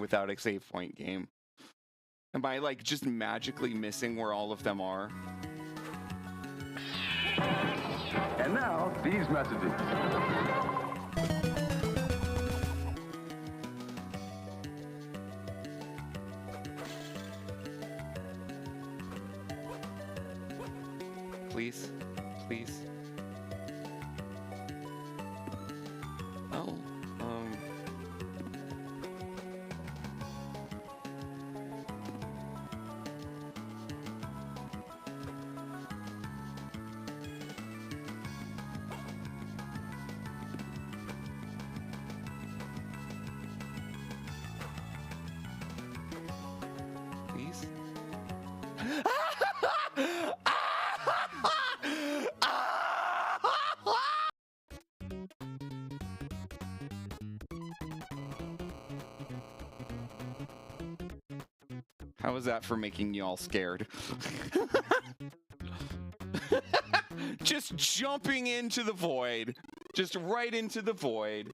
without a save point game. Am I like just magically missing where all of them are? And now, these messages. Please, please. Oh, please. How was that for making y'all scared? Just jumping into the void. Just right into the void.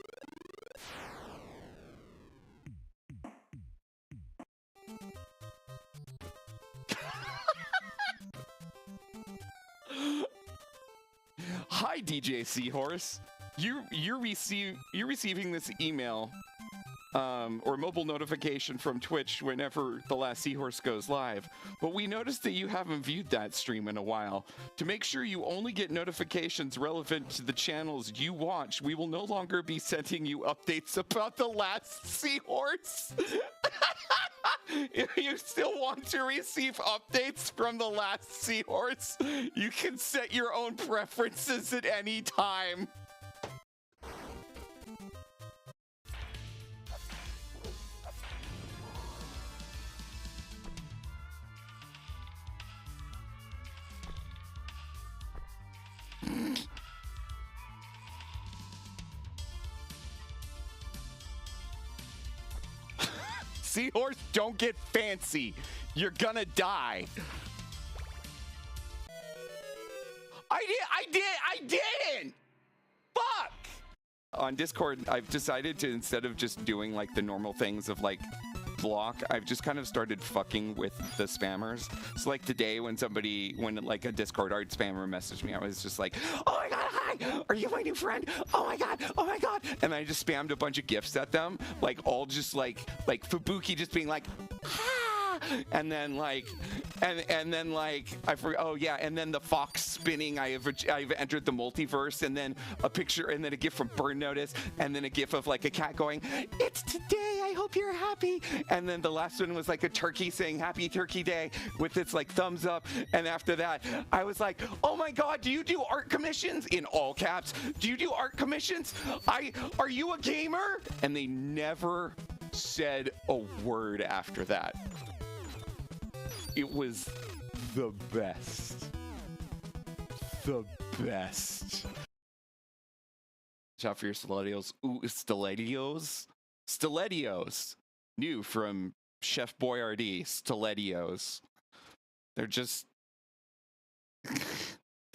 Hi, DJ Seahorse. You're receiving this email or mobile notification from Twitch whenever the last Seahorse goes live, but we noticed that you haven't viewed that stream in a while. To make sure you only get notifications relevant to the channels you watch, we will no longer be sending you updates about the last Seahorse. If you still want to receive updates from the last Seahorse, you can set your own preferences at any time. Seahorse, don't get fancy. You're gonna die. I didn't! Fuck! On Discord, I've decided to, instead of just doing like the normal things of like block, I've just kind of started fucking with the spammers. So like today when like a Discord art spammer messaged me, I was just like, oh my god, hi, are you my new friend? Oh my god, oh my god. And I just spammed a bunch of gifs at them, like all just like Fubuki just being like, ah! And then like, and then like, I forgot, oh yeah, and then the fox spinning, I've entered the multiverse, and then a picture, and then a gif from Burn Notice, and then a gif of like a cat going, it's today, I hope you're happy. And then the last one was like a turkey saying Happy Turkey Day with its like thumbs up. And after that, I was like, oh my god, do you do art commissions? In all caps, do you do art commissions? Are you a gamer? And they never said a word after that. It was the best. The best. Watch out for your stilettos. Ooh, stilettos? Stilettos. New from Chef Boyardee. Stilettos. They're just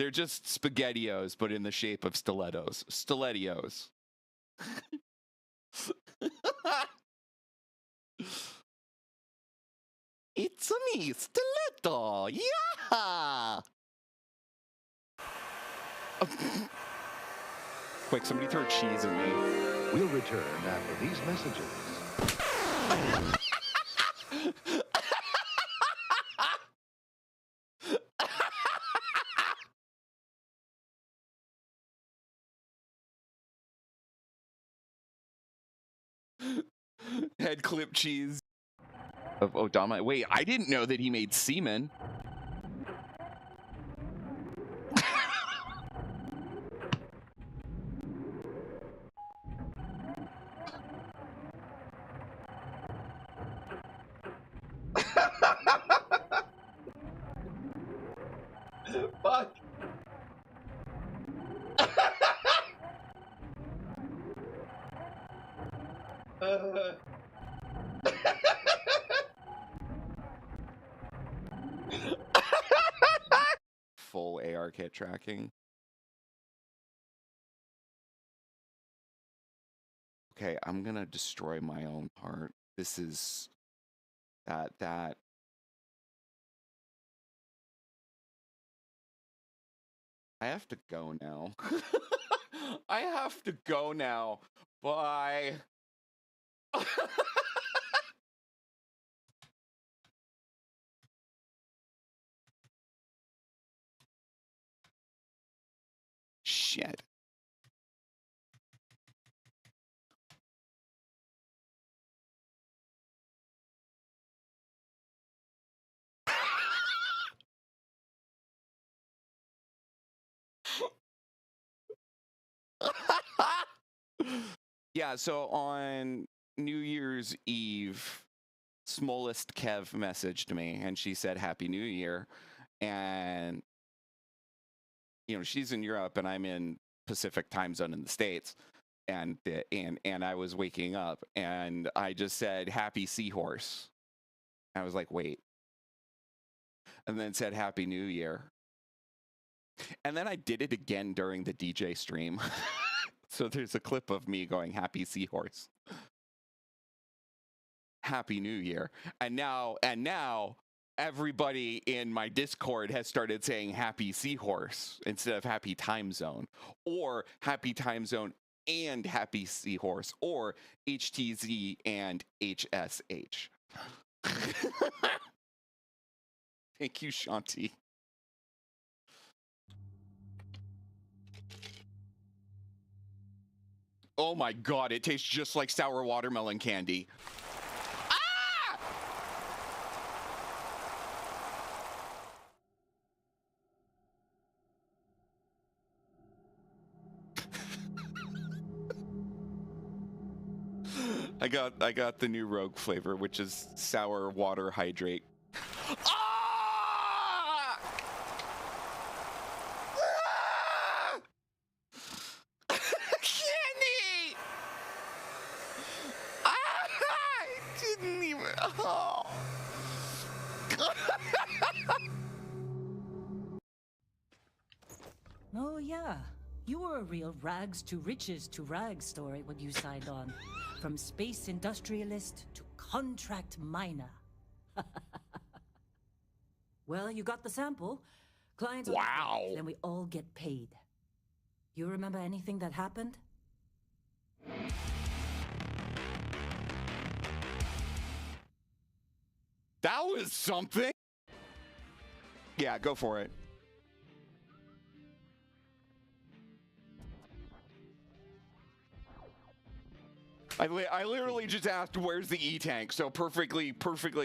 SpaghettiOs, but in the shape of stilettos. Stilettos. It's me, Stiletto! Yeah! Quick, somebody throw cheese at me. We'll return after these messages. Head clip cheese of Odama. Wait, I didn't know that he made semen. Fuck. Full AR kit tracking. Okay, I'm gonna destroy my own part. this is that. I have to go now. I have to go now. Bye. Shit. Yeah, so on New Year's Eve, Smallest Kev messaged me and she said Happy New Year. And you know, she's in Europe and I'm in Pacific time zone in the States. And I was waking up and I just said Happy Seahorse. I was like, wait. And then said Happy New Year. And then I did it again during the DJ stream. So there's a clip of me going Happy Seahorse. Happy New Year. And now everybody in my Discord has started saying Happy Seahorse instead of Happy Time Zone, or Happy Time Zone and Happy Seahorse, or HTZ and HSH. Thank you, Shanti. Oh my god, it tastes just like sour watermelon candy. Ah! I got the new Rogue flavor, which is sour water hydrate. Ah! Candy! I didn't even. Oh. Oh, yeah. You were a real rags to riches to rags story when you signed on. From space industrialist to contract miner. Well, you got the sample. Clients. Wow. Then we all get paid. You remember anything that happened? That was something. Yeah, go for it. I literally just asked where's the E-tank, so perfectly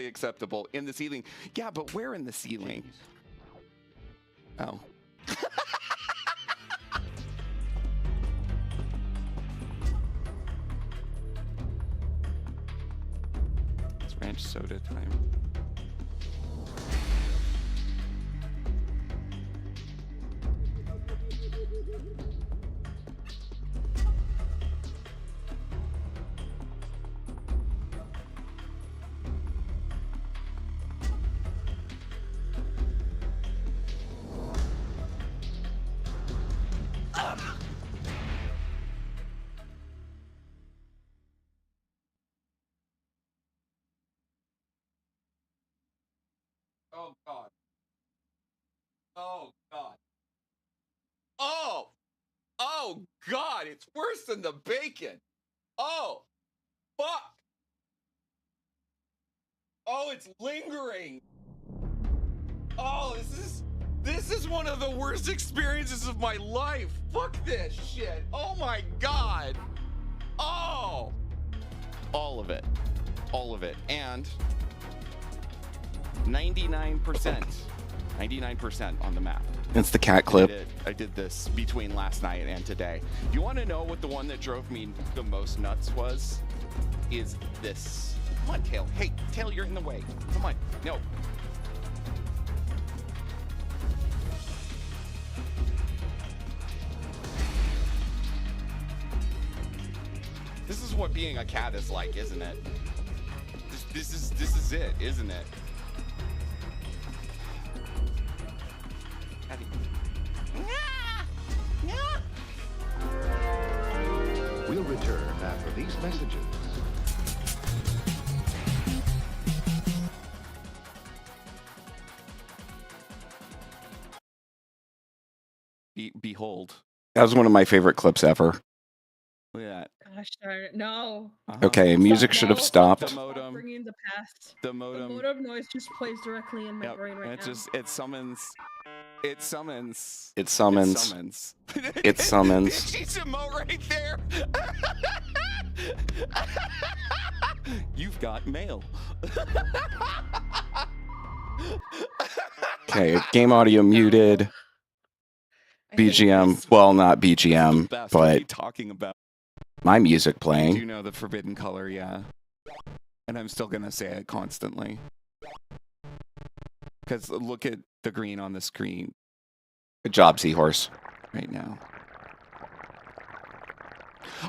acceptable. In the ceiling. Yeah, but where in the ceiling? Oh. It's ranch soda time. Oh god. Oh god. Oh! Oh god, it's worse than the bacon. Oh! Fuck! Oh, it's lingering. Oh, this is one of the worst experiences of my life. Fuck this shit. Oh my god. Oh! All of it. All of it. And 99% on the map. It's the cat clip. I did this between last night and today. You want to know what the one that drove me the most nuts was? Is this. Come on, Tail. Hey, Tail, you're in the way. Come on. No. This is what being a cat is like, isn't it? This is it, isn't it? We'll return after these messages. Behold. That was one of my favorite clips ever. Look at that. Gosh darn it. No. Okay, music should have No, stopped. The modem. Bringing the past. The The modem. modem noise just plays directly in my Yep. brain right And now. it summons. It summons. It summons. It summons. It summons. She's emote right there. You've got mail. Okay, game audio muted. BGM. Well, not BGM, Best. What are you but talking about? my music I do playing. know the forbidden color, yeah. And I'm still gonna say it constantly. Because look at the green on the screen Good job, Seahorse. right now.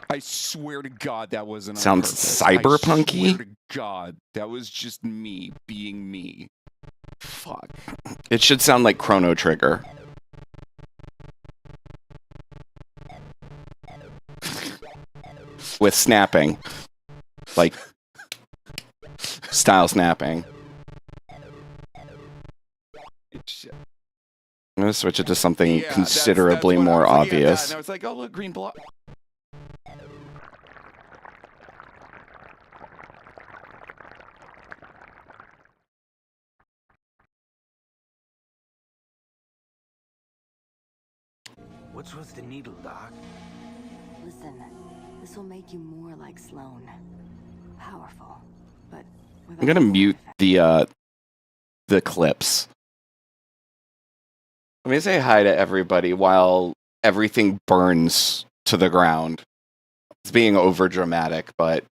I swear to God that wasn't on Sounds purpose. cyberpunky? I swear to God, that was just me being me. Fuck. It should sound like Chrono Trigger. With snapping. Like, style snapping. Shit. I'm gonna switch it to something Yeah, that's considerably what I more was looking at that, obvious. and I was like, oh, look, green block. What's with the needle, Doc? Listen, this will make you more like Sloane. Powerful, but I'm gonna mute the clips. Let me say hi to everybody while everything burns to the ground. It's being over dramatic, but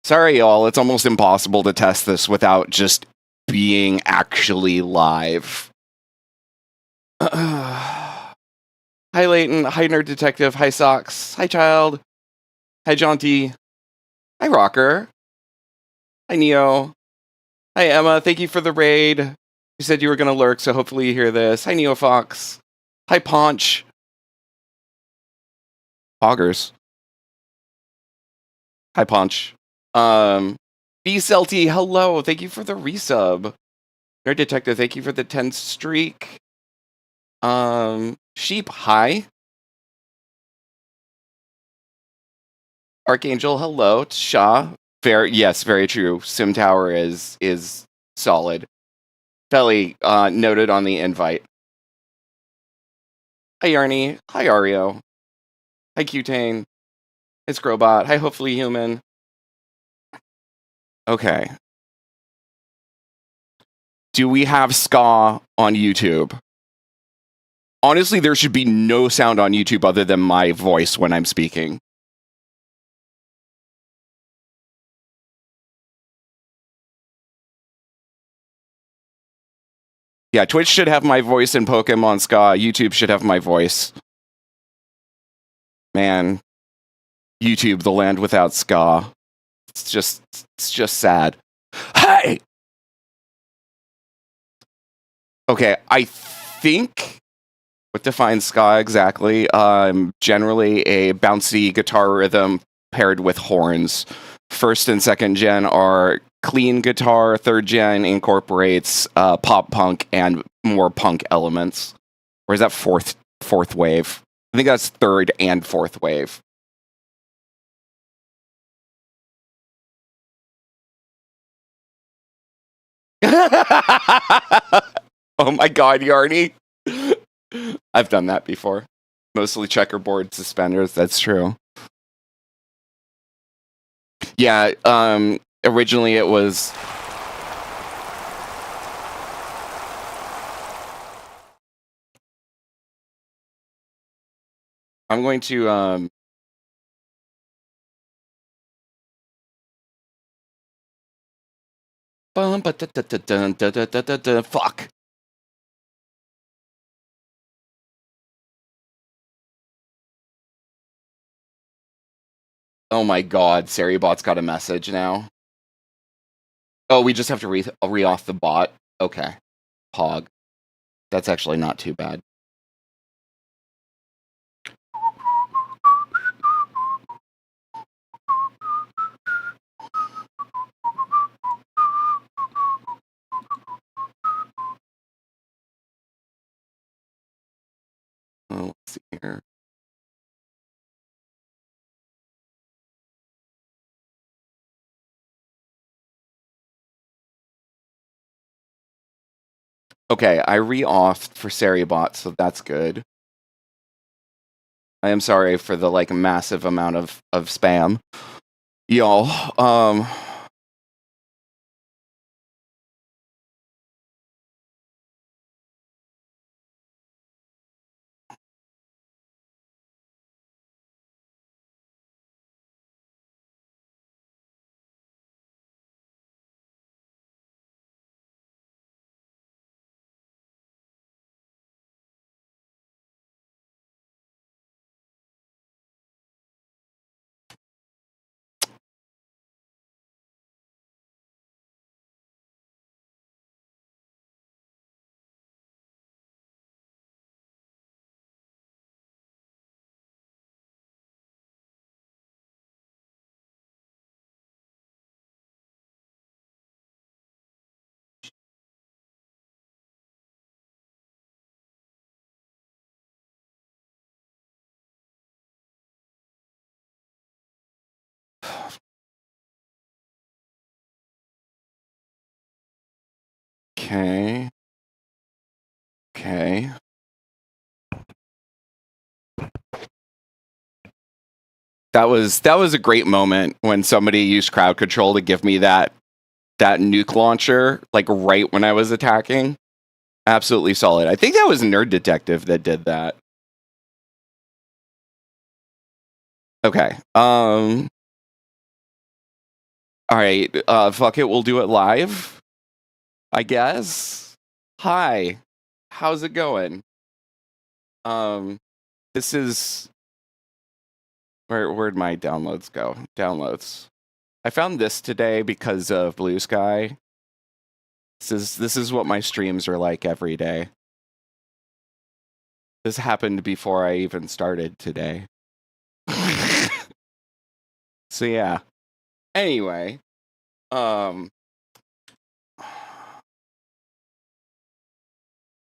sorry y'all, it's almost impossible to test this without just being actually live. Hi Leighton, hi Nerd Detective, hi Socks, hi Child, hi Jaunty, hi Rocker, hi Neo, hi Emma, thank you for the raid. You said you were gonna lurk, so hopefully you hear this. Hi Neo Fox, hi Paunch, Poggers, hi Paunch, B Celty, hello, thank you for the resub. Nerd Detective, thank you for the 10 streak. Sheep, hi. Archangel, hello. Shah, yes, very true. Sim Tower is solid. Felly, noted on the invite. Hi Yarny, hi Ario. Hi Cutane. Hi Scrobot. Hi Hopefully Human. Okay. Do we have ska on YouTube? Honestly, there should be no sound on YouTube other than my voice when I'm speaking. Yeah, Twitch should have my voice in Pokemon Ska. YouTube should have my voice. Man, YouTube, the land without Ska. It's just sad. Hey! Okay, I think what defines ska exactly? Generally a bouncy guitar rhythm paired with horns. First and second gen are clean guitar. Third gen incorporates pop punk and more punk elements. Or is that fourth wave? I think that's third and fourth wave. Oh my god, Yarny. I've done that before. Mostly checkerboard suspenders, that's true. Yeah, originally it was... I'm going to, fuck. Oh my god, Saribot's got a message now. Oh, we just have to re-auth the bot? Okay. Pog. That's actually not too bad. here. Okay, I re-offed for Seriebot, so that's good. I am sorry for the like massive amount of spam. Y'all, okay. Okay. That was a great moment when somebody used crowd control to give me that nuke launcher like right when I was attacking. Absolutely solid. I think that was Nerd Detective that did that. Okay. All right. Fuck it. We'll do it live. I guess. Hi. How's it going? This is where'd my downloads go? Downloads. I found this today because of Blue Sky. This is what my streams are like every day. This happened before I even started today. So yeah. Anyway, hi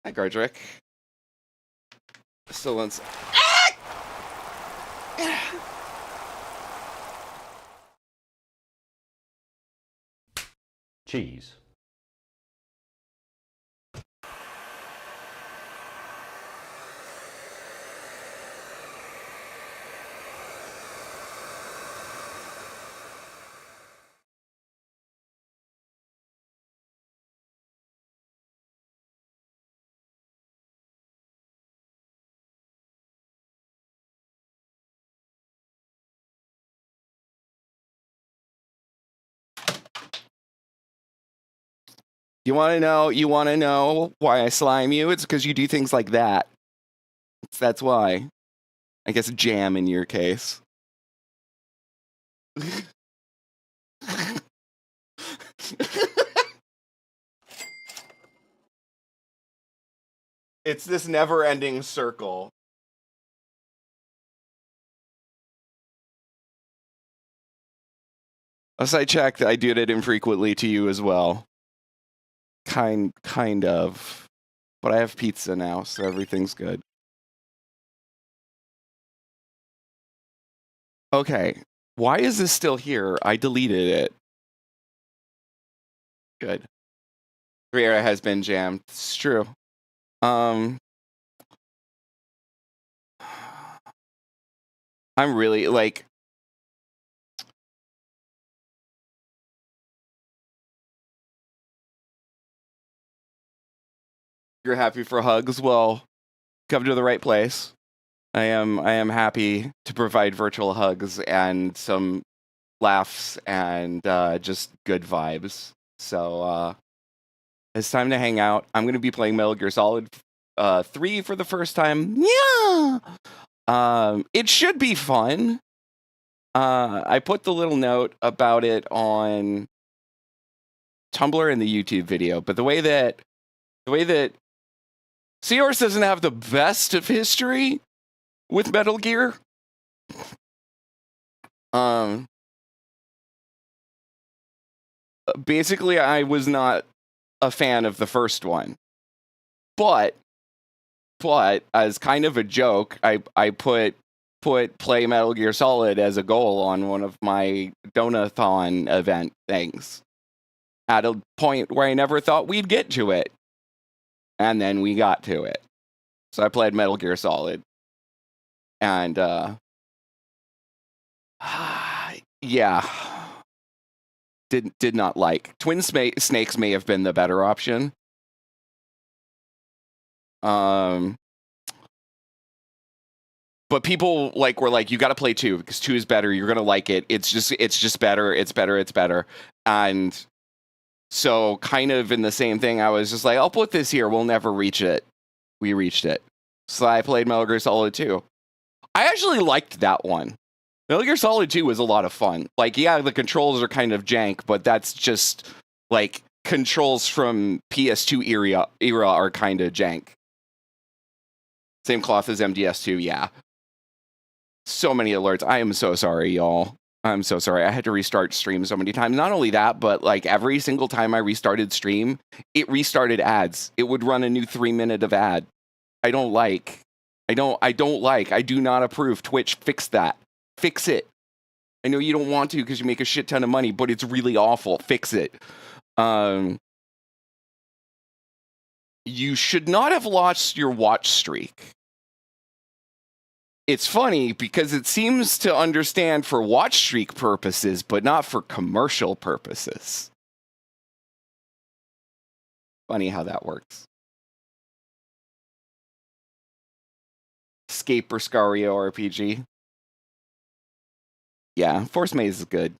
Gardrick. So let's cheese. You want to know why I slime you? It's because you do things like that. That's why. I guess jam in your case. It's this never-ending circle. As I checked, I did it infrequently to you as well. Kind of. But I have pizza now, so everything's good. Okay. Why is this still here? I deleted it. Good. Riera has been jammed. It's true. I'm really like you're happy for hugs? Well, come to the right place. I am happy to provide virtual hugs and some laughs and just good vibes. So it's time to hang out. I'm going to be playing Metal Gear Solid 3 for the first time. Yeah. It should be fun. I put the little note about it on Tumblr and the YouTube video, but the way that Seahorse doesn't have the best of history with Metal Gear. Basically, I was not a fan of the first one, but But as kind of a joke, I put play Metal Gear Solid as a goal on one of my donathon event things at a point where I never thought we'd get to it. And then we got to it. So I played Metal Gear Solid. And, yeah. Did not like. Twin Snakes may have been the better option. But people were like, you got to play 2 because 2 is better. You're gonna like it. It's just better. It's better. And so, kind of in the same thing, I was just like, I'll put this here. We'll never reach it. We reached it. So I played Metal Gear Solid 2. I actually liked that one. Metal Gear Solid 2 was a lot of fun. Like, yeah, the controls are kind of jank, but that's just like controls from PS2 era are kind of jank. Same cloth as MGS2, yeah. So many alerts. I am so sorry, y'all. I'm so sorry. I had to restart stream so many times. Not only that, but like every single time I restarted stream, it restarted ads. It would run a new 3-minute of ad. I don't like. I do not approve. Twitch, fix that. Fix it. I know you don't want to because you make a shit ton of money, but it's really awful. Fix it. You should not have lost your watch streak. It's funny because it seems to understand for watch streak purposes, but not for commercial purposes. Funny how that works. Escape or Scario RPG. Yeah, Force Maze is good.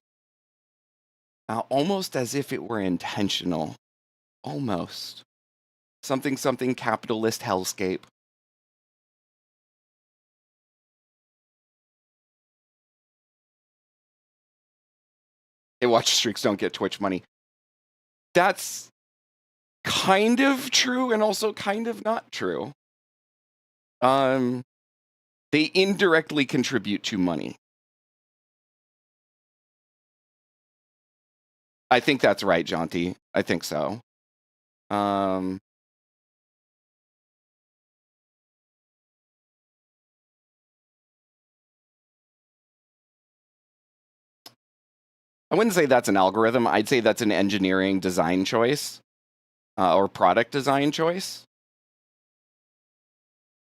Almost as if it were intentional. Almost. Something capitalist hellscape. Hey, watch streaks don't get Twitch money. That's kind of true and also kind of not true. They indirectly contribute to money. I think that's right, Jonty. I think so. I wouldn't say that's an algorithm. I'd say that's an engineering design choice or product design choice.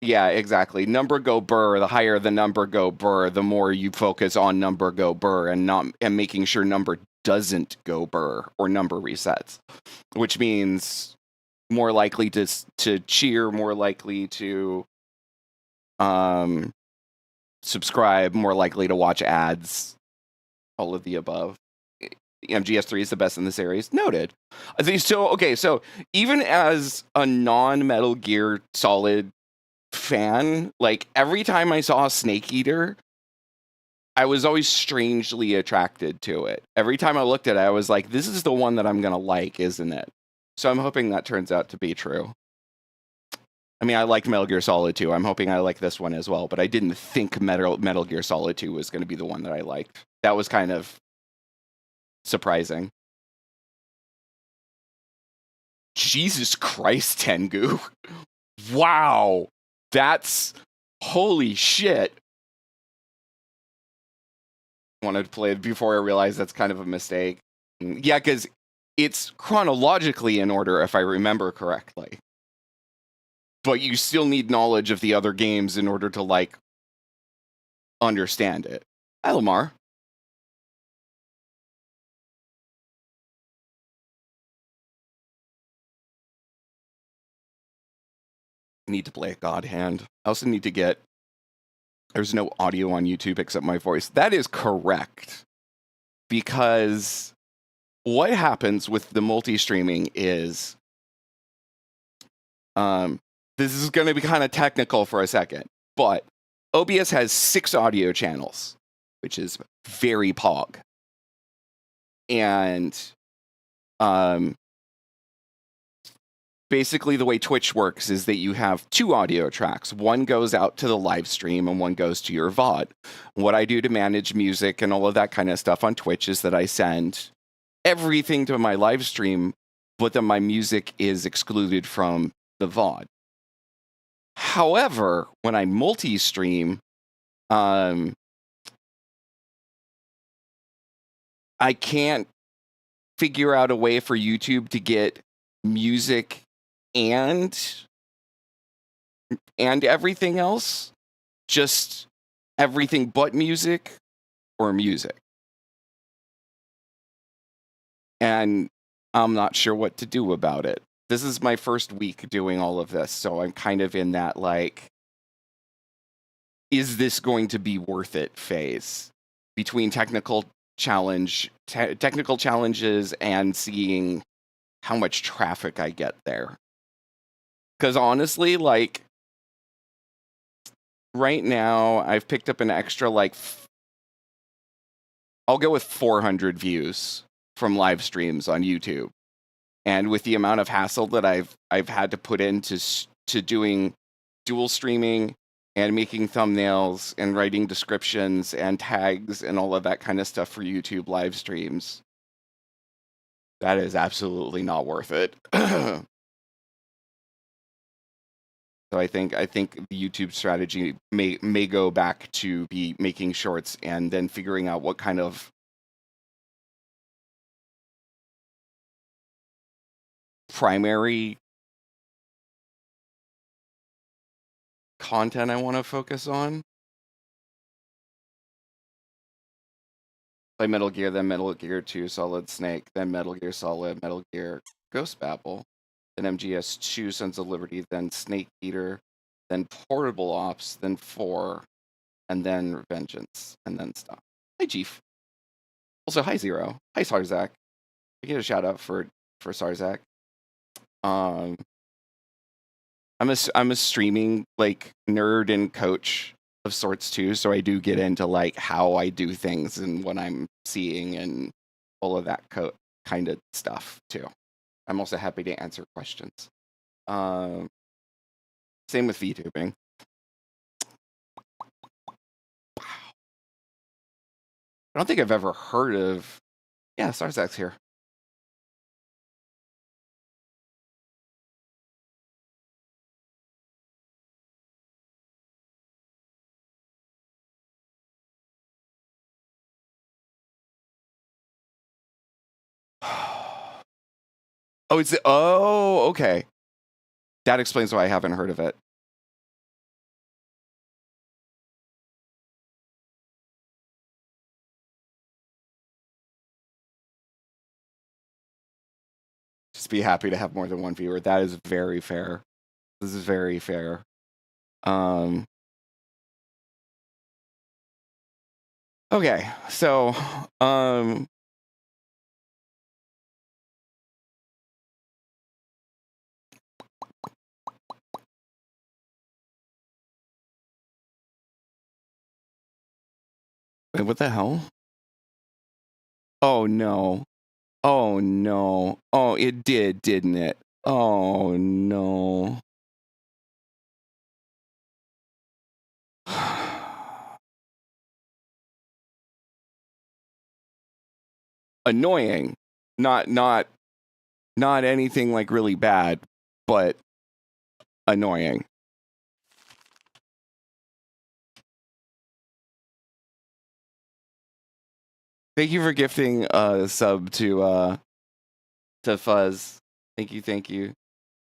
Yeah, exactly. Number go burr. The higher the number go burr, the more you focus on number go burr and making sure number doesn't go burr or number resets, which means more likely to cheer, more likely to subscribe, more likely to watch ads, all of the above. MGS3 is the best in the series. Noted. So even as a non-Metal Gear Solid fan, like every time I saw a Snake Eater, I was always strangely attracted to it. Every time I looked at it, I was like, this is the one that I'm gonna like, isn't it? So I'm hoping that turns out to be true. I mean, I liked Metal Gear Solid 2. I'm hoping I like this one as well, but I didn't think Metal Gear Solid 2 was going to be the one that I liked. That was kind of surprising. Jesus Christ, Tengu. Wow. That's... Holy shit. Wanted to play it before I realized that's kind of a mistake. Yeah, because it's chronologically in order, if I remember correctly. But you still need knowledge of the other games in order to, like, understand it. Hi, Lamar. I need to play a God Hand. I also need to get... There's no audio on YouTube except my voice. That is correct. Because what happens with the multi-streaming is... this is going to be kind of technical for a second, but OBS has 6 audio channels, which is very pog. And basically the way Twitch works is that you have 2 audio tracks. One goes out to the live stream and one goes to your VOD. What I do to manage music and all of that kind of stuff on Twitch is that I send everything to my live stream, but then my music is excluded from the VOD. However, when I multi-stream, I can't figure out a way for YouTube to get music and everything else, just everything but music or music. And I'm not sure what to do about it. This is my first week doing all of this, so I'm kind of in that, like, is this going to be worth it phase between technical challenges and seeing how much traffic I get there. Because honestly, like, right now, I've picked up an extra, like, I'll go with 400 views from live streams on YouTube. And with the amount of hassle that I've had to put into doing dual streaming and making thumbnails and writing descriptions and tags and all of that kind of stuff for YouTube live streams, that is absolutely not worth it. So I think the YouTube strategy may go back to be making shorts and then figuring out what kind of primary content I want to focus on. Play Metal Gear, then Metal Gear 2 Solid Snake, then Metal Gear Solid, Metal Gear Ghost Babel, then MGS2 Sons of Liberty, then Snake Eater, then Portable Ops, then 4, and then Revengeance, and then stop. Hi, Chief. Also, hi, Zero. Hi, Sarzak. I get a shout out for Sarzak. I'm a streaming, like, nerd and coach of sorts too, so I do get into, like, how I do things and what I'm seeing and all of that kind of stuff too. I'm also happy to answer questions. Same with VTubing. Wow. I don't think I've ever heard of. Yeah, Sarzak's here. Oh, okay. That explains why I haven't heard of it. Just be happy to have more than one viewer. That is very fair. This is very fair. Okay, so wait, what the hell? Oh no. Oh no. Oh, it did, didn't it? Oh no. Annoying. Not anything like really bad, but annoying. Thank you for gifting a sub to Fuzz. Thank you.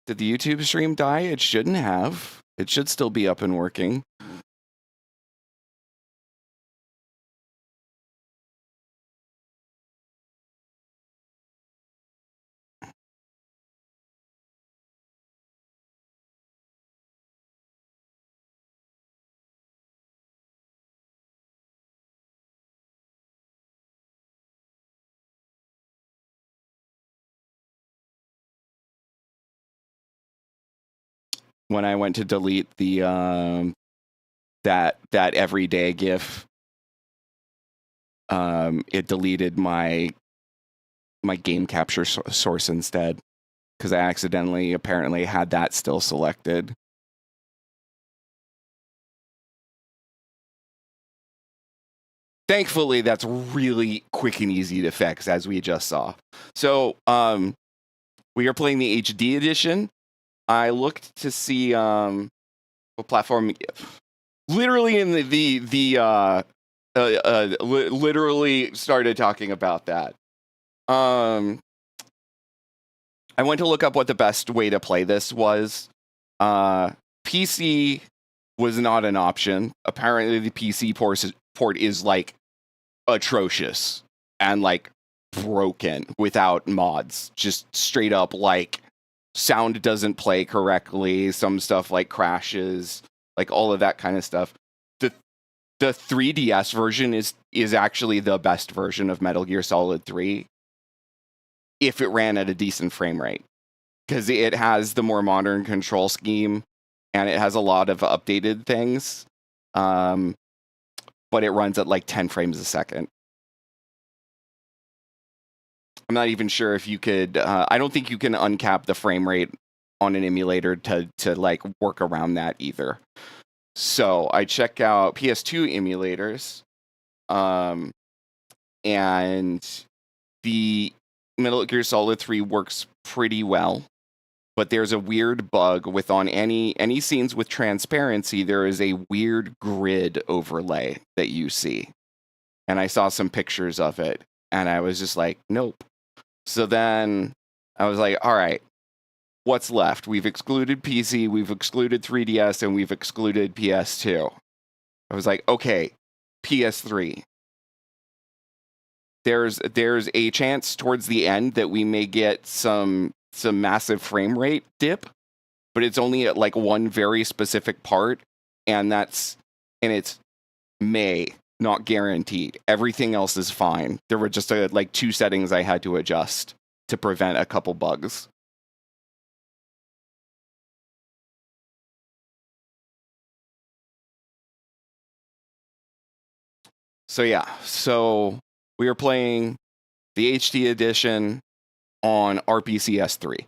Did the YouTube stream die? It shouldn't have. It should still be up and working. When I went to delete the that everyday GIF, it deleted my game capture source instead because I accidentally apparently had that still selected. Thankfully, that's really quick and easy to fix, as we just saw. So we are playing the HD edition. I looked to see What platform? Literally in literally started talking about that. I went to look up what the best way to play this was. PC was not an option. Apparently, the PC port is like atrocious and like broken without mods. Just straight up like sound doesn't play correctly. Some stuff like crashes, like all of that kind of stuff. The 3DS version is actually the best version of Metal Gear Solid 3 if it ran at a decent frame rate, because it has the more modern control scheme and it has a lot of updated things, but it runs at like 10 frames a second. I'm not even sure if you could. I don't think you can uncap the frame rate on an emulator to like work around that either. So I check out PS2 emulators, and the Metal Gear Solid 3 works pretty well, but there's a weird bug with on any scenes with transparency. There is a weird grid overlay that you see, and I saw some pictures of it, and I was just like, nope. So then I was like, all right, what's left? We've excluded PC, we've excluded 3DS, and we've excluded PS2. I was like, okay, PS3. There's a chance towards the end that we may get some massive frame rate dip, but it's only at like one very specific part, and it's may, not guaranteed. Everything else is fine. There were just like 2 settings I had to adjust to prevent a couple bugs. So yeah, so we are playing the HD edition on RPCS3.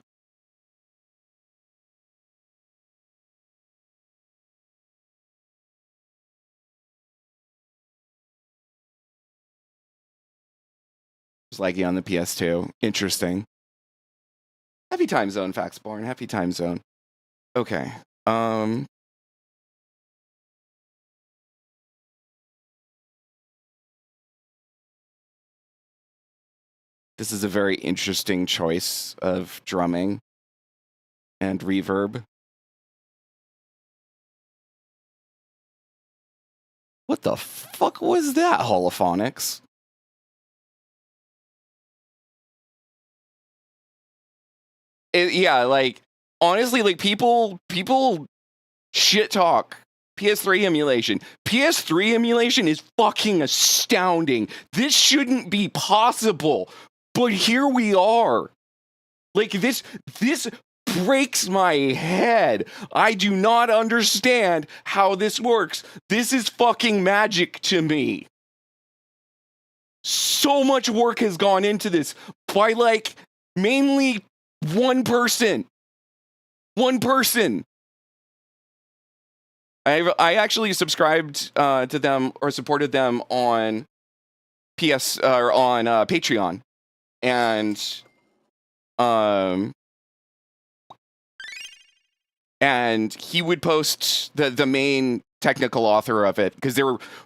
It's laggy on the PS2. Interesting. Happy time zone, Faxborn. Happy time zone. Okay. This is a very interesting choice of drumming and reverb. What the fuck was that, Holophonics? Yeah, like, honestly, like, people shit talk PS3 emulation. PS3 emulation is fucking astounding. This shouldn't be possible, but here we are. Like, this breaks my head. I do not understand how this works. This is fucking magic to me. So much work has gone into this by, like, mainly one person. I actually subscribed to them or supported them on Patreon, and he would post the main technical author of it, because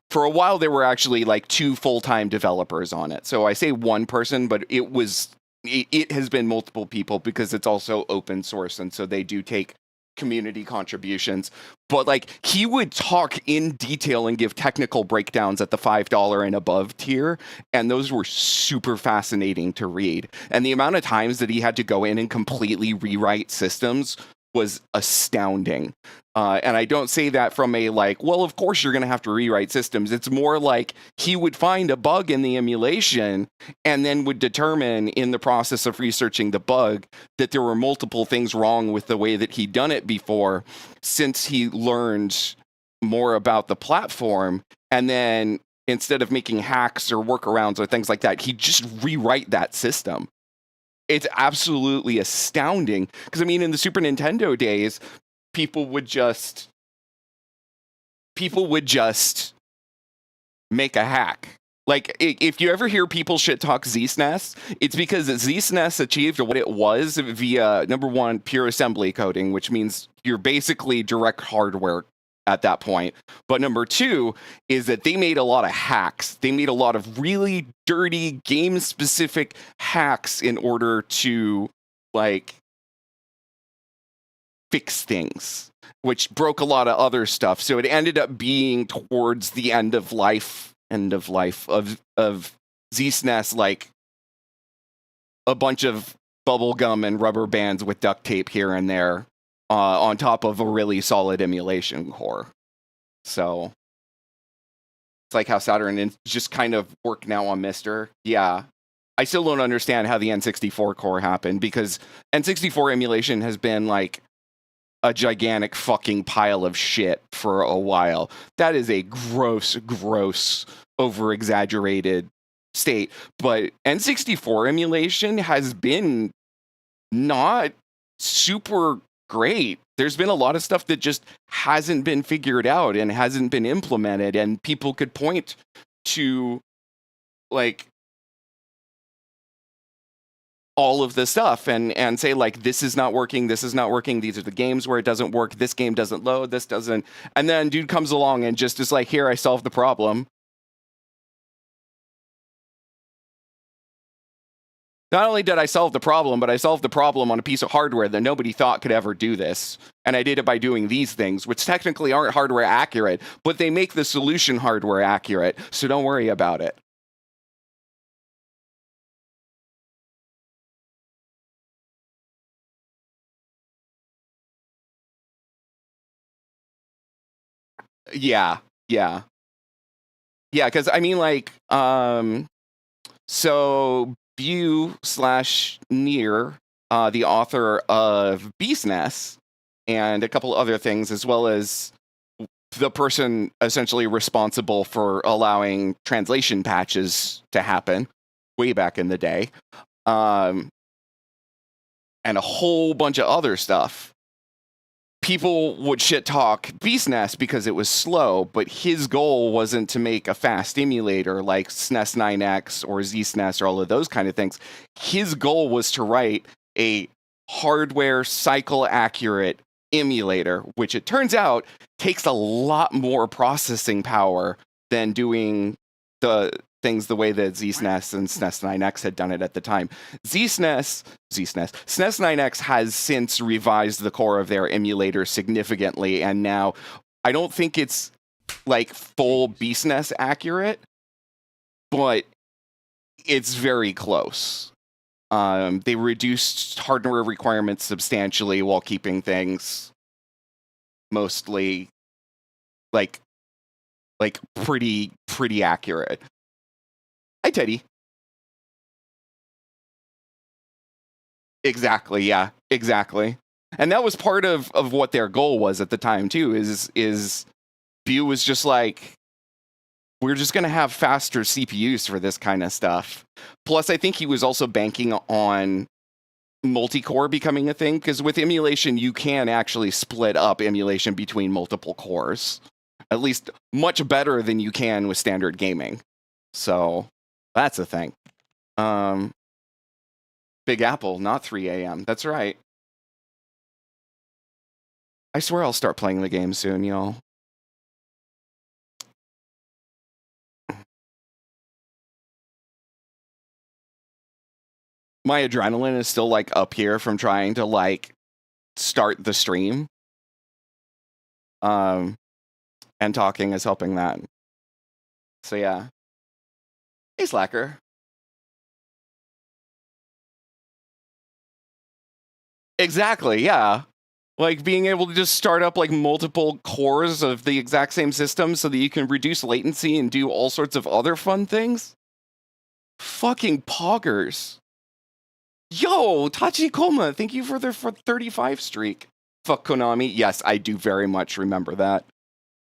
for a while there were actually like 2 full-time developers on it. So I say one person, but it has been multiple people because it's also open source, and so they do take community contributions. But like, he would talk in detail and give technical breakdowns at the $5 and above tier, and those were super fascinating to read. And the amount of times that he had to go in and completely rewrite systems was astounding. And I don't say that from a like, well, of course you're going to have to rewrite systems. It's more like he would find a bug in the emulation and then would determine in the process of researching the bug that there were multiple things wrong with the way that he'd done it before, since he learned more about the platform. And then instead of making hacks or workarounds or things like that, he'd just rewrite that system. It's absolutely astounding. Because, I mean, in the Super Nintendo days, people would just make a hack. Like, if you ever hear people shit talk ZSNES, it's because ZSNES achieved what it was via, number one, pure assembly coding, which means you're basically direct hardware at that point. But number two is that they made a lot of hacks. They made a lot of really dirty game-specific hacks in order to, like, fix things, which broke a lot of other stuff. So it ended up being towards the end of life of ZSNES, like a bunch of bubble gum and rubber bands with duct tape here and there, on top of a really solid emulation core. So it's like how Saturn is just kind of work now on Mister. Yeah. I still don't understand how the N64 core happened, because N64 emulation has been like a gigantic fucking pile of shit for a while. That is a gross, over-exaggerated state. But N64 emulation has been not super great. There's been a lot of stuff that just hasn't been figured out and hasn't been implemented, and people could point to, like, all of the stuff and say, like, this is not working, these are the games where it doesn't work, this game doesn't load, this doesn't, and then dude comes along and just is like, here, I solved the problem. Not only did I solve the problem, but I solved the problem on a piece of hardware that nobody thought could ever do this. And I did it by doing these things, which technically aren't hardware accurate, but they make the solution hardware accurate, so don't worry about it. Yeah. Yeah, because I mean, like, so Bu/Near, the author of BeastNess and a couple other things, as well as the person essentially responsible for allowing translation patches to happen way back in the day, and a whole bunch of other stuff. People would shit talk BeastNess because it was slow, but his goal wasn't to make a fast emulator like SNES 9X or ZSNES or all of those kind of things. His goal was to write a hardware cycle accurate emulator, which it turns out takes a lot more processing power than doing the things the way that ZSNES and SNES 9X had done it at the time. SNES 9X has since revised the core of their emulator significantly, and now I don't think it's like full BeastNess accurate, but it's very close. They reduced hardware requirements substantially while keeping things mostly like pretty accurate. Hi, Teddy. Exactly, yeah, exactly. And that was part of what their goal was at the time, too, is Bu was just like, we're just going to have faster CPUs for this kind of stuff. Plus, I think he was also banking on multi-core becoming a thing, because with emulation, you can actually split up emulation between multiple cores. At least much better than you can with standard gaming. So that's a thing. Big Apple, not 3 a.m. That's right. I swear I'll start playing the game soon, y'all. My adrenaline is still, like, up here from trying to, like, start the stream. And talking is helping that. So, yeah. Hey, Slacker. Exactly, yeah. Like, being able to just start up, like, multiple cores of the exact same system so that you can reduce latency and do all sorts of other fun things. Fucking poggers. Yo, Tachikoma, thank you for the 35 streak. Fuck Konami. Yes, I do very much remember that.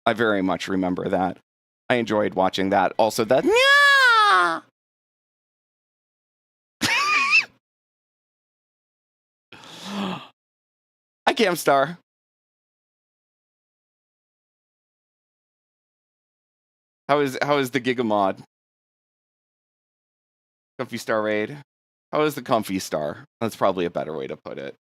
I very much remember that. I enjoyed watching that. Also, that. Hi, Camstar. How is the Gigamod? Comfy Star raid. How is the Comfy Star? That's probably a better way to put it.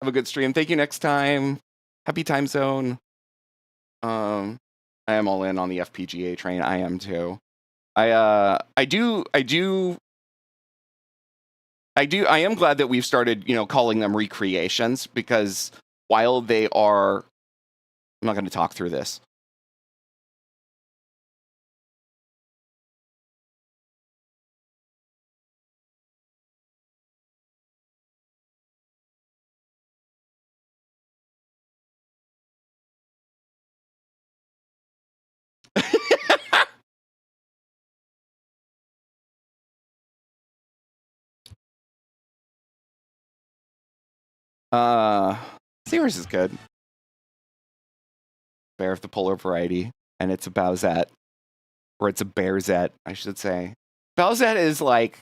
Have a good stream. Thank you next time. Happy time zone. I am all in on the FPGA train. I am too. I am glad that we've started, calling them recreations, because while they are, I'm not going to talk through this. Sears is good. Bear of the polar variety, and it's a Bowsette. Or it's a Bearzette, I should say. Bowsette is like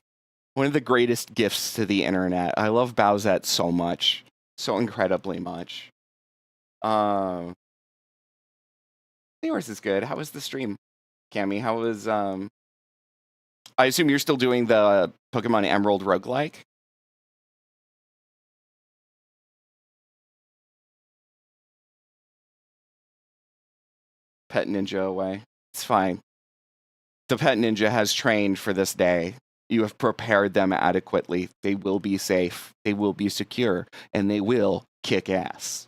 one of the greatest gifts to the internet. I love Bowsette so much. So incredibly much. Sears is good. How was the stream? Cammy, how was I assume you're still doing the Pokemon Emerald roguelike? Pet Ninja away. It's fine. The Pet Ninja has trained for this day. You have prepared them adequately. They will be safe. They will be secure. And they will kick ass.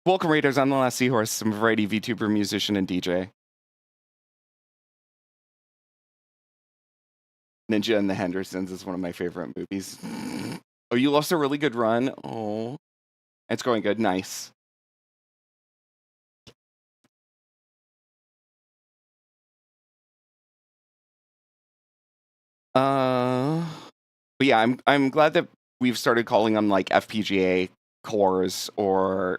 Welcome, Raiders. I'm the last seahorse. I'm a variety VTuber, musician, and DJ. Ninja and the Hendersons is one of my favorite movies. Oh, you lost a really good run? Oh. It's going good. Nice. But yeah, I'm glad that we've started calling them like FPGA cores or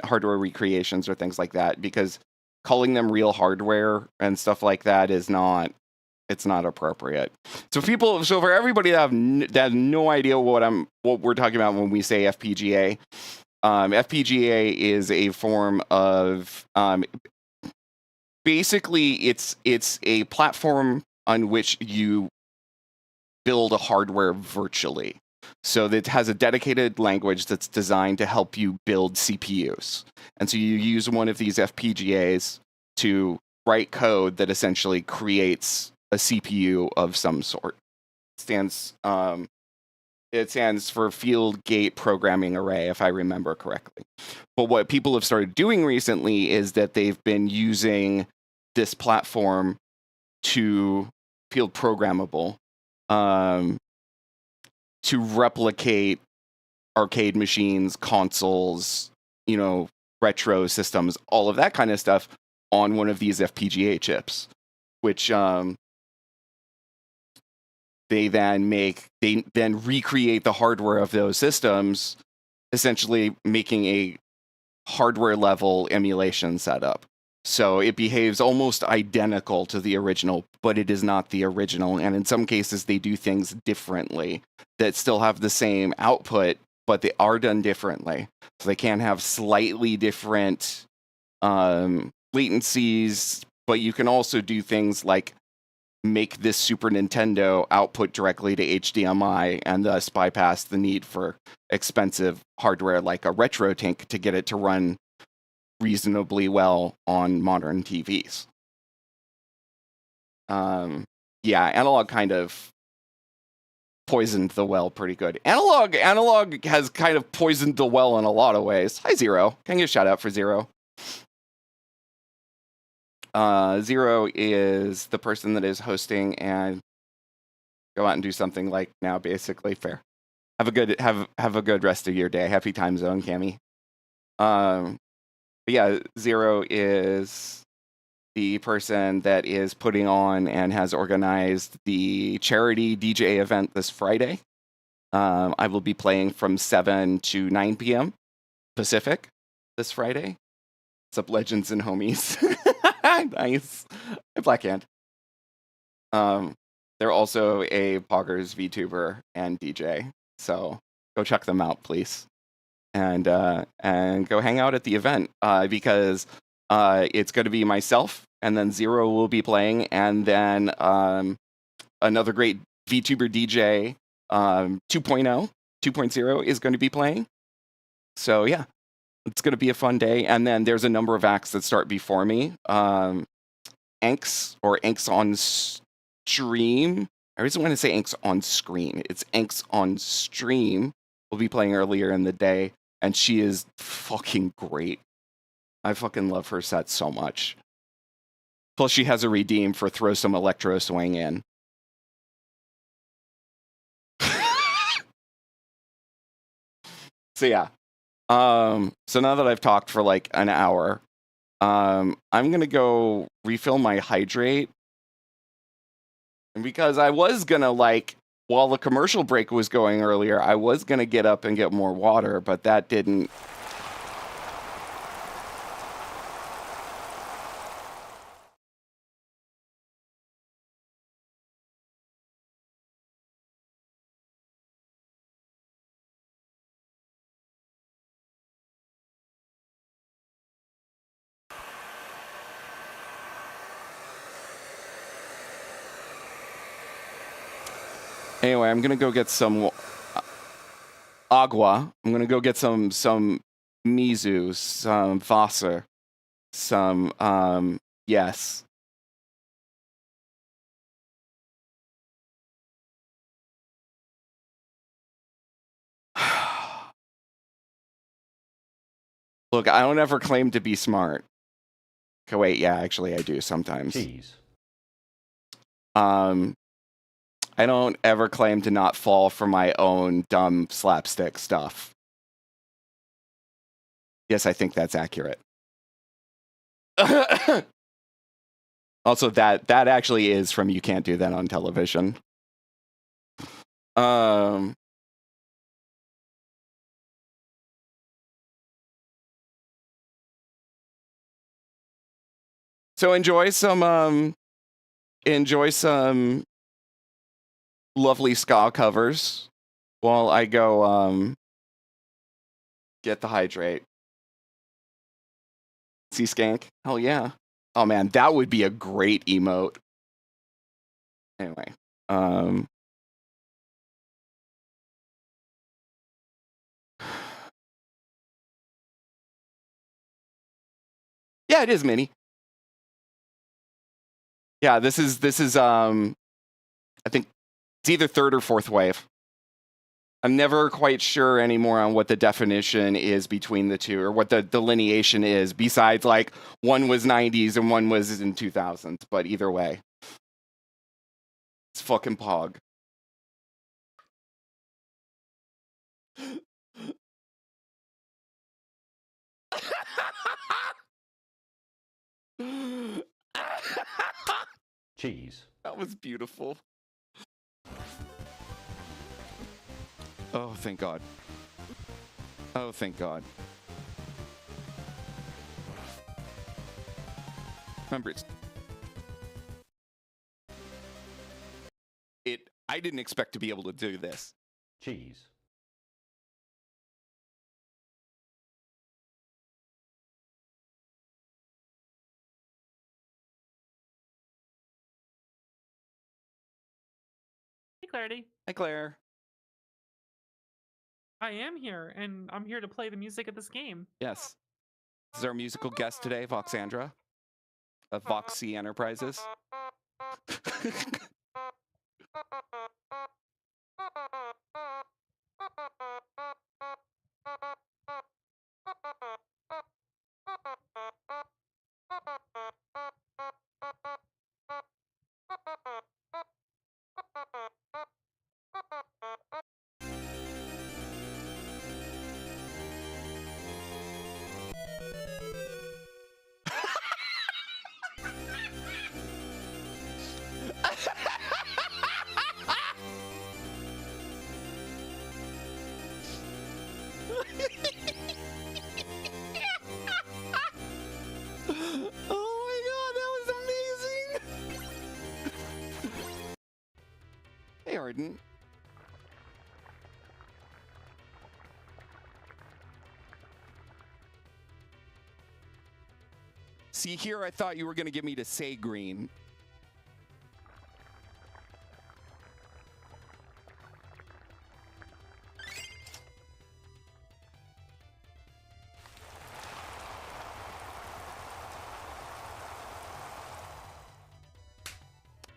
hardware recreations or things like that, because calling them real hardware and stuff like that is not appropriate. So for everybody that have no idea what we're talking about when we say FPGA, FPGA is a form of basically it's a platform on which you build a hardware virtually. So that has a dedicated language that's designed to help you build CPUs. And so you use one of these FPGAs to write code that essentially creates a CPU of some sort. It stands for Field Gate Programming Array, if I remember correctly. But what people have started doing recently is that they've been using this platform to field programmable to replicate arcade machines, consoles, retro systems, all of that kind of stuff on one of these FPGA chips, which they then recreate the hardware of those systems, essentially making a hardware level emulation setup. So it behaves almost identical to the original, but it is not the original. And in some cases, they do things differently that still have the same output, but they are done differently. So they can have slightly different latencies, but you can also do things like make this Super Nintendo output directly to HDMI and thus bypass the need for expensive hardware like a RetroTink to get it to run reasonably well on modern TVs. Yeah, analog kind of poisoned the well pretty good. Analog has kind of poisoned the well in a lot of ways. Hi, Zero. Can I get a shout out for Zero? Zero is the person that is hosting and go out and do something like now, basically. Fair. Have a good rest of your day. Happy time zone, Cammy. But yeah, Zero is the person that is putting on and has organized the charity DJ event this Friday. I will be playing from 7 to 9 p.m. Pacific this Friday. What's up, legends and homies? Nice. Blackhand. They're also a Poggers VTuber and DJ. So go check them out, please. and go hang out at the event because it's going to be myself, and then Zero will be playing, and then another great VTuber DJ 2.0 is going to be playing. So yeah, it's going to be a fun day. And then there's a number of acts that start before me. Anks on stream. I always want to say Anks on screen. It's Anks on stream. We'll be playing earlier in the day, and she is fucking great. I fucking love her set so much. Plus, she has a redeem for throw some electro swing in. So yeah. So now that I've talked for like an hour, I'm gonna go refill my hydrate. And because I was gonna while the commercial break was going earlier, I was gonna get up and get more water, but that didn't. Anyway, I'm gonna go get some agua. I'm gonna go get some mizu, some Wasser, some yes. Look, I don't ever claim to be smart. Okay, wait, yeah, actually I do sometimes. Cheese. I don't ever claim to not fall for my own dumb slapstick stuff. Yes, I think that's accurate. Also, that actually is from You Can't Do That on Television. So enjoy some lovely ska covers while I go get the hydrate. See Skank? Hell yeah. Oh man, that would be a great emote. Anyway, yeah, it is Minnie. Yeah, this is I think it's either third or fourth wave. I'm never quite sure anymore on what the definition is between the two, or what the delineation is, besides like one was 90s and one was in 2000s. But either way, it's fucking Pog. Cheese. That was beautiful. Oh, thank God. Oh, thank God. Remember, I didn't expect to be able to do this. Cheese. Hey, Clarity. Hi, Claire. I am here, and I'm here to play the music of this game. Yes. This is our musical guest today, Voxandra of Voxy Enterprises. Hey, Arden. See, here I thought you were going to get me to say green.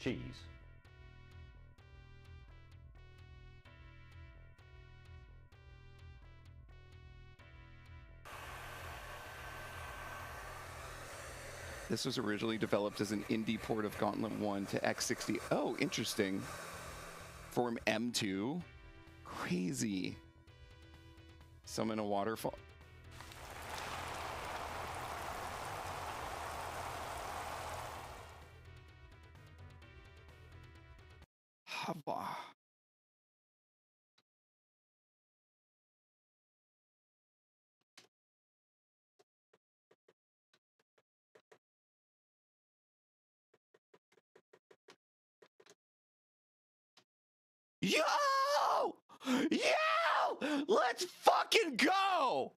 Cheese. This was originally developed as an indie port of Gauntlet 1 to X60. Oh, interesting. Form M2. Crazy. Summon a waterfall. Hava. Yo! Yo! Let's fucking go!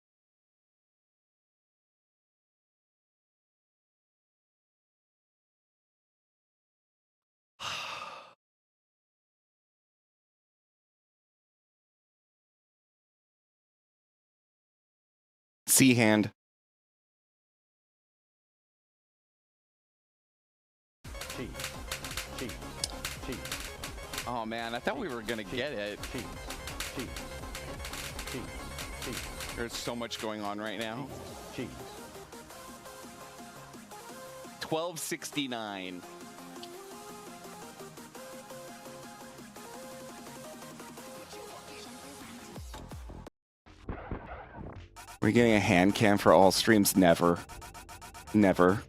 C hand. Cheese. Cheese. Cheese. Oh man, I thought we were gonna get it. Cheese. Cheese. Cheese. Cheese. There's so much going on right now. Cheese. 1269. We're getting a hand cam for all streams? Never. Never.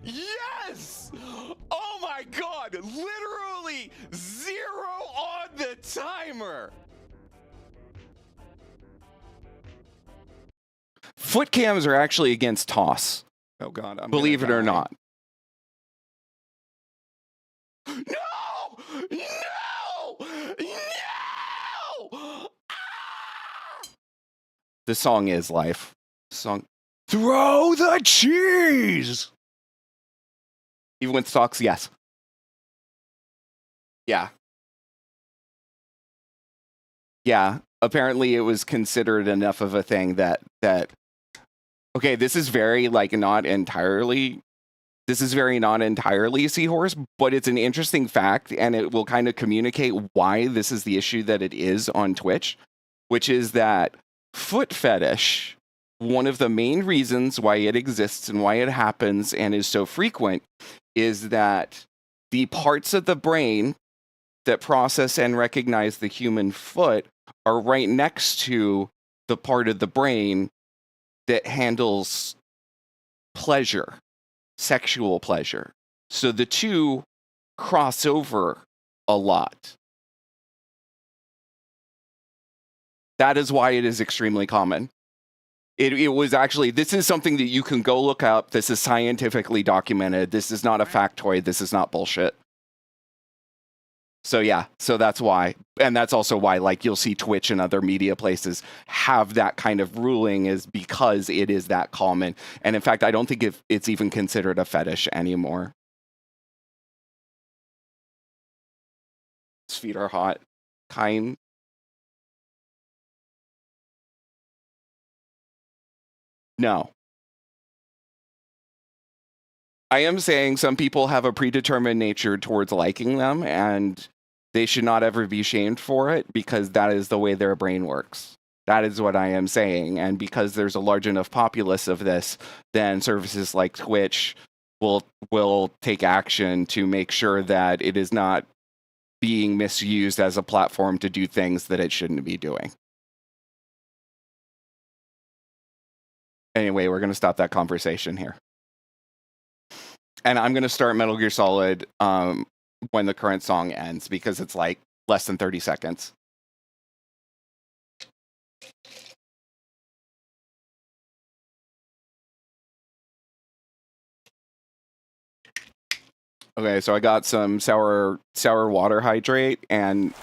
Yes! Oh my god! Literally 0 on the timer! Foot cams are actually against toss. Oh god, believe it or not. No! No! No! Ah! The song is life. Song. Throw the cheese! Even with socks, yes. Yeah. Yeah. Apparently it was considered enough of a thing that okay, this is very not entirely Seahorse, but it's an interesting fact, and it will kind of communicate why this is the issue that it is on Twitch, which is that foot fetish, one of the main reasons why it exists and why it happens and is so frequent is that the parts of the brain that process and recognize the human foot are right next to the part of the brain that handles pleasure. Sexual pleasure. So the two cross over a lot. That is why it is extremely common. It was actually, this is something that you can go look up. This is scientifically documented. This is not a factoid. This is not bullshit. So yeah, so that's why. And that's also why you'll see Twitch and other media places have that kind of ruling, is because it is that common. And in fact, I don't think it's even considered a fetish anymore. His feet are hot. Kind. No. I am saying some people have a predetermined nature towards liking them, and they should not ever be shamed for it, because that is the way their brain works. That is what I am saying. And because there's a large enough populace of this, then services like Twitch will take action to make sure that it is not being misused as a platform to do things that it shouldn't be doing. Anyway, we're going to stop that conversation here. And I'm going to start Metal Gear Solid when the current song ends, because it's less than 30 seconds. Okay, so I got some sour water hydrate, and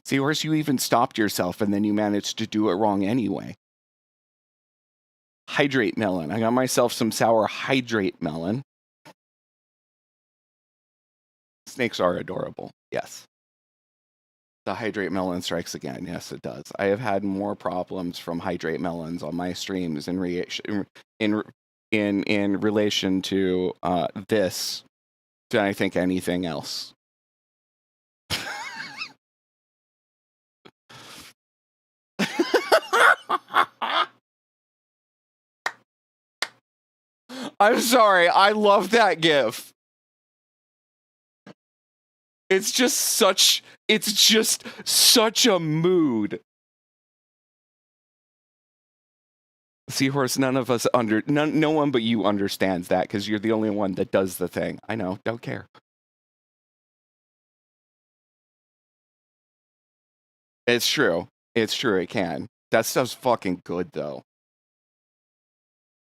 Seahorse, you even stopped yourself and then you managed to do it wrong anyway. Hydrate melon. I got myself some sour hydrate melon. Snakes are adorable. Yes. The hydrate melon strikes again. Yes, it does. I have had more problems from hydrate melons on my streams in relation to this than I think anything else. I'm sorry. I love that GIF. It's just such a mood. Seahorse, none of us no one but you understands that because you're the only one that does the thing. I know, don't care. It's true. It's true, it can. That stuff's fucking good though.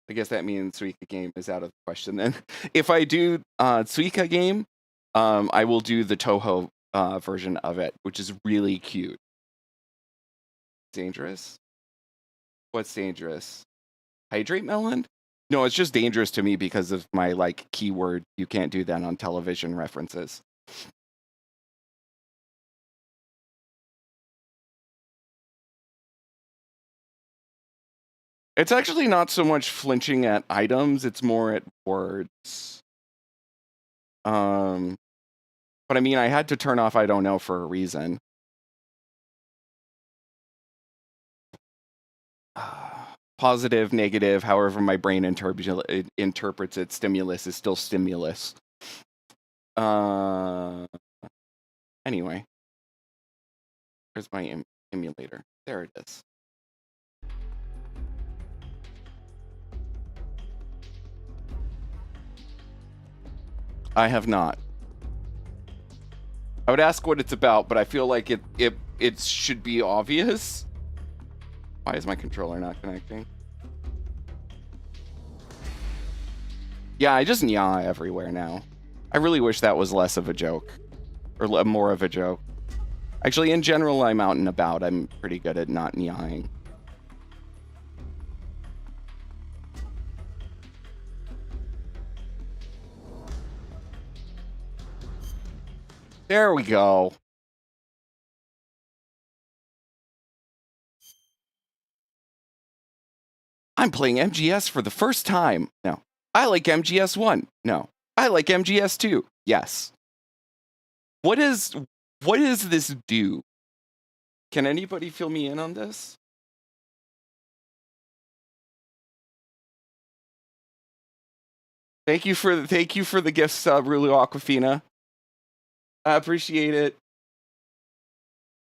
I guess that means Suika game is out of the question then. If I do Suika game, I will do the Toho version of it, which is really cute. Dangerous? What's dangerous? Hydrate melon? No, it's just dangerous to me because of my like keyword. You can't do that on television references. It's actually not so much flinching at items, it's more at words. But I mean, I had to turn off I don't know for a reason. Positive, negative, however my brain interprets it, stimulus is still stimulus. Anyway. Where's my emulator? There it is. I have not. I would ask what it's about, but I feel like it should be obvious. Why is my controller not connecting? Yeah, I just nya everywhere now. I really wish that was less of a joke. Or more of a joke. Actually, in general, I'm out and about. I'm pretty good at not nyaing. There we go. I'm playing MGS for the first time. No. I like MGS1. No. I like MGS2. Yes. What does this do? Can anybody fill me in on this? Thank you for the gift sub, Rulu Aquafina. I appreciate it.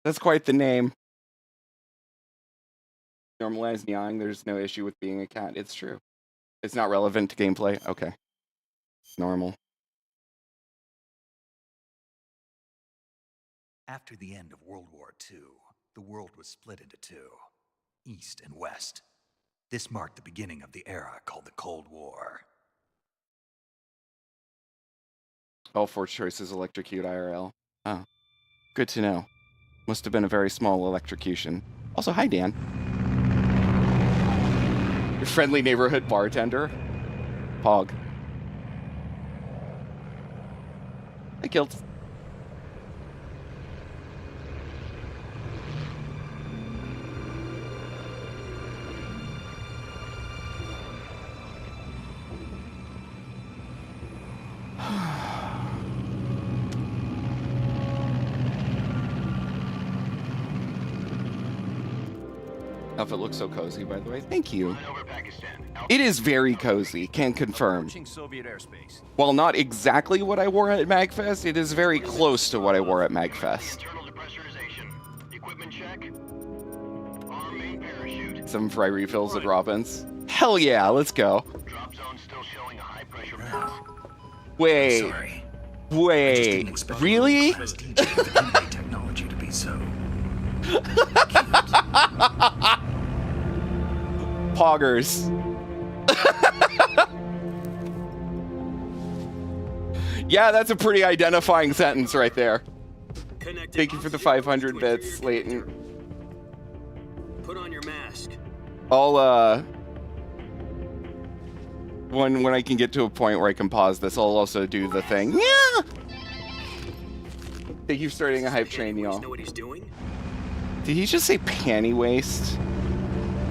That's quite the name. Normalize nyang. There's no issue with being a cat. It's true. It's not relevant to gameplay. Okay. Normal. After the end of World War II, the world was split into two, East and West. This marked the beginning of the era called the Cold War. All four choices electrocute IRL. Oh, good to know. Must have been a very small electrocution. Also, hi, Dan. Your friendly neighborhood bartender. Pog. I killed. If it looks so cozy, by the way. Thank you. It is very cozy, can confirm. While not exactly what I wore at MagFest, it is very close to what I wore at MagFest. Some fry refills at Robbins. Hell yeah, let's go. Wait. Wait. Really? Technology to be so. Poggers. Yeah, that's a pretty identifying sentence right there. Thank you for the 500 bits, Slayton. Put on your mask. I'll when I can get to a point where I can pause this, I'll also do the thing. Yeah. Thank you for starting a hype train, y'all. Know what he's doing? Did he just say panty waist?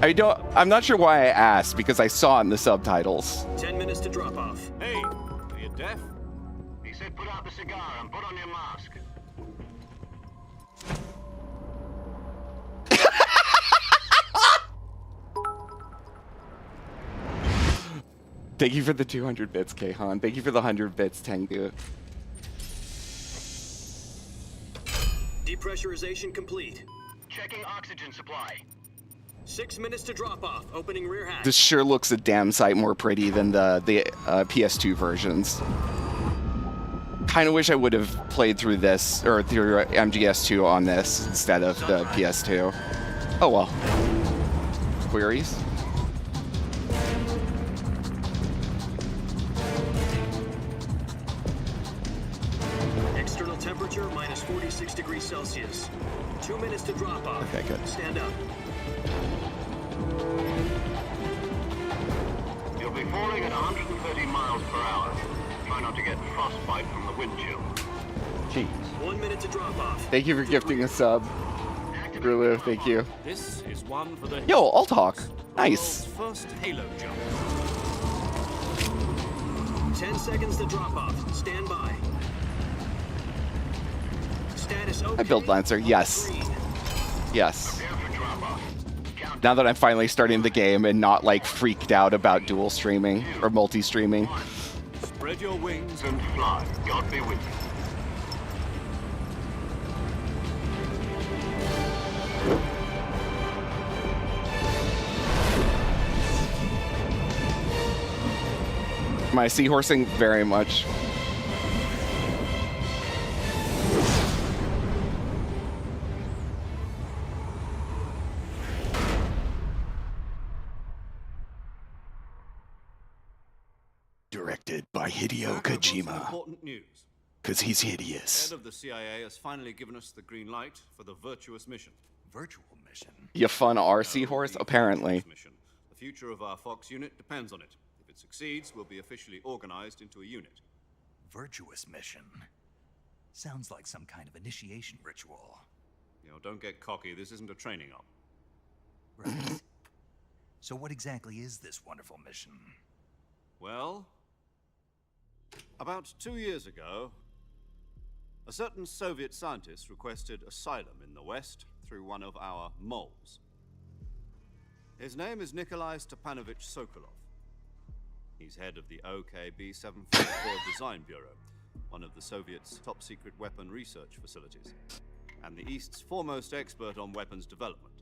I'm not sure why I asked, because I saw it in the subtitles. 10 minutes to drop off. Hey, are you deaf? He said put out the cigar and put on your mask. Thank you for the 200 bits, Kayhan. Thank you for the 100 bits, Tengu. Depressurization complete. Checking oxygen supply. 6 minutes to drop off. Opening rear hatch. This sure looks a damn sight more pretty than the PS2 versions. Kind of wish I would have played through this, or through MGS2 on this instead of the PS2. Oh well. Queries? External temperature minus 46 degrees Celsius. 2 minutes to drop off. Okay, good. Stand up. You'll be falling at 130 miles per hour. Try not to get frostbite from the wind chill. Cheese. 1 minute to drop off. Thank you for gifting a sub. Rulu, thank you. This is one for the Yo, I'll talk. the Nice. world's first Halo jump. 10 seconds to drop off. Stand by. Status okay. I built Lancer, yes. Green. Yes. Prepare for drop-off. Now that I'm finally starting the game and not like freaked out about dual streaming or multi-streaming. Spread your wings And fly. God be with you. My seahorsing very much. Directed by Hideo Kojima, Important news. because he's hideous. Head of the CIA has finally given us the green light for the virtuous mission. Virtual mission? You fun our No, seahorse? the Apparently. virtuous mission. The future of our Fox unit depends on it. If it succeeds, we'll be officially organized into a unit. Virtuous mission? Sounds like some kind of initiation ritual. You know, don't get cocky. This isn't a training op. Right. So what exactly is this wonderful mission? Well, about 2 years ago, a certain Soviet scientist requested asylum in the West through one of our moles. His name is Nikolai Stepanovich Sokolov. He's head of the OKB 744 Design Bureau, one of the Soviets' top-secret weapon research facilities, and the East's foremost expert on weapons development.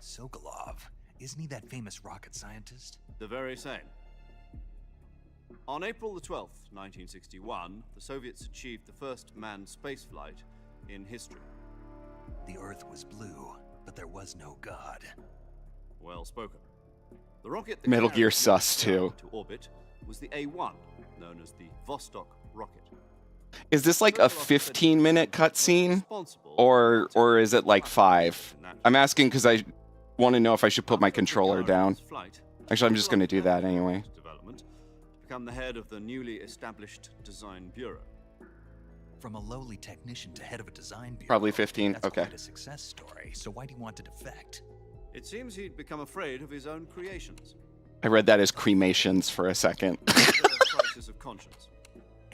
Sokolov? Isn't he that famous rocket scientist? The very same. On April the 12th, 1961, the Soviets achieved the first manned spaceflight in history. The Earth was blue, but there was no God. Well spoken. The rocket that Metal carried Gear the sus, too. to orbit was the A1, known as the Vostok rocket. Is this like a 15-minute cutscene, or is it like 5? I'm asking because I want to know if I should put my controller down. Actually, I'm just going to do that anyway. Development to become the head of the newly established Design Bureau. From a lowly technician to head of a design bureau. Probably 15, That's okay. quite a success story. So why do you want to defect? It seems he'd become afraid of his own creations. I read that as cremations for a second. A crisis of conscience.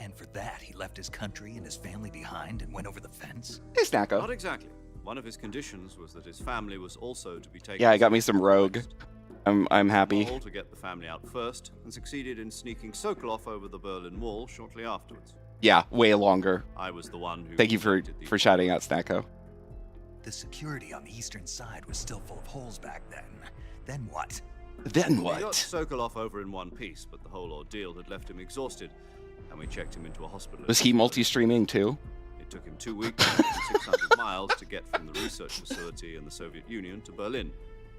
And for that, he left his country and his family behind and went over the fence? Hey, Not Snacko. exactly. One of his conditions was that his family was also to be taken. Yeah, I got me to some the Rogue. West. I'm happy. Mole to get the family out first, and succeeded in sneaking Sokolov over the Berlin Wall shortly afterwards. Yeah, way longer. I was the one who. Thank you for conducted the for shouting out, Snacko. The security on the eastern side was still full of holes back then. Then what? Then We got what? Sokolov over in one piece, but the whole ordeal had left him exhausted, and we checked him into a hospital. Was he multi-streaming too? It took him 2 weeks and 600 miles to get from the research facility in the Soviet Union to Berlin.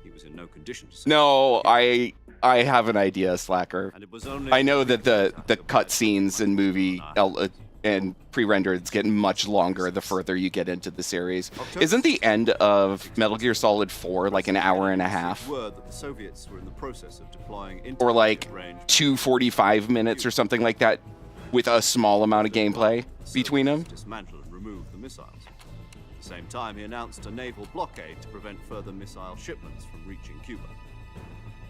He was in no condition to. No, I have an idea, Slacker. And it was only I know that the cutscenes in movie and pre-rendereds get much longer the further you get into the series. Isn't the end of Metal Gear Solid 4 like an hour and a half? Word that the Soviets were in the process of deploying Or like range 245 minutes or something like that, with a small amount of gameplay between them? dismantle and remove the missiles. At the same time, he announced a naval blockade to prevent further missile shipments from reaching Cuba.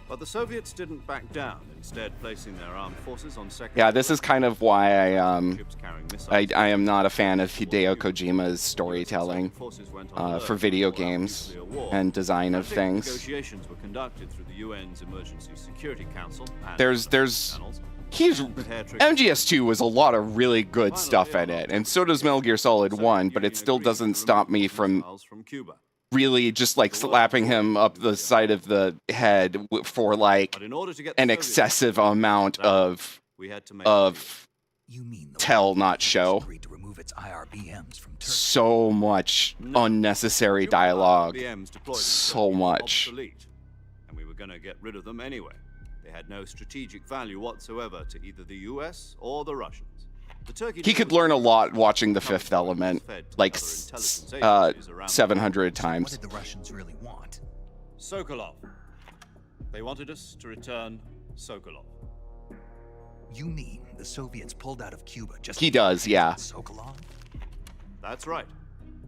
But the Soviets didn't back down, instead placing their armed forces on second. Yeah, this is kind of why ships carrying missiles. I am not a fan of Hideo Kojima's storytelling Forces went on alert for video throughout games nuclear war. and design of Active things. Negotiations were conducted through the UN's Emergency Security Council. And There's channels. MGS2 was a lot of really good stuff in it, and so does Metal Gear Solid 1, but it still doesn't stop me from Cuba. really just like slapping him up the side of the head for like But in order to get an the excessive amount of we had to make You mean the tell, world not show. agreed to remove its IRBMs from Turkey? So much unnecessary dialogue. So much. obsolete, and we were going to get rid of them anyway. They had no strategic value whatsoever to either the US or the Russians. The Turkey He could learn a lot watching The Fifth Element, like 700 What times. did the Russians really want? Sokolov. They wanted us to return Sokolov. You mean the Soviets pulled out of Cuba just He does, yeah. Sokolov? That's right.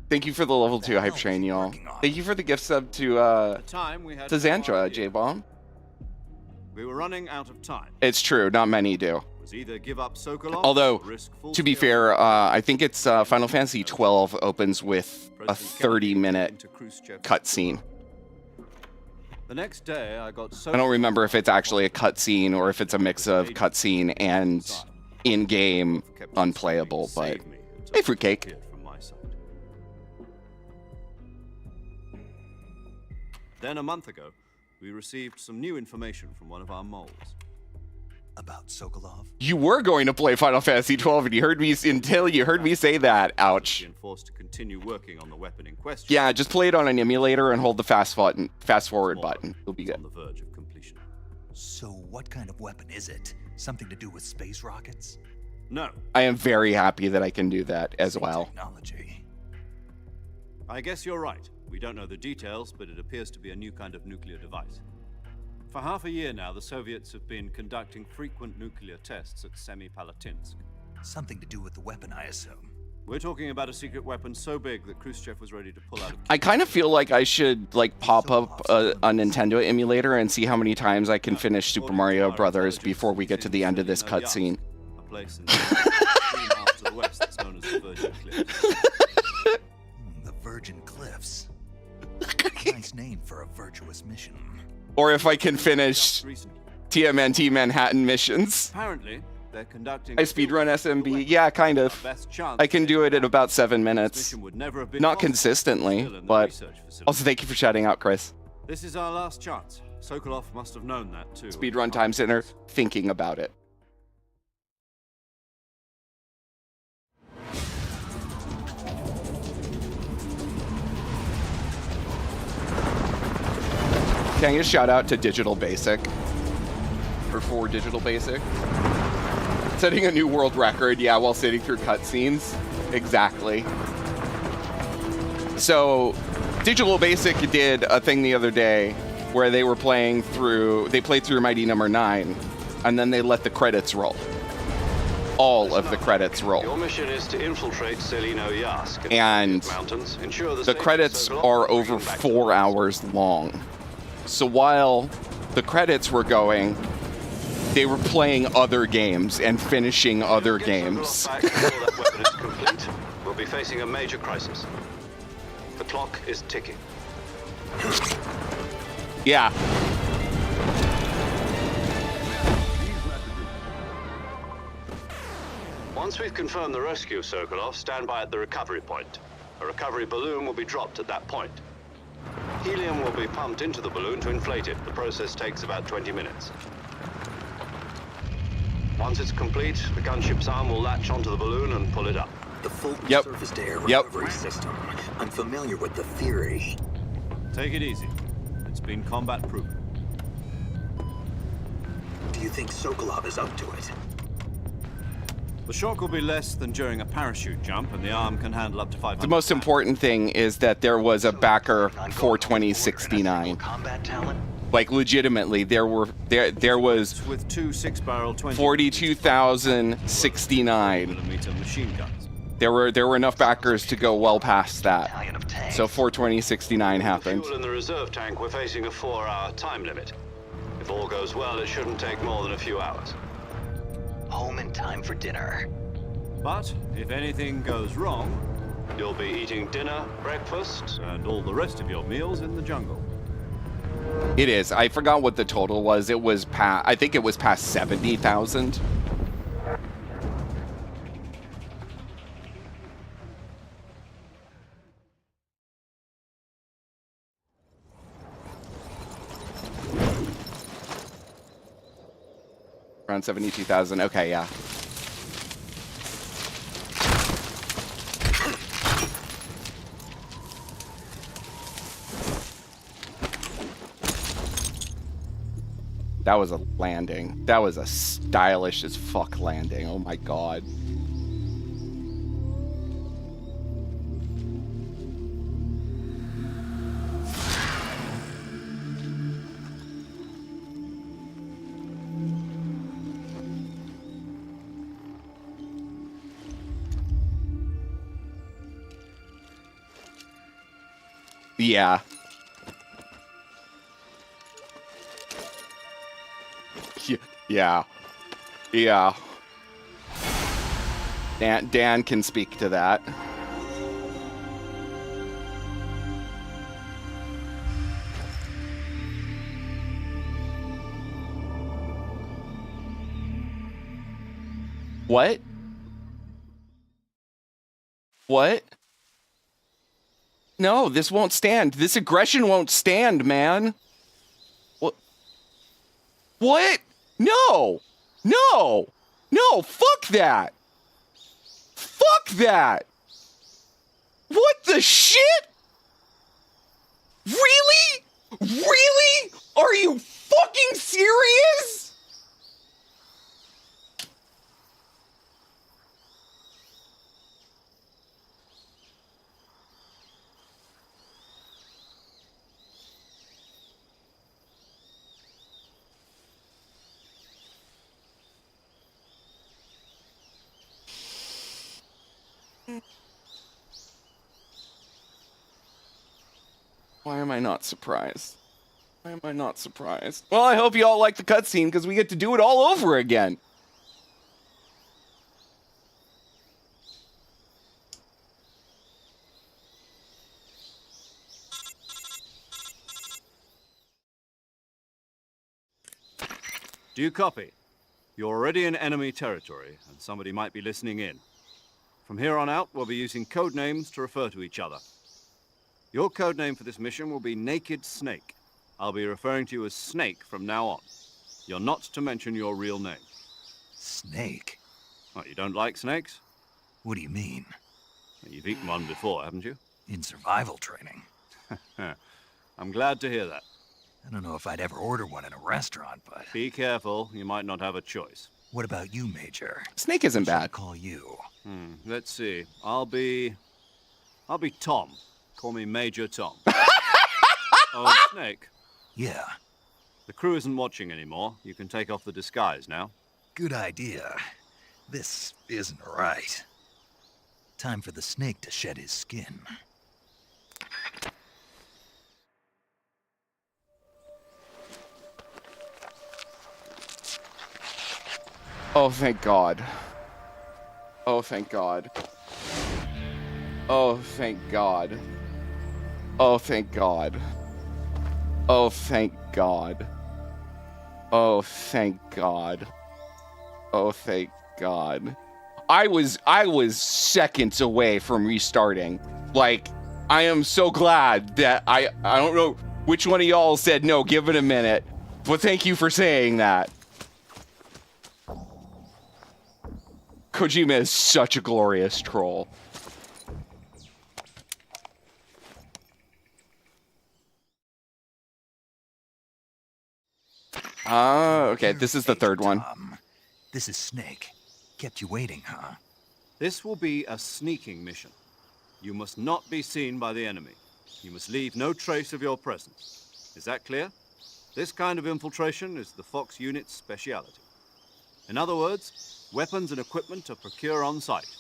Thank you for the level 2 hype train, y'all. Thank you for the gift sub to At the time, we had no Xandra, idea. J-Bomb. We were running out of time. It's true, not many do. It was either give up Sokolov, Although, or risk to be full-scale fair, I think it's Final Fantasy 12 opens with a 30-minute into Khrushchev's cutscene. The next day, I got I don't remember if it's actually a cutscene or if it's a mix of cutscene and in-game unplayable, but hey, fruitcake. From my side. Then a month ago, we received some new information from one of our moles. About Sokolov? You were going to play Final Fantasy 12 and you heard me until you heard me say that. Ouch. Being forced to continue working on the weapon in question. Yeah, just play it on an emulator and hold the fast forward button. It'll be On good. the verge of completion. So what kind of weapon is it? Something to do with space rockets? No, I am very happy that I can do that as well. Technology. I guess you're right. We don't know the details, but it appears to be a new kind of nuclear device. For half a year now, the Soviets have been conducting frequent nuclear tests at Semipalatinsk. Something to do with the weapon, I assume. We're talking about a secret weapon so big that Khrushchev was ready to pull out of I kind of feel like I should like pop up a Nintendo emulator and see how many times I can finish Super Mario Brothers before we get to the end of this cutscene. a place in 3 miles to the west that's known as the Virgin Cliffs. The Virgin Cliffs. Nice name for a virtuous mission. Or if I can finish Just recently. TMNT Manhattan missions. Apparently, they're conducting I speedrun SMB. Yeah, kind of. Best chance I can do it in about 7 minutes. mission would never have been Not possible. consistently, Still in the but research facility. also thank you for shouting out, Chris. This is our last chance. Sokolov must have known that too. Speedrun Time Center, thinking about it. Can I get a shout out to Digital Basic? Or for Digital Basic? Setting a new world record, yeah, while sitting through cutscenes. Exactly. So, Digital Basic did a thing the other day where they played through Mighty Number 9, and then they let the credits roll. All of the credits roll. Your mission is to infiltrate Selino Yask And mountains. Ensure the the safety credits Sokolov are will bring over them back to 4 the base. hours long. So while the credits were going, they were playing other games and finishing other Get games. Sokolov back before that weapon is complete. We'll be facing a major crisis. The clock is ticking. Yeah. Once we've confirmed the rescue of Sokolov, stand by at the recovery point. A recovery balloon will be dropped at that point. Helium will be pumped into the balloon to inflate it. The process takes about 20 minutes. Once it's complete, the gunship's arm will latch onto the balloon and pull it up. The full Yep. surface-to-air Yep. recovery system. I'm familiar with the theory. Take it easy. It's been combat proven. Do you think Sokolov is up to it? The shock will be less than during a parachute jump, and the arm can handle up to 500 The most important thing is that there was a backer for 2069. Combat talent? Like legitimately, there was with two 6-barrel 42,069. millimeter machine guns. There were enough backers to go well past that. So 42069 happened. Fuel in the reserve tank, we're facing a 4-hour time limit. If all goes well, it shouldn't take more than a few hours. Home in time for dinner. But if anything goes wrong, You'll be eating dinner, breakfast, and all the rest of your meals in the jungle. It is. I forgot what the total was. It was I think it was past 70,000. Around 72,000. Okay, yeah. That was a landing. That was a stylish as fuck landing. Oh my god. Yeah. Yeah. Yeah. Dan can speak to that. What? What? No, this won't stand. This aggression won't stand, man. What? What? No! No! No! Fuck that! Fuck that! What the shit? Really? Really? Are you fucking serious? Why am I not surprised? Why am I not surprised? Well, I hope you all like the cutscene because we get to do it all over again. Do you copy? You're already in enemy territory, and somebody might be listening in. From here on out, we'll be using code names to refer to each other. Your code name for this mission will be Naked Snake. I'll be referring to you as Snake from now on. You're not to mention your real name. Snake? What, you don't like snakes? What do you mean? You've eaten one before, haven't you? In survival training. I'm glad to hear that. I don't know if I'd ever order one in a restaurant, but... Be careful, you might not have a choice. What about you, Major? Snake isn't What should I bad. call you? Let's see. I'll be Tom. Call me Major Tom. Oh, and Snake. Yeah, The crew isn't watching anymore. You can take off the disguise now. good idea. This isn't right. Time for the snake to shed his skin. Oh, thank God. Oh, thank God. Oh, thank God. Oh, thank God. Oh, thank God. Oh, thank God. Oh, thank God. I was seconds away from restarting. Like, I am so glad that I don't know which one of y'all said no, give it a minute. But thank you for saying that. Kojima is such a glorious troll. Ah, okay, this is the third one. This is Snake. Kept you waiting, huh? This will be a sneaking mission. You must not be seen by the enemy. You must leave no trace of your presence. Is that clear? This kind of infiltration is the Fox unit's speciality. In other words, weapons and equipment are procured on site.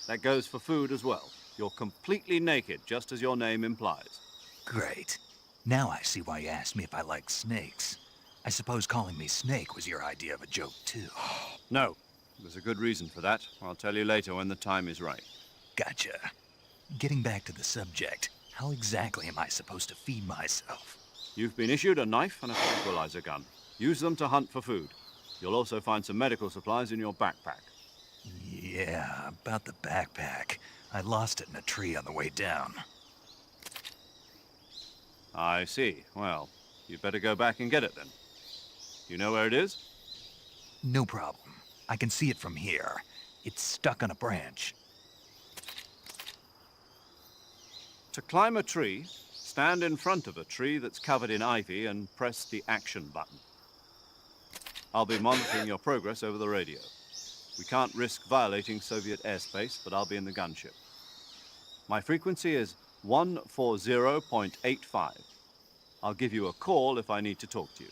That goes for food as well. You're completely naked, just as your name implies. Great. Now I see why you asked me if I like snakes. I suppose calling me Snake was your idea of a joke, too. No, there's a good reason for that. I'll tell you later when the time is right. Gotcha. Getting back to the subject, how exactly am I supposed to feed myself? You've been issued a knife and a tranquilizer gun. Use them to hunt for food. You'll also find some medical supplies in your backpack. Yeah, about the backpack. I lost it in a tree on the way down. I see. Well, you'd better go back and get it then. You know where it is? No problem. I can see it from here. It's stuck on a branch. To climb a tree, stand in front of a tree that's covered in ivy and press the action button. I'll be monitoring your progress over the radio. We can't risk violating Soviet airspace, but I'll be in the gunship. My frequency is 140.85. I'll give you a call if I need to talk to you.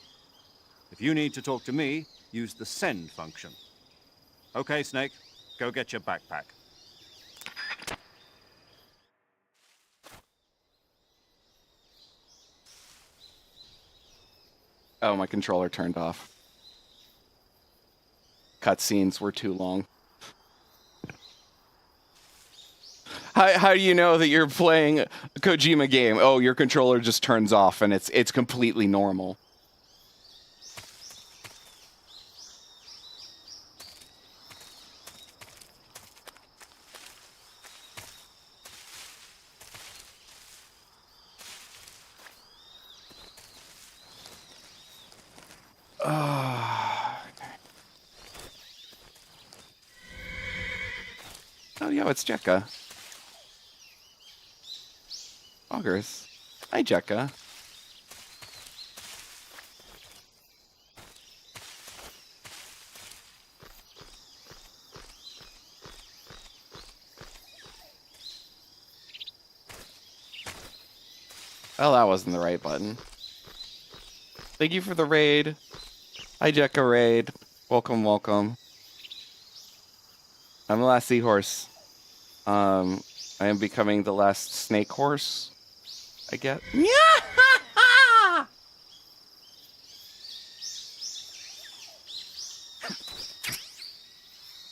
If you need to talk to me, use the send function. Okay, Snake, go get your backpack. Oh, my controller turned off. Cutscenes were too long. How do you know that you're playing a Kojima game? Oh, your controller just turns off and it's completely normal. Oh, yeah, it's Jekka. Augers. Hi, Jekka. Well, that wasn't the right button. Thank you for the raid. Hi, Jekka raid. Welcome, welcome. I'm the last seahorse. I am becoming the last snake horse. I get.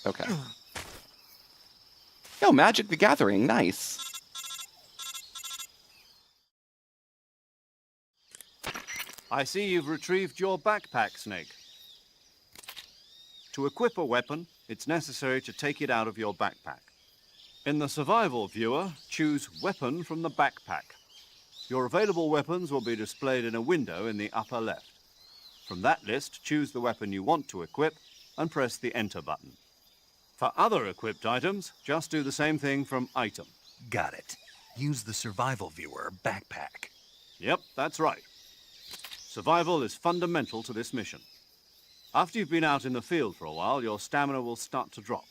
Okay. Yo, Magic the Gathering, nice. I see you've retrieved your backpack, Snake. To equip a weapon, it's necessary to take it out of your backpack. In the survival viewer, choose Weapon from the backpack. Your available weapons will be displayed in a window in the upper left. From that list, choose the weapon you want to equip and press the Enter button. For other equipped items, just do the same thing from Item. Got it. Use the survival viewer backpack. Yep, that's right. Survival is fundamental to this mission. After you've been out in the field for a while, your stamina will start to drop.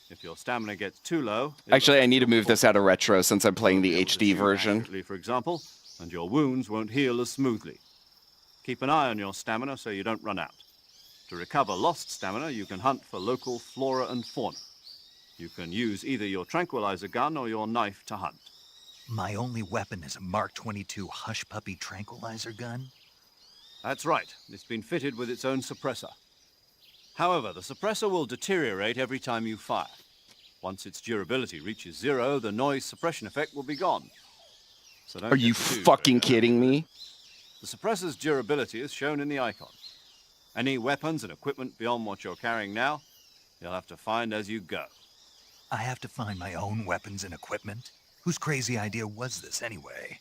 If your stamina gets too low... Actually, I need to move this out of retro since I'm playing the HD version. For example, and your wounds won't heal as smoothly. Keep an eye on your stamina so you don't run out. To recover lost stamina, you can hunt for local flora and fauna. You can use either your tranquilizer gun or your knife to hunt. My only weapon is a Mark 22 Hush Puppy tranquilizer gun? That's right. It's been fitted with its own suppressor. However, the suppressor will deteriorate every time you fire. Once its durability reaches 0, the noise suppression effect will be gone. So don't Are you fucking kidding me? The suppressor's durability is shown in the icon. Any weapons and equipment beyond what you're carrying now, you'll have to find as you go. I have to find my own weapons and equipment? Whose crazy idea was this anyway?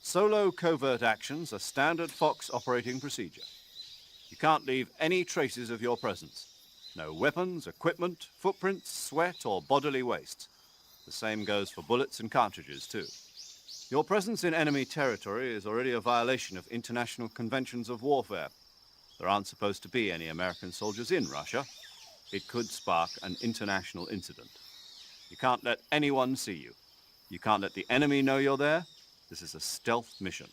Solo covert actions are standard Fox operating procedure. You can't leave any traces of your presence. No weapons, equipment, footprints, sweat, or bodily waste. The same goes for bullets and cartridges, too. Your presence in enemy territory is already a violation of international conventions of warfare. There aren't supposed to be any American soldiers in Russia. It could spark an international incident. You can't let anyone see you. You can't let the enemy know you're there. This is a stealth mission.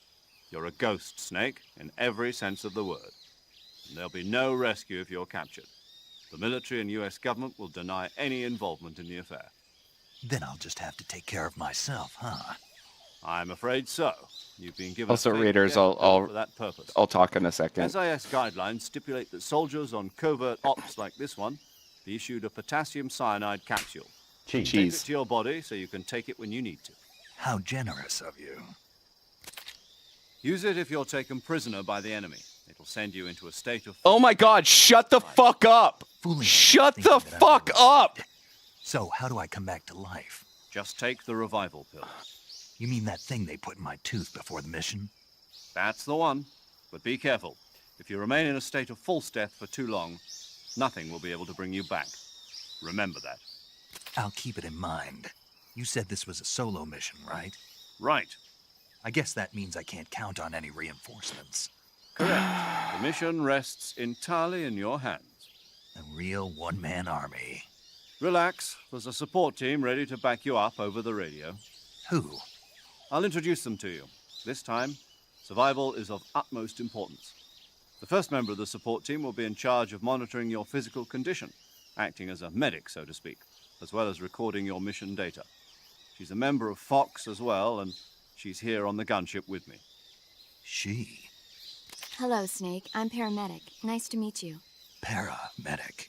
You're a ghost, Snake, in every sense of the word. And there'll be no rescue if you're captured. The military and US government will deny any involvement in the affair. Then I'll just have to take care of myself, huh? I'm afraid so. You've been given Also, a Raiders, for that purpose. I'll talk in a second. SIS guidelines stipulate that soldiers on covert ops like this one be issued a potassium cyanide capsule. Take it to your body so you can take it when you need to. How generous of you. Use it if you're taken prisoner by the enemy. It'll send you into a state of... Oh my God, shut the fuck up! Shut the fuck up! So, how do I come back to life? Just take the revival pill. You mean that thing they put in my tooth before the mission? That's the one. But be careful. If you remain in a state of false death for too long, nothing will be able to bring you back. Remember that. I'll keep it in mind. You said this was a solo mission, right? Right. I guess that means I can't count on any reinforcements. Correct. The mission rests entirely in your hands. A real one-man army. Relax. There's a support team ready to back you up over the radio. Who? I'll introduce them to you. This time, survival is of utmost importance. The first member of the support team will be in charge of monitoring your physical condition, acting as a medic, so to speak, as well as recording your mission data. She's a member of Fox as well, and she's here on the gunship with me. She? Hello, Snake. I'm paramedic. Nice to meet you. Paramedic.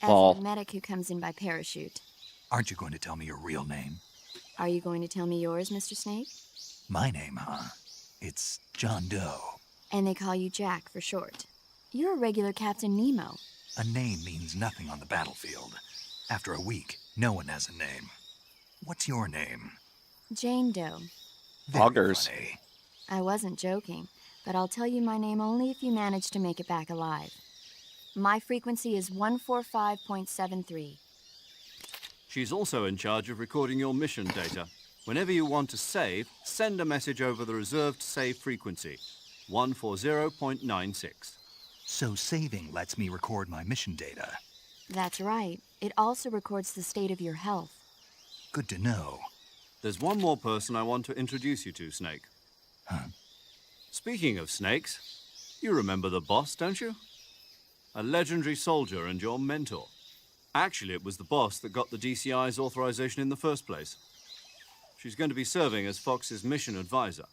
As a medic who comes in by parachute. Aren't you going to tell me your real name? Are you going to tell me yours, Mr. Snake? My name, huh? It's John Doe. And they call you Jack for short. You're a regular Captain Nemo. A name means nothing on the battlefield. After a week, no one has a name. What's your name? Jane Doe. Augers. I wasn't joking, but I'll tell you my name only if you manage to make it back alive. My frequency is 145.73. She's also in charge of recording your mission data. Whenever you want to save, send a message over the reserved save frequency, 140.96. So saving lets me record my mission data. That's right. It also records the state of your health. Good to know. There's one more person I want to introduce you to, Snake. Huh? Speaking of snakes, you remember the boss, don't you? A legendary soldier and your mentor. Actually, it was the boss that got the DCI's authorization in the first place. She's going to be serving as Fox's mission advisor.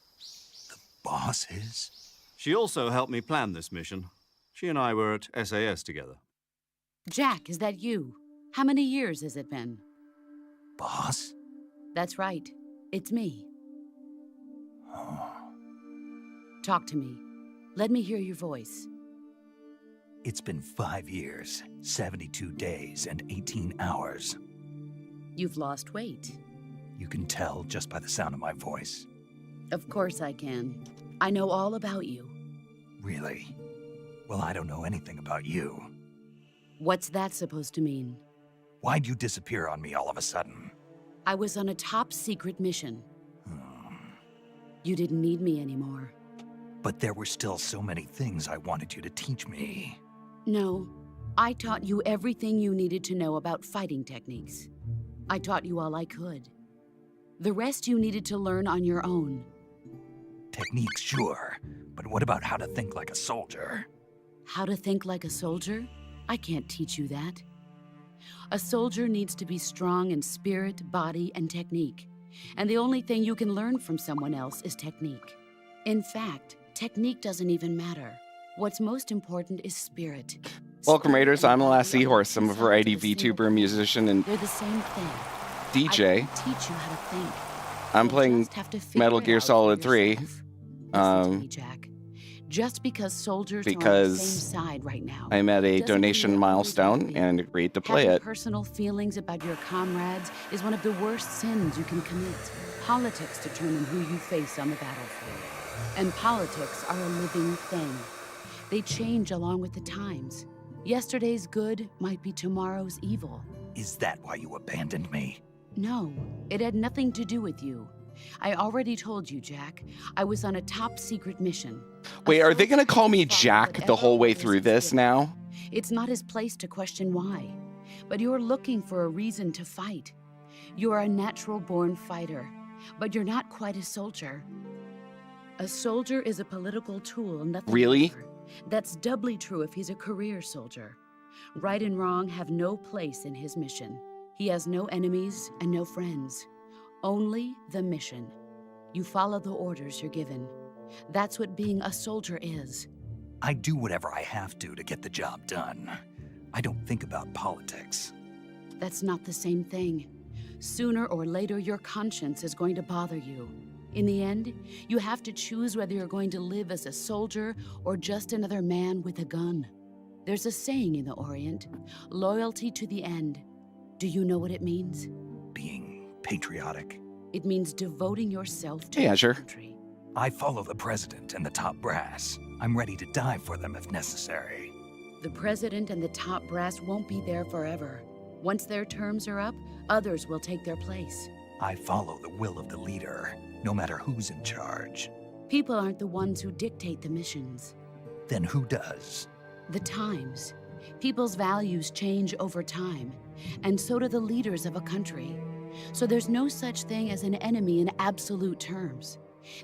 The boss is? She also helped me plan this mission. She and I were at SAS together. Jack, is that you? How many years has it been? Boss? That's right. It's me. Talk to me. Let me hear your voice. It's been 5 years, 72 days, and 18 hours. You've lost weight. You can tell just by the sound of my voice. Of course I can. I know all about you. Really? Well, I don't know anything about you. What's that supposed to mean? Why'd you disappear on me all of a sudden? I was on a top-secret mission. You didn't need me anymore. But there were still so many things I wanted you to teach me. No, I taught you everything you needed to know about fighting techniques. I taught you all I could. The rest you needed to learn on your own. Techniques, sure. But what about how to think like a soldier? How to think like a soldier? I can't teach you that. A soldier needs to be strong in spirit, body, and technique. And the only thing you can learn from someone else is technique. In fact, technique doesn't even matter. What's most important is spirit. Welcome, Raiders. I'm the Last Seahorse. I'm a variety VTuber, musician, and They're the same thing. DJ. I can teach you how to think. I'm playing Metal Gear Solid 3. Listen to me, Jack. Just because soldiers are on the same side right now, I'm at a doesn't donation mean milestone and agreed to play having it. Personal feelings about your comrades is one of the worst sins you can commit. Politics determine who you face on the battlefield. And politics are a living thing. They change along with the times. Yesterday's good might be tomorrow's evil. Is that why you abandoned me? No, it had nothing to do with you. I already told you, Jack. I was on a top-secret mission. Wait, are they going to call me Jack the whole way through this now? It's not his place to question why. but you're looking for a reason to fight. You're a natural-born fighter, but you're not quite a soldier. A soldier is a political tool, nothing Really? more. That's doubly true if he's a career soldier. Right and wrong have no place in his mission. He has no enemies and no friends. Only the mission. You follow the orders you're given. That's what being a soldier is. I do whatever I have to get the job done. I don't think about politics. That's not the same thing. Sooner or later, your conscience is going to bother you. In the end, you have to choose whether you're going to live as a soldier or just another man with a gun. There's a saying in the Orient, loyalty to the end. Do you know what it means? Being patriotic. It means devoting yourself to Hey, your Azure. country. I follow the president and the top brass. I'm ready to die for them if necessary. The president and the top brass won't be there forever. Once their terms are up, others will take their place. I follow the will of the leader, no matter who's in charge. People aren't the ones who dictate the missions. Then who does? The times. People's values change over time, and so do the leaders of a country. So there's no such thing as an enemy in absolute terms.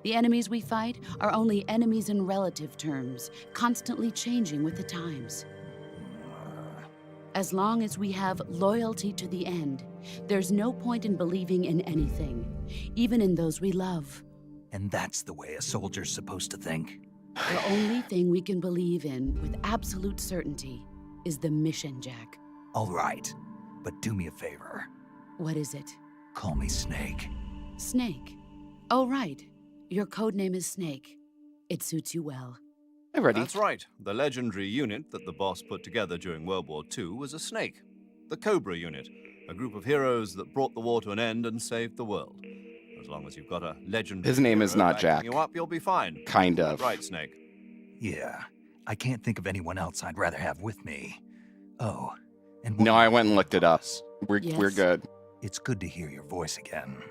The enemies we fight are only enemies in relative terms, constantly changing with the times. As long as we have loyalty to the end, there's no point in believing in anything, even in those we love. And that's the way a soldier's supposed to think? The only thing we can believe in with absolute certainty is the mission, Jack. All right, but do me a favor. What is it? Call me Snake. Snake. Oh, right. Your code name is Snake. It suits you well. I'm ready. That's right. The legendary unit that the boss put together during World War II was a snake. The Cobra unit, a group of heroes that brought the war to an end and saved the world. As long as you've got a legendary His name is hero not backing Jack. you up, you'll be fine. Kind of. Right, Snake. Yeah, I can't think of anyone else I'd rather have with me. Oh, and No, I went and looked it up. We're Yes. good. It's good to hear your voice again.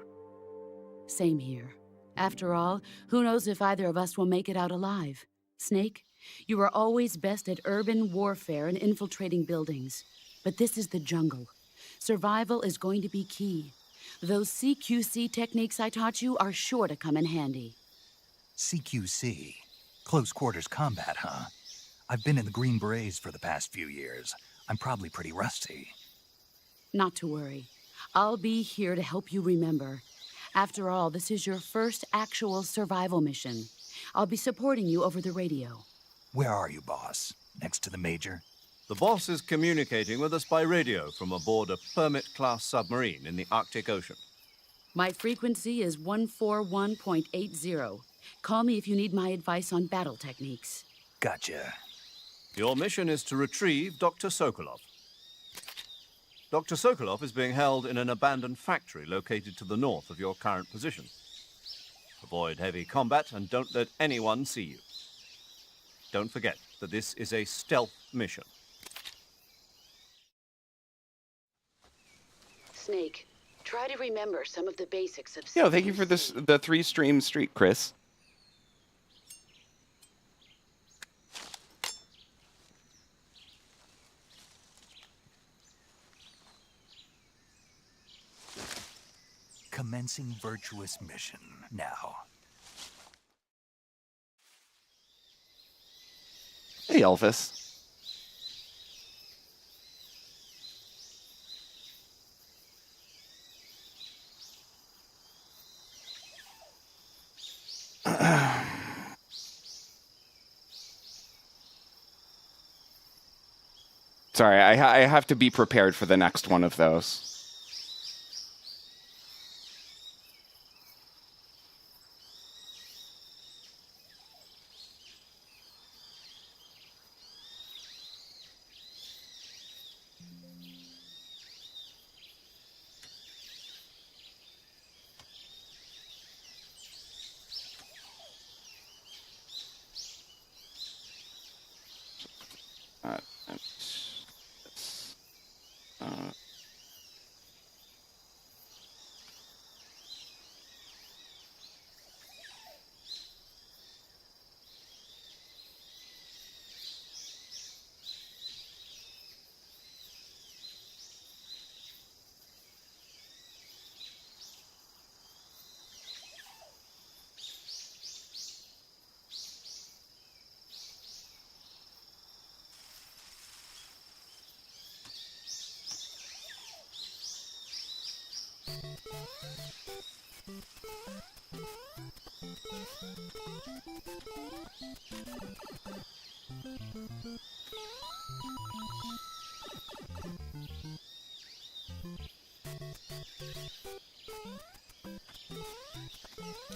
Same here. After all, who knows if either of us will make it out alive? Snake, you are always best at urban warfare and infiltrating buildings. But this is the jungle. Survival is going to be key. Those CQC techniques I taught you are sure to come in handy. CQC? Close quarters combat, huh? I've been in the Green Berets for the past few years. I'm probably pretty rusty. Not to worry. I'll be here to help you remember. After all, this is your first actual survival mission. I'll be supporting you over the radio. Where are you, boss? Next to the major? The boss is communicating with us by radio from aboard a Permit-class submarine in the Arctic Ocean. My frequency is 141.80. Call me if you need my advice on battle techniques. Gotcha. Your mission is to retrieve Dr. Sokolov. Dr. Sokolov is being held in an abandoned factory located to the north of your current position. Avoid heavy combat and don't let anyone see you. Don't forget that this is a stealth mission. Snake, try to remember some of the basics of... Yeah, thank you for this the 3-stream streak, Chris. Commencing virtuous mission now. Hey, Elvis. Sorry, I have to be prepared for the next one of those.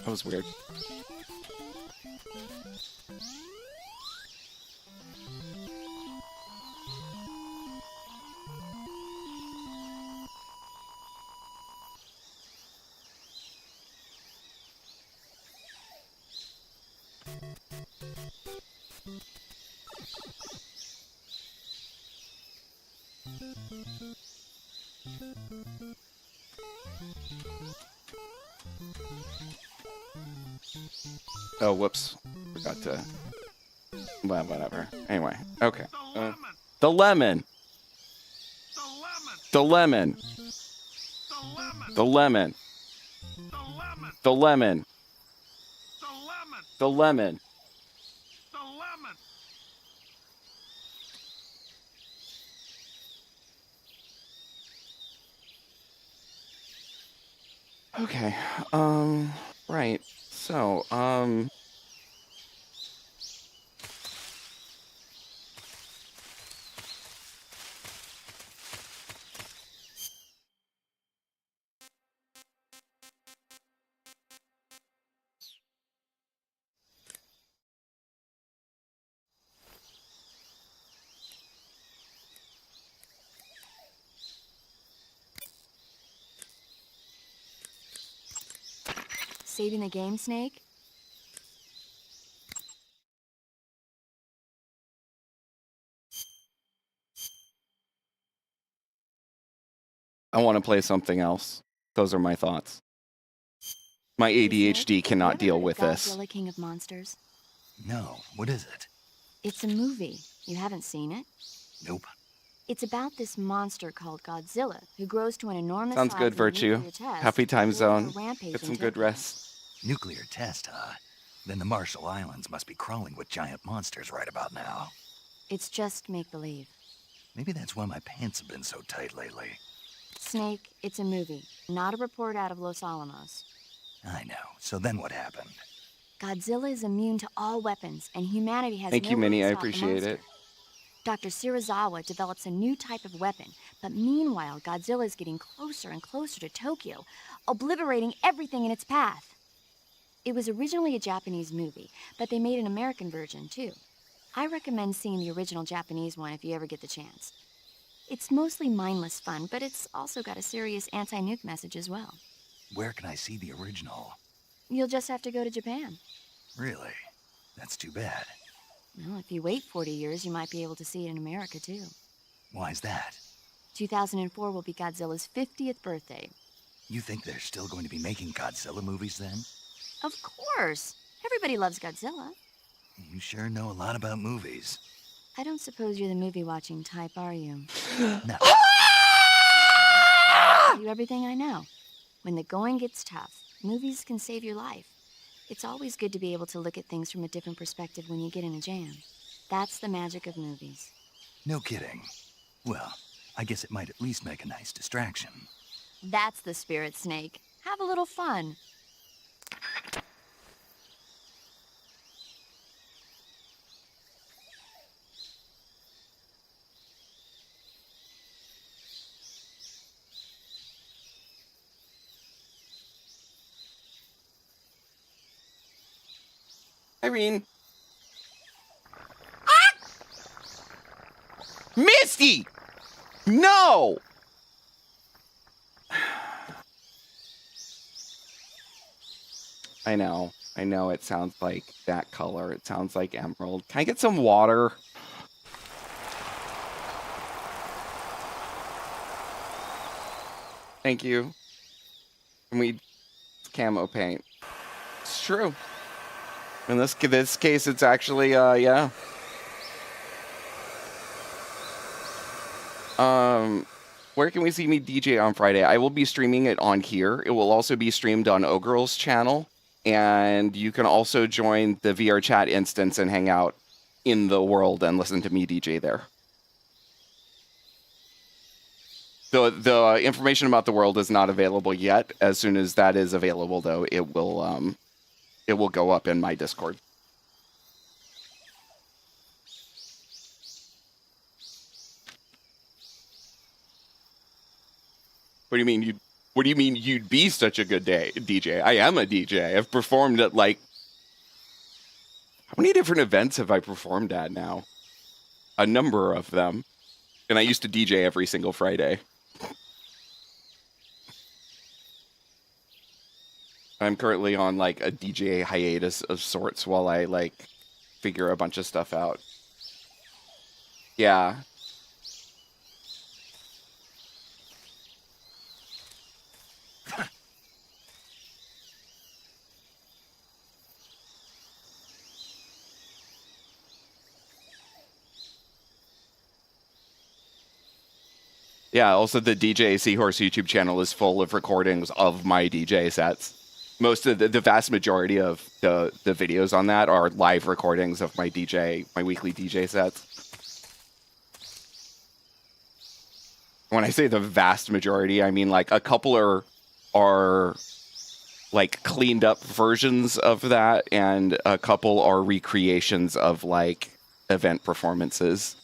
That was weird. Oh, whoops. Forgot to... Well, whatever. Anyway, okay. The lemon. The lemon. The lemon. The lemon. The lemon. Okay. Right. So, Saving the game, Snake? I want to play something else. Those are my thoughts. My ADHD cannot deal with this. Godzilla, King of Monsters? No, what is it? It's a movie. You haven't seen it? Nope. It's about this monster called Godzilla, who grows to an enormous Sounds size good, in a Virtue. nuclear test Happy time before a zone. rampage Get some in good Tokyo. rest. Nuclear test, huh? Then the Marshall Islands must be crawling with giant monsters right about now. It's just make-believe. Maybe that's why my pants have been so tight lately. Snake, it's a movie, not a report out of Los Alamos. I know. So then what happened? Godzilla is immune to all weapons, and humanity has Thank no you, way Minnie. to I stop the appreciate monster. it. Dr. Shirazawa develops a new type of weapon, but meanwhile, Godzilla is getting closer and closer to Tokyo, obliterating everything in its path. It was originally a Japanese movie, but they made an American version, too. I recommend seeing the original Japanese one if you ever get the chance. It's mostly mindless fun, but it's also got a serious anti-nuke message as well. Where can I see the original? You'll just have to go to Japan. Really? That's too bad. Well, if you wait 40 years, you might be able to see it in America, too. Why's that? 2004 will be Godzilla's 50th birthday. You think they're still going to be making Godzilla movies then? Of course! Everybody loves Godzilla. You sure know a lot about movies. I don't suppose you're the movie-watching type, are you? No. I'll tell you everything I know. When the going gets tough, movies can save your life. It's always good to be able to look at things from a different perspective when you get in a jam. That's the magic of movies. No kidding. Well, I guess it might at least make a nice distraction. That's the spirit, Snake. Have a little fun. Irene. Ah! Misty! No! I know. I know it sounds like that color. It sounds like emerald. Can I get some water? Thank you. And we camo paint. It's true. In this case, it's actually, yeah. Where can we see me DJ on Friday? I will be streaming it on here. It will also be streamed on Ogirl's channel. And you can also join the VR chat instance and hang out in the world and listen to me DJ there. The information about the world is not available yet. As soon as that is available, though, it will go up in my Discord. What do you mean what do you mean you'd be such a good DJ? I am a DJ. I've performed at like, how many different events have I performed at now? A number of them. And I used to DJ every single Friday. I'm currently on like a DJ hiatus of sorts while I like figure a bunch of stuff out. Yeah. Yeah, also the DJ Seahorse YouTube channel is full of recordings of my DJ sets. Most of the vast majority of the videos on that are live recordings of my weekly DJ sets. When I say the vast majority, I mean like a couple are like cleaned up versions of that, and a couple are recreations of like event performances.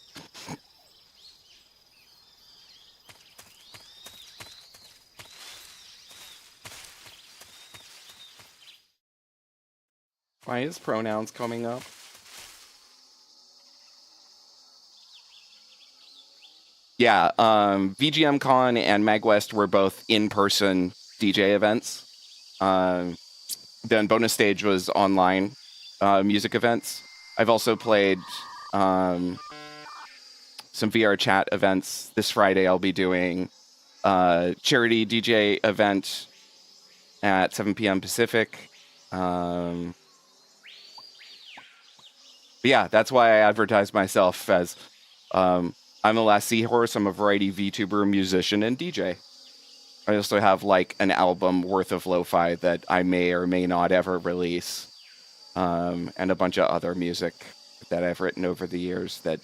Why is pronouns coming up? Yeah, VGMCon and MagWest were both in-person DJ events. Then Bonus Stage was online music events. I've also played some VR chat events. This Friday I'll be doing a charity DJ event at 7 p.m. Pacific. But yeah, that's why I advertise myself as I'm the last seahorse. I'm a variety VTuber, musician, and DJ. I also have like an album worth of lo-fi that I may or may not ever release, and a bunch of other music that I've written over the years that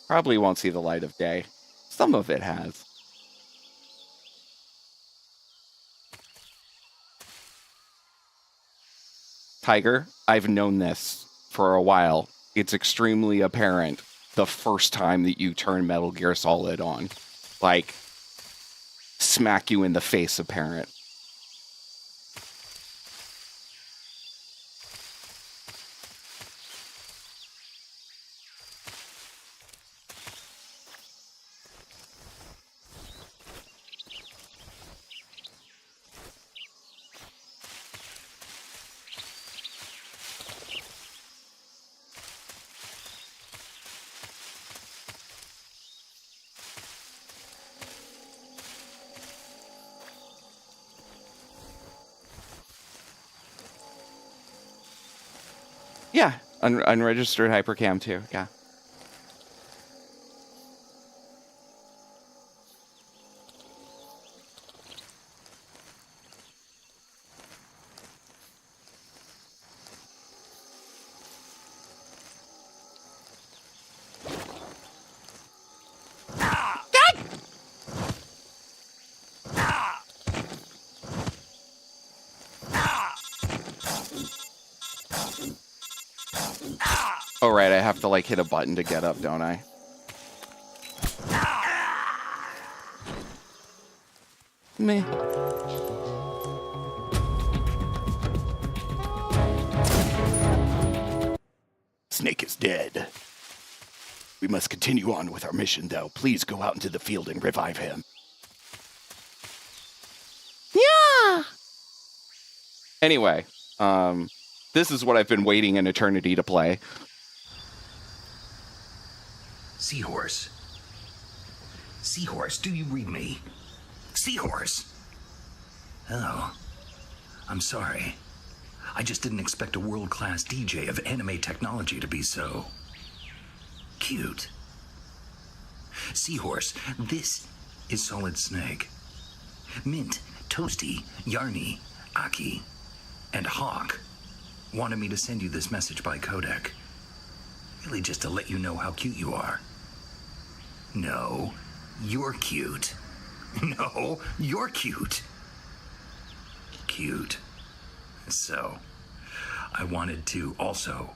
probably won't see the light of day. Some of it has. Tiger, I've known this for a while. It's extremely apparent the first time that you turn Metal Gear Solid on. Like, smack you in the face apparent. Yeah, unregistered hypercam too, yeah. Oh, right, I have to, like, hit a button to get up, don't I? Meh. Snake is dead. We must continue on with our mission, though. Please go out into the field and revive him. Yeah! Anyway, this is what I've been waiting an eternity to play. Seahorse. Seahorse, do you read me? Seahorse! Oh, I'm sorry. I just didn't expect a world-class DJ of anime technology to be so cute. Seahorse, this is Solid Snake. Mint, Toasty, Yarny, Aki, and Hawk wanted me to send you this message by codec. Really just to let you know how cute you are. No, You're cute. No, you're cute. Cute. So, I wanted to also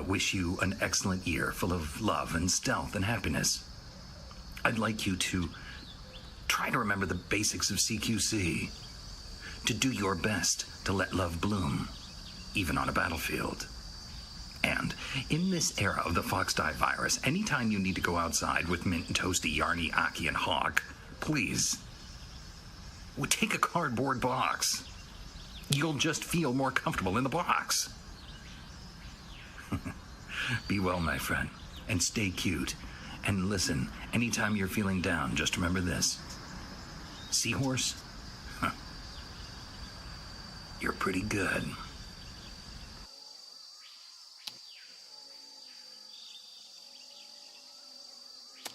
wish you an excellent year full of love and stealth and happiness. I'd like you to try to remember the basics of CQC. To do your best to let love bloom, even on a battlefield. And in this era of the Foxdie virus, anytime you need to go outside with Mint and Toasty, Yarny, Aki, and Hawk, please, take a cardboard box. You'll just feel more comfortable in the box. Be well, my friend, and stay cute. And listen, anytime you're feeling down, just remember this. Seahorse? Huh. You're pretty good.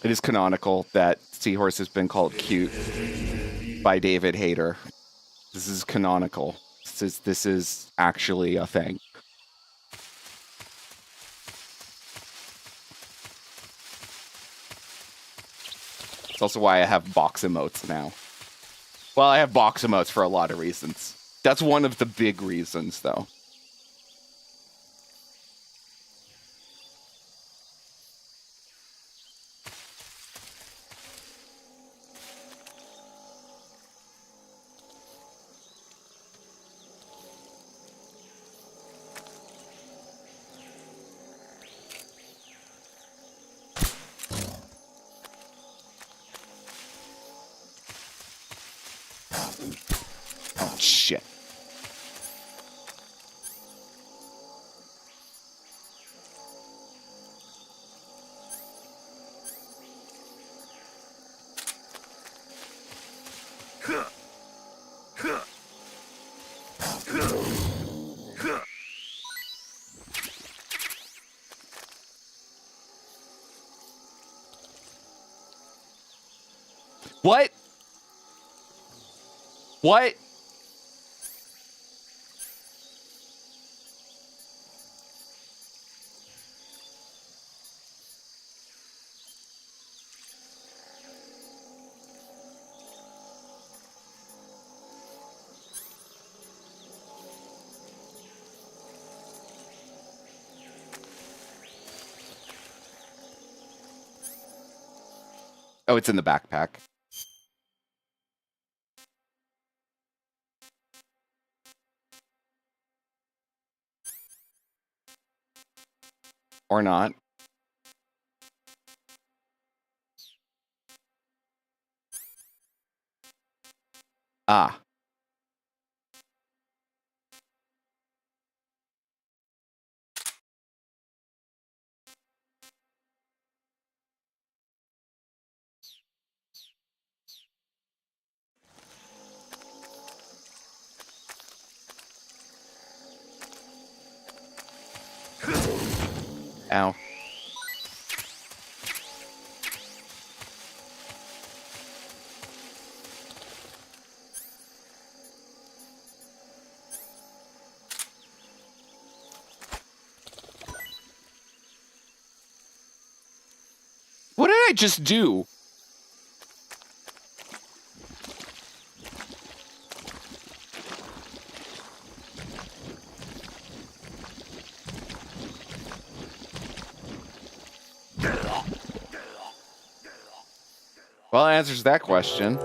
It is canonical that Seahorse has been called cute by David Hayter. This is canonical. This is actually a thing. It's also why I have box emotes now. Well, I have box emotes for a lot of reasons. That's one of the big reasons, though. Oh, shit. What? What? Oh, it's in the backpack. Or not. Ah. Ow. What did I just do? Well, that answers that question.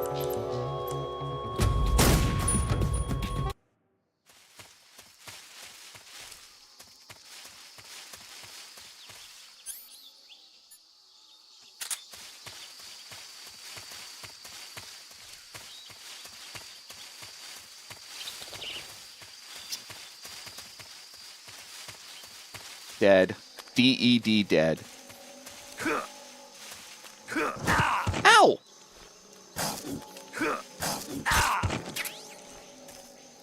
Dead. D-E-D dead. Ow!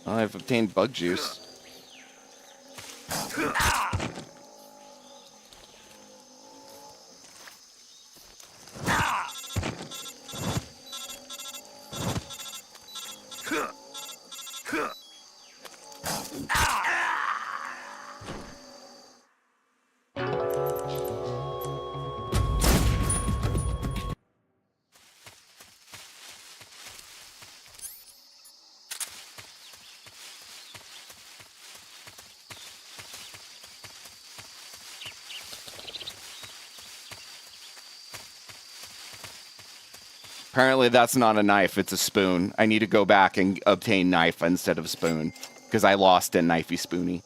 Well, I've obtained bug juice. Apparently that's not a knife, it's a spoon. I need to go back and obtain knife instead of spoon. Because I lost a knifey spoony.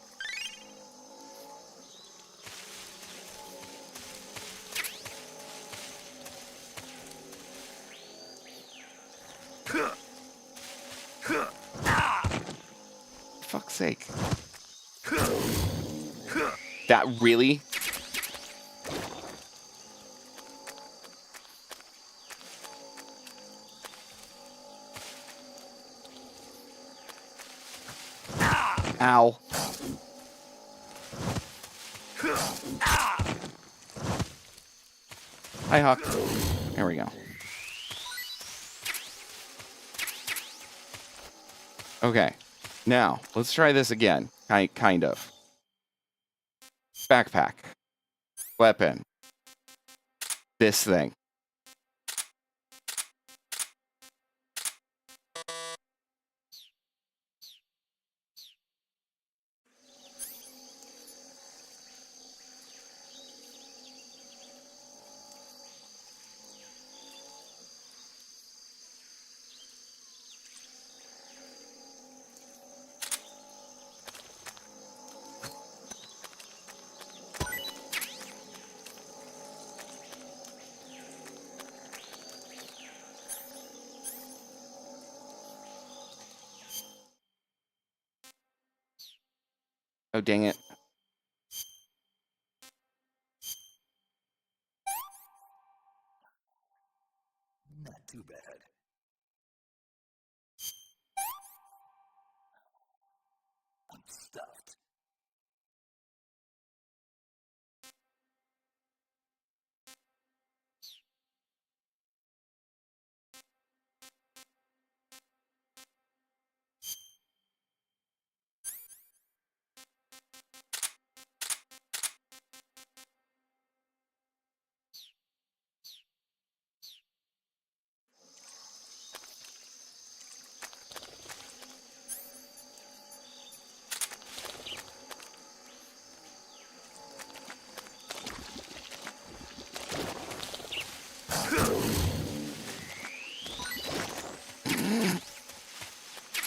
Fuck's sake. That really? Ow. Hi, Hawk. There we go. Okay. Now, let's try this again. Kind of. Backpack. Weapon. This thing. Oh, dang it. Not too bad. I'm stuffed.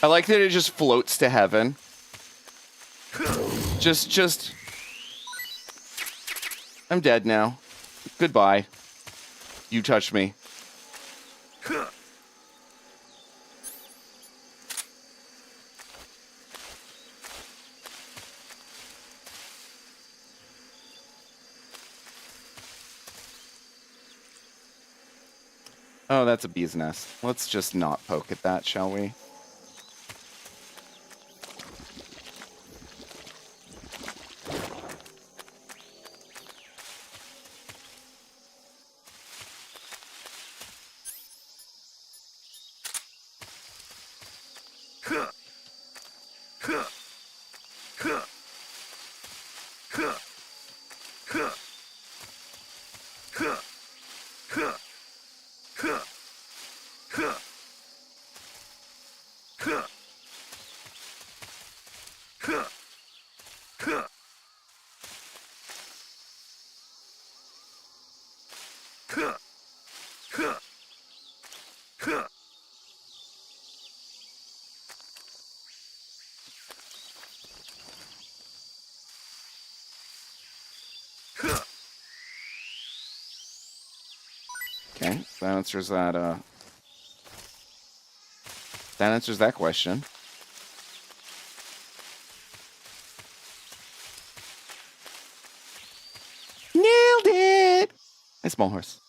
I like that it just floats to heaven. Just... I'm dead now. Goodbye. You touched me. Oh, that's a bee's nest. Let's just not poke at that, shall we? Okay, that answers that, that answers that question. Nailed it! A small horse.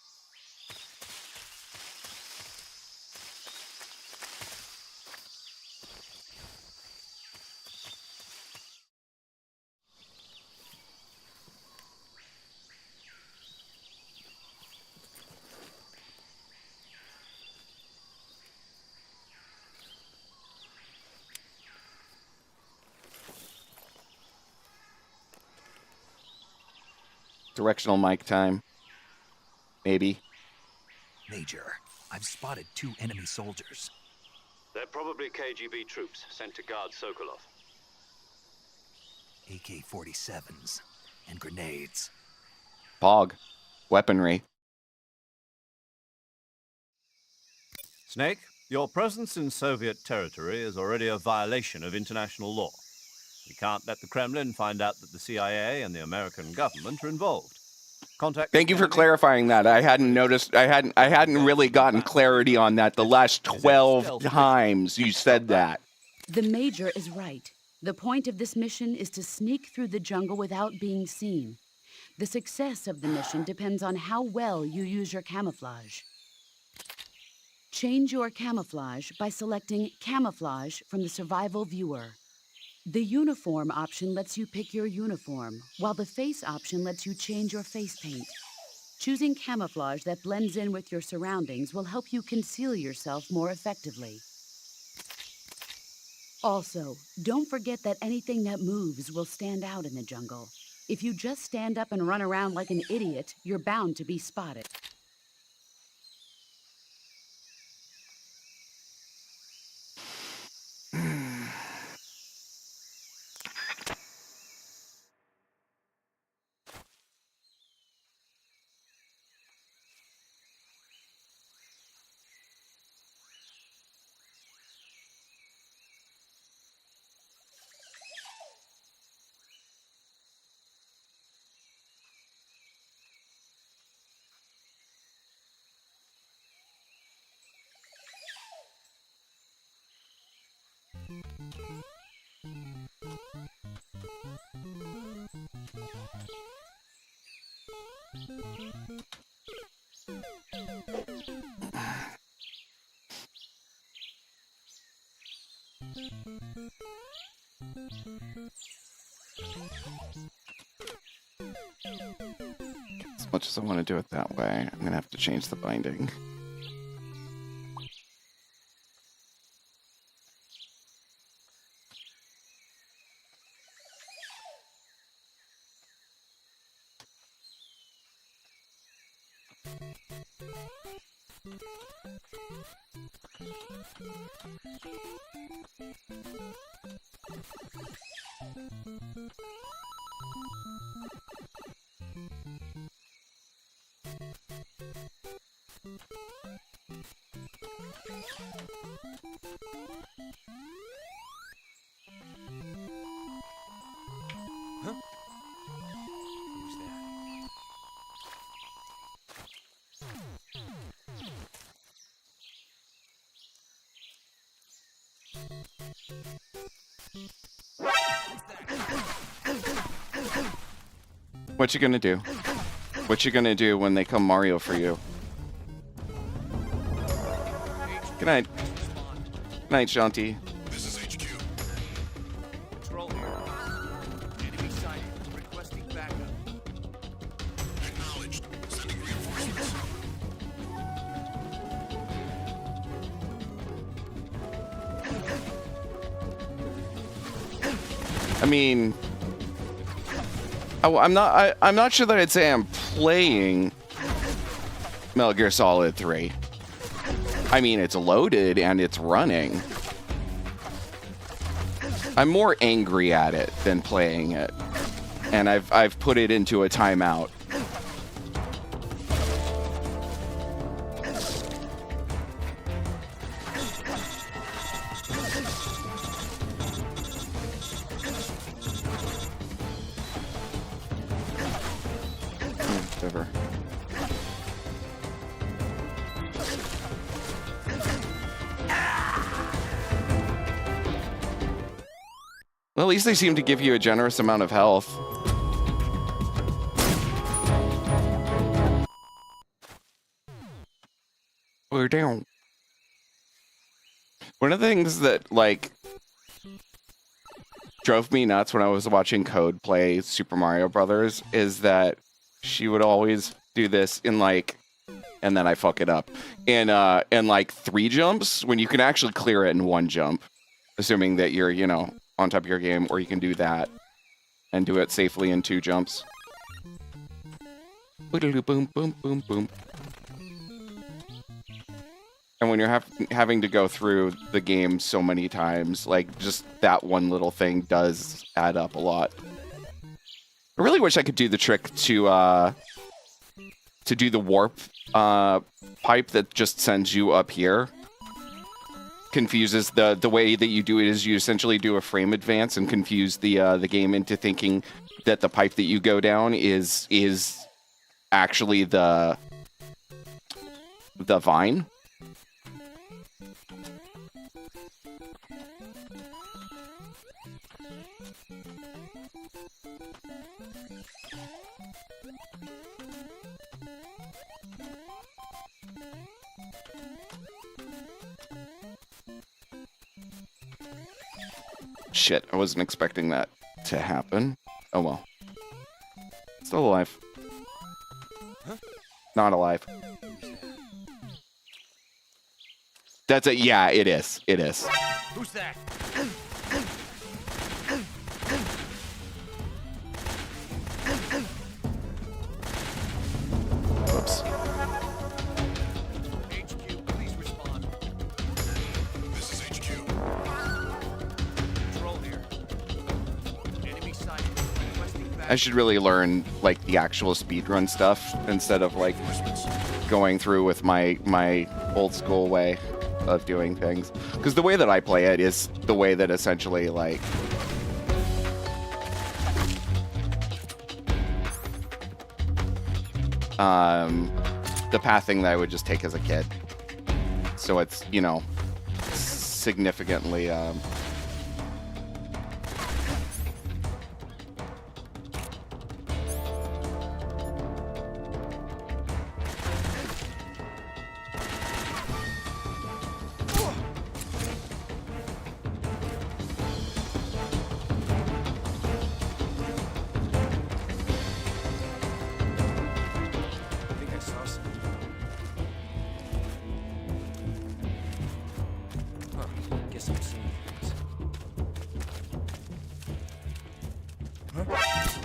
Directional mic time. Maybe. Major, I've spotted 2 enemy soldiers. They're probably KGB troops sent to guard Sokolov. AK-47s and grenades. Pog. Weaponry. Snake, your presence in Soviet territory is already a violation of international law. We can't let the Kremlin find out that the CIA and the American government are involved. Contact Thank you for clarifying that. I hadn't noticed. I hadn't really gotten clarity on that the last 12 times you said that. The Major is right. The point of this mission is to sneak through the jungle without being seen. The success of the mission depends on how well you use your camouflage. Change your camouflage by selecting Camouflage from the Survival Viewer. The Uniform option lets you pick your uniform, while the Face option lets you change your face paint. Choosing camouflage that blends in with your surroundings will help you conceal yourself more effectively. Also, don't forget that anything that moves will stand out in the jungle. If you just stand up and run around like an idiot, you're bound to be spotted. As much as I want to do it that way, I'm going to have to change the binding. What you gonna do? What you gonna do when they come Mario for you? Good night. Good night, Shanti. This is HQ. Control here. Enemy sighted. Requesting backup. Acknowledged. Sending reinforcements. I mean, I'm not sure that I'd say I'm playing Metal Gear Solid 3. I mean, it's loaded and it's running. I'm more angry at it than playing it, and I've put it into a timeout. Whatever. Well, at least they seem to give you a generous amount of health. We're down. One of the things that, like, drove me nuts when I was watching Code play Super Mario Brothers is that she would always do this in, like, and then I fuck it up, in like 3 jumps, when you can actually clear it in 1 jump, assuming that you're, you know, on top of your game, or you can do that and do it safely in 2 jumps. Boom, boom, boom, boom. And when you're having to go through the game so many times, like, just that one little thing does add up a lot. I really wish I could do the trick to do the warp pipe that just sends you up here confuses the way that you do it is you essentially do a frame advance and confuse the game into thinking that the pipe that you go down is actually the vine. Shit, I wasn't expecting that to happen. Oh well. Still alive. Huh? Not alive. That's it. Yeah, it is. It is. Who's that? Whoops. HQ, please respond. This is HQ. Control here. Enemy sighted. Requesting back. I should really learn like the actual speedrun stuff instead of like going through with my old school way of doing things, because the way that I play it is the way that essentially like the pathing that I would just take as a kid, so it's, you know, significantly I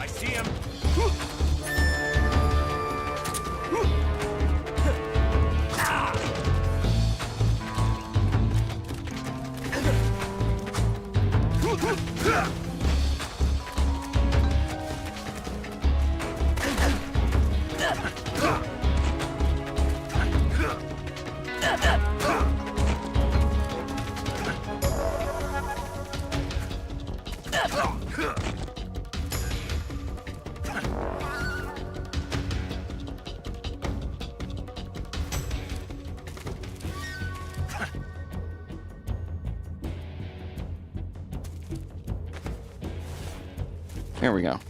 see him. There we go.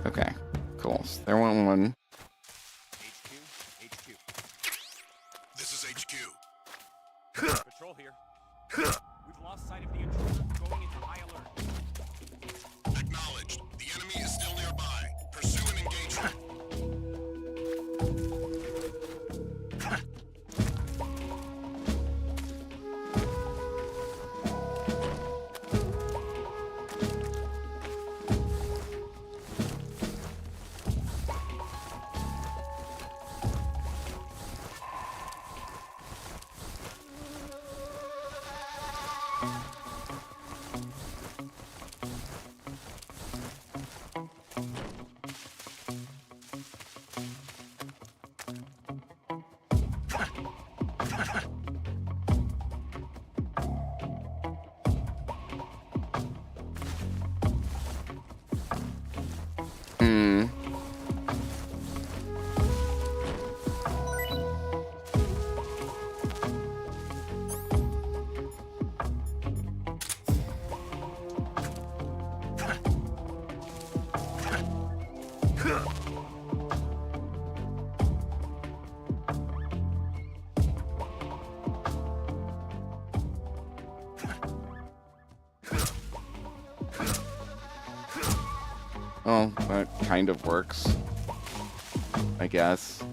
Okay, cool. So there went one. HQ. This is HQ. Patrol here. We've lost sight of the intruder. Going into high alert. Acknowledged. The enemy is still nearby. Pursue and engage. Oh, that kind of works, I guess.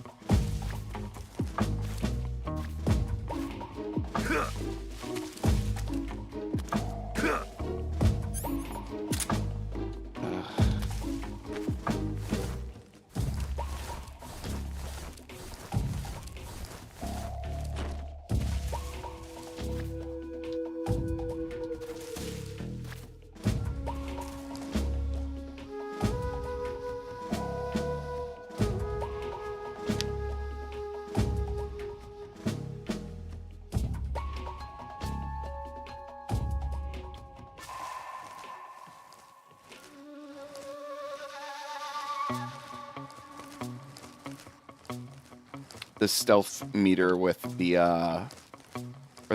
the stealth meter with the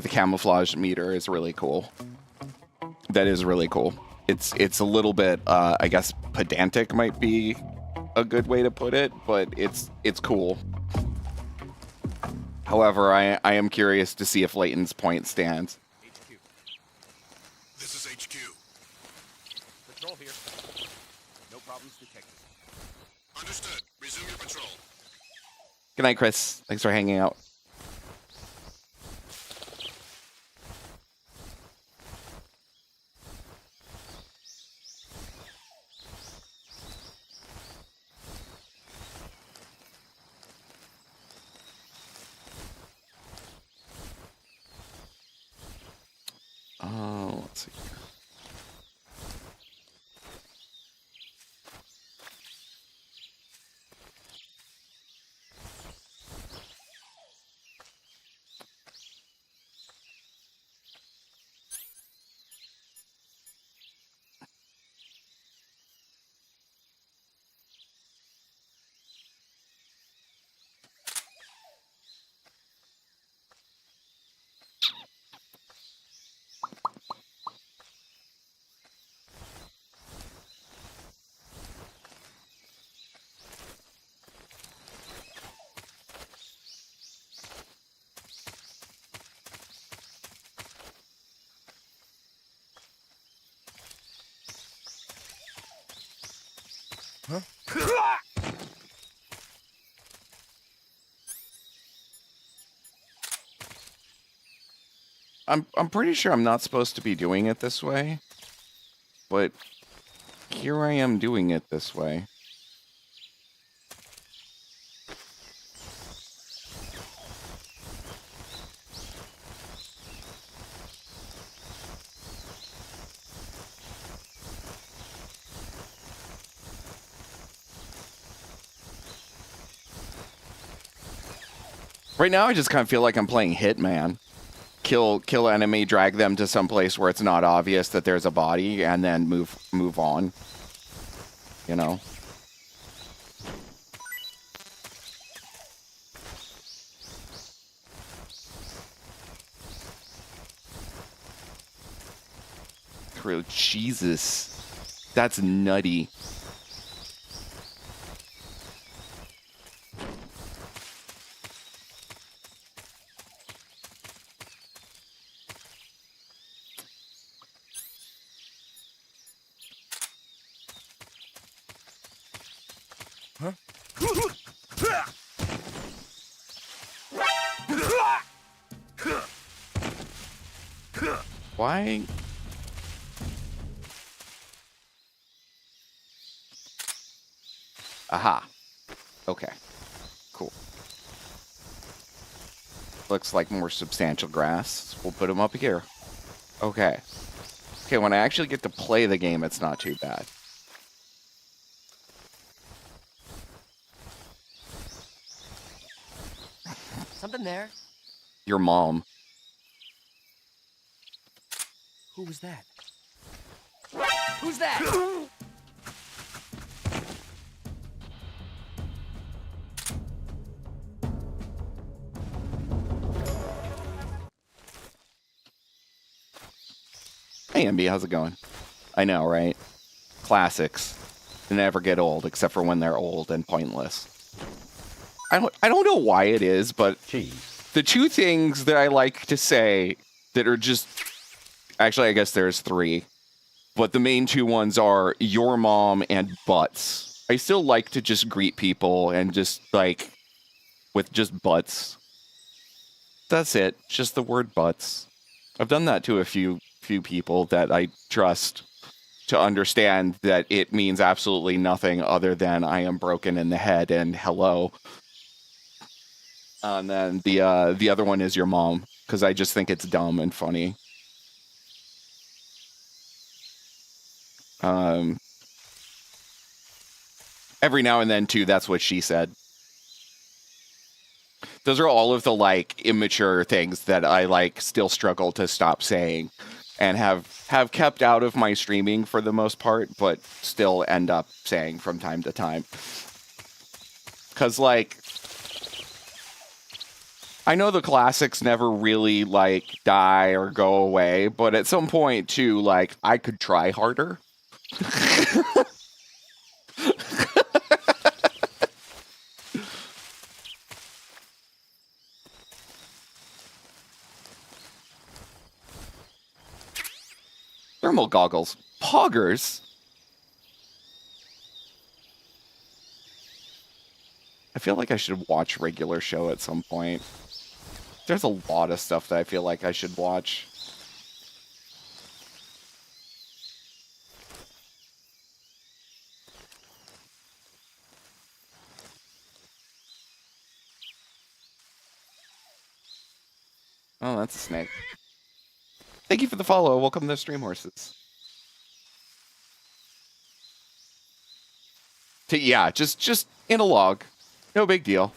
camouflage meter is really cool. That is really cool. It's a little bit, I guess, pedantic might be a good way to put it, but it's cool. However, I am curious to see if Layton's point stands. HQ. This is HQ. Patrol here. No problems detected. Understood. Resume your patrol. Good night, Chris. Thanks for hanging out. Let's see here. I'm pretty sure I'm not supposed to be doing it this way, but here I am doing it this way. Right now, I just kind of feel like I'm playing Hitman. Kill enemy, drag them to some place where it's not obvious that there's a body, and then move on. You know? True. Jesus. That's nutty. Why? Aha. Okay. Cool. Looks like more substantial grass. We'll put them up here. Okay. Okay, when I actually get to play the game, it's not too bad. Something there? Your mom. Who was that? Who's that? Hey, MB, how's it going? I know, right? Classics. They never get old, except for when they're old and pointless. I don't know why it is, but the two things that I like to say that are just... Actually, I guess there's three. But the main two ones are your mom and butts. I still like to just greet people and just, like, with just butts. That's it. Just the word butts. I've done that to a few people that I trust to understand that it means absolutely nothing other than I am broken in the head and hello. And then the other one is your mom, because I just think it's dumb and funny. Every now and then, too, that's what she said. Those are all of the, like, immature things that I, like, still struggle to stop saying and have kept out of my streaming for the most part, but still end up saying from time to time. Because, like, I know the classics never really like die or go away, but at some point too, like I could try harder. Thermal goggles. Poggers? I feel like I should watch regular show at some point. There's a lot of stuff that I feel like I should watch. Oh, that's a snake. Thank you for the follow. Welcome to Stream Horses. Yeah, just in a log. No big deal.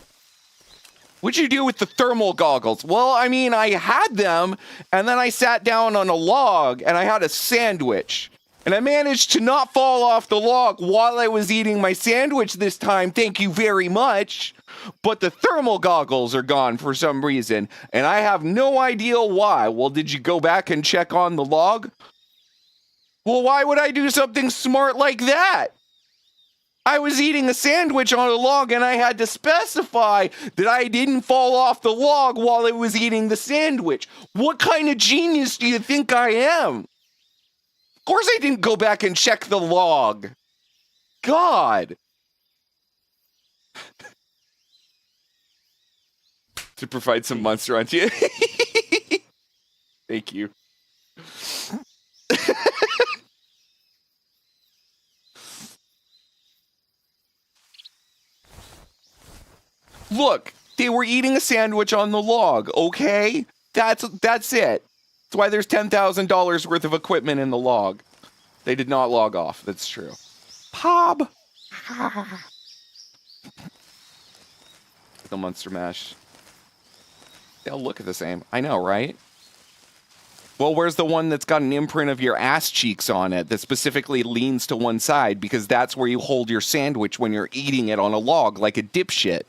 What'd you do with the thermal goggles? Well, I mean, I had them, and then I sat down on a log, and I had a sandwich. And I managed to not fall off the log while I was eating my sandwich this time, thank you very much. But the thermal goggles are gone for some reason, and I have no idea why. Well, did you go back and check on the log? Well, why would I do something smart like that? I was eating a sandwich on a log, and I had to specify that I didn't fall off the log while I was eating the sandwich. What kind of genius do you think I am? Of course I didn't go back and check the log. God. To provide some monster on you. Thank you. Look, they were eating a sandwich on the log, okay? That's it. That's why there's $10,000 worth of equipment in the log. They did not log off, that's true. Pob! The Monster Mash. They all look the same. I know, right? Well, where's the one that's got an imprint of your ass cheeks on it that specifically leans to one side because that's where you hold your sandwich when you're eating it on a log like a dipshit?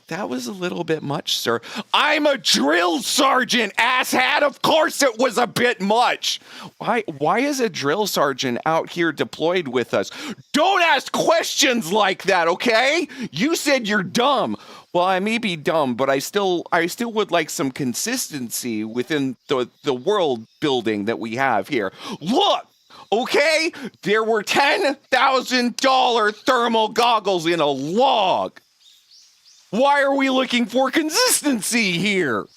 That was a little bit much, sir. I'm a drill sergeant, asshat. Of course it was a bit much. Why is a drill sergeant out here deployed with us? Don't ask questions like that, okay? You said you're dumb. Well, I may be dumb, but I still would like some consistency within the world building that we have here. Look! Okay, there were $10,000 thermal goggles in a log. Why are we looking for consistency here?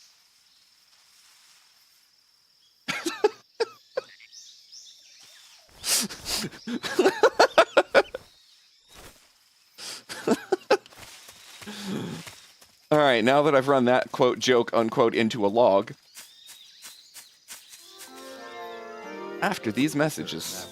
All right, now that I've run that quote, joke, unquote, into a log. After these messages.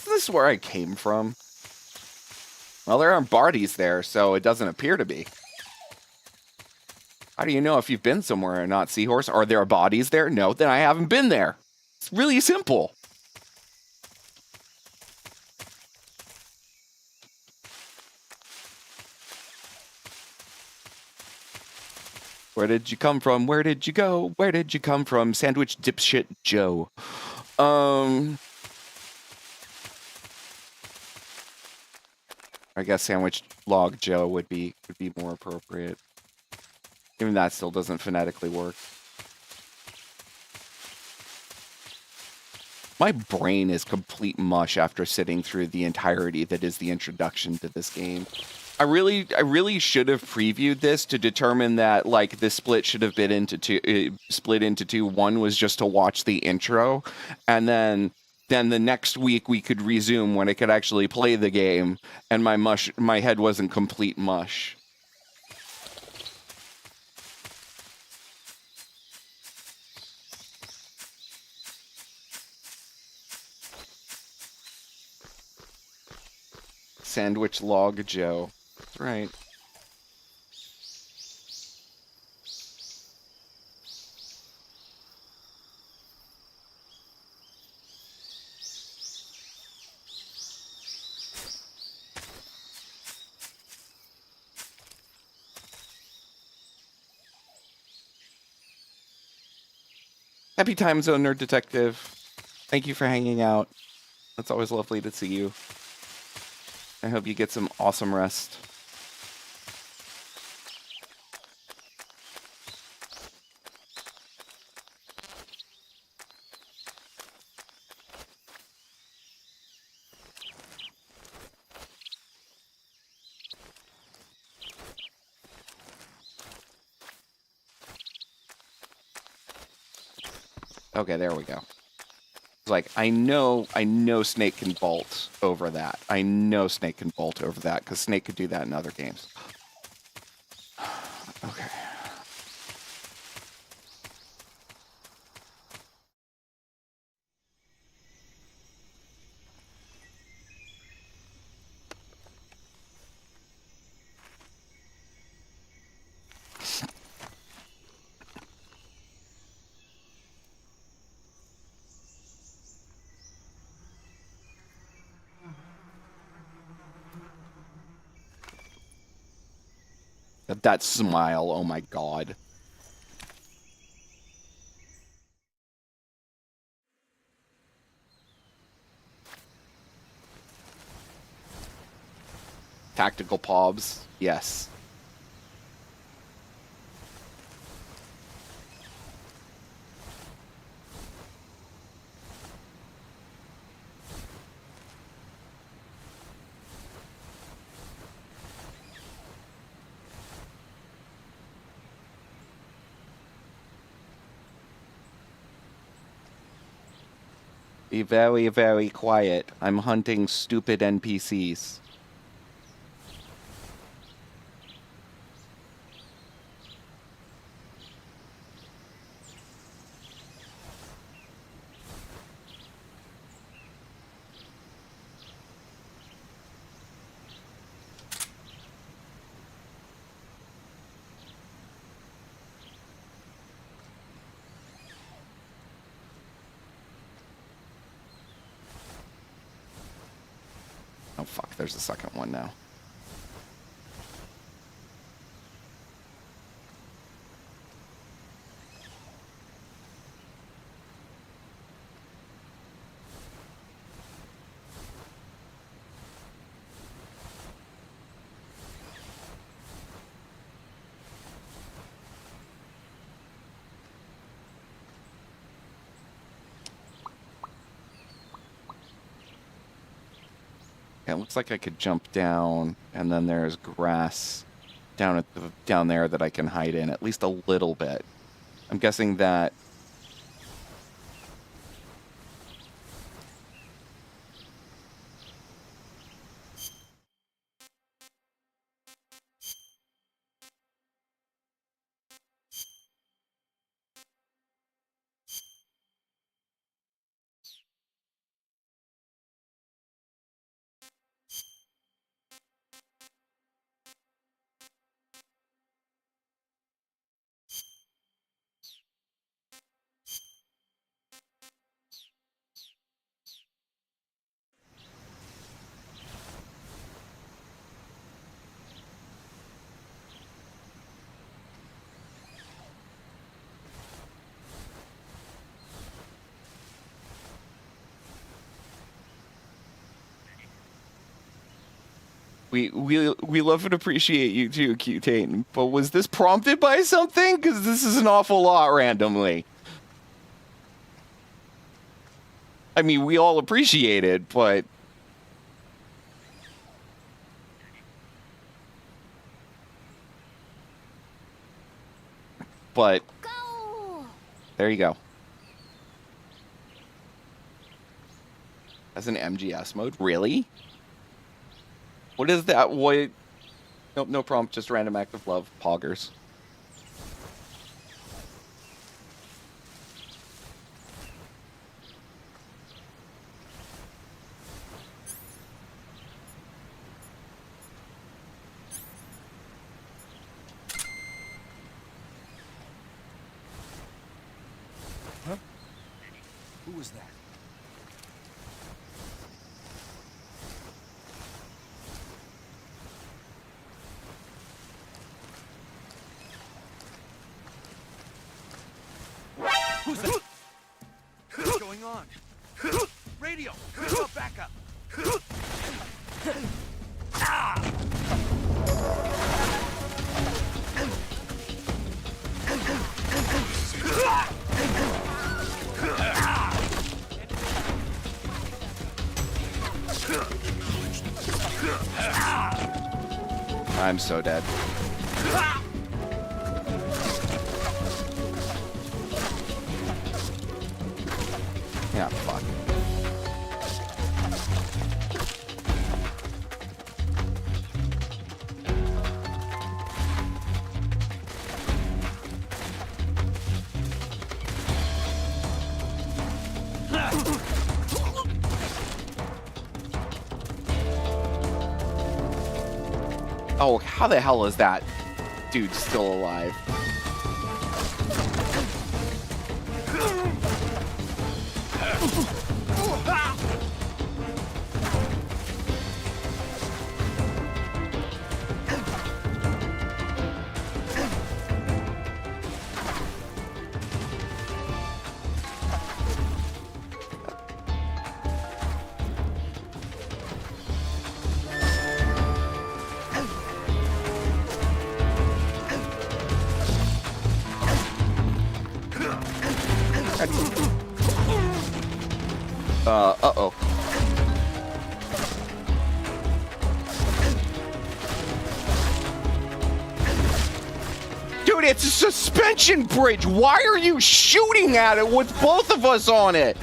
This is where I came from. Well, there aren't bodies there, so it doesn't appear to be. How do you know if you've been somewhere and not Seahorse? Are there bodies there? No, then I haven't been there. It's really simple. Where did you come from? Where did you go? Where did you come from? Sandwich dipshit Joe. I guess sandwich log Joe would be more appropriate. Even that still doesn't phonetically work. My brain is complete mush after sitting through the entirety that is the introduction to this game. I really should have previewed this to determine that like the split should have been into split into two. One was just to watch the intro, and then the next week we could resume when I could actually play the game, and my head wasn't complete mush. Sandwich log Joe. Right. Happy time zone, Nerd Detective. Thank you for hanging out. It's always lovely to see you. I hope you get some awesome rest. Okay, there we go. Like, I know Snake can bolt over that. I know Snake can bolt over that, because Snake could do that in other games. Okay. That smile, oh my god. Tactical pobs, yes. Be very, very quiet. I'm hunting stupid NPCs. Oh fuck, there's a second one now. Yeah, it looks like I could jump down, and then there's grass down there that I can hide in, at least a little bit. I'm guessing that... We love and appreciate you too, Cutane. But was this prompted by something? Because this is an awful lot randomly. I mean, we all appreciate it, but... But... There you go. As an MGS mode? Really? What is that? What? Nope, no prompt, just random act of love. Poggers. Huh? Who was that? Who's that? going on? Radio! Backup! I'm so dead. Yeah, fuck. Oh, how the hell is that dude still alive? Uh-oh. Dude, it's a suspension bridge. Why are you shooting at it with both of us on it?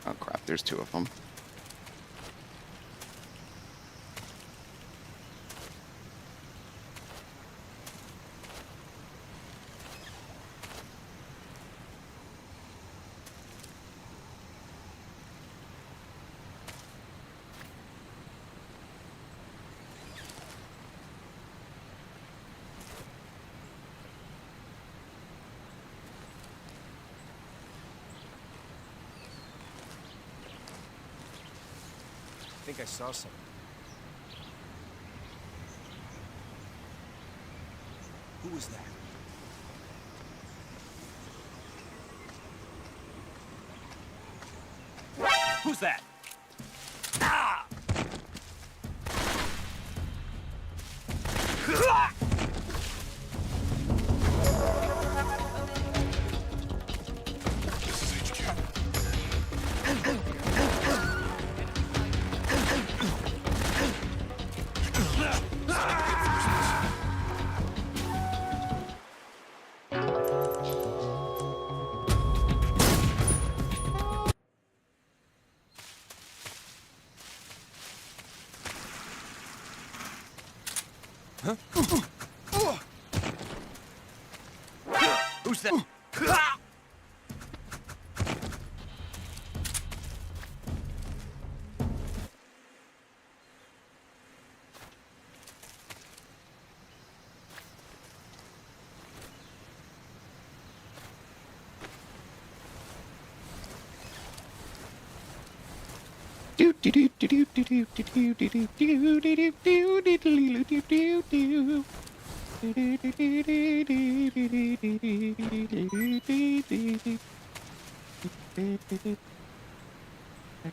Oh crap, there's two of them. I think I saw something. Who was that? Who's that? Ah! Huh? Who's that?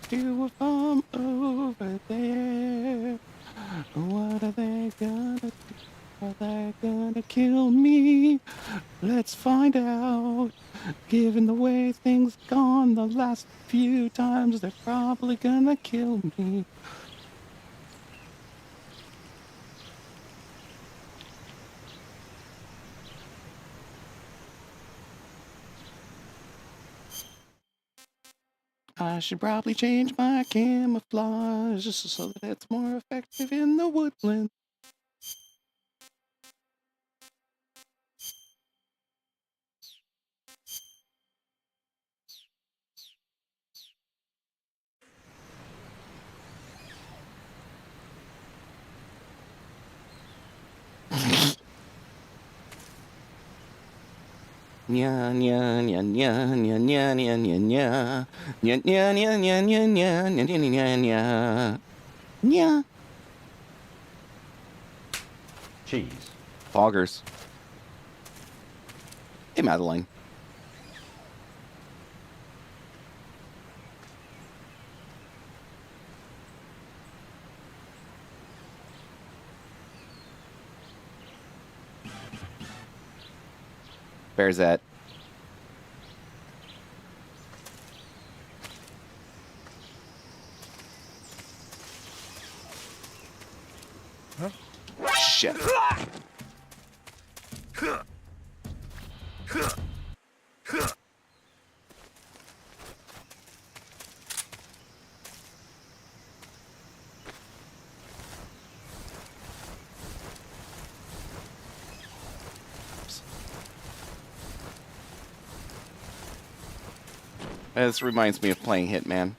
Do a bomb over there. What are they gonna do? Are they gonna kill me? Let's find out. Given the way things gone the last few times, they're probably gonna kill me. I should probably change my camouflage just so that it's more effective in the woodland. Nya nya nya nya nya nya nya nya nya nya nya nya nya nya nya nya nya nya nya nya. Cheese. Foggers. Hey, Madeline. Where's that? Huh? Shit. This reminds me of playing Hitman.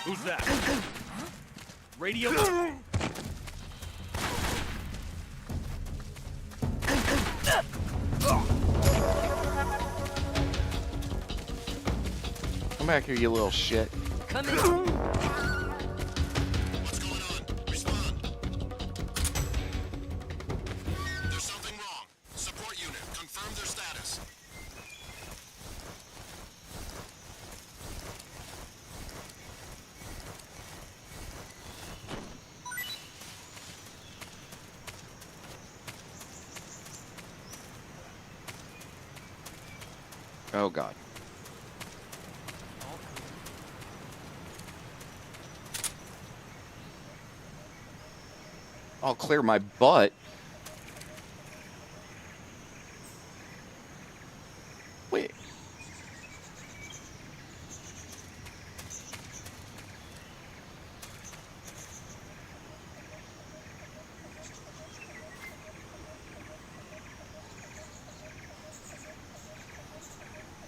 Who's that? Radio. Come back here, you little shit. Come in. What's going on? Respond. There's something wrong. Support unit, confirm their status. Oh, God. I'll clear my butt. Wait.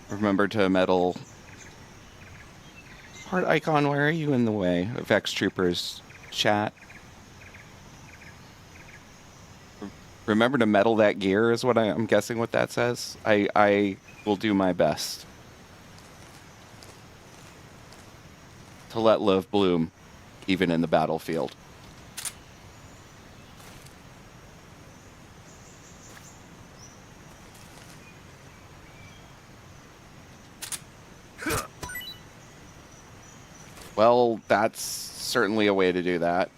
Remember to meddle. Heart icon, why are you in the way of X Troopers chat? Remember to meddle that gear is what I'm guessing what that says. I will do my best to let love bloom, even in the battlefield. Well, that's certainly a way to do that.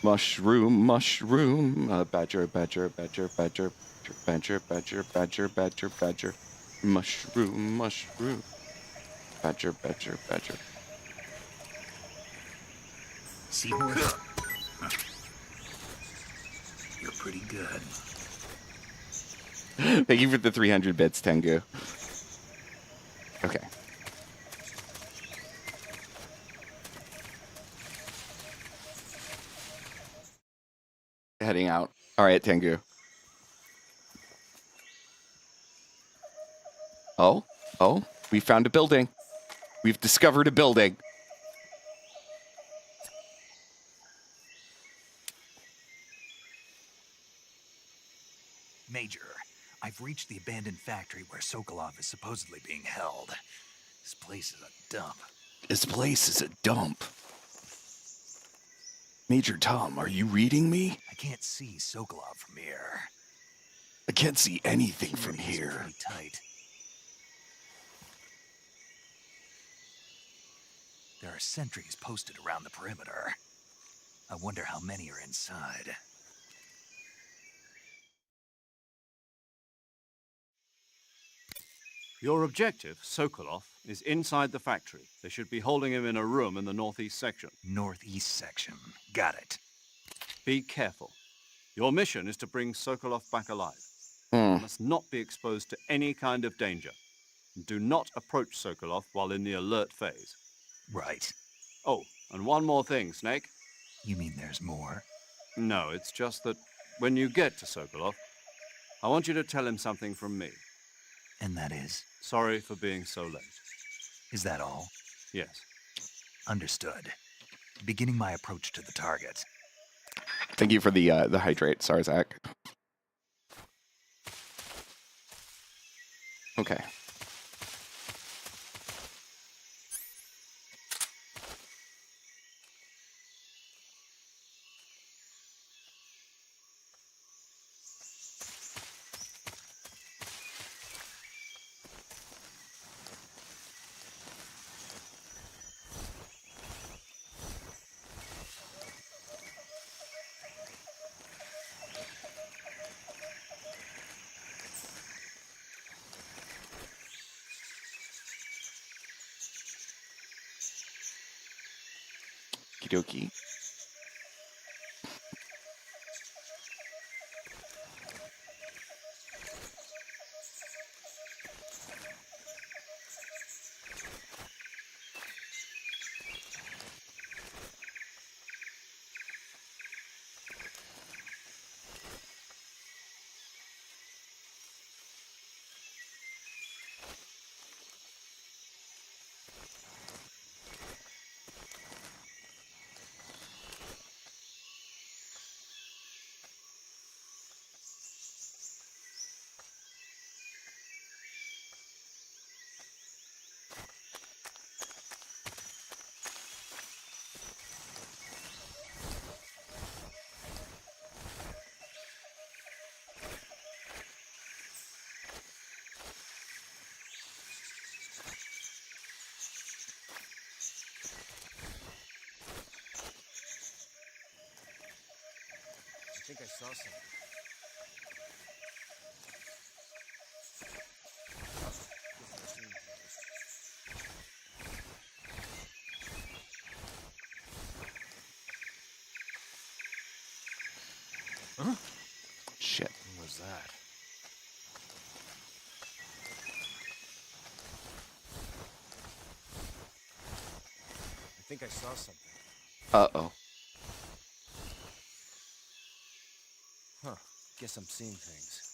Mushroom, mushroom. Badger, badger, badger, badger, badger, badger, badger, badger, badger. Mushroom, mushroom. Badger, badger, badger. Seahorse? Huh. You're pretty good. Thank you for the 300 bits, Tengu. Okay. Heading out. All right, Tengu. Oh, we found a building. We've discovered a building. Major, I've reached the abandoned factory where Sokolov is supposedly being held. This place is a dump. This place is a dump. Major Tom, are you reading me? I can't see Sokolov from here. I can't see anything from Security is here. pretty tight. There are sentries posted around the perimeter. I wonder how many are inside. Your objective, Sokolov, is inside the factory. They should be holding him in a room in the northeast section. Northeast section. Got it. Be careful. Your mission is to bring Sokolov back alive. Hmm. You must not be exposed to any kind of danger. Do not approach Sokolov while in the alert phase. Right. Oh, and one more thing, Snake. You mean there's more? No, it's just that when you get to Sokolov, I want you to tell him something from me. And that is? Sorry for being so late. Is that all? Yes. Understood. Beginning my approach to the target. Thank you for the hydrate, Sarzak. Okay. Okie dokie. I think I saw something. Huh? Shit. What was that? I think I saw something. Uh-oh. Huh. Guess I'm seeing things.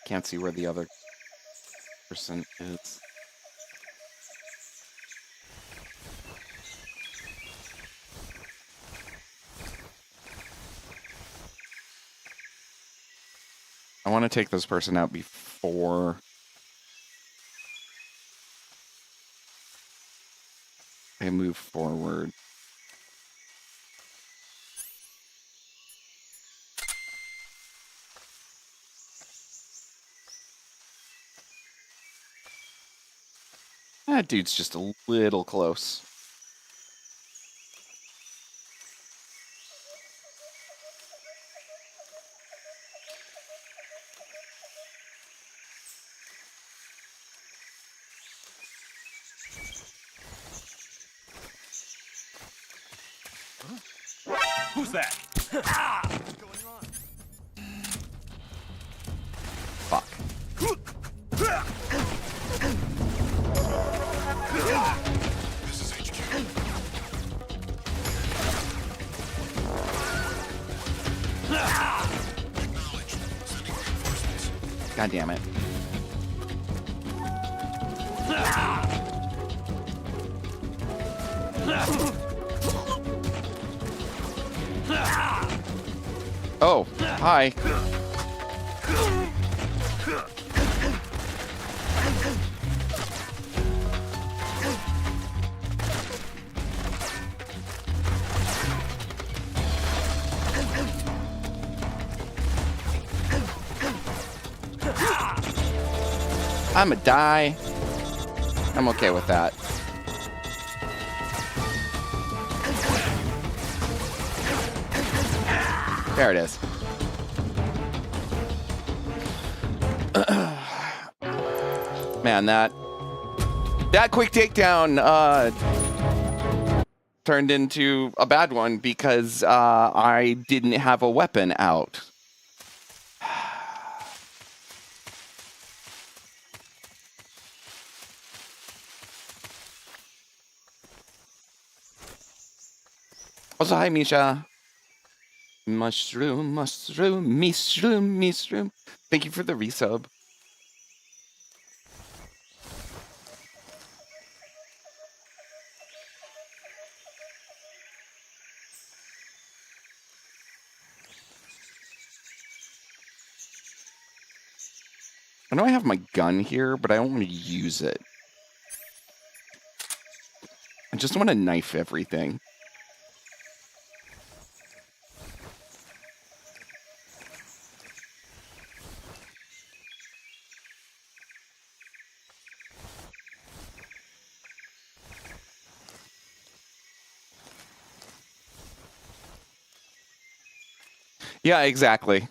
Can't see where the other person is. I want to take this person out before they move forward. That dude's just a little close. Who's that? What's going on? Fuck. This is HQ. Acknowledged. Sending reinforcements. God damn it. Oh, hi. I'ma die. I'm okay with that. There it is. Man, that quick takedown turned into a bad one because I didn't have a weapon out. Also, hi, Misha. Mushroom. Thank you for the resub. I know I have my gun here, but I don't want to use it. I just want to knife everything. Yeah, exactly.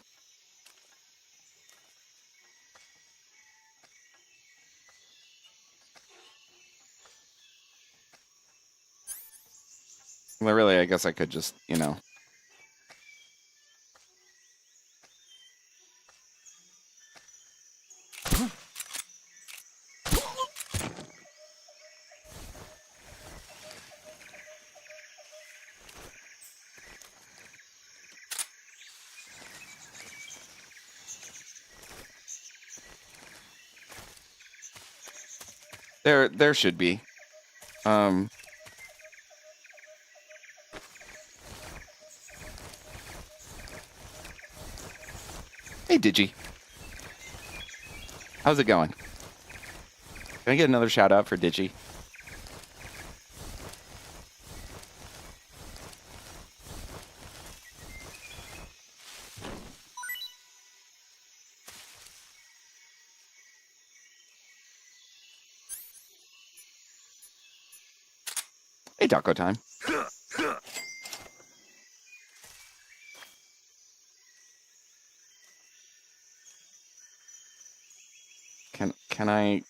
Well, really, I guess I could just, you know. There should be. Hey, Digi. How's it going? Can I get another shout out for Digi? Hey, taco time. Can I?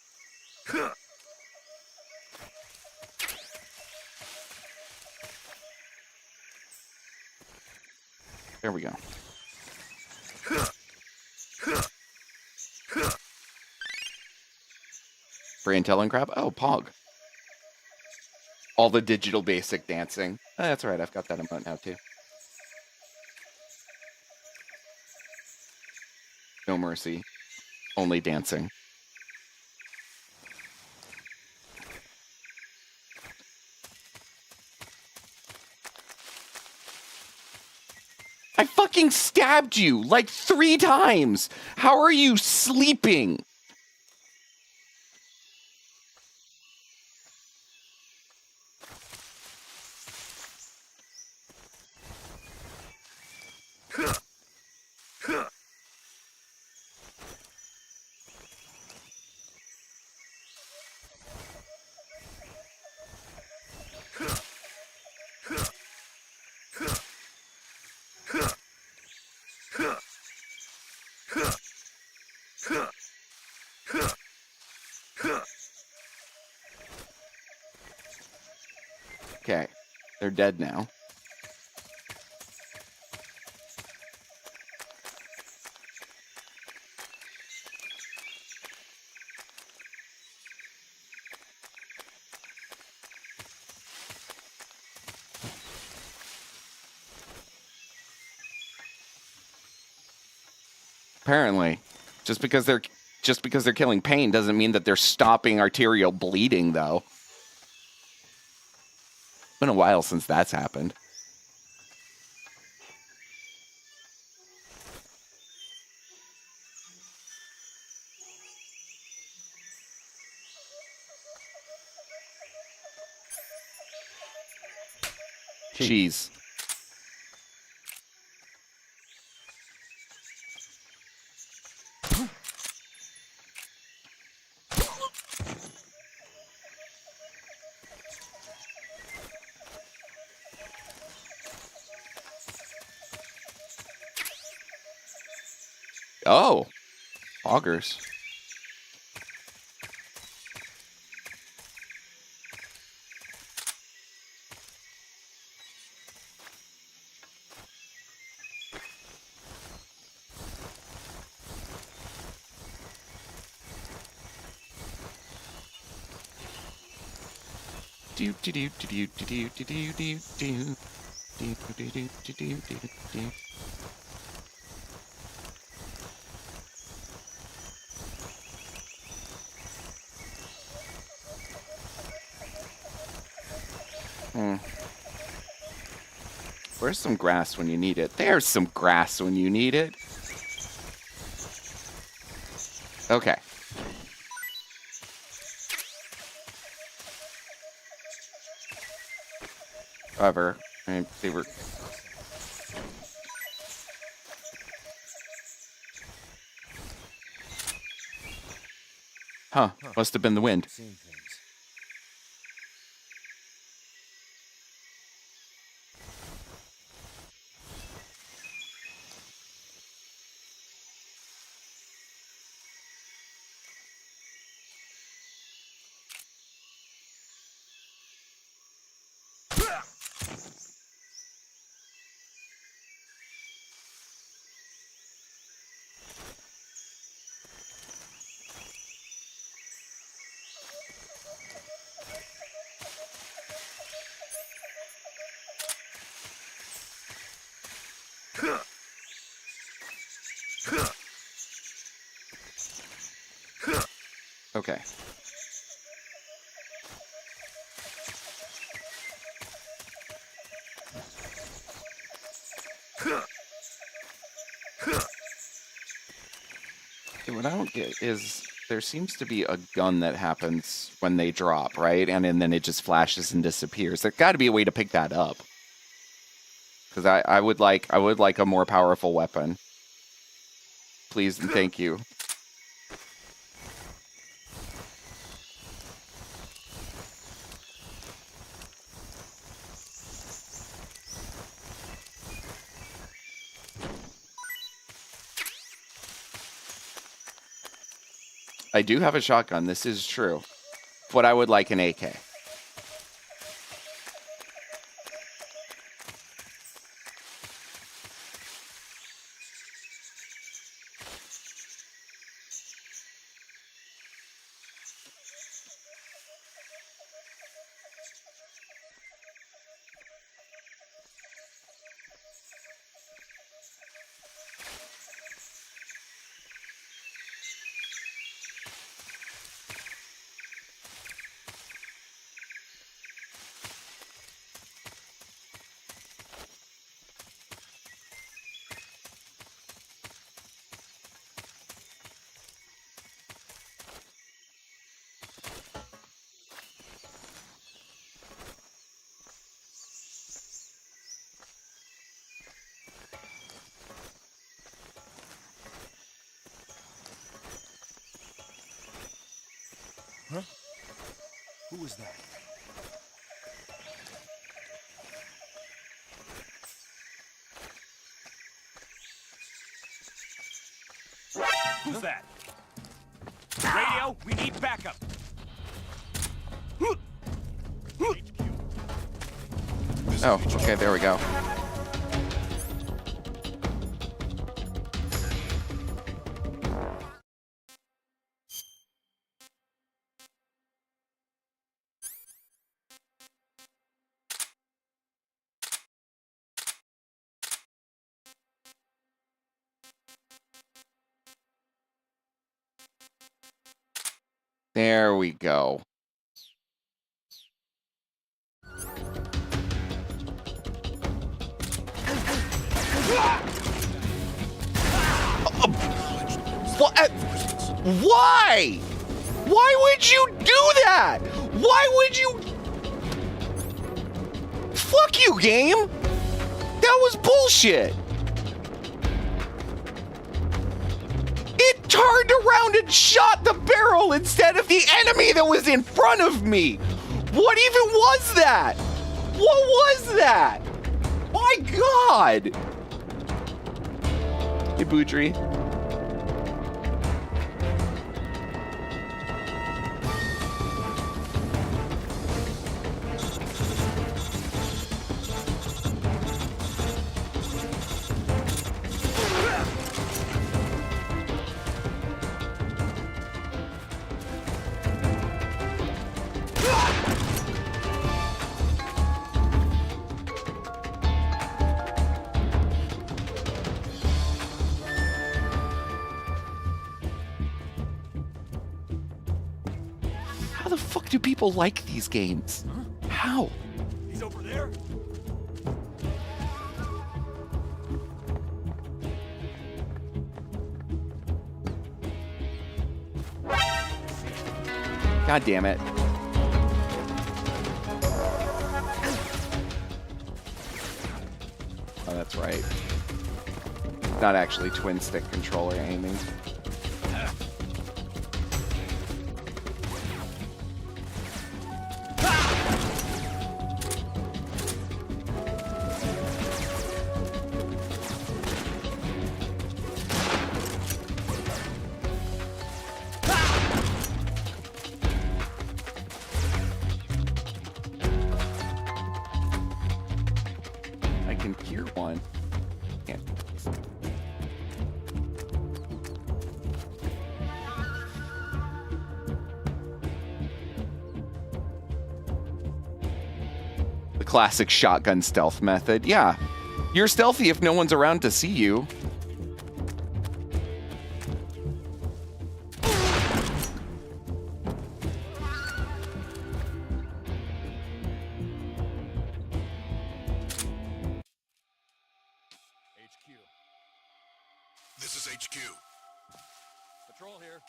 There we go. Brain telling crap? Oh, Pog. All the digital basic dancing. Oh, that's right, I've got that emote now too. No mercy. Only dancing. I fucking stabbed you like 3 times. How are you sleeping? Okay, they're dead now. Apparently, just because they're killing pain doesn't mean that they're stopping arterial bleeding, though. It's been a while since that's happened. Cheese. Oh, augers. Do do do do do do do do do do do do do do do do. Where's some grass when you need it? There's some grass when you need it. Okay. However, they were... Huh, must have been the wind. Okay. Okay, what I don't get is there seems to be a gun that happens when they drop, right? And then it just flashes and disappears. There's got to be a way to pick that up. Because I would like a more powerful weapon. Please and thank you. I do have a shotgun, this is true. But I would like an AK. Who was that? Who's that? Radio, we need backup. Oh, okay, there we go. There we go. What? Why? Why would you do that? Why would you? Fuck you, game. That was bullshit. It turned around and shot the barrel instead of the enemy that was in front of me. What even was that? What was that? My God. Hey, Boudry. How the fuck do people like these games? Huh? How? He's over there. God damn it. Oh, that's right. Not actually twin stick controller aiming. I can hear one. Can't. The classic shotgun stealth method. Yeah, you're stealthy if no one's around to see you. HQ. This is HQ. Patrol here.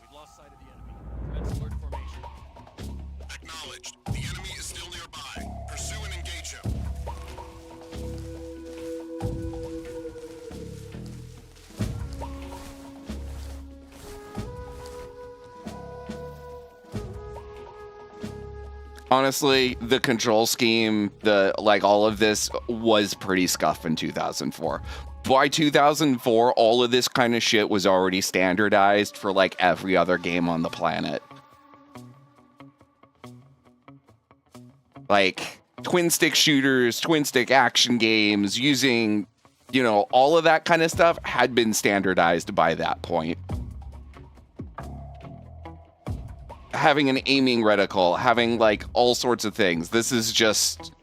We've lost sight of the enemy. Commence alert formation. Acknowledged. The enemy is still nearby. Pursue and engage him. Honestly, the control scheme, all of this was pretty scuffed in 2004. By 2004, all of this kind of shit was already standardized for like every other game on the planet. Like twin stick shooters, twin stick action games, using, you know, all of that kind of stuff had been standardized by that point. Having an aiming reticle, having like all sorts of things. This is just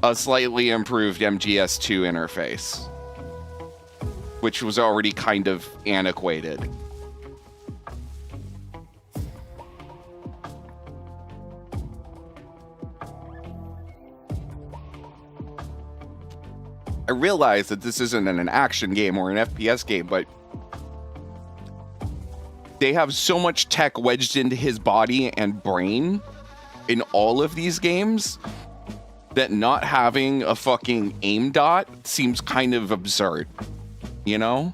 a slightly improved MGS2 interface, which was already kind of antiquated. I realize that this isn't an action game or an FPS game, but they have so much tech wedged into his body and brain in all of these games that not having a fucking aim dot seems kind of absurd, you know?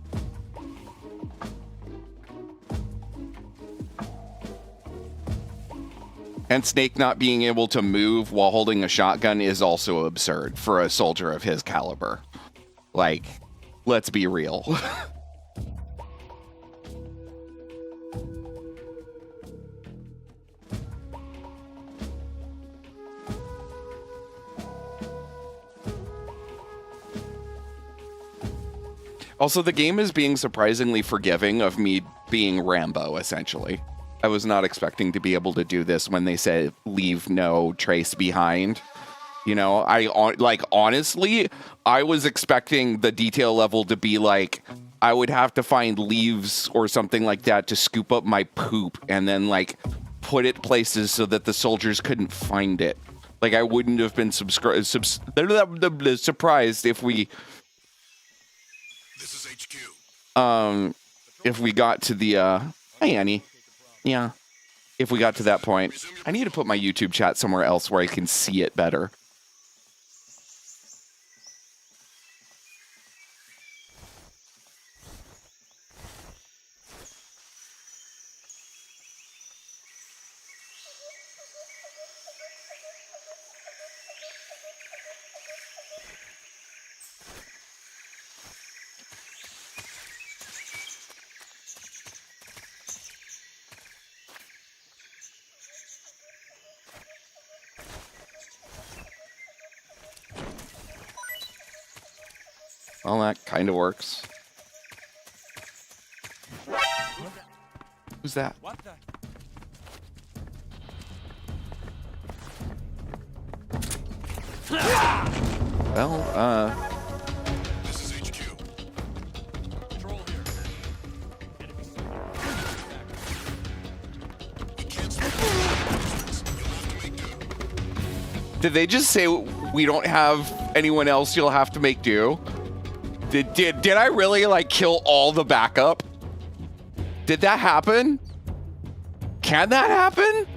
And Snake not being able to move while holding a shotgun is also absurd for a soldier of his caliber. Like, let's be real. Also, the game is being surprisingly forgiving of me being Rambo, essentially. I was not expecting to be able to do this when they said leave no trace behind. You know, honestly, I was expecting the detail level to be like, I would have to find leaves or something like that to scoop up my poop and then like put it places so that the soldiers couldn't find it. Like, I wouldn't have been surprised if we got to the hey Annie. Yeah. If we got to that point. I need to put my YouTube chat somewhere else where I can see it better. Well, that kind of works. Who's that? What the? Well, This is HQ. Patrol here. Enemy did they just say we don't have anyone else you'll have to make do? Did I really like kill all the backup? Did that happen? Can that happen?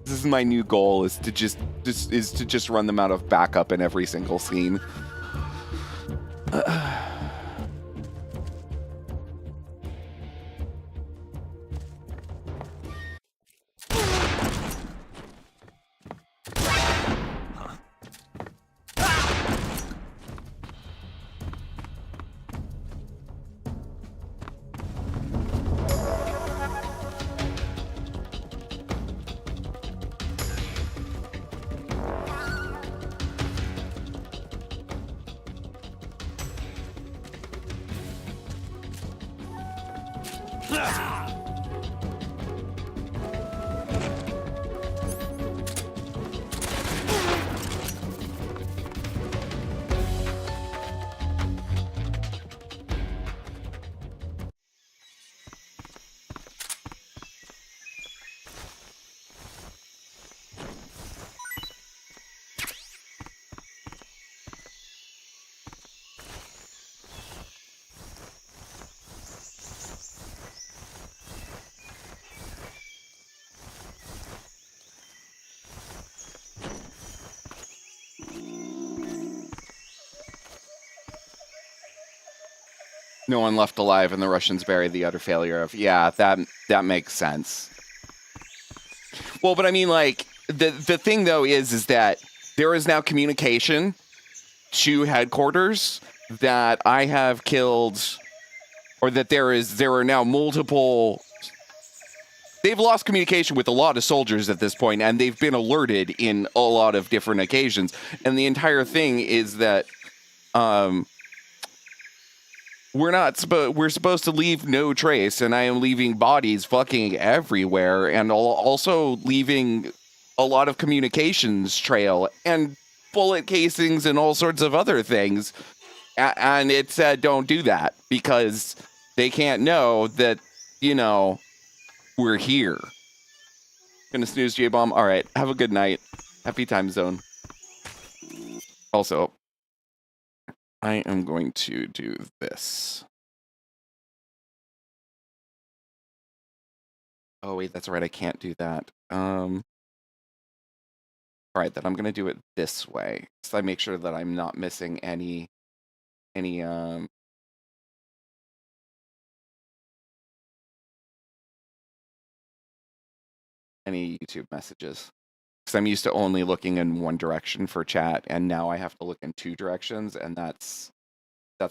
This is my new goal: is to just run them out of backup in every single scene. No one left alive, and the Russians buried the utter failure of. Yeah, that makes sense. Well, but I mean, like the thing though is that there is now communication to headquarters that I have killed, or that there are now multiple. They've lost communication with a lot of soldiers at this point, and they've been alerted in a lot of different occasions. And the entire thing is that. We're supposed to leave no trace, and I am leaving bodies fucking everywhere, and also leaving a lot of communications trail and bullet casings and all sorts of other things. And it said don't do that because they can't know that, you know, we're here. Gonna snooze, J-Bomb. All right, have a good night. Happy time zone. Also, I am going to do this. Oh wait, that's right. I can't do that. All right, then I'm gonna do it this way, so I make sure that I'm not missing any YouTube messages. Because I'm used to only looking in one direction for chat, and now I have to look in two directions, and that's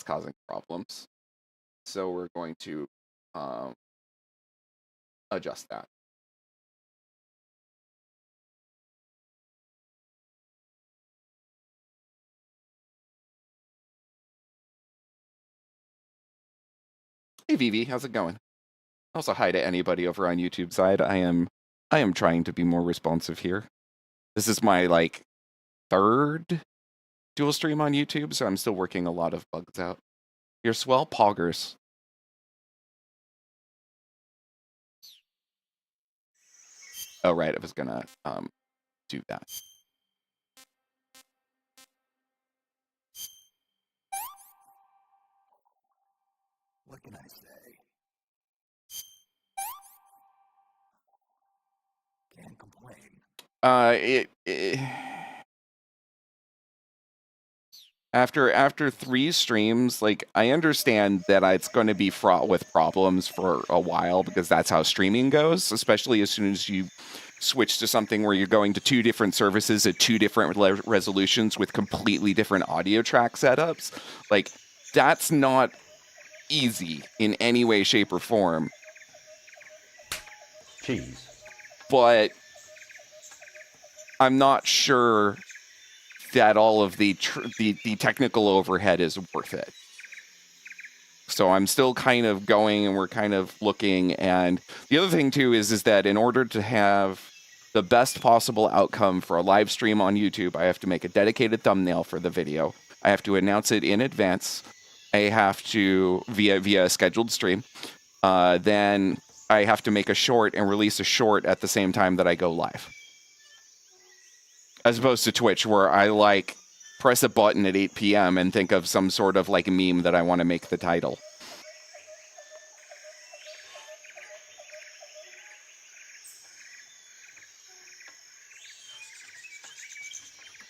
causing problems. So we're going to adjust that. Hey Vivi, how's it going? Also, hi to anybody over on YouTube side. I am trying to be more responsive here. This is my like third dual stream on YouTube, so I'm still working a lot of bugs out. You're swell poggers. Oh right, I was gonna do that. What can I say? Can't complain. After 3 streams, like, I understand that it's going to be fraught with problems for a while because that's how streaming goes, especially as soon as you switch to something where you're going to 2 different services at 2 different resolutions with completely different audio track setups. Like, that's not easy in any way, shape, or form. Cheese. But I'm not sure that all of the technical overhead is worth it. So I'm still kind of going, and we're kind of looking. And the other thing too is that in order to have the best possible outcome for a live stream on YouTube, I have to make a dedicated thumbnail for the video. I have to announce it in advance. I have to via a scheduled stream. Then I have to make a short and release a short at the same time that I go live. As opposed to Twitch, where I like press a button at 8 p.m. and think of some sort of like meme that I want to make the title.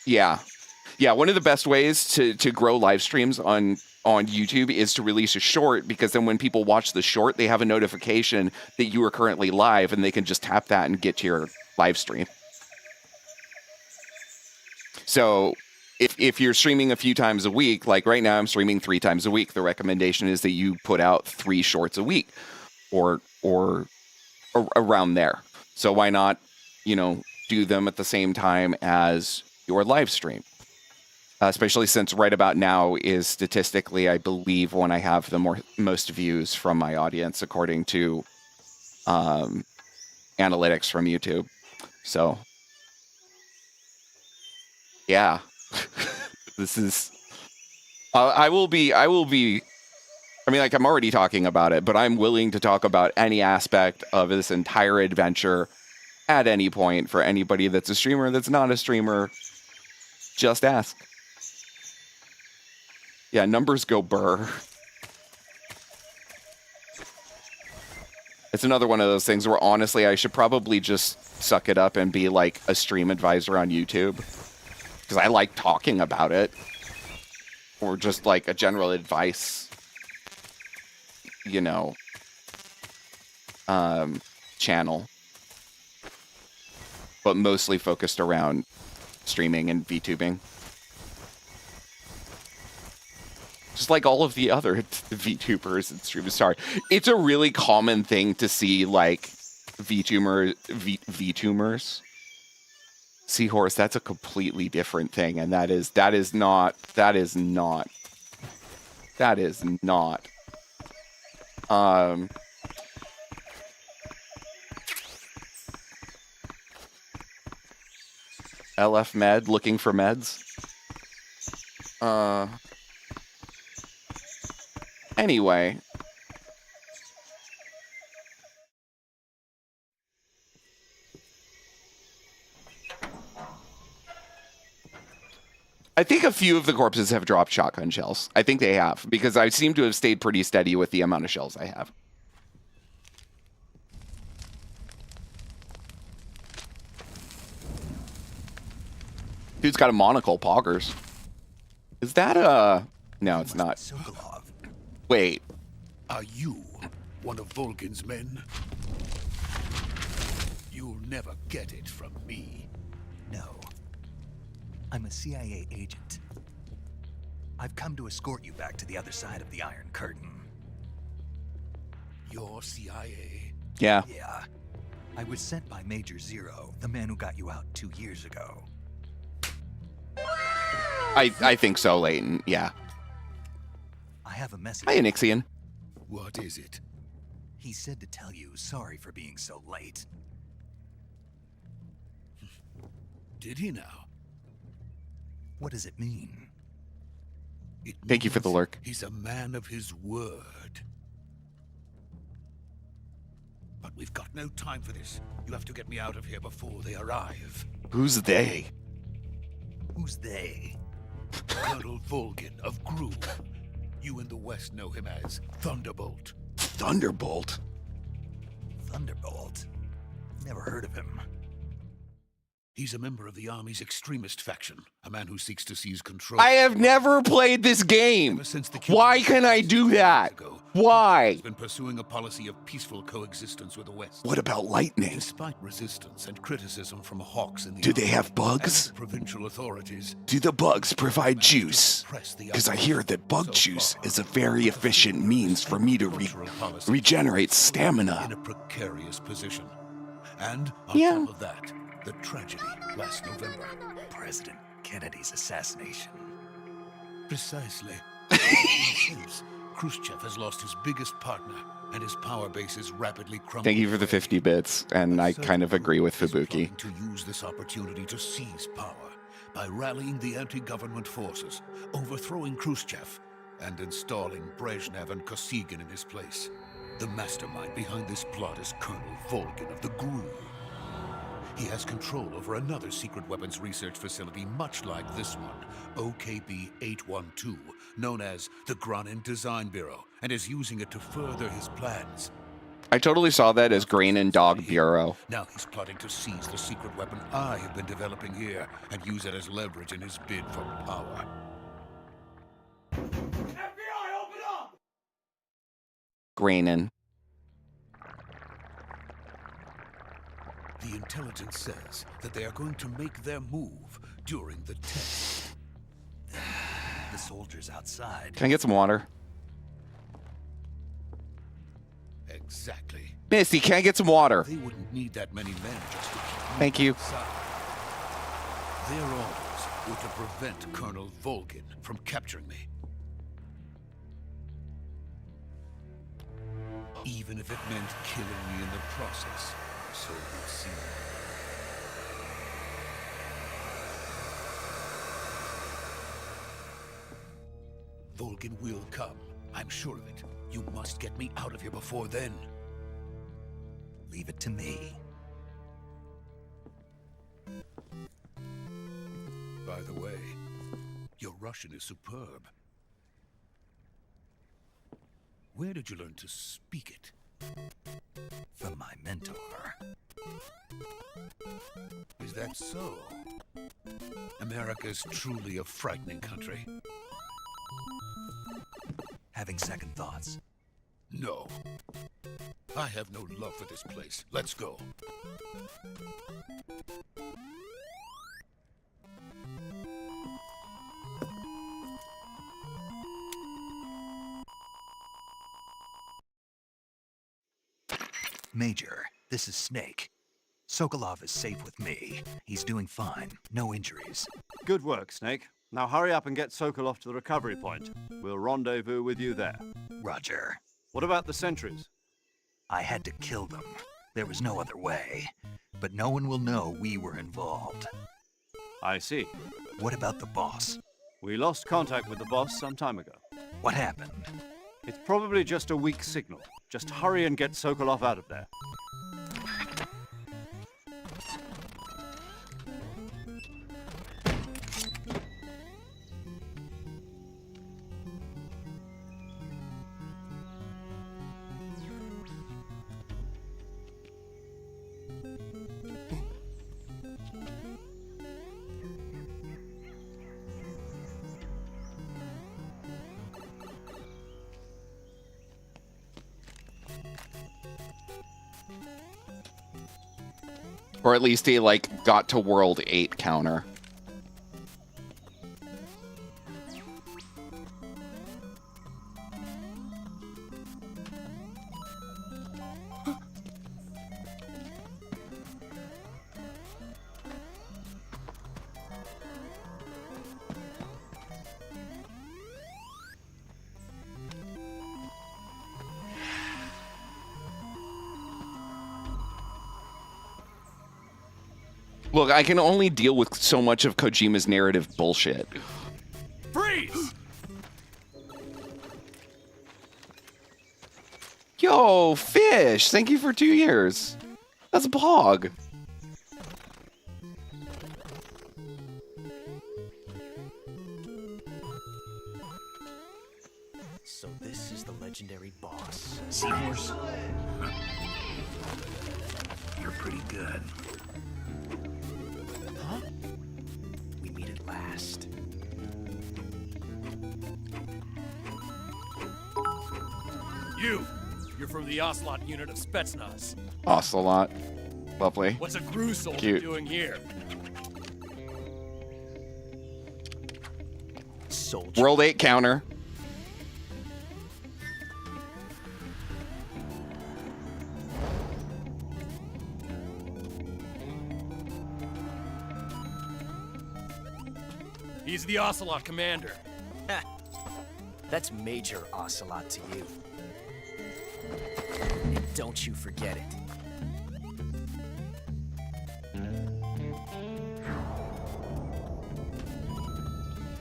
Yeah. Yeah, one of the best ways to grow live streams on YouTube is to release a short, because then when people watch the short, they have a notification that you are currently live, and they can just tap that and get to your live stream. So if you're streaming a few times a week, like right now I'm streaming 3 times a week, the recommendation is that you put out 3 shorts a week or around there. So why not, do them at the same time as your live stream? Especially since right about now is statistically, I believe, when I have the most views from my audience, according to analytics from YouTube. So yeah. This is I will be I mean, like, I'm already talking about it, but I'm willing to talk about any aspect of this entire adventure at any point for anybody that's a streamer, that's not a streamer. Just ask. Yeah, numbers go burr. It's another one of those things where honestly I should probably just suck it up and be like a stream advisor on YouTube, because I like talking about it. Or just like a general advice, channel. But mostly focused around streaming and VTubing. Just like all of the other VTubers and streamers. Sorry. It's a really common thing to see, like, VTubers. Seahorse, that's a completely different thing, and that is not LF Med looking for meds. Anyway. I think a few of the corpses have dropped shotgun shells. I think they have, because I seem to have stayed pretty steady with the amount of shells I have. Dude's got a monocle, poggers. Is that a... No, it's not. Sokolov. Wait. Are you one of Volgin's men? You'll never get it from me. No. I'm a CIA agent. I've come to escort you back to the other side of the Iron Curtain. You're CIA? Yeah. Yeah. I was sent by Major Zero, the man who got you out 2 years ago. I think so, Leighton. Yeah. I have a message. Hi, Anixian. What is it? He said to tell you sorry for being so late. Did he now? What does it mean? Thank you for the lurk. He's a man of his word. But we've got no time for this. You have to get me out of here before they arrive. Who's they? Who's they? Colonel Volgin of Gru. You in the West know him as Thunderbolt. Thunderbolt? Thunderbolt? Never heard of him. He's a member of the Army's extremist faction, a man who seeks to seize control. I have never played this game. Why can I do that? Why? He's been pursuing a policy of peaceful coexistence with the West. What about lightning? Despite resistance and criticism from hawks in the Do they army have bugs? and provincial authorities, Do the bugs provide juice? Because I hear that bug juice is a very efficient means for me to regenerate stamina. in a precarious position. And on top of that, the tragedy last November. President Kennedy's assassination. Precisely. Since Khrushchev has lost his biggest partner, and his power base is rapidly crumbling. Thank you for the 50 bits, and I kind of agree with Fubuki. To use this opportunity to seize power by rallying the anti-government forces, overthrowing Khrushchev, and installing Brezhnev and Kosygin in his place. The mastermind behind this plot is Colonel Volgin of the GRU. He has control over another secret weapons research facility much like this one, OKB-812, known as the Granin Design Bureau, and is using it to further his plans. I totally saw that as Grain and Dog Bureau. Now he's plotting to seize the secret weapon I have been developing here and use it as leverage in his bid for power. Grainin. The intelligence says that they are going to make their move during the test. The soldiers outside. Can I get some water? Exactly. Misty, can I get some water? They wouldn't need that many men just to keep Thank you. inside. Their orders were to prevent Colonel Volgin from capturing me. Even if it meant killing me in the process. So it seemed. Volgin will come. I'm sure of it. You must get me out of here before then. Leave it to me. By the way, your Russian is superb. Where did you learn to speak it? From my mentor. Is that so? America's truly a frightening country. Having second thoughts. No. I have no love for this place. Let's go. Major, this is Snake. Sokolov is safe with me. He's doing fine. No injuries. Good work, Snake. Now hurry up and get Sokolov to the recovery point. We'll rendezvous with you there. Roger. What about the sentries? I had to kill them. There was no other way. But no one will know we were involved. I see. What about the boss? We lost contact with the boss some time ago. What happened? It's probably just a weak signal. Just hurry and get Sokolov out of there. Or at least he, like, got to World 8 counter. Look, I can only deal with so much of Kojima's narrative bullshit. Freeze! Yo, Fish, thank you for 2 years. That's a pog. So this is the legendary boss. Seahorse? You're pretty good. Huh? We meet at last. You're from the Ocelot unit of Spetsnaz. Ocelot. Lovely. What's a Gru soldier Cute. doing here? Soldier. World 8 counter. He's the Ocelot commander. That's Major Ocelot to you. And don't you forget it.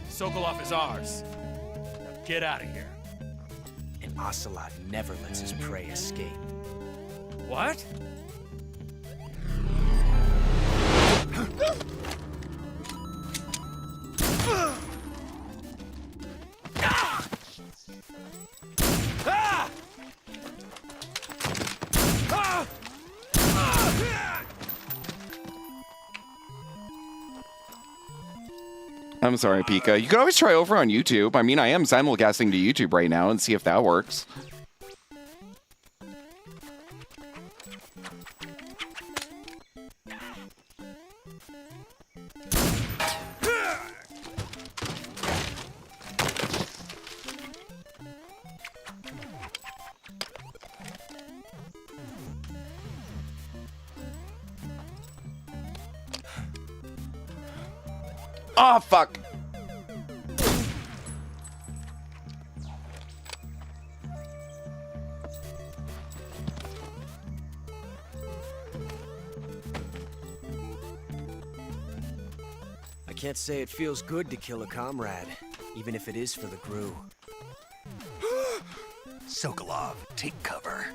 Sokolov is ours. Now get out of here. And Ocelot never lets his prey escape. What? I'm sorry, Pika. You could always try over on YouTube. I mean, I am simulcasting to YouTube right now and see if that works. Oh, fuck. I can't say it feels good to kill a comrade, even if it is for the Gru. Sokolov, take cover.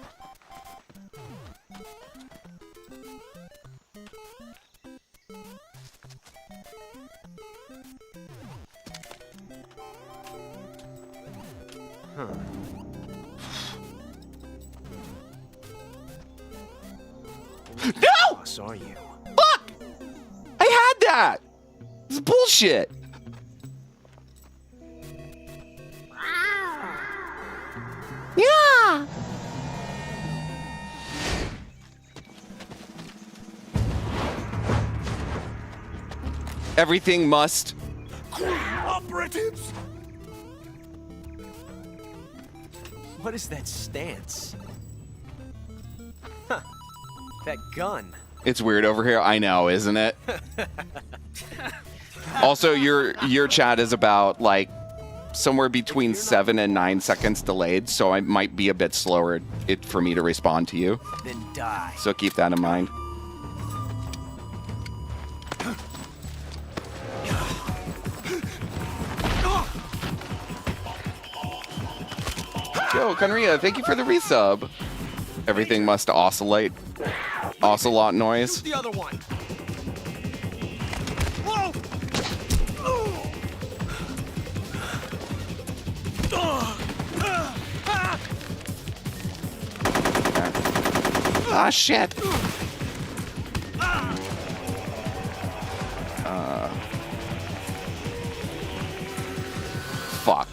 Huh. No! Boss are you? Fuck! I had that! This is bullshit. Yeah! Everything must. Operatives! What is that stance? Huh. That gun. It's weird over here. I know, isn't it? Also, your chat is about like somewhere between 7 and 9 seconds delayed, so I might be a bit slower for me to respond to you. Then die. So keep that in mind. Yo, Conria, thank you for the resub. Everything must oscillate. Ocelot noise. The other one. Ah, shit. Fuck.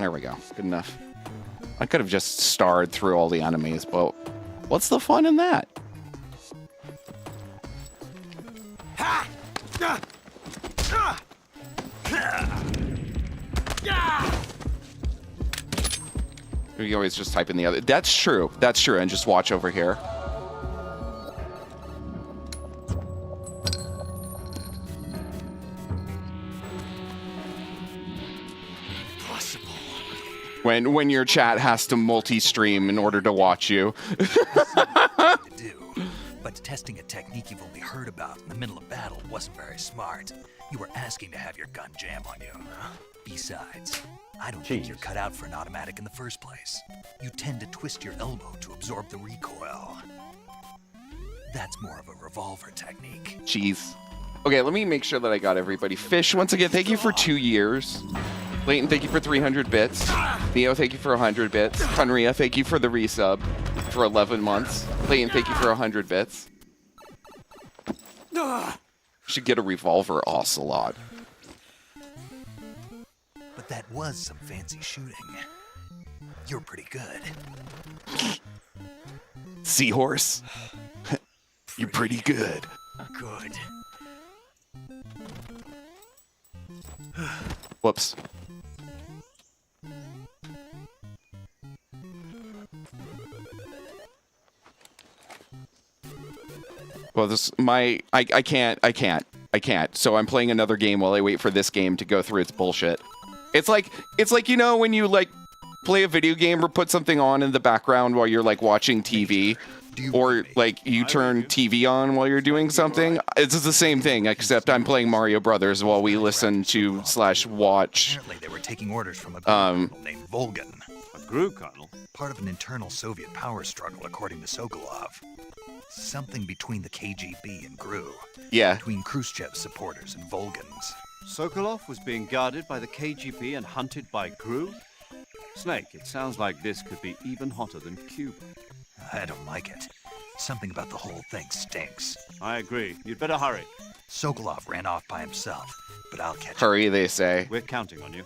There we go. Good enough. I could have just starred through all the enemies, but what's the fun in that? You can always just type in the other. That's true. That's true. And just watch over here. When your chat has to multi-stream in order to watch you. But testing a technique you've only heard about in the middle of battle wasn't very smart. You were asking to have your gun jam on you. Besides, I don't think you're cut out for an automatic in the first place. You tend to twist your elbow to absorb the recoil. That's more of a revolver technique. Jeez. Okay, let me make sure that I got everybody. Fish, once again, thank you for 2 years. Leighton, thank you for 300 bits. Neo, thank you for 100 bits. Conria, thank you for the resub for 11 months. Leighton, thank you for 100 bits. Should get a revolver ocelot. But that was some fancy shooting. You're pretty good. Seahorse. You're pretty good. Good. Whoops. Well, I can't. So I'm playing another game while I wait for this game to go through its bullshit. It's like you know when you like play a video game or put something on in the background while you're like watching TV, or like you turn TV on while you're doing something. It's the same thing, except I'm playing Mario Brothers while we listen to / watch. Apparently they were taking orders from a colonel named Volgan. A GRU colonel? Part of an internal Soviet power struggle, according to Sokolov. Something between the KGB and GRU. Yeah. Between Khrushchev's supporters and Volgan's. Sokolov was being guarded by the KGB and hunted by GRU? Snake, it sounds like this could be even hotter than Cuba. I don't like it. Something about the whole thing stinks. I agree. You'd better hurry. Sokolov ran off by himself, but I'll catch him. Hurry, they say. We're counting on you.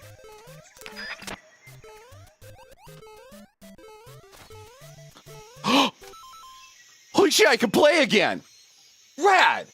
Holy shit, I can play again! Rad!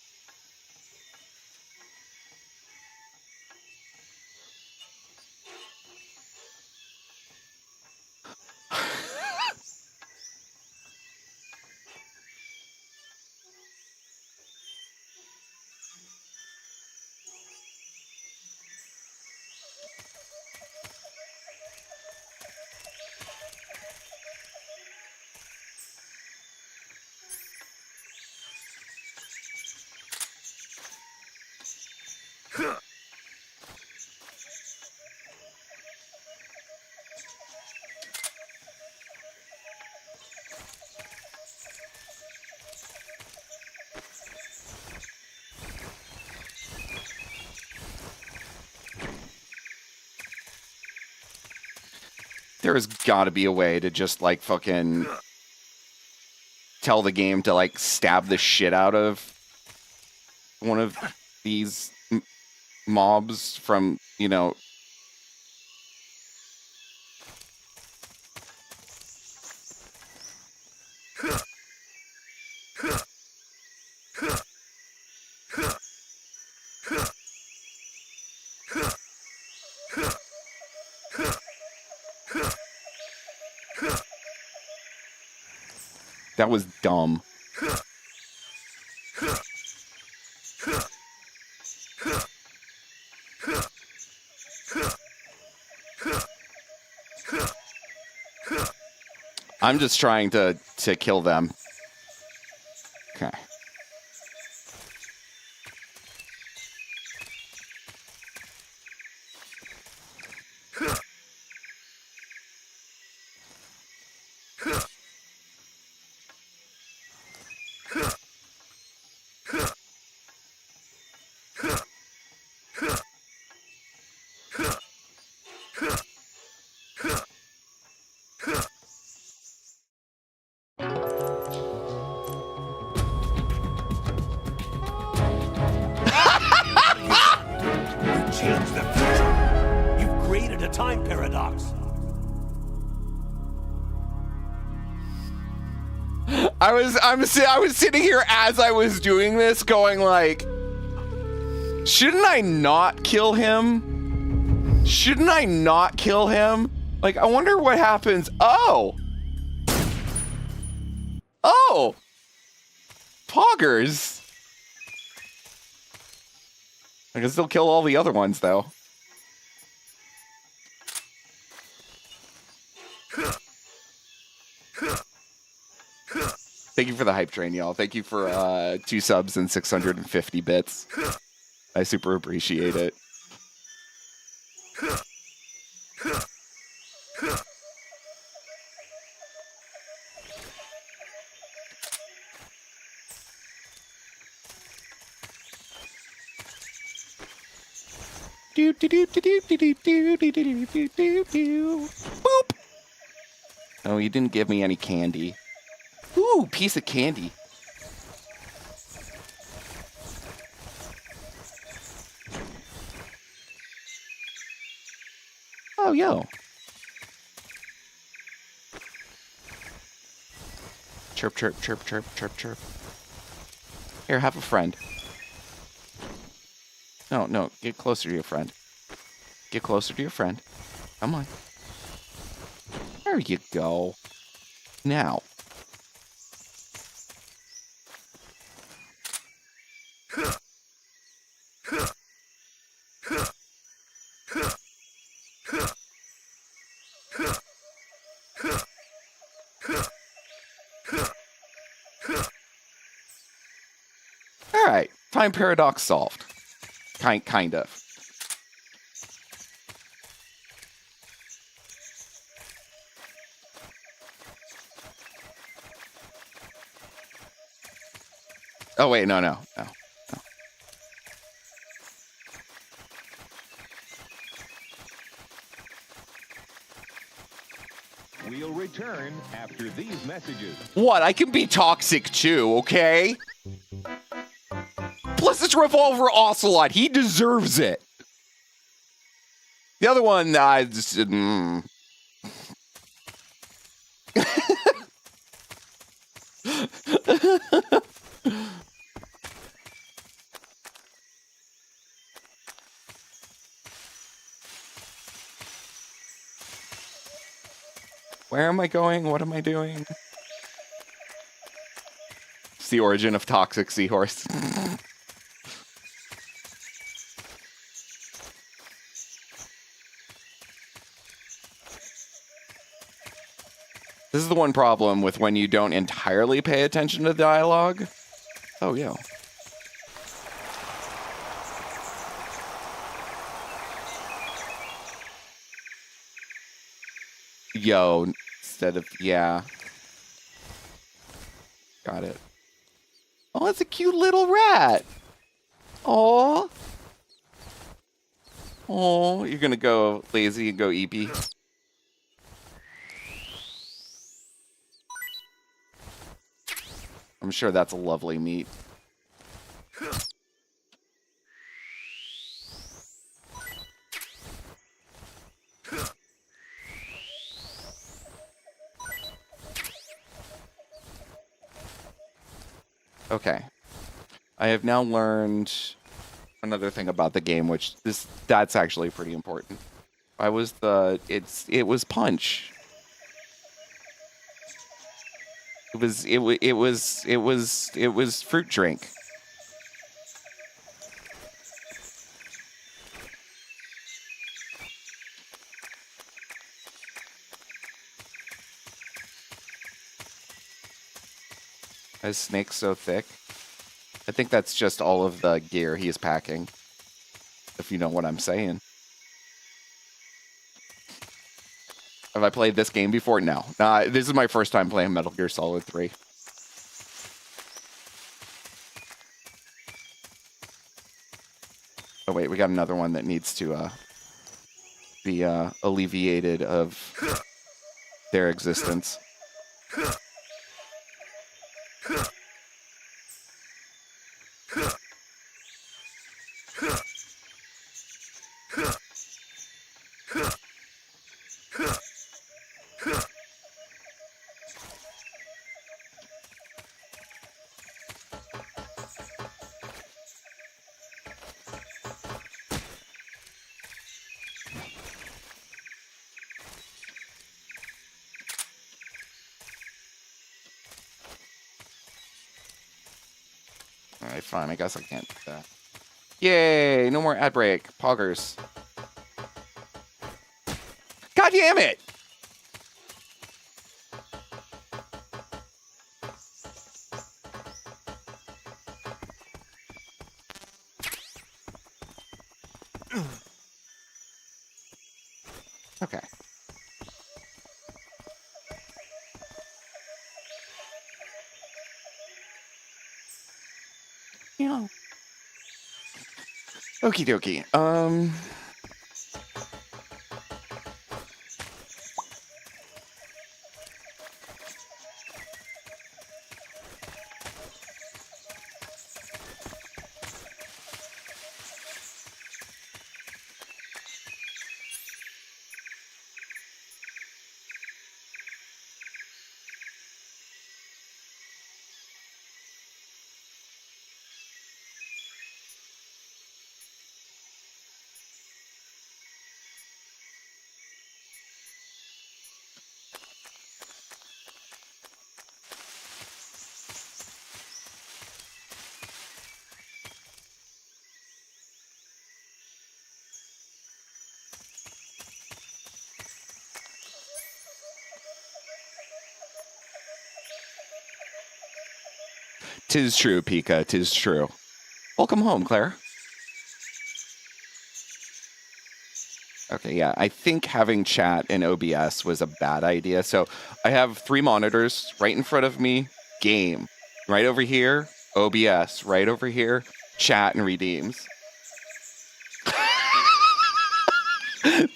There's gotta be a way to just, like, fucking tell the game to, like, stab the shit out of one of these mobs from, you know... That was dumb. I'm just trying to kill them. Okay. I was sitting here as I was doing this going like, shouldn't I not kill him? Shouldn't I not kill him? Like, I wonder what happens. Oh! Oh! Poggers! I can still kill all the other ones, though. Thank you for the hype train, y'all. Thank you for 2 subs and 650 bits. I super appreciate it. Boop. Oh, you didn't give me any candy. Ooh, piece of candy. Oh, yo. Chirp, chirp, chirp, chirp, chirp, chirp. Here, have a friend. No, no, get closer to your friend. Get closer to your friend. Come on. There you go. Now. All right, time paradox solved. Kind of. Oh wait, no. We'll return after these messages. What? I can be toxic too, okay? Plus, it's Revolver Ocelot. He deserves it. The other one, I just... Where am I going? What am I doing? It's the origin of Toxic Seahorse. This is the one problem with when you don't entirely pay attention to dialogue. Oh, yeah. Yo, instead of, yeah. Got it. Oh, it's a cute little rat. Aw. Oh, you're gonna go lazy and go eepy. I'm sure that's a lovely meat. Okay. I have now learned another thing about the game, which that's actually pretty important. It was punch. It was fruit drink. Is Snake so thick? I think that's just all of the gear he is packing. If you know what I'm saying. Have I played this game before? No. This is my first time playing Metal Gear Solid 3. Oh wait, we got another one that needs to be alleviated of their existence. Alright, fine. I guess I can't do that. Yay! No more ad break. Poggers. God damn it! Okay. Yeah. Okie dokie. Tis true, Pika. Tis true. Welcome home, Claire. Okay, yeah, I think having chat in OBS was a bad idea. So I have 3 monitors right in front of me. Game. Right over here, OBS. Right over here, chat and redeems.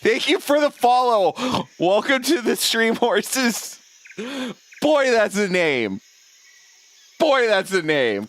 Thank you for the follow. Welcome to the Stream Horses. Boy, that's a name. Boy, that's a name.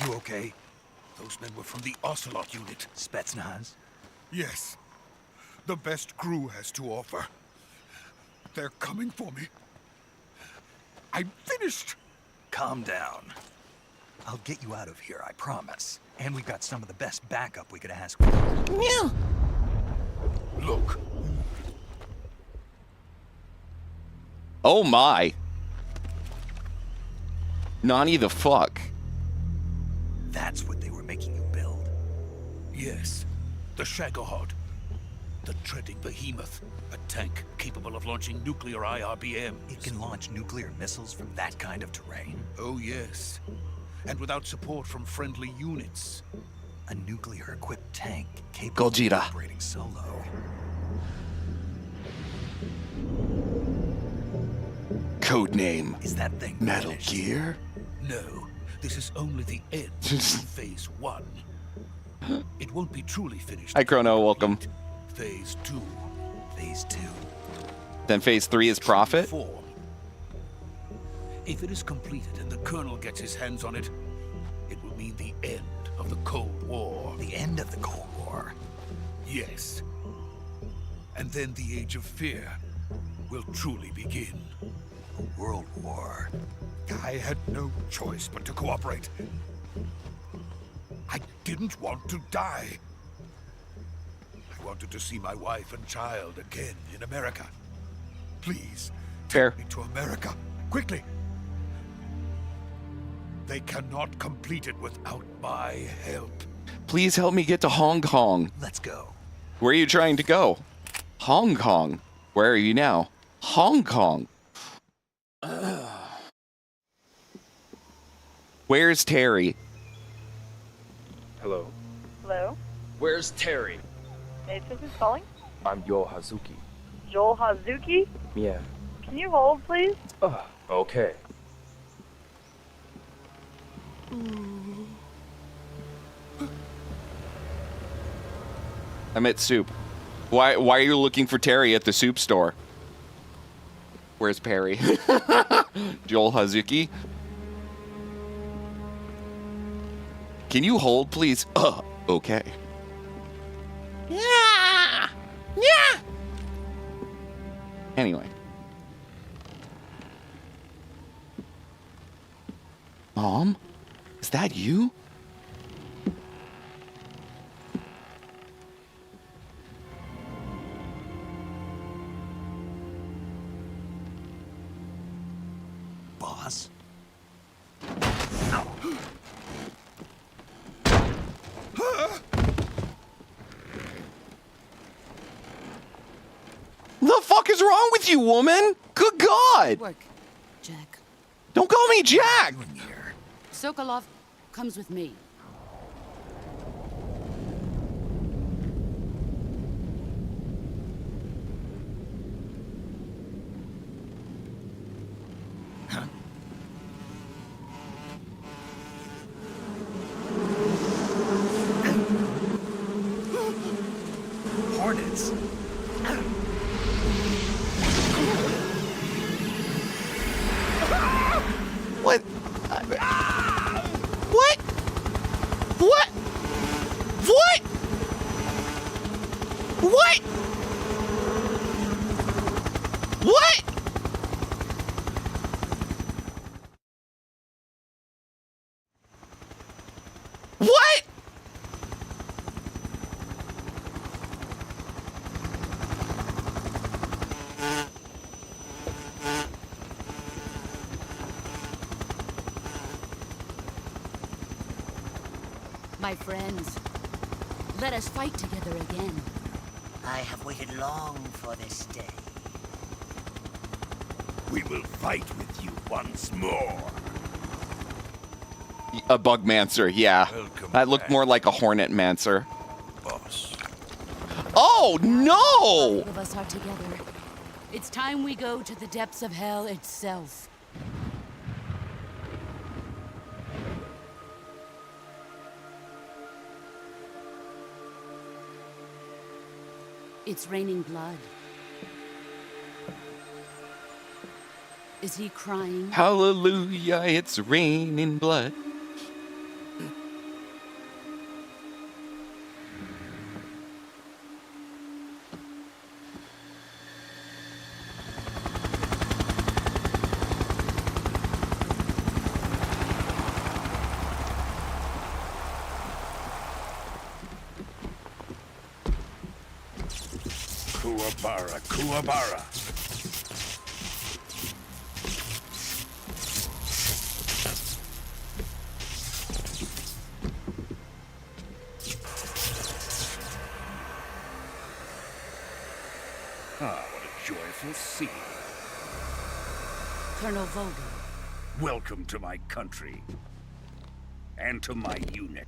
You okay? Those men were from the Ocelot unit. Spetsnaz? Yes. The best crew has to offer. They're coming for me. I'm finished. Calm down. I'll get you out of here, I promise. And we've got some of the best backup we could ask for. Yeah. Look. Oh my. Nani the fuck. That's what they were making you build? Yes. The Shagohod. The treading behemoth. A tank capable of launching nuclear IRBMs. It can launch nuclear missiles from that kind of terrain? Oh, yes. And without support from friendly units. A nuclear-equipped tank capable Gogeta. of operating solo. Codename. Is that thing Metal finished? Gear? No. This is only the end of Phase 1. It won't be truly finished. Hi, Chrono. Welcome. Phase 2. Phase 2. Then phase 3 is profit? Form. If it is completed and the Colonel gets his hands on it, it will mean the end of the Cold War. The end of the Cold War? Yes. And then the Age of Fear will truly begin. A world war. I had no choice but to cooperate. I didn't want to die. I wanted to see my wife and child again in America. Please, Fair. take me to America, quickly. They cannot complete it without my help. Please help me get to Hong Kong. Let's go. Where are you trying to go? Hong Kong. Where are you now? Hong Kong. Where's Terry? Hello. Hello? Where's Terry? May I say who's calling? I'm Yo Hazuki. Joel Hazuki? Yeah. Can you hold, please? Okay. I'm at Soup. Why are you looking for Terry at the soup store? Where's Perry? Joel Hazuki. Can you hold, please? Okay. Yeah. Yeah. Anyway. Mom? Is that you? Boss? The fuck is wrong with you, woman? Good God! Work, Jack. Don't call me Jack! Sokolov comes with me. Hornets? What? What? What? What? What? What? What? My friends, let us fight together again. I have waited long for this day. We will fight with you once more. A Bugmancer, yeah. That looked more like a Hornet Mancer. Boss. Oh, no! Both of us are together. It's time we go to the depths of hell itself. It's raining blood. Is he crying? Hallelujah, it's raining blood. Kuwabara, Kuwabara. Ah, what a joyful scene. Colonel Vogel. Welcome to my country. And to my unit.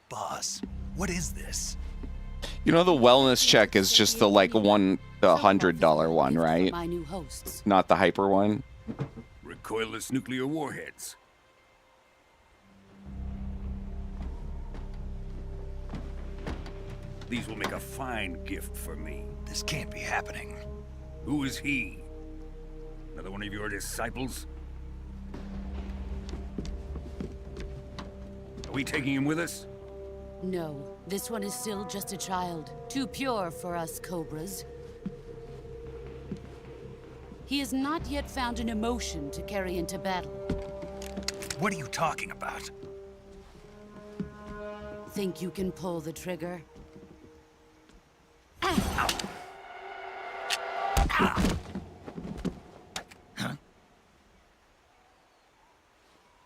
Boss, what is this? You know the wellness check is just the like the $100 one, right? My new hosts. Not the hyper one. Recoilless nuclear warheads. These will make a fine gift for me. This can't be happening. Who is he? Another one of your disciples? Are we taking him with us? No, this one is still just a child. Too pure for us Cobras. He has not yet found an emotion to carry into battle. What are you talking about? Think you can pull the trigger?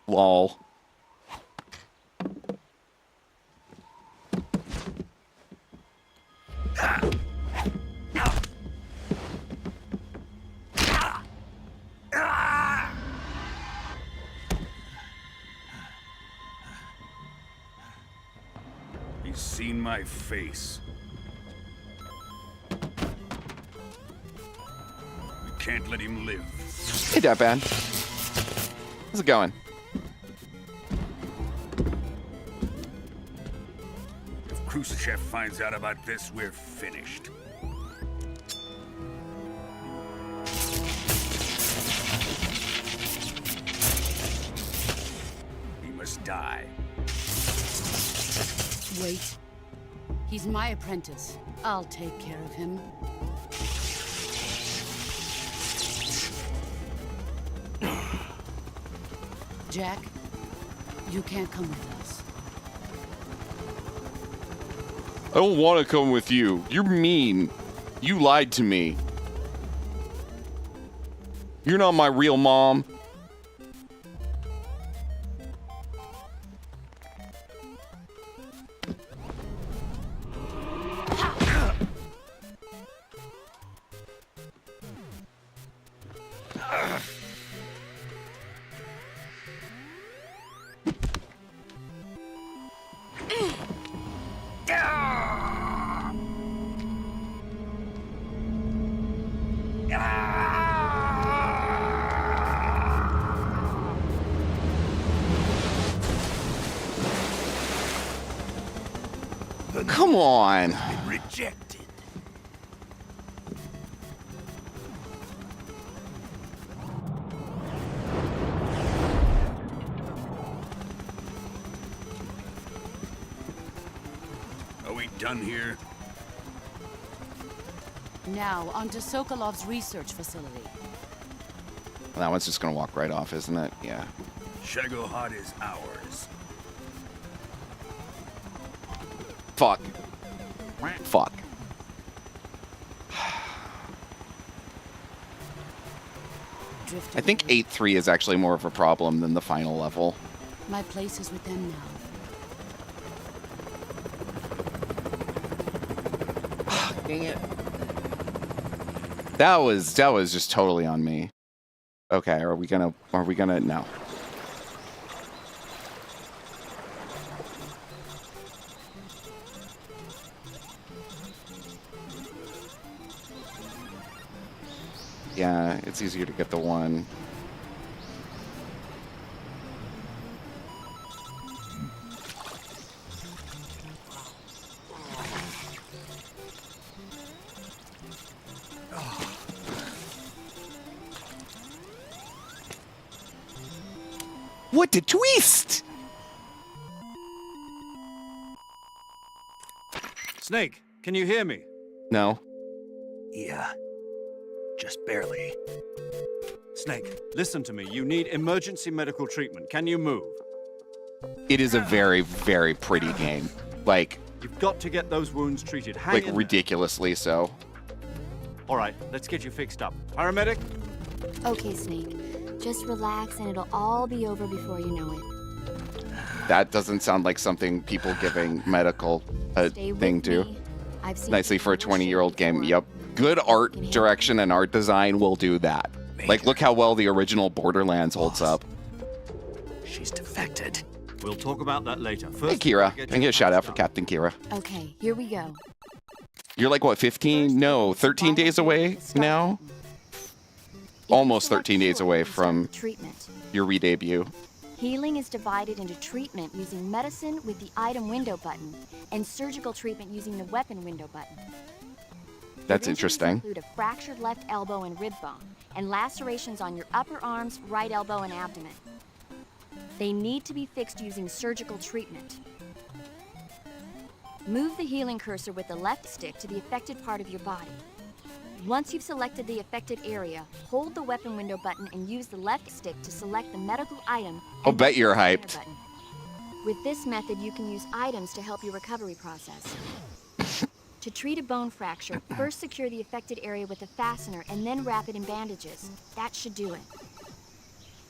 Lol. He's seen my face. We can't let him live. Hey, Deadpan. How's it going? Khrushchev finds out about this, we're finished. He must die. Wait. He's my apprentice. I'll take care of him. Jack, you can't come with us. I don't want to come with you. You're mean. You lied to me. You're not my real mom. Come on. Rejected. Are we done here? Now, on to Sokolov's research facility. Well, that one's just gonna walk right off, isn't it? Yeah. Shagohod is ours. Fuck. Fuck. I think 8-3 is actually more of a problem than the final level. My place is with them now. Dang it. That was just totally on me. Okay, are we gonna no. Yeah, it's easier to get the one. What a twist! Snake, can you hear me? No. Yeah. Just barely. Snake, listen to me. You need emergency medical treatment. Can you move? It is a very, very pretty game. Like, you've got to get those wounds treated. Hang in ridiculously so. All right, let's get you fixed up. Paramedic? Okay, Snake. Just relax and it'll all be over before you know it. That doesn't sound like something people giving medical thing do. Nicely for a 20-year-old game. Yep. Good art direction and art design will do that. Like, look how well the original Borderlands holds up. She's defected. We'll talk about that later. First, Hey, Kira. I can get a shout out for Captain Kira. Okay, here we go. You're like, what, 15? No, 13 days away now? Almost 13 days away from your re-debut. Healing is divided into treatment using medicine with the item window button and surgical treatment using the weapon window button. That's interesting. Include a fractured left elbow and rib bone and lacerations on your upper arms, right elbow, and abdomen. They need to be fixed using surgical treatment. Move the healing cursor with the left stick to the affected part of your body. Once you've selected the affected area, hold the weapon window button and use the left stick to select the medical item. I'll bet you're hyped. With this method, you can use items to help your recovery process. To treat a bone fracture, first secure the affected area with a fastener and then wrap it in bandages. That should do it.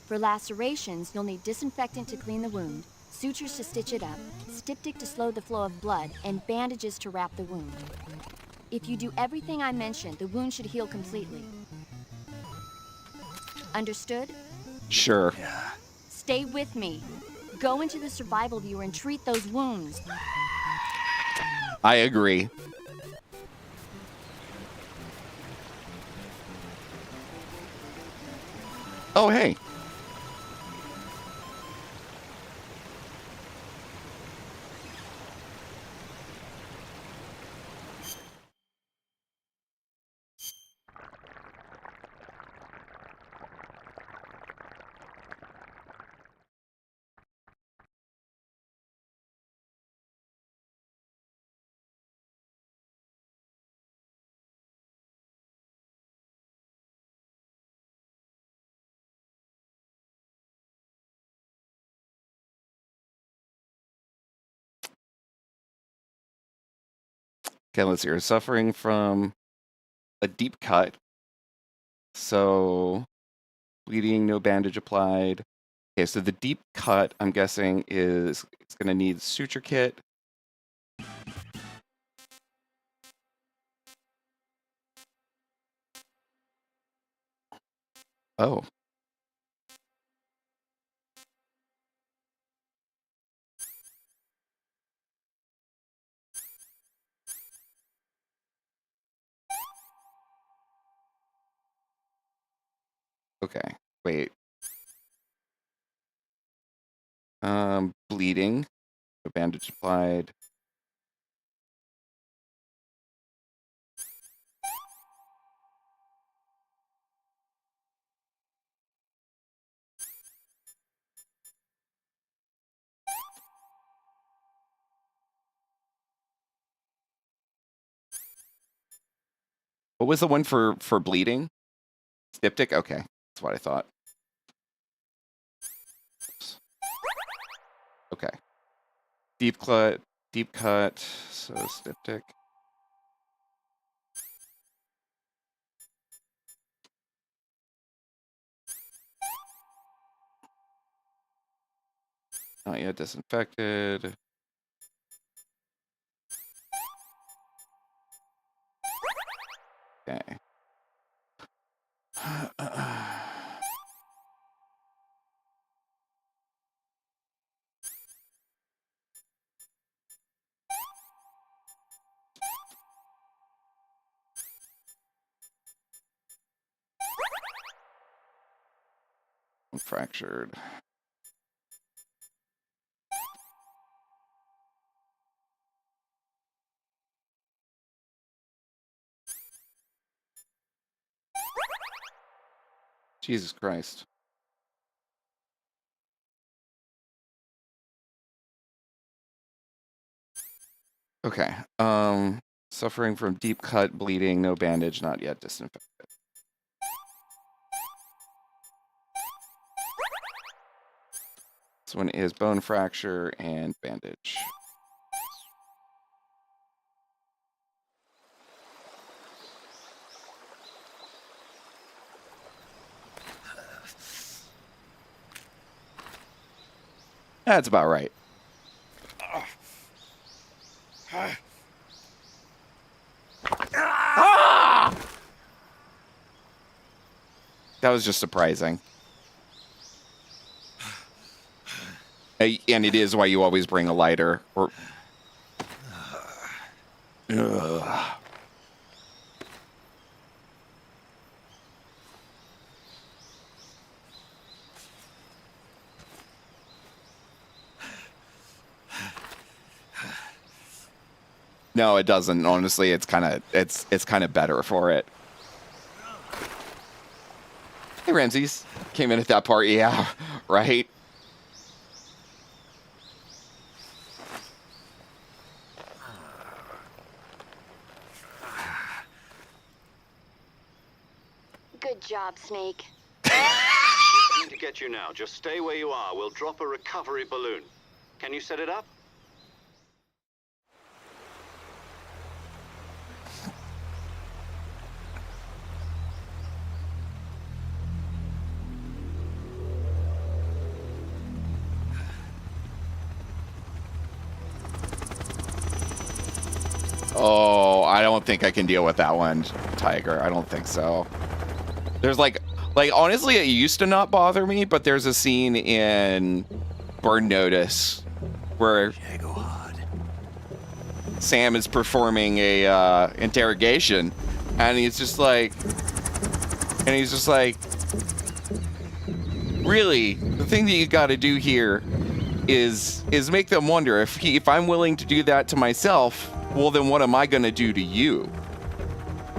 For lacerations, you'll need disinfectant to clean the wound, sutures to stitch it up, styptic to slow the flow of blood, and bandages to wrap the wound. If you do everything I mentioned, the wound should heal completely. Understood? Sure. Stay with me. Go into the survival viewer and treat those wounds. I agree. Oh, hey. Okay, let's see. You're suffering from a deep cut. So, bleeding, no bandage applied. Okay, so the deep cut, I'm guessing, is it's going to need suture kit. Oh. Okay, wait. Bleeding, no bandage applied. What was the one for bleeding? Styptic? Okay, that's what I thought. Oops. Okay. Deep cut, so styptic. Not yet disinfected. Okay. Fractured. Jesus Christ. Okay. Suffering from deep cut, bleeding, no bandage, not yet disinfected. This one is bone fracture and bandage. That's about right. Ah! That was just surprising. And it is why you always bring a lighter. Or... Ugh. No, it doesn't. Honestly, it's kind of better for it. Hey, Ramses. Came in at that part. Yeah, right? Good job, Snake. Coming to get you now. Just stay where you are. We'll drop a recovery balloon. Can you set it up? Oh, I don't think I can deal with that one, Tiger. I don't think so. There's like honestly, it used to not bother me, but there's a scene in Burn Notice where Sam is performing a interrogation, and he's just like, really, the thing that you got to do here is make them wonder if I'm willing to do that to myself. Well, then what am I going to do to you?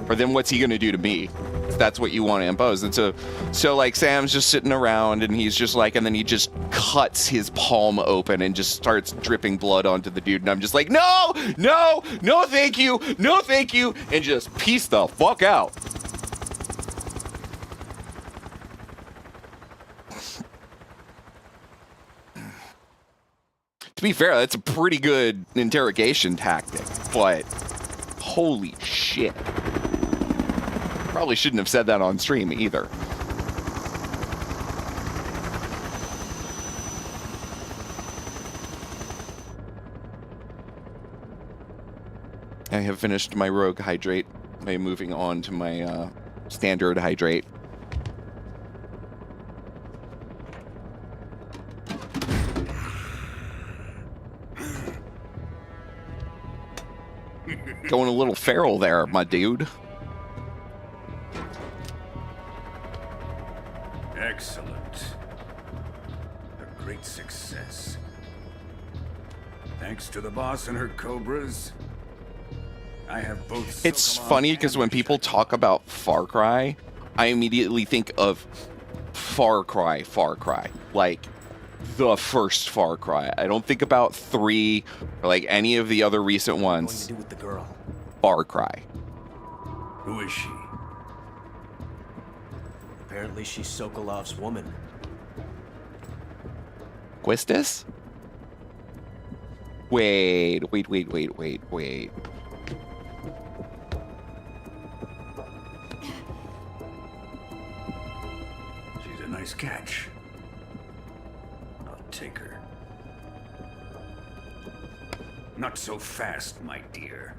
Or then what's he going to do to me? That's what you want to impose. And so like Sam's just sitting around and he's just like, and then he just cuts his palm open and just starts dripping blood onto the dude. And I'm just like, no, thank you. No, thank you. And just peace the fuck out. To be fair, that's a pretty good interrogation tactic, but Holy shit. Probably shouldn't have said that on stream either. I have finished my rogue hydrate. I am moving on to my standard hydrate. Going a little feral there, my dude. Excellent. A great success. Thanks to the boss and her cobras, I have both. It's funny because when people talk about Far Cry, I immediately think of Far Cry. Like the first Far Cry. I don't think about 3 or like any of the other recent ones. What do you do with the girl? Far Cry. Who is she? Apparently she's Sokolov's woman. Quistis? Wait. She's a nice catch. I'll take her. Not so fast, my dear.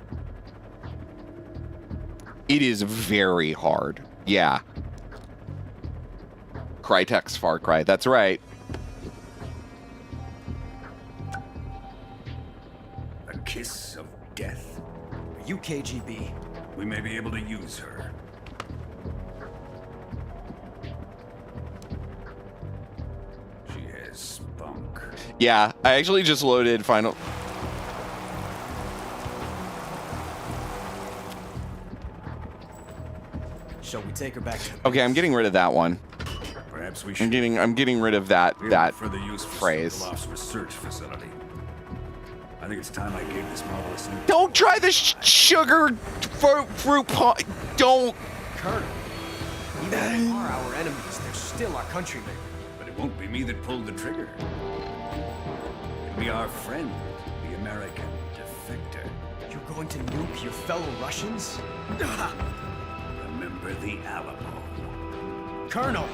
It is very hard. Yeah. Crytek's Far Cry. That's right. A kiss of death. Are you KGB? We may be able to use her. She has spunk. Yeah, I actually just loaded Final... Shall we take her back to... Okay, I'm getting rid of that one. Perhaps we should... I'm getting rid of that for the use phrase. Sokolov's research facility. I think it's time I gave this marvelous new... Don't try the sugar fruit pie. Don't. Colonel, even if they are our enemies, they're still our countrymen. But it won't be me that pulled the trigger. It'll be our friend, the American defector. You're going to nuke your fellow Russians? Remember the Alamo. Colonel!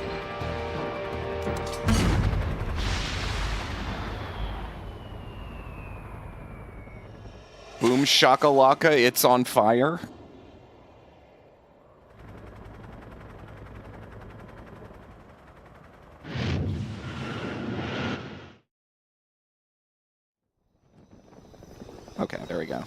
Boom shakalaka, it's on fire. Okay, there we go.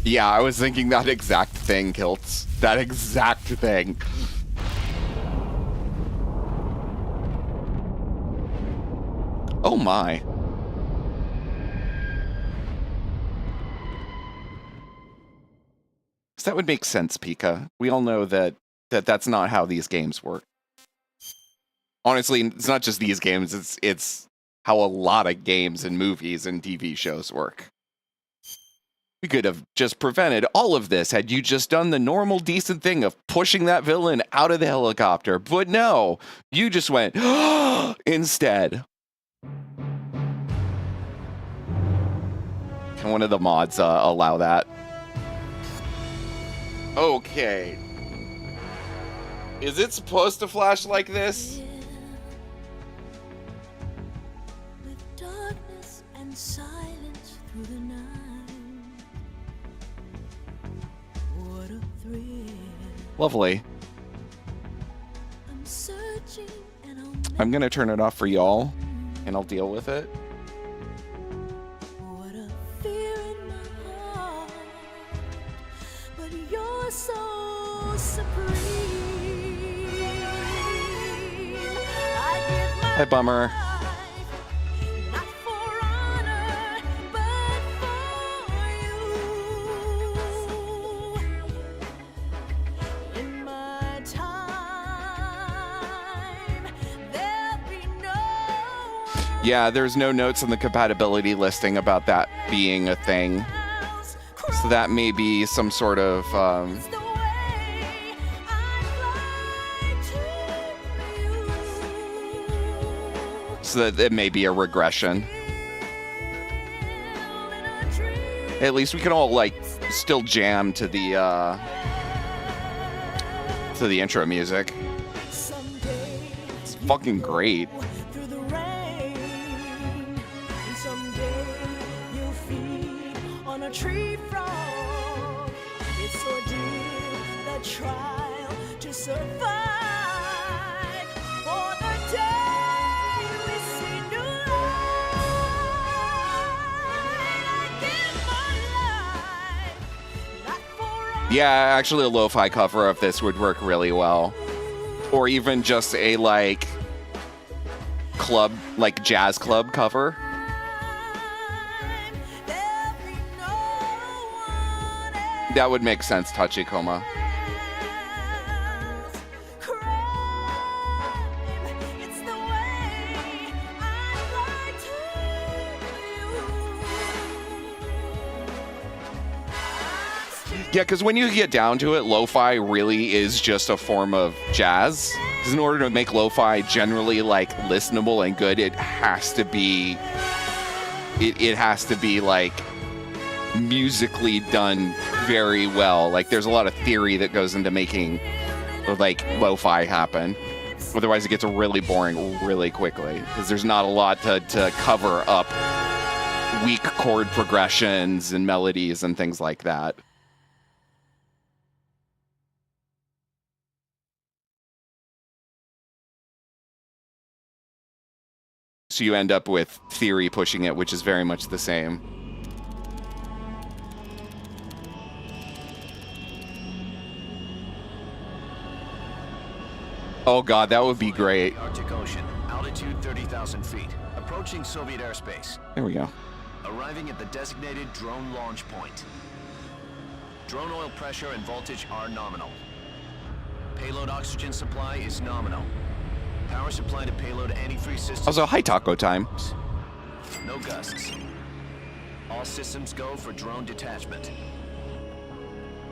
Yeah, I was thinking that exact thing, Kilts. That exact thing. Oh my. So that would make sense, Pika. We all know that that's not how these games work. Honestly, it's not just these games, it's how a lot of games and movies and TV shows work. We could have just prevented all of this had you just done the normal, decent thing of pushing that villain out of the helicopter. But no, you just went instead. Can one of the mods allow that? Okay. Is it supposed to flash like this? With darkness and silence through the night. What a thrill. Lovely. I'm searching and I'm gonna turn it off for y'all, and I'll deal with it. what a fear in my heart. But you're so supreme. I give my Hi, Bummer. not for honor, but for you. In my time, there'll be no Yeah, there's no notes in the compatibility listing about that being a thing. So that may be some sort of so that it may be a regression. At least we can all like still jam to the intro music. It's fucking great. Through the rain, and someday you'll feed on a tree frog. It's ordeal, the trial to survive. For the day we see new light, I give my life, not for Yeah, actually a lo-fi cover of this would work really well. Or even just a like club, like jazz club cover. That would make sense, Tachikoma. Yeah, because when you get down to it, lo-fi really is just a form of jazz. Because in order to make lo-fi generally like listenable and good, it has to be like musically done very well. Like there's a lot of theory that goes into making like lo-fi happen. Otherwise it gets really boring really quickly because there's not a lot to cover up weak chord progressions and melodies and things like that. So you end up with theory pushing it, which is very much the same. Oh god, that would be great. Arctic Ocean, altitude 30,000 feet. Approaching Soviet airspace. There we go. Arriving at the designated drone launch point. Drone oil pressure and voltage are nominal. Payload oxygen supply is nominal. Power supply to payload antifreeze systems. Also, hi taco time. No gusts. All systems go for drone detachment.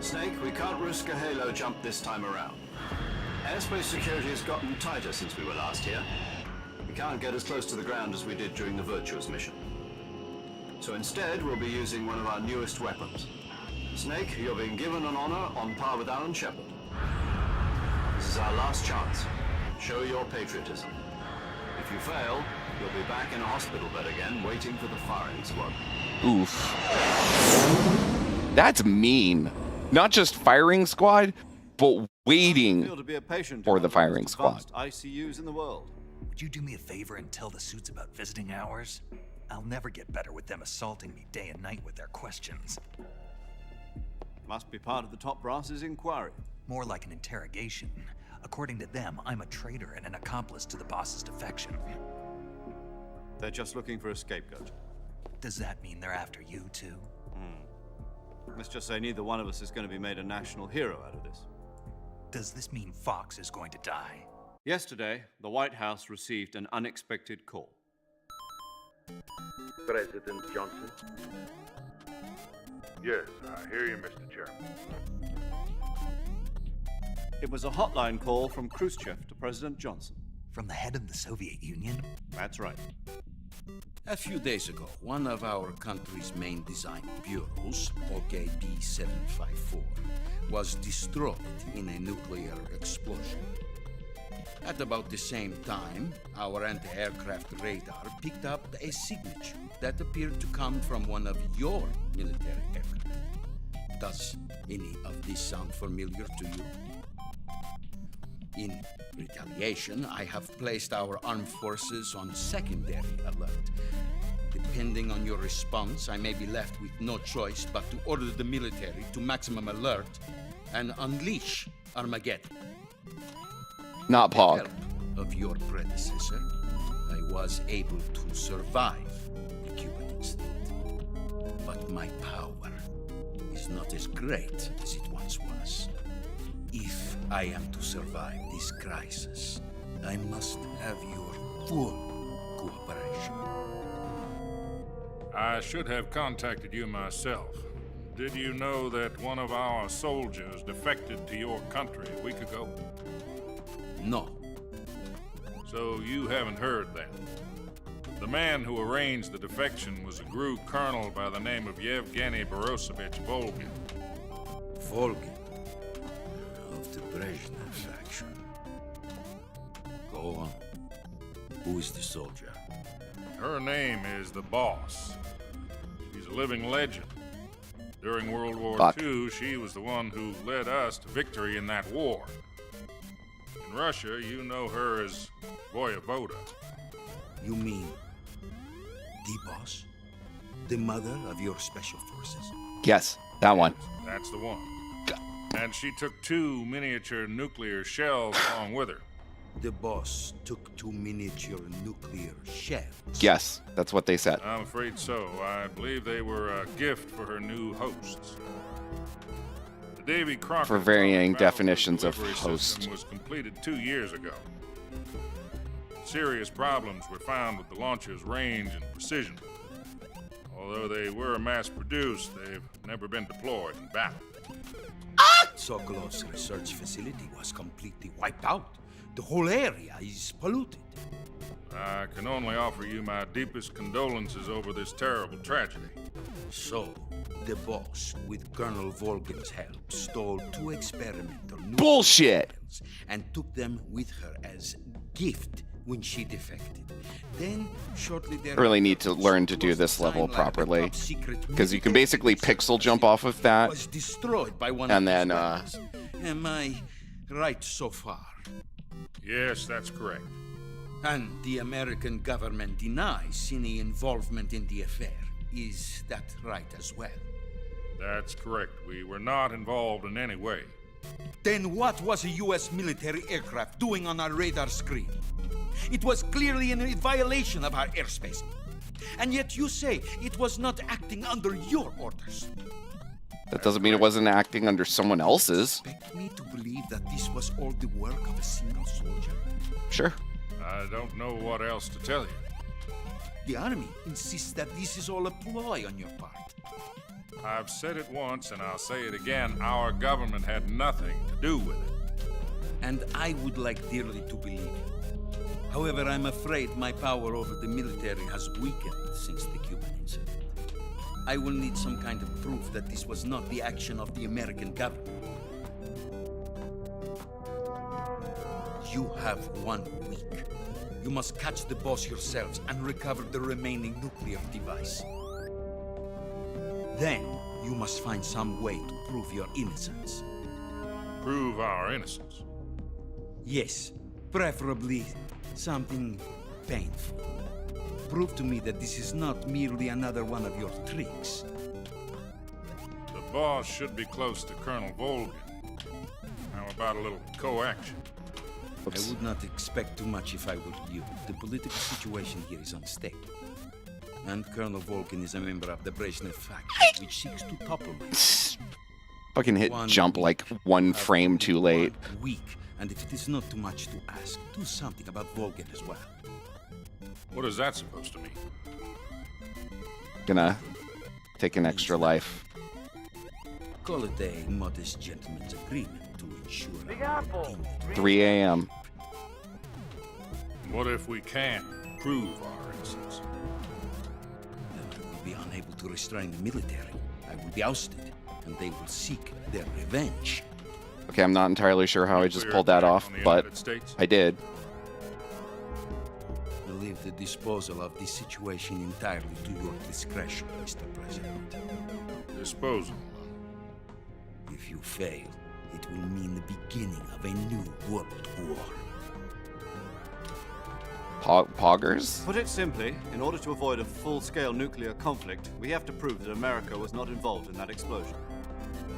Snake, we can't risk a halo jump this time around. Airspace security has gotten tighter since we were last here. We can't get as close to the ground as we did during the Virtuous mission. So instead, we'll be using one of our newest weapons. Snake, you're being given an honor on par with Alan Shepard. This is our last chance. Show your patriotism. If you fail, you'll be back in a hospital bed again, waiting for the firing squad. Oof. That's mean. Not just firing squad, but waiting for the firing squad. ICUs in the world. Would you do me a favor and tell the suits about visiting hours? I'll never get better with them assaulting me day and night with their questions. Must be part of the top brass's inquiry. More like an interrogation. According to them, I'm a traitor and an accomplice to the boss's defection. They're just looking for a scapegoat. Does that mean they're after you too? Let's just say neither one of us is going to be made a national hero out of this. Does this mean Fox is going to die? Yesterday, the White House received an unexpected call. President Johnson? Yes, I hear you, Mr. Chairman. It was a hotline call from Khrushchev to President Johnson. From the head of the Soviet Union? That's right. A few days ago, one of our country's main design bureaus, OKB-754, was destroyed in a nuclear explosion. At about the same time, our anti-aircraft radar picked up a signature that appeared to come from one of your military aircraft. Does any of this sound familiar to you? In retaliation, I have placed our armed forces on secondary alert. Depending on your response, I may be left with no choice but to order the military to maximum alert and unleash Armageddon. Not Pog. With the help of your predecessor, I was able to survive the Cuban incident. But my power is not as great as it once was. If I am to survive this crisis, I must have your full cooperation. I should have contacted you myself. Did you know that one of our soldiers defected to your country a week ago? No. So you haven't heard then. The man who arranged the defection was a GRU colonel by the name of Yevgeny Borosovich Volgin. Volgin. Of the Brezhnev faction. Go on. Who is the soldier? Her name is the Boss. She's a living legend. During World War II, she was the one who led us to victory in that war. In Russia, you know her as Voyevoda. You mean the Boss? The mother of your special forces? Yes, that one. That's the one. And she took 2 miniature nuclear shells along with her. The Boss took 2 miniature nuclear shells? Yes, that's what they said. I'm afraid so. I believe they were a gift for her new hosts. The Davy Crockett For varying Battle definitions of Delivery host. System was completed 2 years ago. Serious problems were found with the launcher's range and precision. Although they were mass-produced, they've never been deployed in battle. Sokolov's research facility was completely wiped out. The whole area is polluted. I can only offer you my deepest condolences over this terrible tragedy. So, the Boss, with Colonel Volgin's help, stole 2 experimental Bullshit! nuclear and took them with her as gift when she defected. Then, shortly I thereafter, really need to learn to do this level properly, because you can basically pixel jump off of that, was destroyed by one and of then his weapons. Am I right so far? Yes, that's correct. And the American government denies any involvement in the affair. Is that right as well? That's correct. We were not involved in any way. Then what was a U.S. military aircraft doing on our radar screen? It was clearly in violation of our airspace. And yet you say it was not acting under your orders. that doesn't mean it wasn't acting under someone else's. Expect me to believe that this was all the work of a single soldier? Sure. I don't know what else to tell you. The Army insists that this is all a ploy on your part. I've said it once and I'll say it again. Our government had nothing to do with it. And I would like dearly to believe you. However, I'm afraid my power over the military has weakened since the Cuban incident. I will need some kind of proof that this was not the action of the American government. You have 1 week. You must catch the Boss yourselves and recover the remaining nuclear device. Then, you must find some way to prove your innocence. Prove our innocence? Yes, preferably something painful. Prove to me that this is not merely another one of your tricks. The Boss should be close to Colonel Volgin. How about a little co-action? I would not expect too much if I were you. The political situation here is unstable. And Colonel Volgin is a member of the Brezhnev faction, which seeks to topple me. Fucking hit jump like 1 frame too late. 1 week, and if it is not too much to ask, do something about Volgin as well. What is that supposed to mean? Gonna take an extra life. Call it a modest gentleman's agreement to ensure Big Apple. 3 a.m. What if we can't prove our innocence? Then I will be unable to restrain the military. I will be ousted, and they will seek their revenge. Okay, I'm not entirely sure how I just pulled that off, but I did. I leave the disposal of this situation entirely to your discretion, Mr. President. Disposal? If you fail, it will mean the beginning of a new world war. Poggers? Put it simply, in order to avoid a full-scale nuclear conflict, we have to prove that America was not involved in that explosion.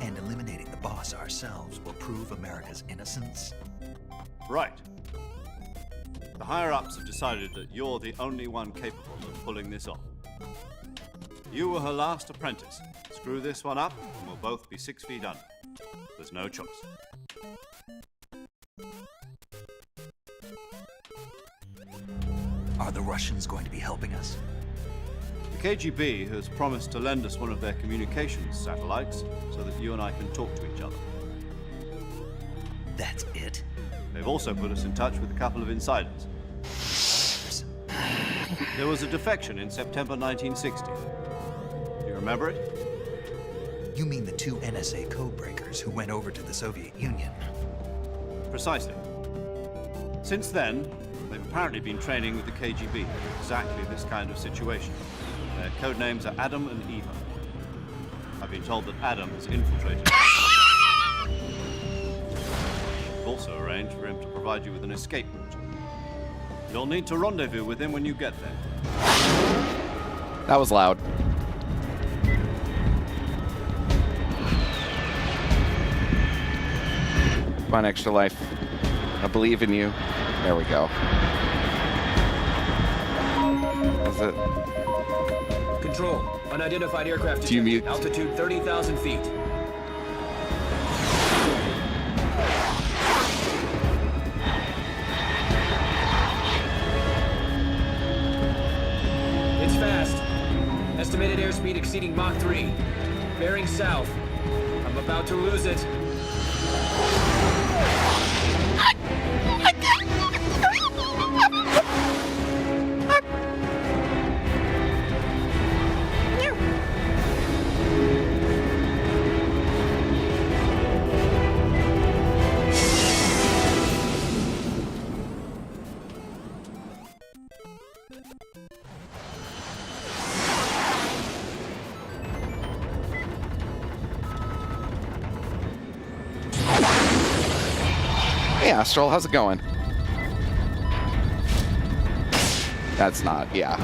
And eliminating the Boss ourselves will prove America's innocence? Right. The higher-ups have decided that you're the only one capable of pulling this off. You were her last apprentice. Screw this one up, and we'll both be 6 feet under. There's no choice. Are the Russians going to be helping us? The KGB has promised to lend us one of their communications satellites so that you and I can talk to each other. That's it? They've also put us in touch with a couple of insiders. There was a defection in September 1960. Do you remember it? You mean the two NSA codebreakers who went over to the Soviet Union? Precisely. Since then, they've apparently been training with the KGB for exactly this kind of situation. Their code names are Adam and Eva. I've been told that Adam has infiltrated. We've also arranged for him to provide you with an escape route. You'll need to rendezvous with him when you get there. That was loud. Come on, Extra Life. I believe in you. There we go. Is it? Control. Unidentified aircraft Do you mute? Altitude 30,000 feet. It's fast. Estimated airspeed exceeding Mach 3. Bearing south. I'm about to lose it. Hey, Astral, how's it going? That's not, yeah.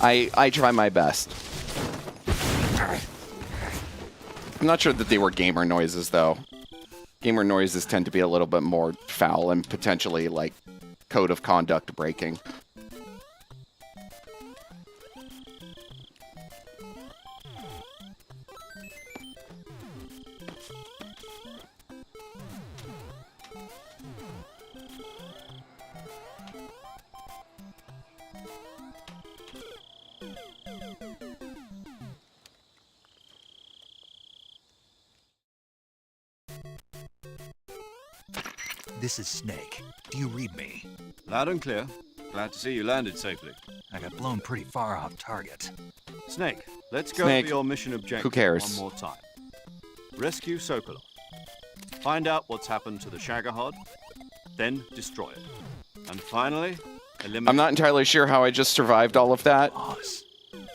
I try my best. I'm not sure that they were gamer noises, though. Gamer noises tend to be a little bit more foul and potentially, like, code of conduct breaking. This is Snake. Do you read me? Loud and clear. Glad to see you landed safely. I got blown pretty far off target. Snake, let's go Snake. over your mission objective Who cares? one more time. Rescue Sokolov. Find out what's happened to the Shagohod, then destroy it. And finally, eliminate... I'm not entirely sure how I just survived all of that.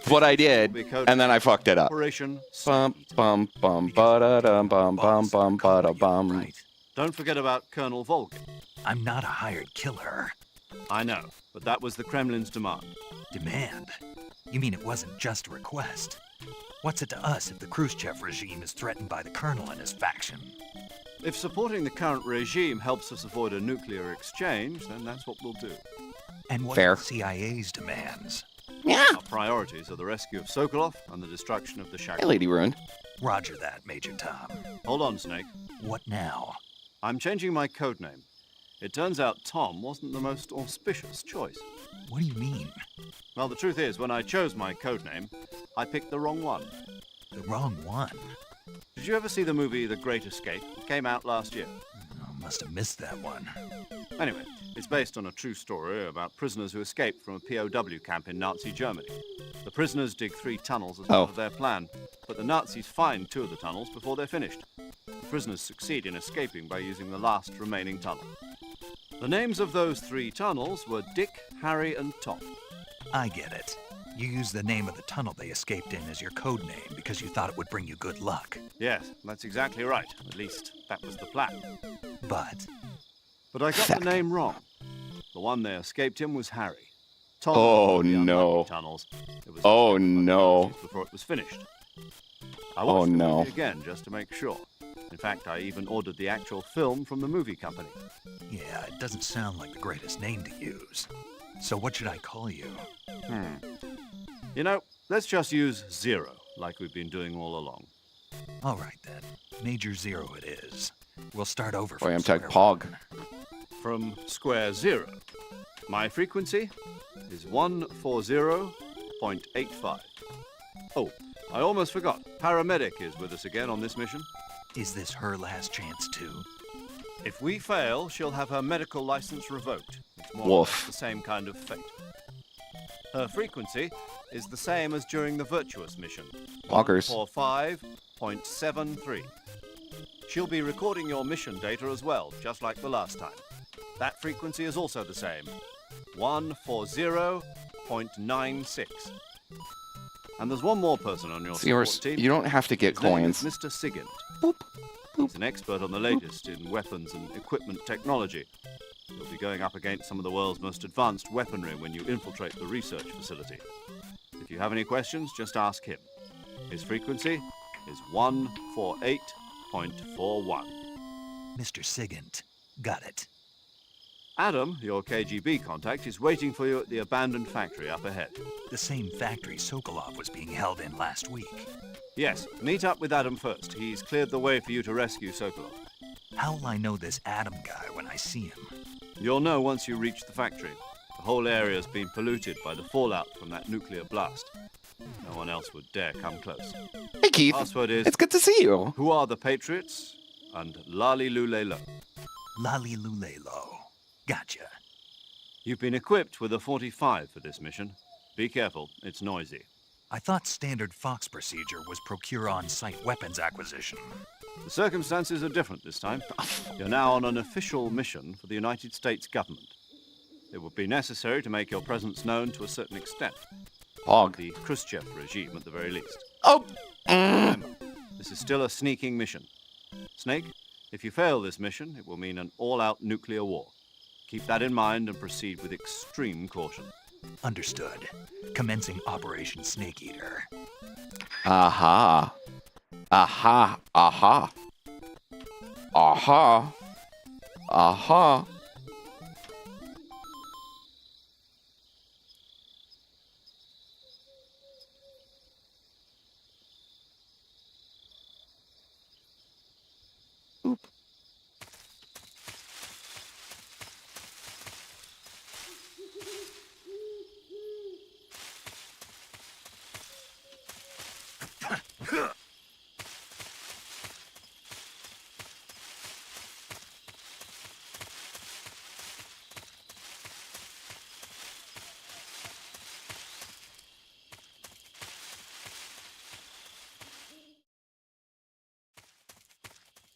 But I did, and then I fucked it up. Operation Bum, bum, bum, ba-da-dum, bum, bum, bum, ba-da-bum. Don't forget about Colonel Volgin. I'm not a hired killer. I know, but that was the Kremlin's demand. Demand? You mean it wasn't just a request? What's it to us if the Khrushchev regime is threatened by the Colonel and his faction? If supporting the current regime helps us avoid a nuclear exchange, then that's what we'll do. And what Fair. are the CIA's demands? Yeah. Our priorities are the rescue of Sokolov and the destruction of the Shagohod. Hey, Lady Ruin. Roger that, Major Tom. Hold on, Snake. What now? I'm changing my code name. It turns out Tom wasn't the most auspicious choice. What do you mean? Well, the truth is, when I chose my code name, I picked the wrong one. The wrong one? Did you ever see the movie The Great Escape? It came out last year. Oh, must have missed that one. Anyway, it's based on a true story about prisoners who escaped from a POW camp in Nazi Germany. The prisoners dig 3 tunnels as part of their plan, but the Nazis find 2 of the tunnels before they're finished. The prisoners succeed in escaping by using the last remaining tunnel. The names of those 3 tunnels were Dick, Harry, and Tom. I get it. You used the name of the tunnel they escaped in as your code name because you thought it would bring you good luck. Yes, that's exactly right. At least, that was the plan. But I got the name wrong. The one they escaped in was Harry. Tom Oh, was the no. unlucky tunnels. It was Oh, no. before it was finished. I Oh, watched the no. movie again just to make sure. In fact, I even ordered the actual film from the movie company. yeah, it doesn't sound like the greatest name to use. So what should I call you? You know, let's just use Zero, like we've been doing all along. All right then. Major Zero it is. We'll start over Boy, from I'm tag square Pog. From square zero. My frequency is 140.85. Oh, I almost forgot. Paramedic is with us again on this mission. Is this her last chance, too? If we fail, she'll have her medical license revoked. It's more or Woof. less the same kind of fate. Her frequency is the same as during the Virtuous mission. Walkers. 145.73. She'll be recording your mission data as well, just like the last time. That frequency is also the same. 140.96. And there's one more person on your support Seahorse, team. you don't have to get His name coins. is Mr. Sigint. He's an expert on the latest in weapons and equipment technology. You'll be going up against some of the world's most advanced weaponry when you infiltrate the research facility. If you have any questions, just ask him. His frequency is 148.41. Mr. Sigint. Got it. Adam, your KGB contact, is waiting for you at the abandoned factory up ahead. The same factory Sokolov was being held in last week. Yes, meet up with Adam first. He's cleared the way for you to rescue Sokolov. How'll I know this Adam guy when I see him? You'll know once you reach the factory. The whole area's been polluted by the fallout from that nuclear blast. No one else would dare come close. Hey, Keith. Password is... It's good to see you. Who are the Patriots? And Lali Lule Lo. Lali Lule Lo. Gotcha. You've been equipped with a 45 for this mission. Be careful, it's noisy. I thought standard Fox procedure was procure on-site weapons acquisition. The circumstances are different this time. You're now on an official mission for the United States government. It would be necessary to make your presence known to a certain extent. Pog. The Khrushchev regime, at the very least. Oh! Remember, this is still a sneaking mission. Snake, if you fail this mission, it will mean an all-out nuclear war. Keep that in mind and proceed with extreme caution. Understood. Commencing Operation Snake Eater. Aha. Aha. Aha. Aha. Aha. Oop.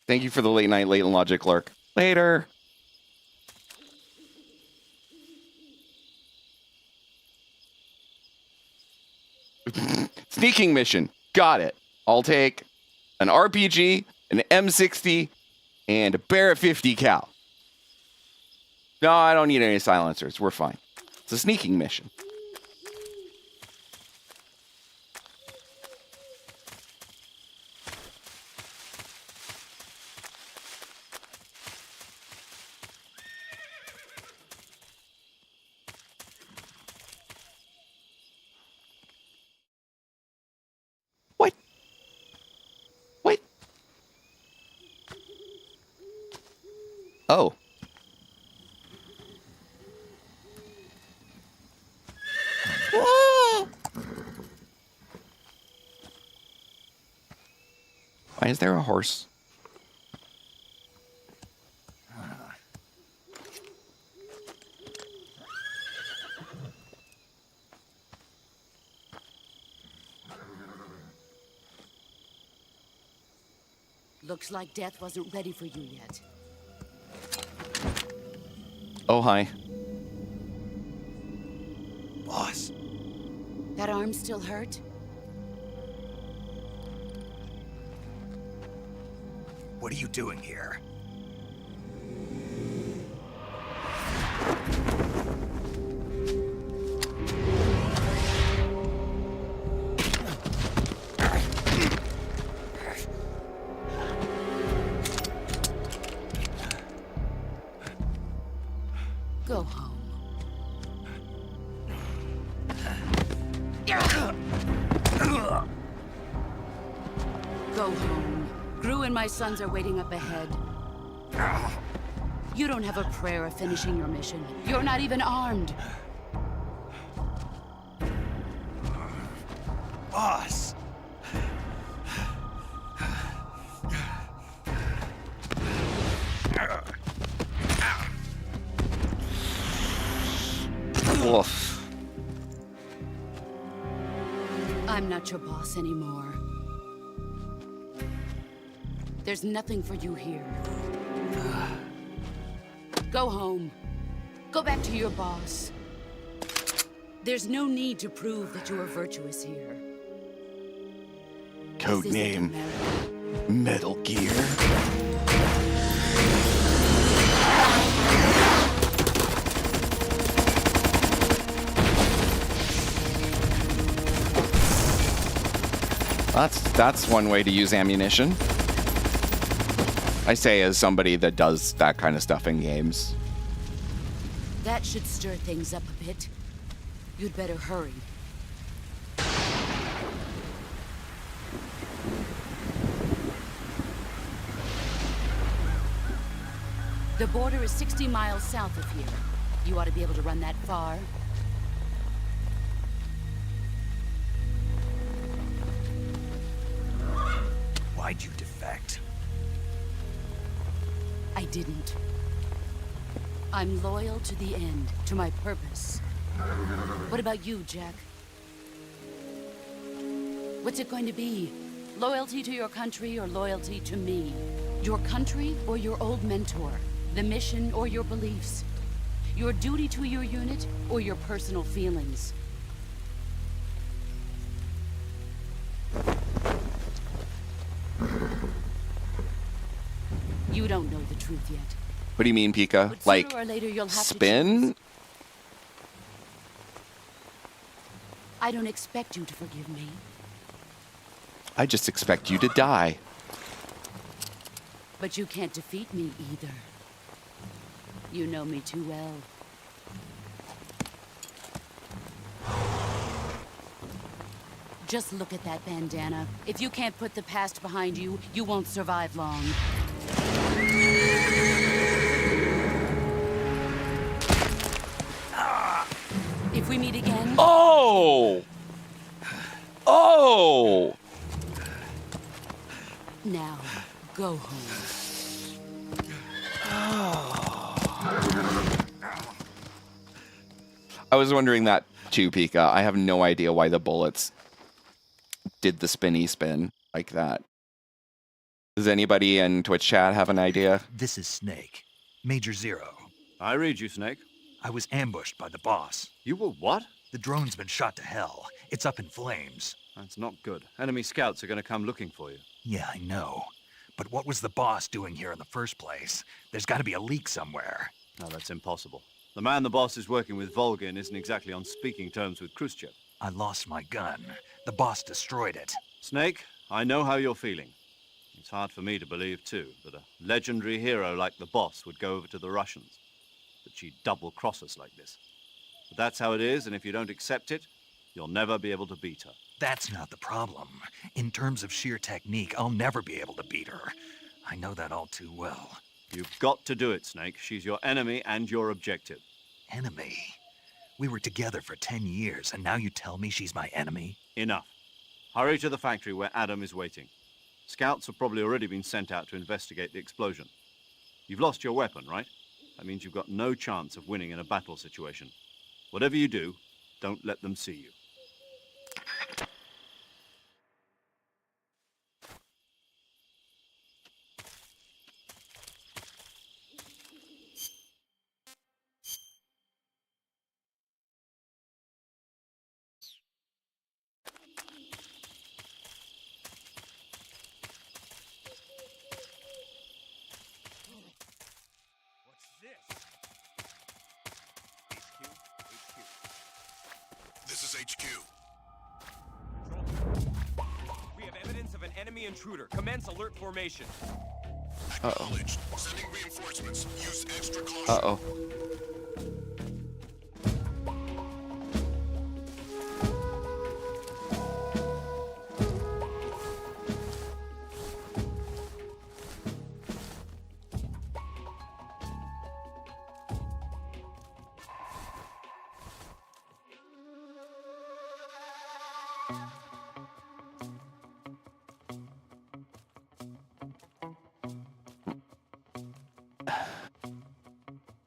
Thank you for the late night, late and logic, Clark. Later. Sneaking mission. Got it. I'll take an RPG, an M60, and a Barrett 50 cal. No, I don't need any silencers. We're fine. It's a sneaking mission. Oh. Why is there a horse? Looks like death wasn't ready for you yet. Oh, hi. Boss. That arm still hurt? What are you doing here? Go home. Go home. Gru and my sons are waiting up ahead. You don't have a prayer of finishing your mission. You're not even armed. Boss! Woof. I'm not your boss anymore. There's nothing for you here. Go home. Go back to your boss. There's no need to prove that you are virtuous here. Code name Metal Gear. That's one way to use ammunition. I say as somebody that does that kind of stuff in games. That should stir things up a bit. You'd better hurry. The border is 60 miles south of here. You ought to be able to run that far. Why'd you defect? I didn't. I'm loyal to the end, to my purpose. What about you, Jack? What's it going to be? Loyalty to your country or loyalty to me? Your country or your old mentor? The mission or your beliefs? Your duty to your unit or your personal feelings? You don't know the truth yet. What do you mean, Pika? But Like, sooner or later you'll have to spin? choose. I don't expect you to forgive me. I just expect you to die. But you can't defeat me either. You know me too well. Just look at that bandana. If you can't put the past behind you, you won't survive long. If we meet again... Oh! Oh! Now, go home. I was wondering that too, Pika. I have no idea why the bullets did the spinny spin like that. Does anybody in Twitch chat have an idea? This is Snake. Major Zero. I read you, Snake. I was ambushed by the boss. You were what? The drone's been shot to hell. It's up in flames. That's not good. Enemy scouts are going to come looking for you. Yeah, I know. But what was the boss doing here in the first place? There's got to be a leak somewhere. No, that's impossible. The man the boss is working with, Volgin, isn't exactly on speaking terms with Khrushchev. I lost my gun. The boss destroyed it. Snake, I know how you're feeling. It's hard for me to believe, too, that a legendary hero like the boss would go over to the Russians. That she'd double-cross us like this. But that's how it is, and if you don't accept it, you'll never be able to beat her. That's not the problem. In terms of sheer technique, I'll never be able to beat her. I know that all too well. You've got to do it, Snake. She's your enemy and your objective. Enemy? We were together for 10 years, and now you tell me she's my enemy? Enough. Hurry to the factory where Adam is waiting. Scouts have probably already been sent out to investigate the explosion. You've lost your weapon, right? That means you've got no chance of winning in a battle situation. Whatever you do, don't let them see you. This is HQ. We have evidence of an enemy intruder. Commence alert formation. Acknowledged. Sending reinforcements. Use extra caution. Uh-oh.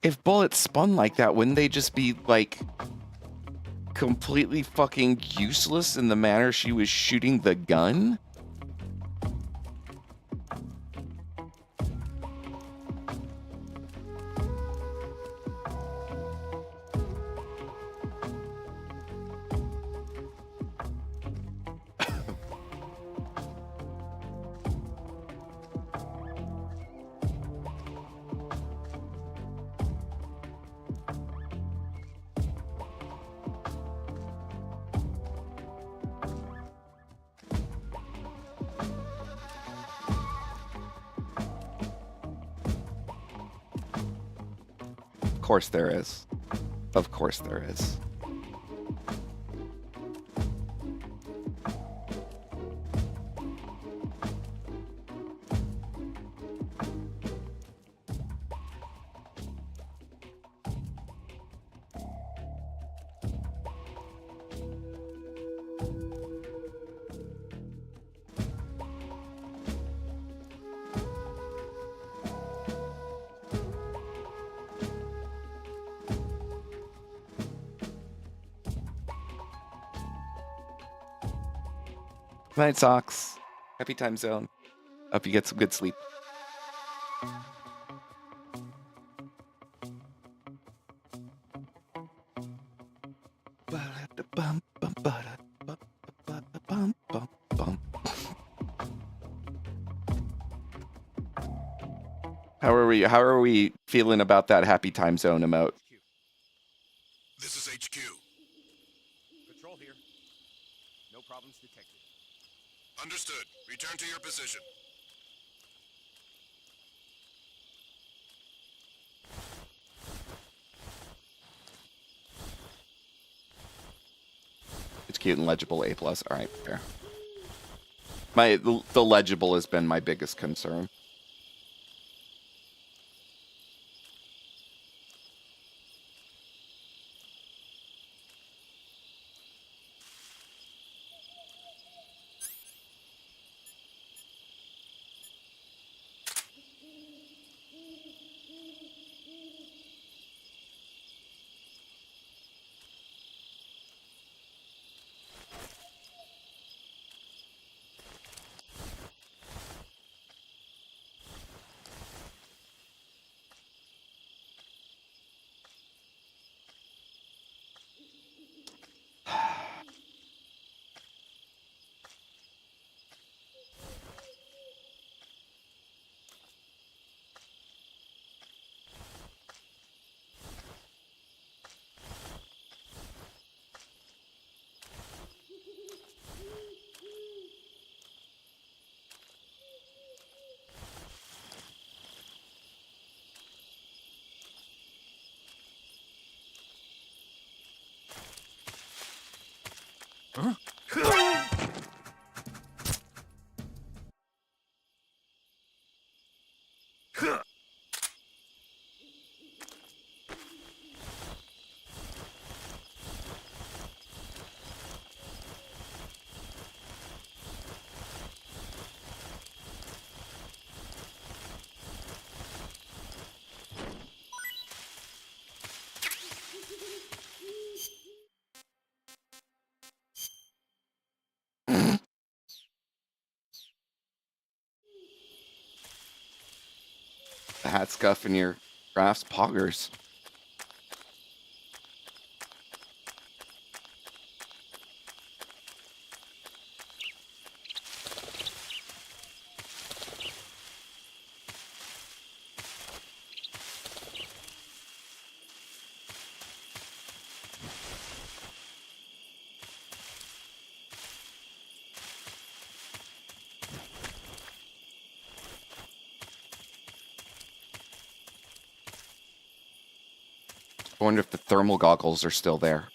If bullets spun like that, wouldn't they just be, like, completely fucking useless in the manner she was shooting the gun? Of course there is. Of course there is. Night socks. Happy time zone. Hope you get some good sleep. How are we feeling about that happy time zone emote? This is HQ. Patrol here. No problems detected. Understood. Return to your position. It's cute and legible, A+. All right, fair. The legible has been my biggest concern. Huh? The hat scuff and your crafts poggers. I wonder if the thermal goggles are still there.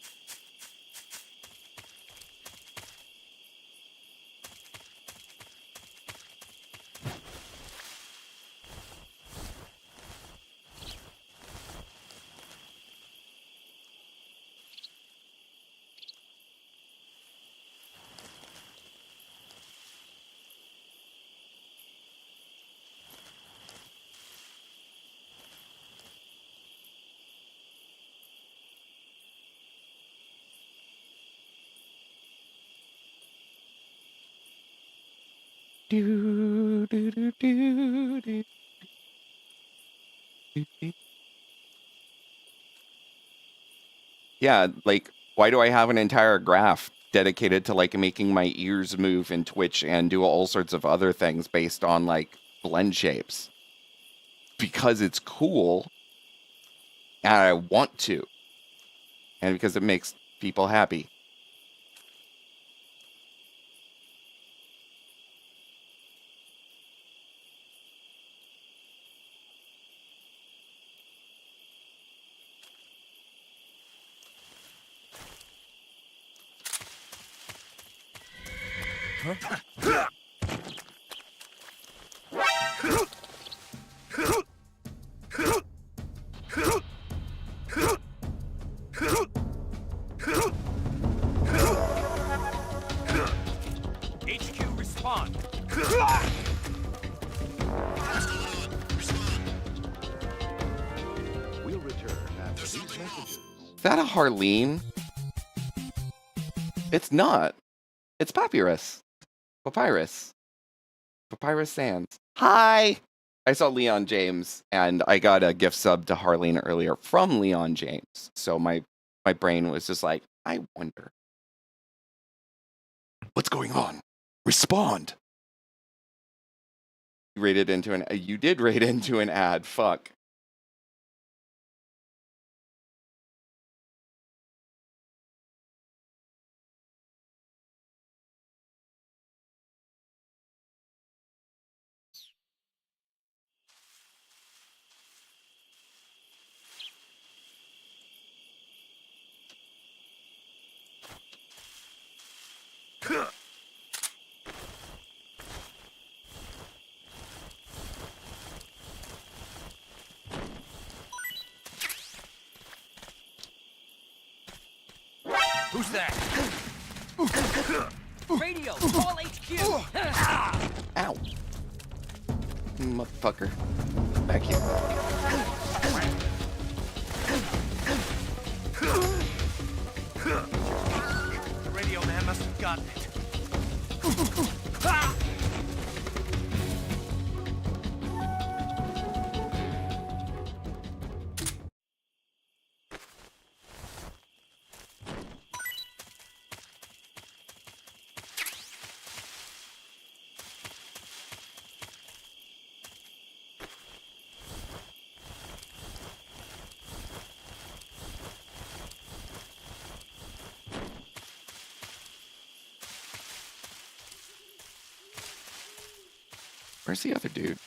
do, do, do, do, do. Yeah, like, why do I have an entire graph dedicated to, like, making my ears move in Twitch and do all sorts of other things based on, like, blend shapes? Because it's cool, and I want to, and because it makes people happy. HQ, respond. We'll return after these messages. Is that a Harleen? It's not. It's Papyrus. Papyrus. Papyrus Sands. Hi! I saw Leon James, and I got a gift sub to Harleen earlier from Leon James. So my brain was just like, I wonder. What's going on? Respond! You did raid into an ad. Fuck. Who's that? Radio, call HQ! Ow. Motherfucker. Back here. The radio man must have gotten it. Where's the other dude?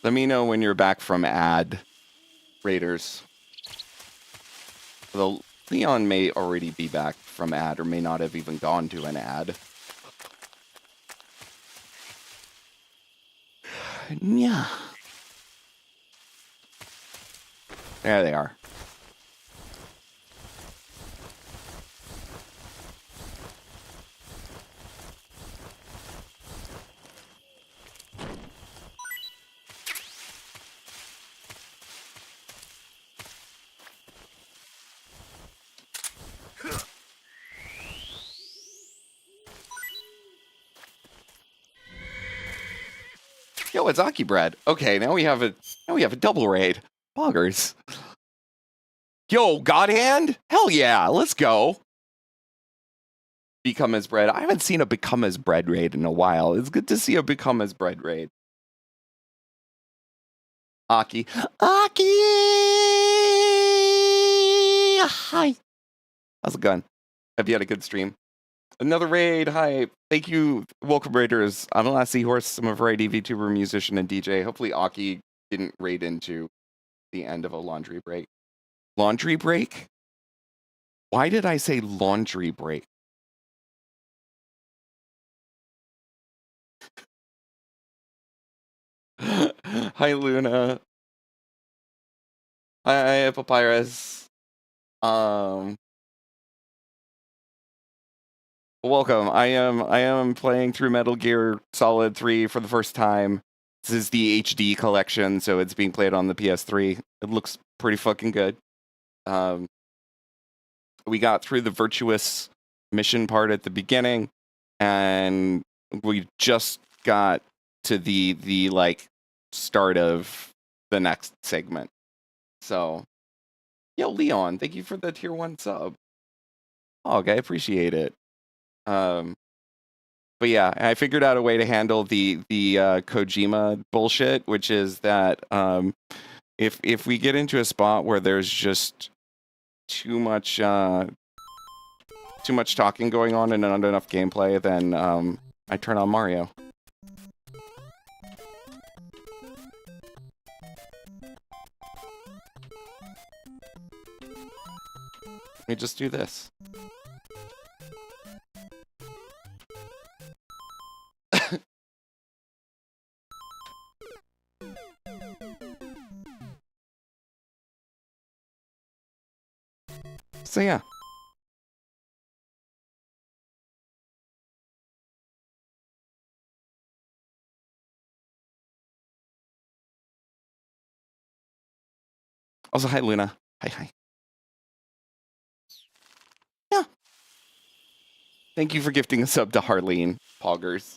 Let me know when you're back from ad, Raiders. Although Leon may already be back from ad or may not have even gone to an ad. Yeah. There they are. Yo, it's Aki Bread. Okay, now we have a double raid. Boggers. Yo, God Hand? Hell yeah, let's go. Become as Bread. I haven't seen a Become as Bread raid in a while. It's good to see a Become as Bread raid. Aki. Aki! Hi. How's it going? Have you had a good stream? Another raid. Hi. Thank you. Welcome, Raiders. I'm the last Seahorse. I'm a variety VTuber, musician, and DJ. Hopefully, Aki didn't raid into the end of a laundry break. Laundry break? Why did I say laundry break? Hi, Luna. Hi, Papyrus. Welcome. I am playing through Metal Gear Solid 3 for the first time. This is the HD collection, so it's being played on the PS3. It looks pretty fucking good. We got through the virtuous mission part at the beginning, and we just got to the like start of the next segment. So, yo, Leon, thank you for the tier 1 sub. Oh, okay, I appreciate it. But yeah, I figured out a way to handle the Kojima bullshit, which is that if we get into a spot where there's just too much talking going on and not enough gameplay, then I turn on Mario. Let me just do this. So yeah. Also, hi, Luna. Hi. Yeah. Thank you for gifting a sub to Harleen, Poggers.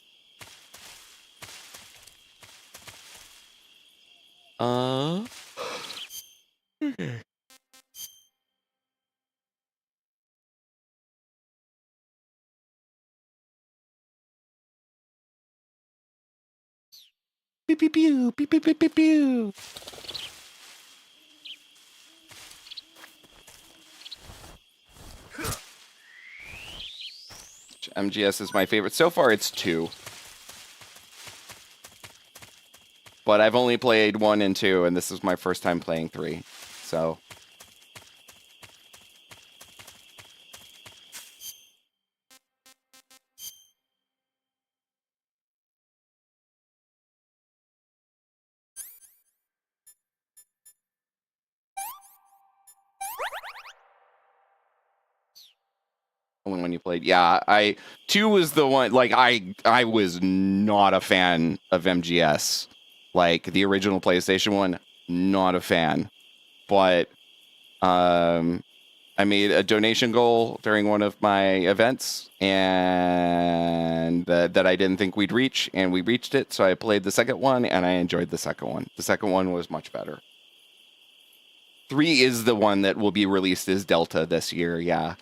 Okay. Pew pew pew pew pew pew pew pew. MGS is my favorite. So far, it's 2. But I've only played 1 and 2, and this is my first time playing 3. So. Only one you played. Yeah, 2 was the one, like, I was not a fan of MGS. Like, the original PlayStation one, not a fan. But, I made a donation goal during one of my events, and that I didn't think we'd reach, and we reached it, so I played the second one, and I enjoyed the second one. The second one was much better. 3 is the one that will be released as Delta this year, yeah.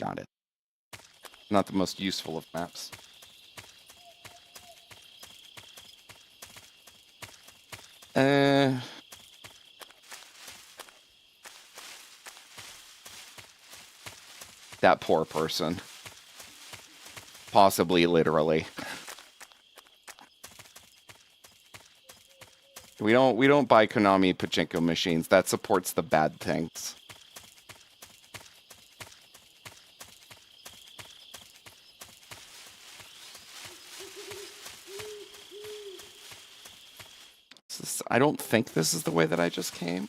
Got it. Not the most useful of maps. That poor person. Possibly literally. We don't buy Konami pachinko machines. That supports the bad things. I don't think this is the way that I just came.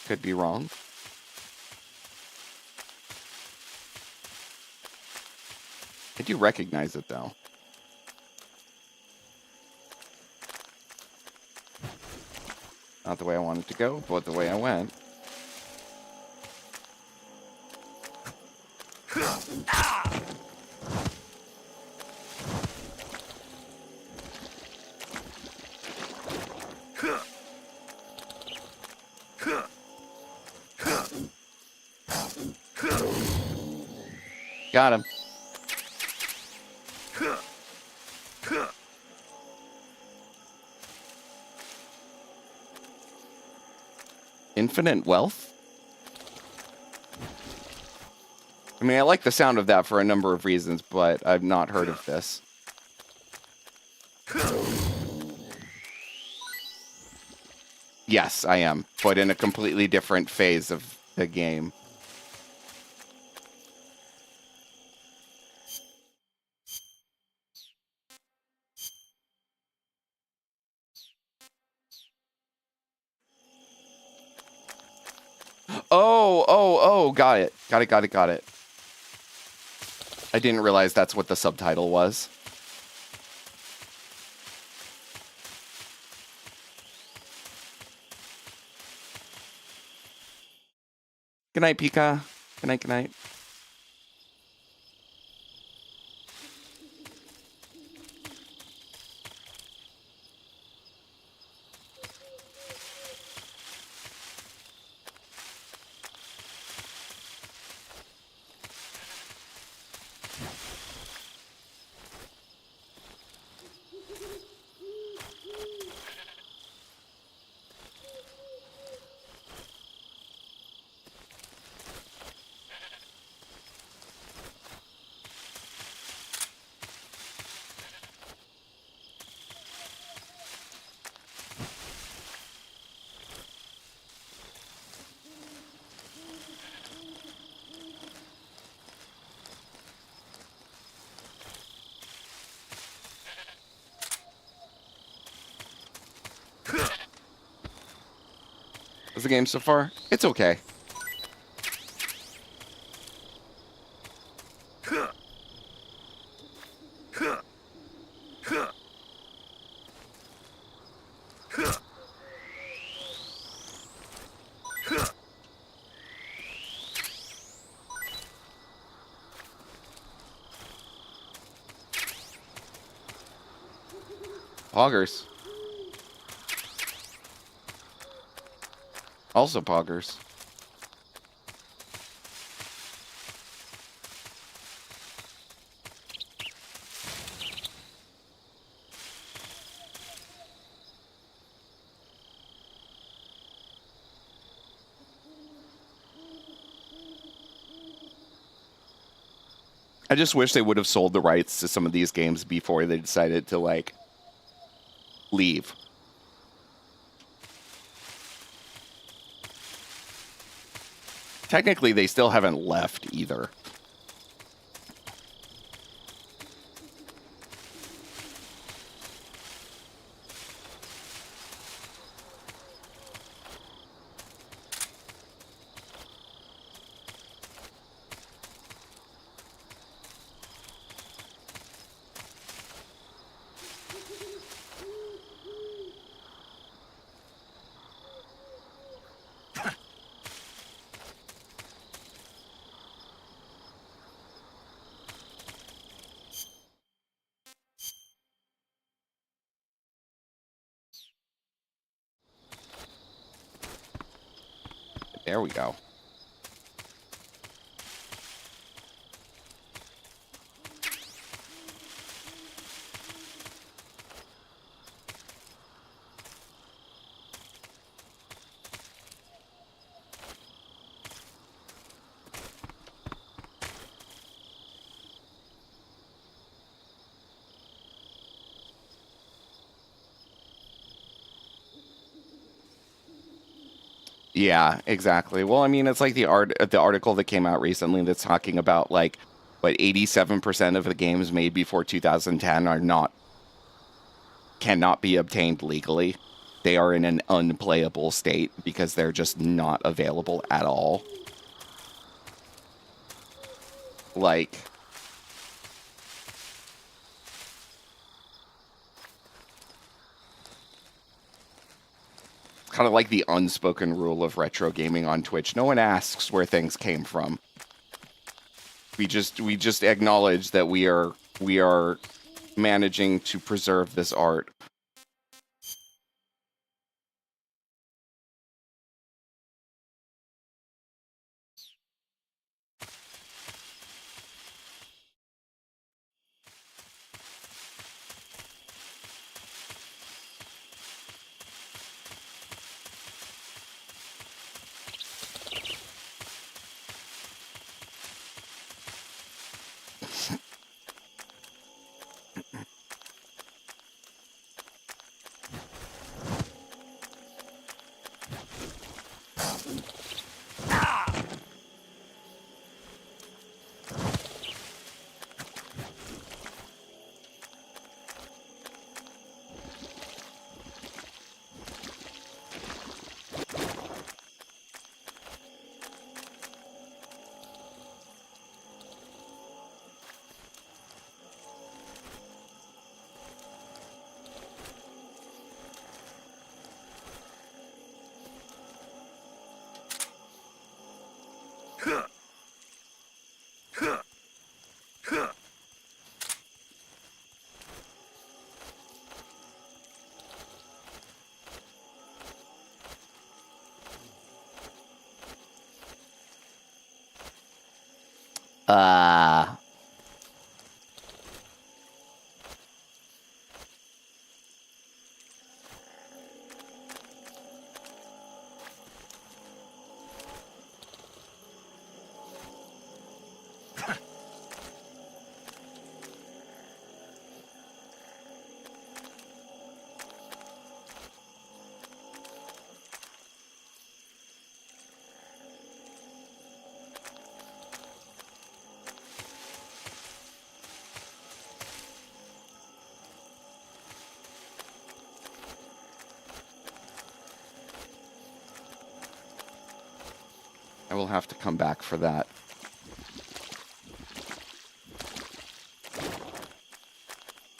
Could be wrong. I do recognize it, though. Not the way I wanted to go, but the way I went. Got him. Infinite wealth? I mean, I like the sound of that for a number of reasons, but I've not heard of this. Yes, I am, but in a completely different phase of the game. Oh, got it. Got it. I didn't realize that's what the subtitle was. Good night, Pika. Good night, good night. How's the game so far? It's okay. Poggers. Also poggers. I just wish they would have sold the rights to some of these games before they decided to, like, leave. Technically, they still haven't left either. There we go. Yeah, exactly. Well, I mean, it's like the article that came out recently that's talking about, like, what 87% of the games made before 2010 cannot be obtained legally. They are in an unplayable state because they're just not available at all. Like, kind of like the unspoken rule of retro gaming on Twitch. No one asks where things came from. We just acknowledge that we are managing to preserve this art. I will have to come back for that.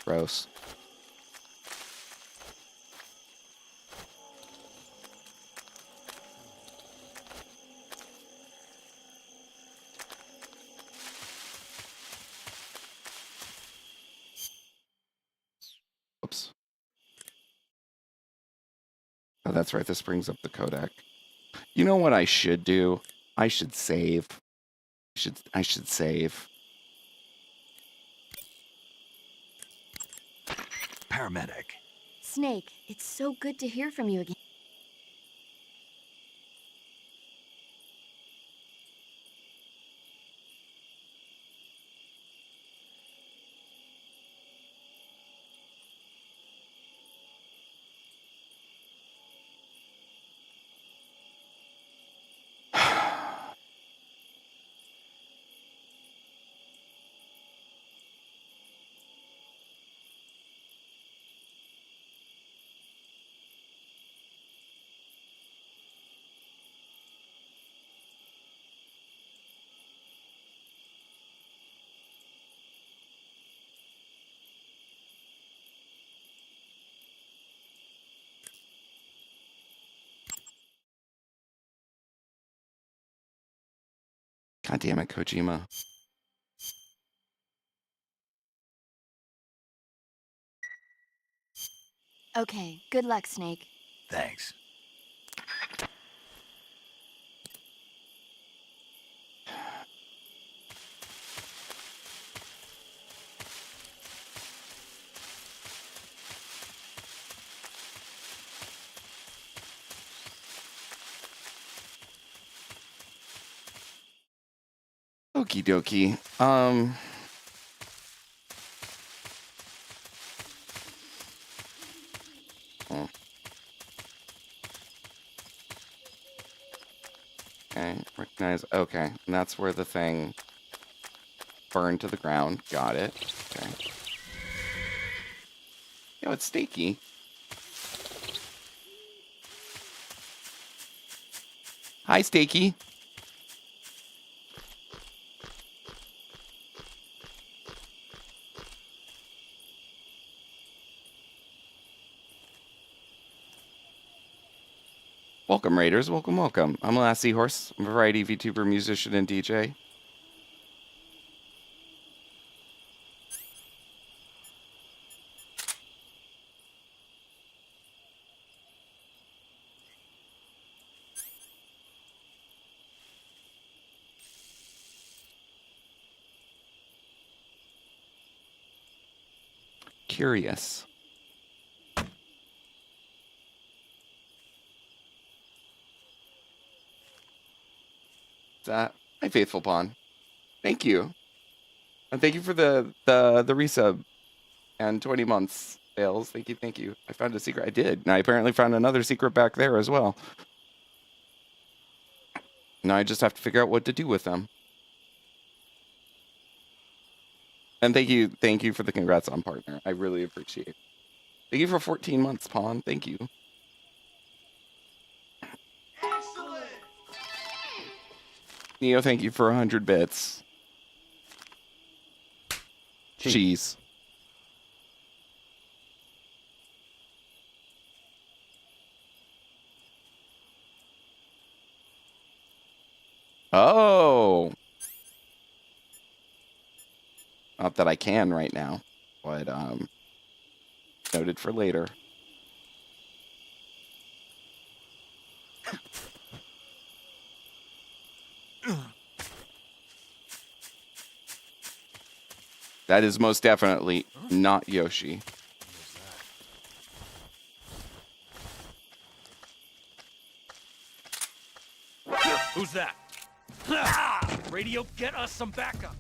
Gross. Oops. Oh, that's right. This brings up the codec. You know what I should do? I should save. I should save. Paramedic. Snake, it's so good to hear from you again. God damn it, Kojima. Okay, good luck, Snake. Thanks. Okie dokie. Oh. Okay, recognize. Okay, and that's where the thing burned to the ground. Got it. Okay. Yo, it's Stakey. Hi, Stakey. Welcome, Raiders. Welcome, welcome. I'm Last Seahorse. I'm a variety VTuber, musician, and DJ. Curious. That my faithful pawn. Thank you. And thank you for the resub and 20 months sales. Thank you, thank you. I found a secret. I did. And I apparently found another secret back there as well. Now I just have to figure out what to do with them. And thank you for the congrats on partner. I really appreciate it. Thank you for 14 months, Pawn. Thank you. Excellent. Neo, thank you for 100 bits. Cheese. Oh. Not that I can right now, but noted for later. That is most definitely not Yoshi. Who's that? Radio, get us some backup.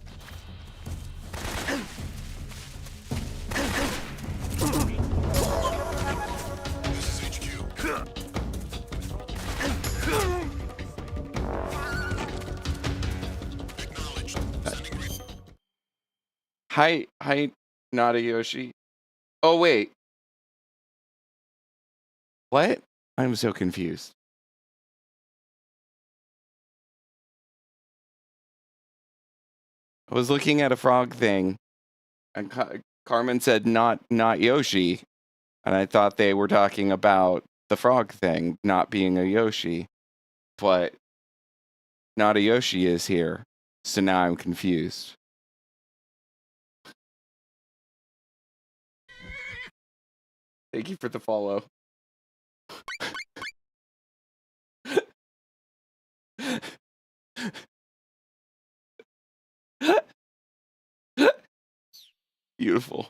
This is HQ. Acknowledged. Sending Hi, not a Yoshi. Oh, wait. What? I'm so confused. I was looking at a frog thing, and Carmen said not Yoshi, and I thought they were talking about the frog thing not being a Yoshi, but not a Yoshi is here, so now I'm confused. Thank you for the follow. Beautiful.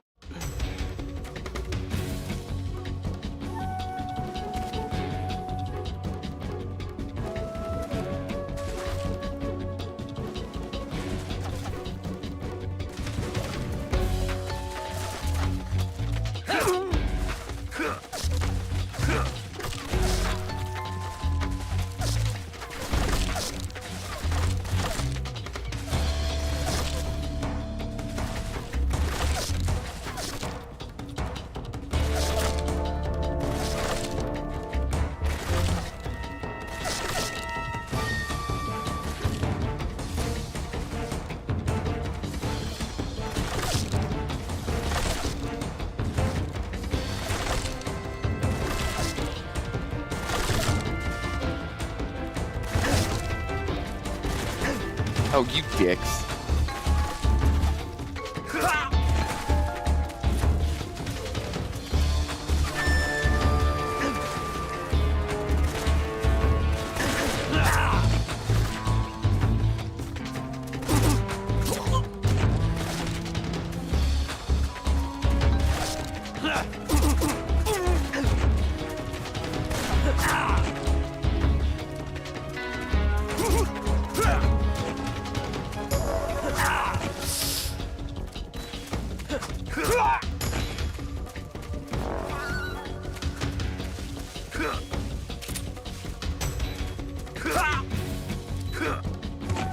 Oh, you dicks.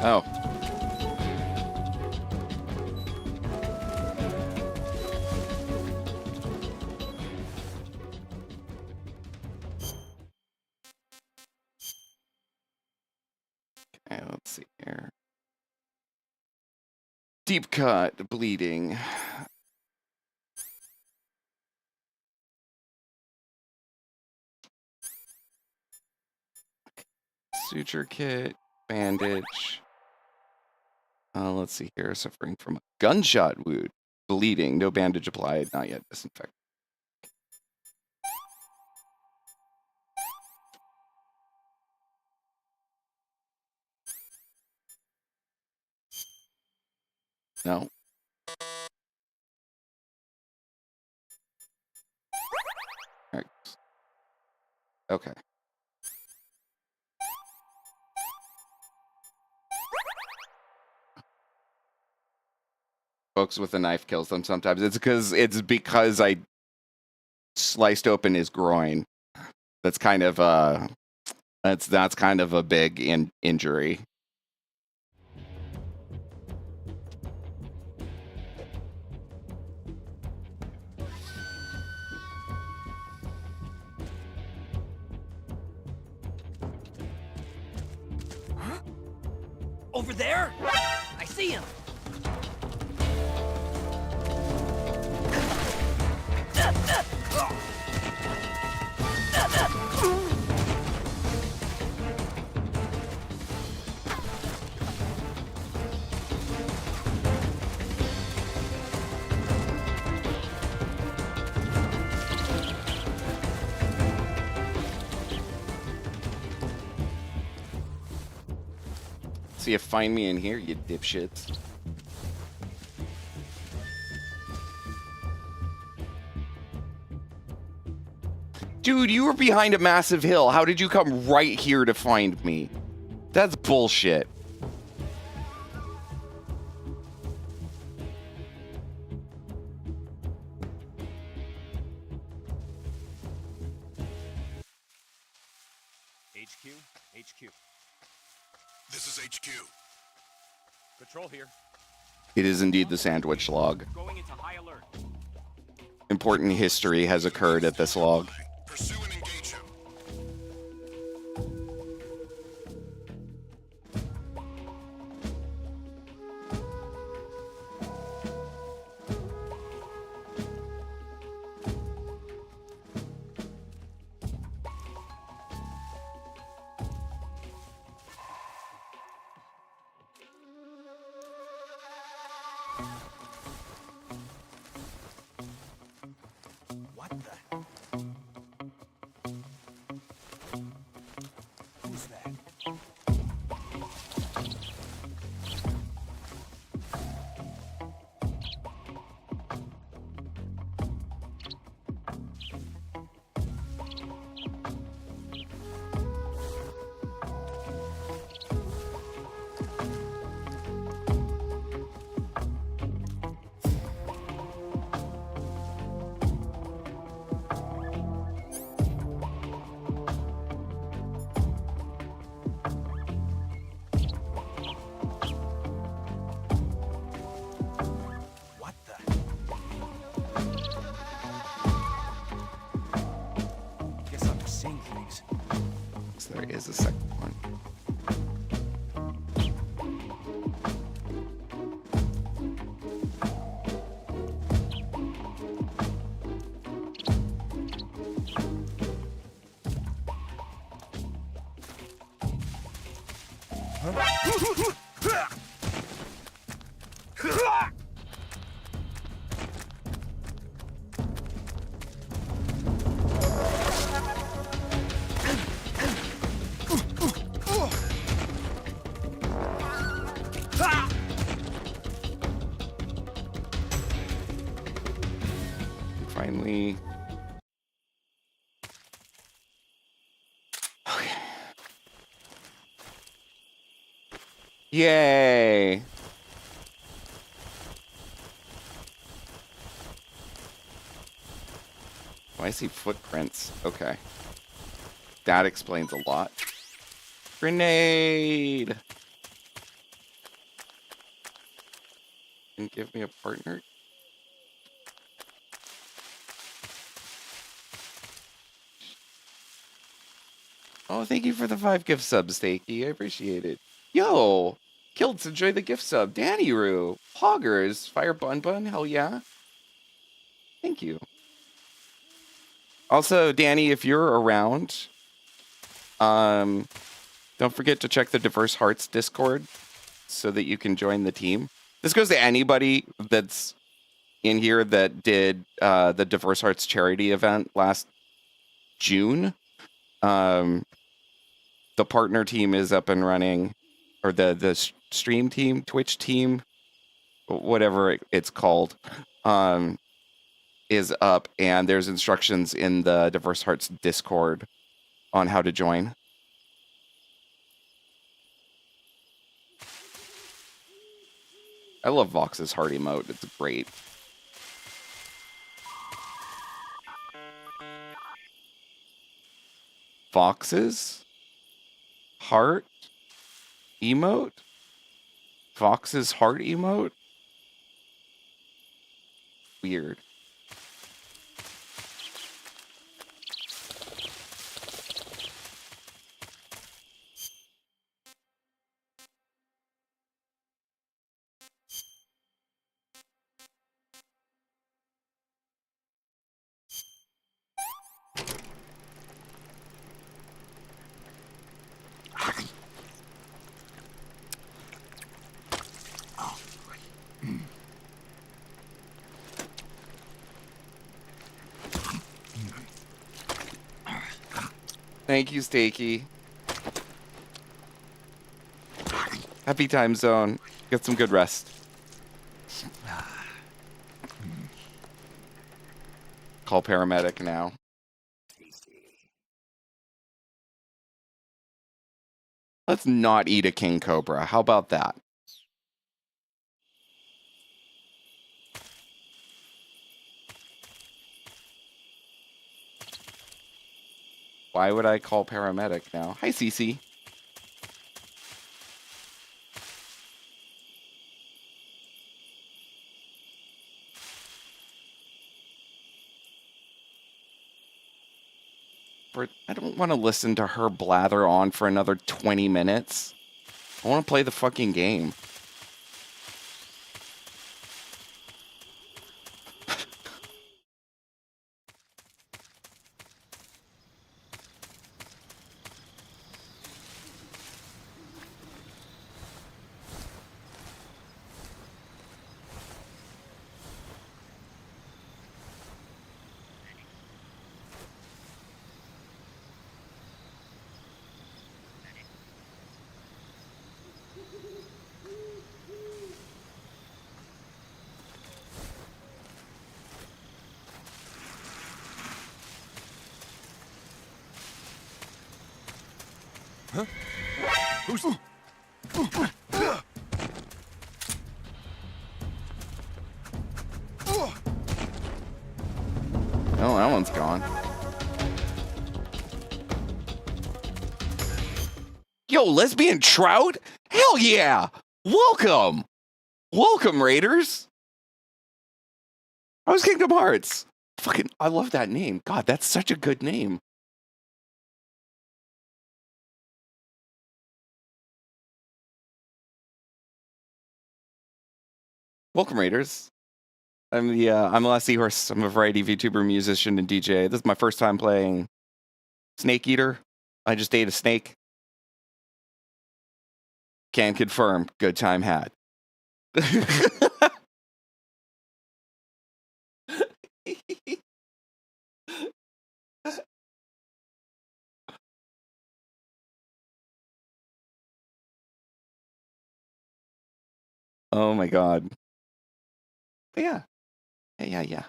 Oh. Okay, let's see here. Deep cut, bleeding. Suture kit, bandage. Let's see here. Suffering from a gunshot wound. Bleeding. No bandage applied. Not yet disinfected. No. Right. Okay. Folks with a knife kills them sometimes. It's because I sliced open his groin. That's kind of that's kind of a big injury. Over there? I see him. See if find me in here, you dipshits. Dude, you were behind a massive hill. How did you come right here to find me? That's bullshit. HQ. This is HQ. Patrol here. It is indeed the sandwich log. Going into high alert. Important history has occurred at this log. Pursue and engage him. Who's that? What the? Guess I'm just seeing things. So there is a second one. Finally. Okay. Yay! Oh, I see footprints. Okay. That explains a lot. Grenade! And give me a partner. Oh, thank you for the 5 gift subs, Stakey. I appreciate it. Yo! Kilts, enjoy the gift sub. Danny Roo. Poggers. Fire Bun Bun. Hell yeah. Thank you. Also, Danny, if you're around, don't forget to check the Diverse Hearts Discord so that you can join the team. This goes to anybody that's in here that did the Diverse Hearts charity event last June. The partner team is up and running, or the stream team, Twitch team, whatever it's called, is up, and there's instructions in the Diverse Hearts Discord on how to join. I love Vox's heart emote. It's great. Vox's heart emote? Vox's heart emote? Weird. Thank you, Stakey. Happy time zone. Get some good rest. Call paramedic now. Let's not eat a king cobra. How about that? Why would I call paramedic now? Hi, Cece. I don't want to listen to her blather on for another 20 minutes. I want to play the fucking game. Huh? Who's... Oh, that one's gone. Yo, lesbian trout? Hell yeah! Welcome! Welcome, Raiders! How's Kingdom Hearts? Fucking, I love that name. God, that's such a good name. Welcome, Raiders. I'm the Last Seahorse. I'm a variety VTuber, musician, and DJ. This is my first time playing Snake Eater. I just ate a snake. Can confirm. Good time had. Oh my god. But yeah. Yeah.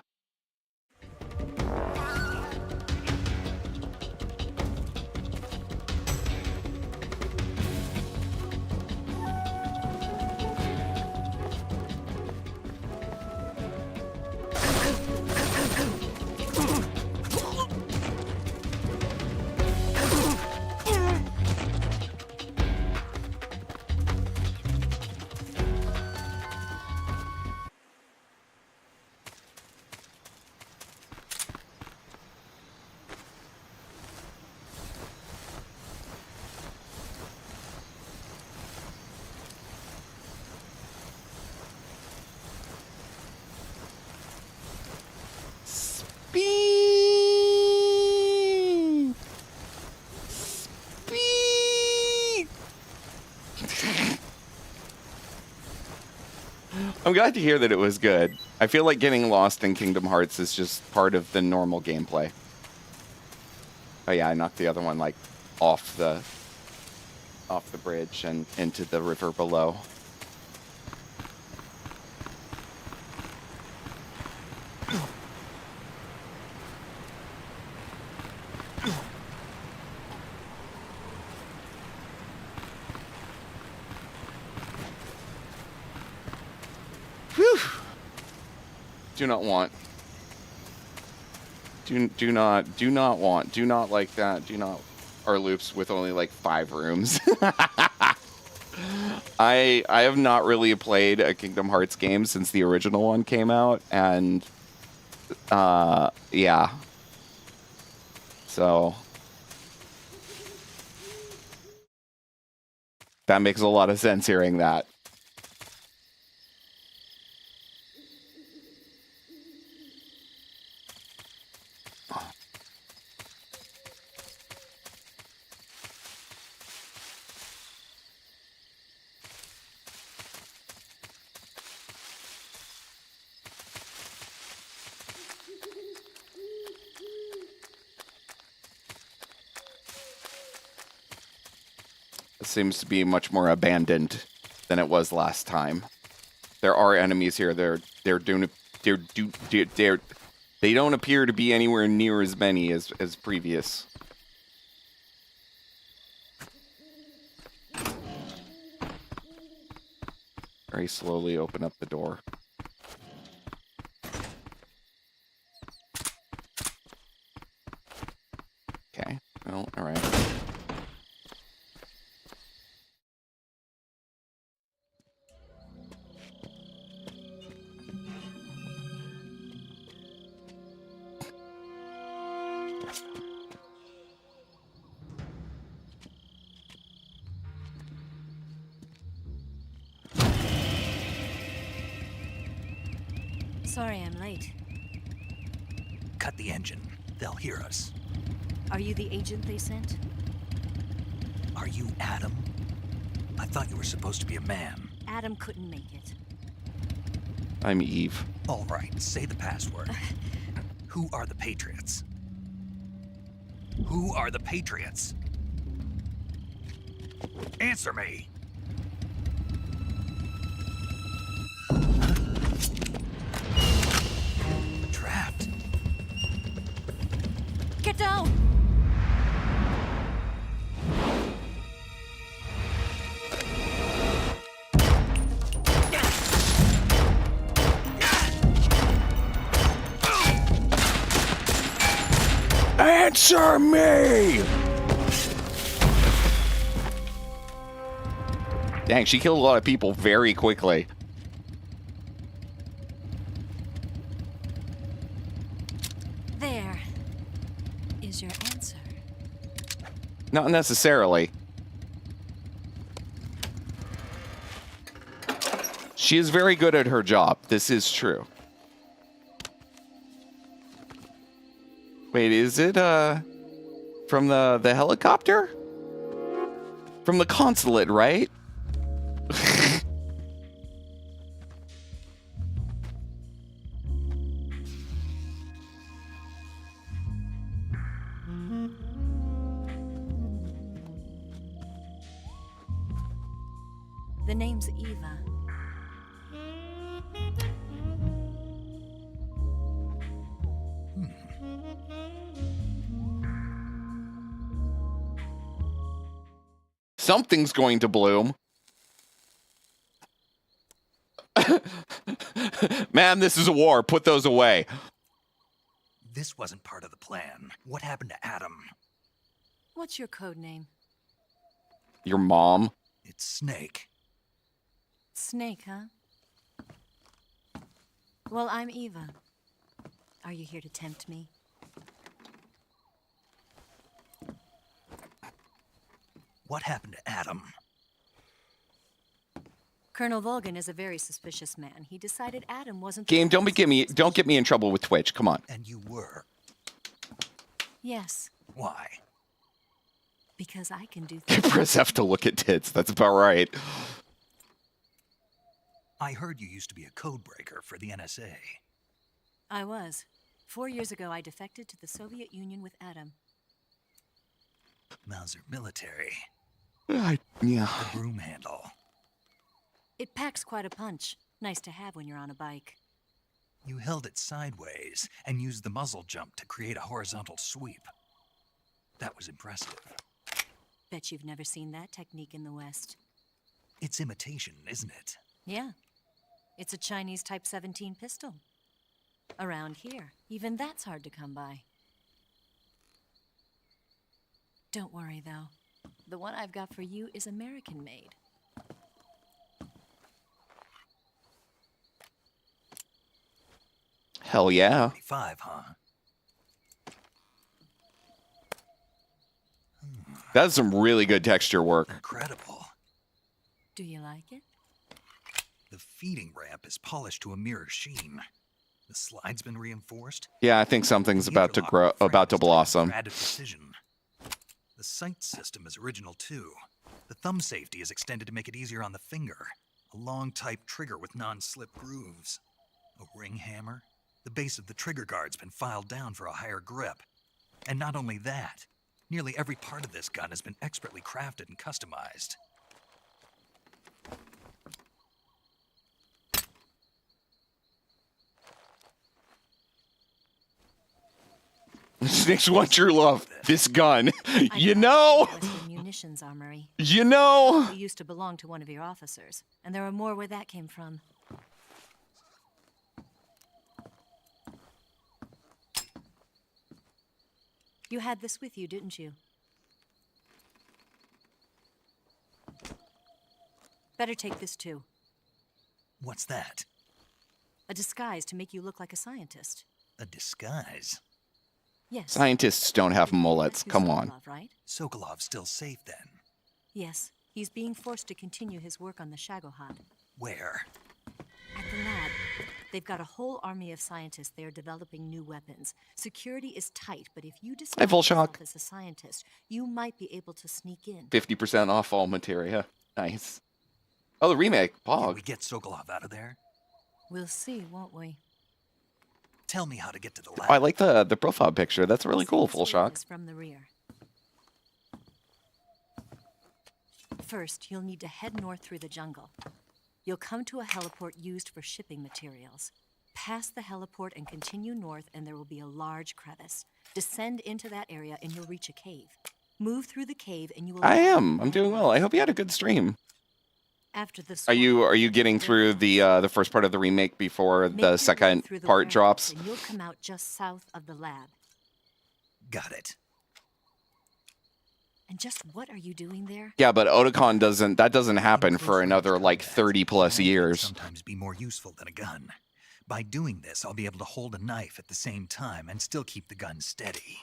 Speed! Speed! I'm glad to hear that it was good. I feel like getting lost in Kingdom Hearts is just part of the normal gameplay. Oh yeah, I knocked the other one like off the bridge and into the river below. Whew. Do not want. Do not want. Do not like that. Do not. Our loops with only like 5 rooms. I have not really played a Kingdom Hearts game since the original one came out, and yeah. So that makes a lot of sense hearing that. Seems to be much more abandoned than it was last time. There are enemies here. They don't appear to be anywhere near as many as previous. Very slowly open up the door. Okay. Well, all right. Sorry I'm late. Cut the engine. They'll hear us. Are you the agent they sent? Are you Adam? I thought you were supposed to be a man. Adam couldn't make it. I'm Eve. All right, say the password. Who are the Patriots? Who are the Patriots? Answer me! Trapped. Get down! Answer me! Dang, she killed a lot of people very quickly. There is your answer. Not necessarily. She is very good at her job. This is true. Wait, is it from the helicopter? From the consulate, right? The name's Eva. Something's going to bloom. Man, this is a war. Put those away. This wasn't part of the plan. What happened to Adam? What's your code name? Your mom. It's Snake. Snake, huh? Well, I'm Eva. Are you here to tempt me? What happened to Adam? Colonel Volgan is a very suspicious man. He decided Adam wasn't... Game, don't get me in trouble with Twitch. Come on. And you were. Yes. Why? Because I can do Press F to look at tits. That's about right. I heard you used to be a code breaker for the NSA. I was. 4 years ago, I defected to the Soviet Union with Adam. Mauser military. Yeah. The broom handle. It packs quite a punch. Nice to have when you're on a bike. You held it sideways and used the muzzle jump to create a horizontal sweep. That was impressive. Bet you've never seen that technique in the West. It's imitation, isn't it? Yeah. It's a Chinese Type 17 pistol. Around here, even that's hard to come by. Don't worry, though. The one I've got for you is American-made. Hell yeah. 25, huh? That's some really good texture work. Incredible. Do you like it? The feeding ramp is polished to a mirror sheen. The slide's been reinforced. Yeah, I think something's about to grow, about to blossom. Added precision. The sight system is original too. The thumb safety is extended to make it easier on the finger. A long type trigger with non-slip grooves. A ring hammer. The base of the trigger guard's been filed down for a higher grip. And not only that, nearly every part of this gun has been expertly crafted and customized. Snake's one true love. This gun. You know. Munitions armory. You know. It used to belong to one of your officers, and there are more where that came from. You had this with you, didn't you? Better take this too. What's that? A disguise to make you look like a scientist. A disguise? Yes. Scientists don't have mullets. Come on. Sokolov, right? Sokolov's still safe then? Yes. He's being forced to continue his work on the Shagohod. Where? At the lab. They've got a whole army of scientists there developing new weapons. Security is tight, but if you disguise yourself as a scientist, you might be able to sneak in. 50% off all materia. Nice. Oh, the remake. Pog. Can we get Sokolov out of there? We'll see, won't we? Tell me how to get to the lab. Oh, I like the profile picture. That's really cool, Full Shock. From the rear. First, you'll need to head north through the jungle. You'll come to a heliport used for shipping materials. Pass the heliport and continue north, and there will be a large crevice. Descend into that area, and you'll reach a cave. Move through the cave, and you will... I'm doing well. I hope you had a good stream. After the Are you getting through the first part of the remake before the second part drops? And you'll come out just south of the lab. Got it. And just what are you doing there? Yeah, but Otakon doesn't happen for another like 30 plus years. Sometimes be more useful than a gun. By doing this, I'll be able to hold a knife at the same time and still keep the gun steady.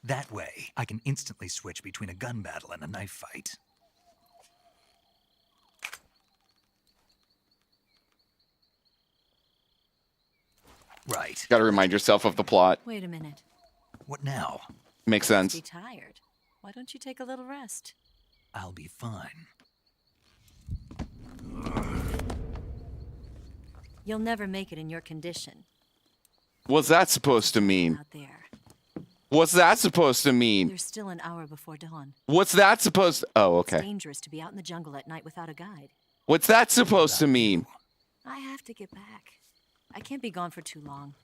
That way, I can instantly switch between a gun battle and a knife fight. Right. Got to remind yourself of the plot. Wait a minute. What now? Makes You must sense. be tired. Why don't you take a little rest? I'll be fine. You'll never make it in your condition. What's that supposed to mean? Out there. What's that supposed to mean? There's still an hour before dawn. What's that supposed to... Oh, It's okay. dangerous to be out in the jungle at night without a guide. What's that supposed to mean? I have to get back. I can't be gone for too long.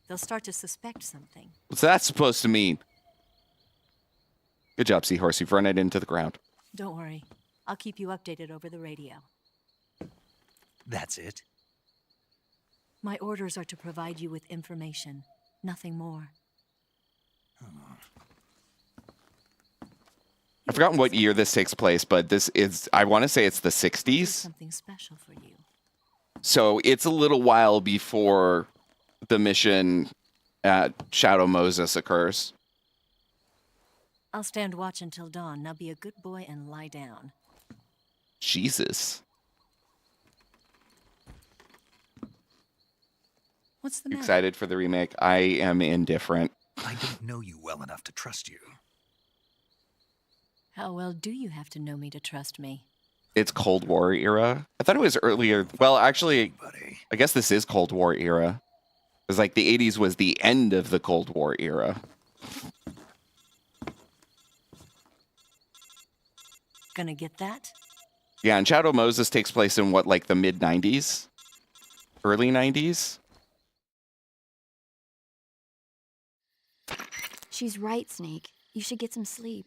They'll start to suspect something. What's that supposed to mean? Good job, Seahorse. You've run it into the ground. Don't worry. I'll keep you updated over the radio. That's it? My orders are to provide you with information. Nothing more. I've forgotten what year this takes place, but this is... I want to say it's the 60s. Something special for you. So it's a little while before the mission at Shadow Moses occurs. I'll stand watch until dawn. Now be a good boy and lie down. Jesus. What's the You matter? excited for the remake? I am indifferent. I don't know you well enough to trust you. How well do you have to know me to trust me? It's Cold War era. I thought it was earlier. Well, actually, I guess this is Cold War era. It was like the 80s was the end of the Cold War era. Gonna get that? Yeah, and Shadow Moses takes place in what, like the mid 90s? Early 90s? She's right, Snake. You should get some sleep.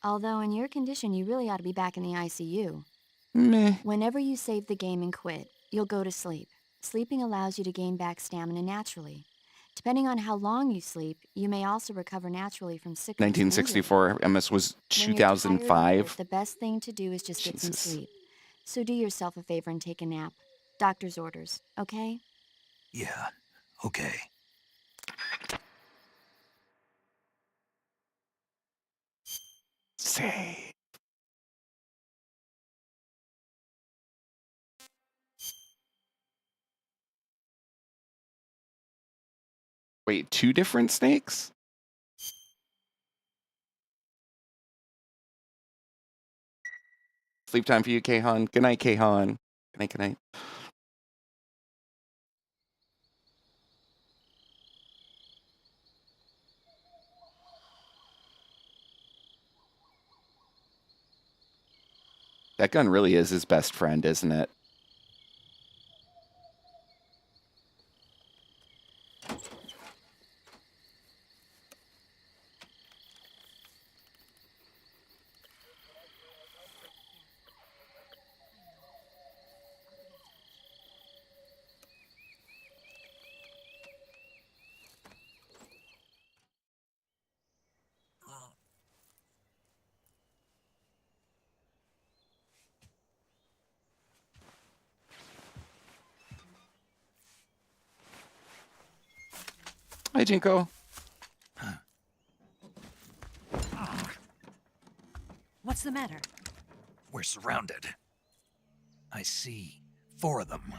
Although in your condition, you really ought to be back in the ICU. Meh. Whenever you save the game and quit, you'll go to sleep. Sleeping allows you to gain back stamina naturally. Depending on how long you sleep, you may also recover naturally from sickness. 1964. MS was When you're tired or 2005. bored, the best thing to do is just get some Jesus. sleep. So do yourself a favor and take a nap. Doctor's orders, okay? Yeah, okay. Save. Wait, two different snakes? Sleep time for you, Kahan. Good night, Kahan. Good night, good night. That gun really is his best friend, isn't it? Hi, Jinko. What's the matter? We're surrounded. I see 4 of them.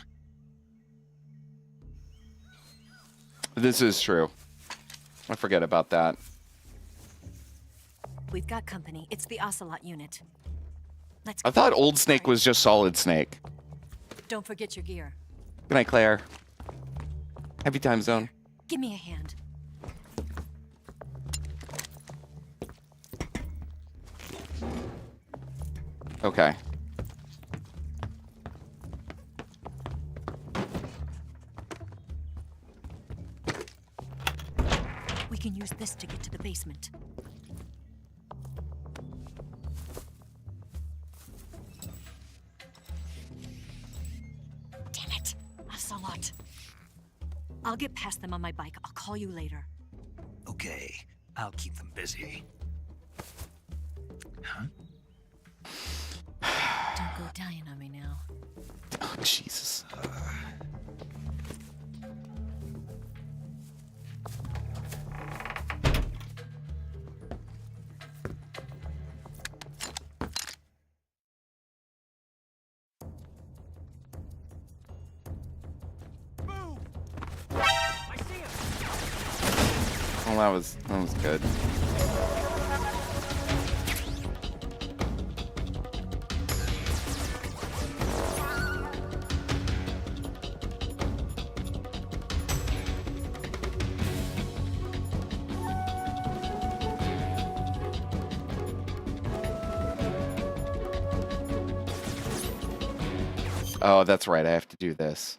This is true. I forget about that. We've got company. It's the Ocelot unit. Let's I go. thought Old Snake was just Solid Snake. Don't forget your gear. Good night, Claire. Happy time zone. Give me a hand. Okay. We can use this to get to the basement. Damn it! Ocelot. I'll get past them on my bike. I'll call you later. Okay, I'll keep them busy. Huh? Don't go dying on me now. Oh, Jesus. Well, that was good. Oh, that's right. I have to do this.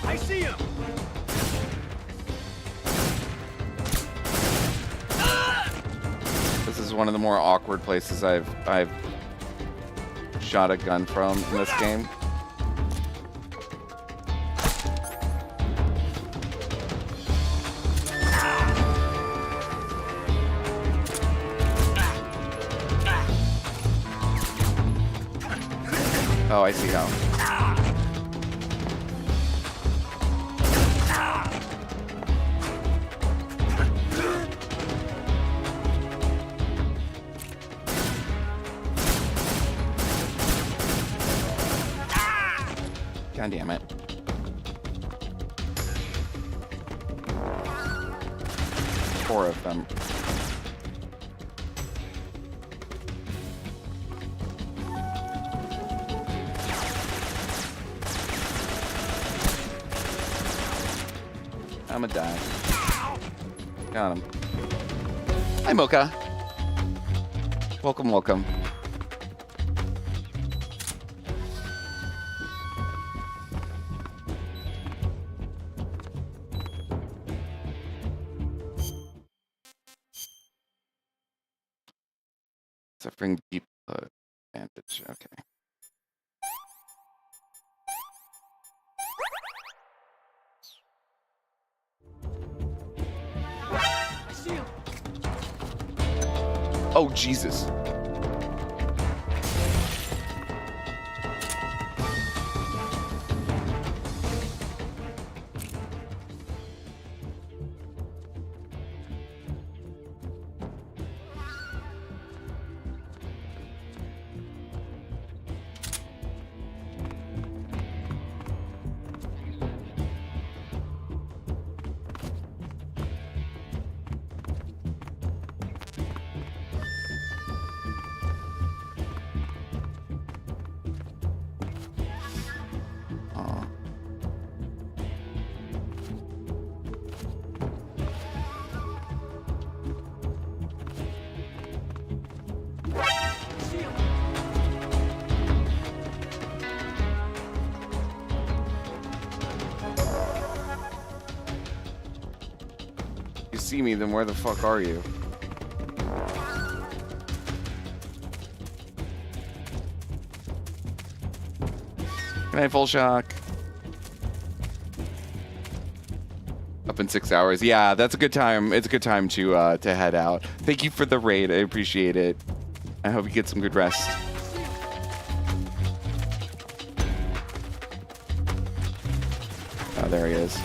I see him! This is one of the more awkward places I've shot a gun from in this game. Oh, I see how. God damn it. Four of them. I'ma die. Got him. Hi, Mocha. Welcome, welcome. Suffering deep advantage. Okay. Oh, Jesus. See me, then where the fuck are you? Good night, Full Shock. Up in 6 hours. Yeah, that's a good time. It's a good time to head out. Thank you for the raid. I appreciate it. I hope you get some good rest. Oh, there he is.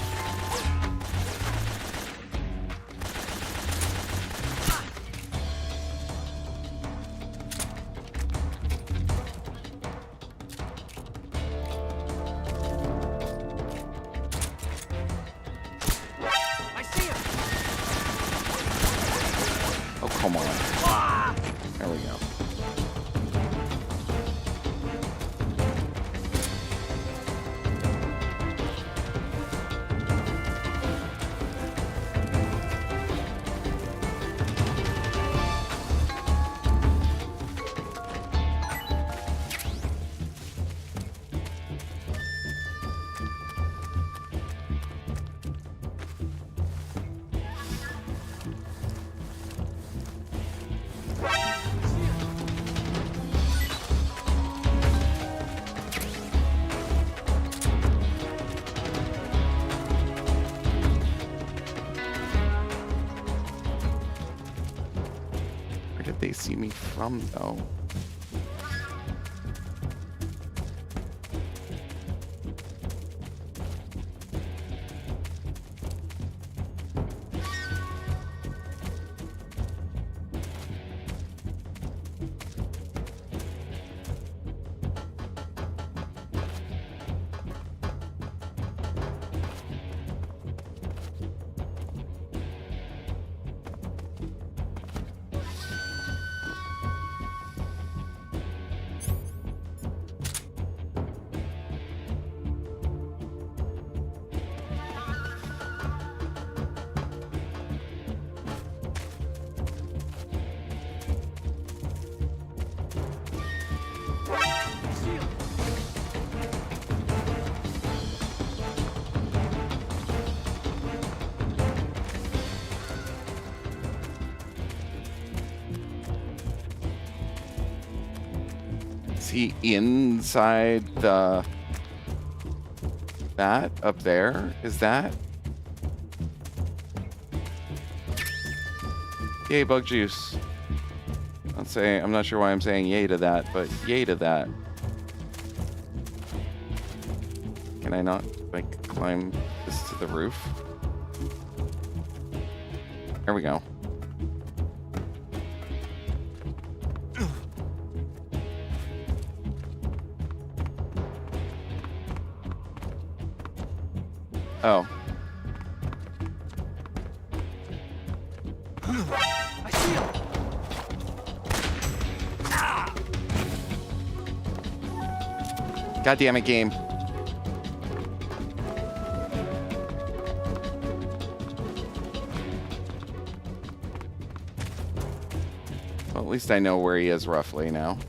see me from, though? Is he inside the... that up there? Is that... Yay, bug juice. I'm not sure why I'm saying yay to that, but yay to that. Can I not, like, climb this to the roof? There we go. Oh. I see him. God damn it, game. Well, at least I know where he is roughly now.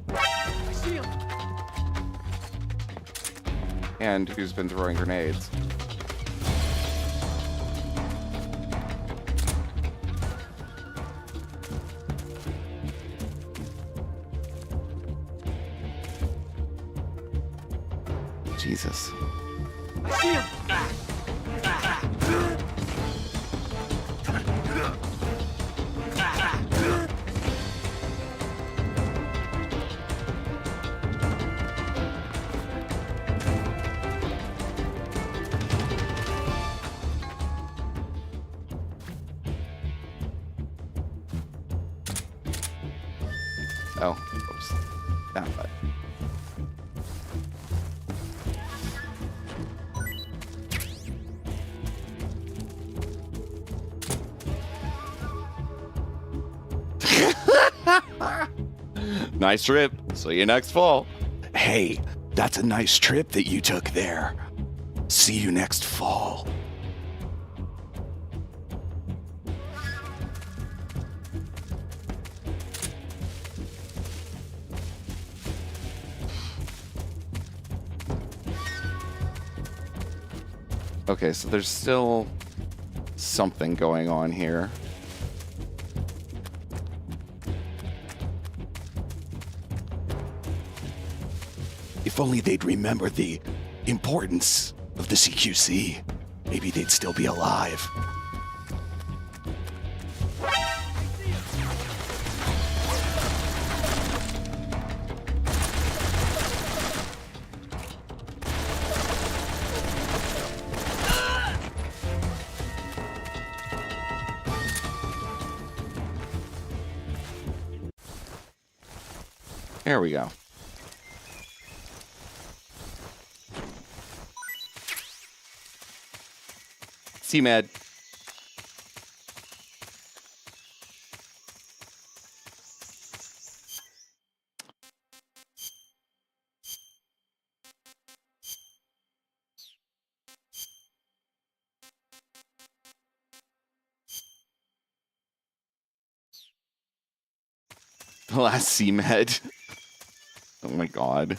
I see him. And who's been throwing grenades. Jesus. I see him. Oh, oops. That button. Nice trip. See you next fall. Hey, that's a nice trip that you took there. See you next fall. Okay, so there's still something going on here. If only they'd remember the importance of the CQC, maybe they'd still be alive. There we go. CMed. The last CMed. Oh my god.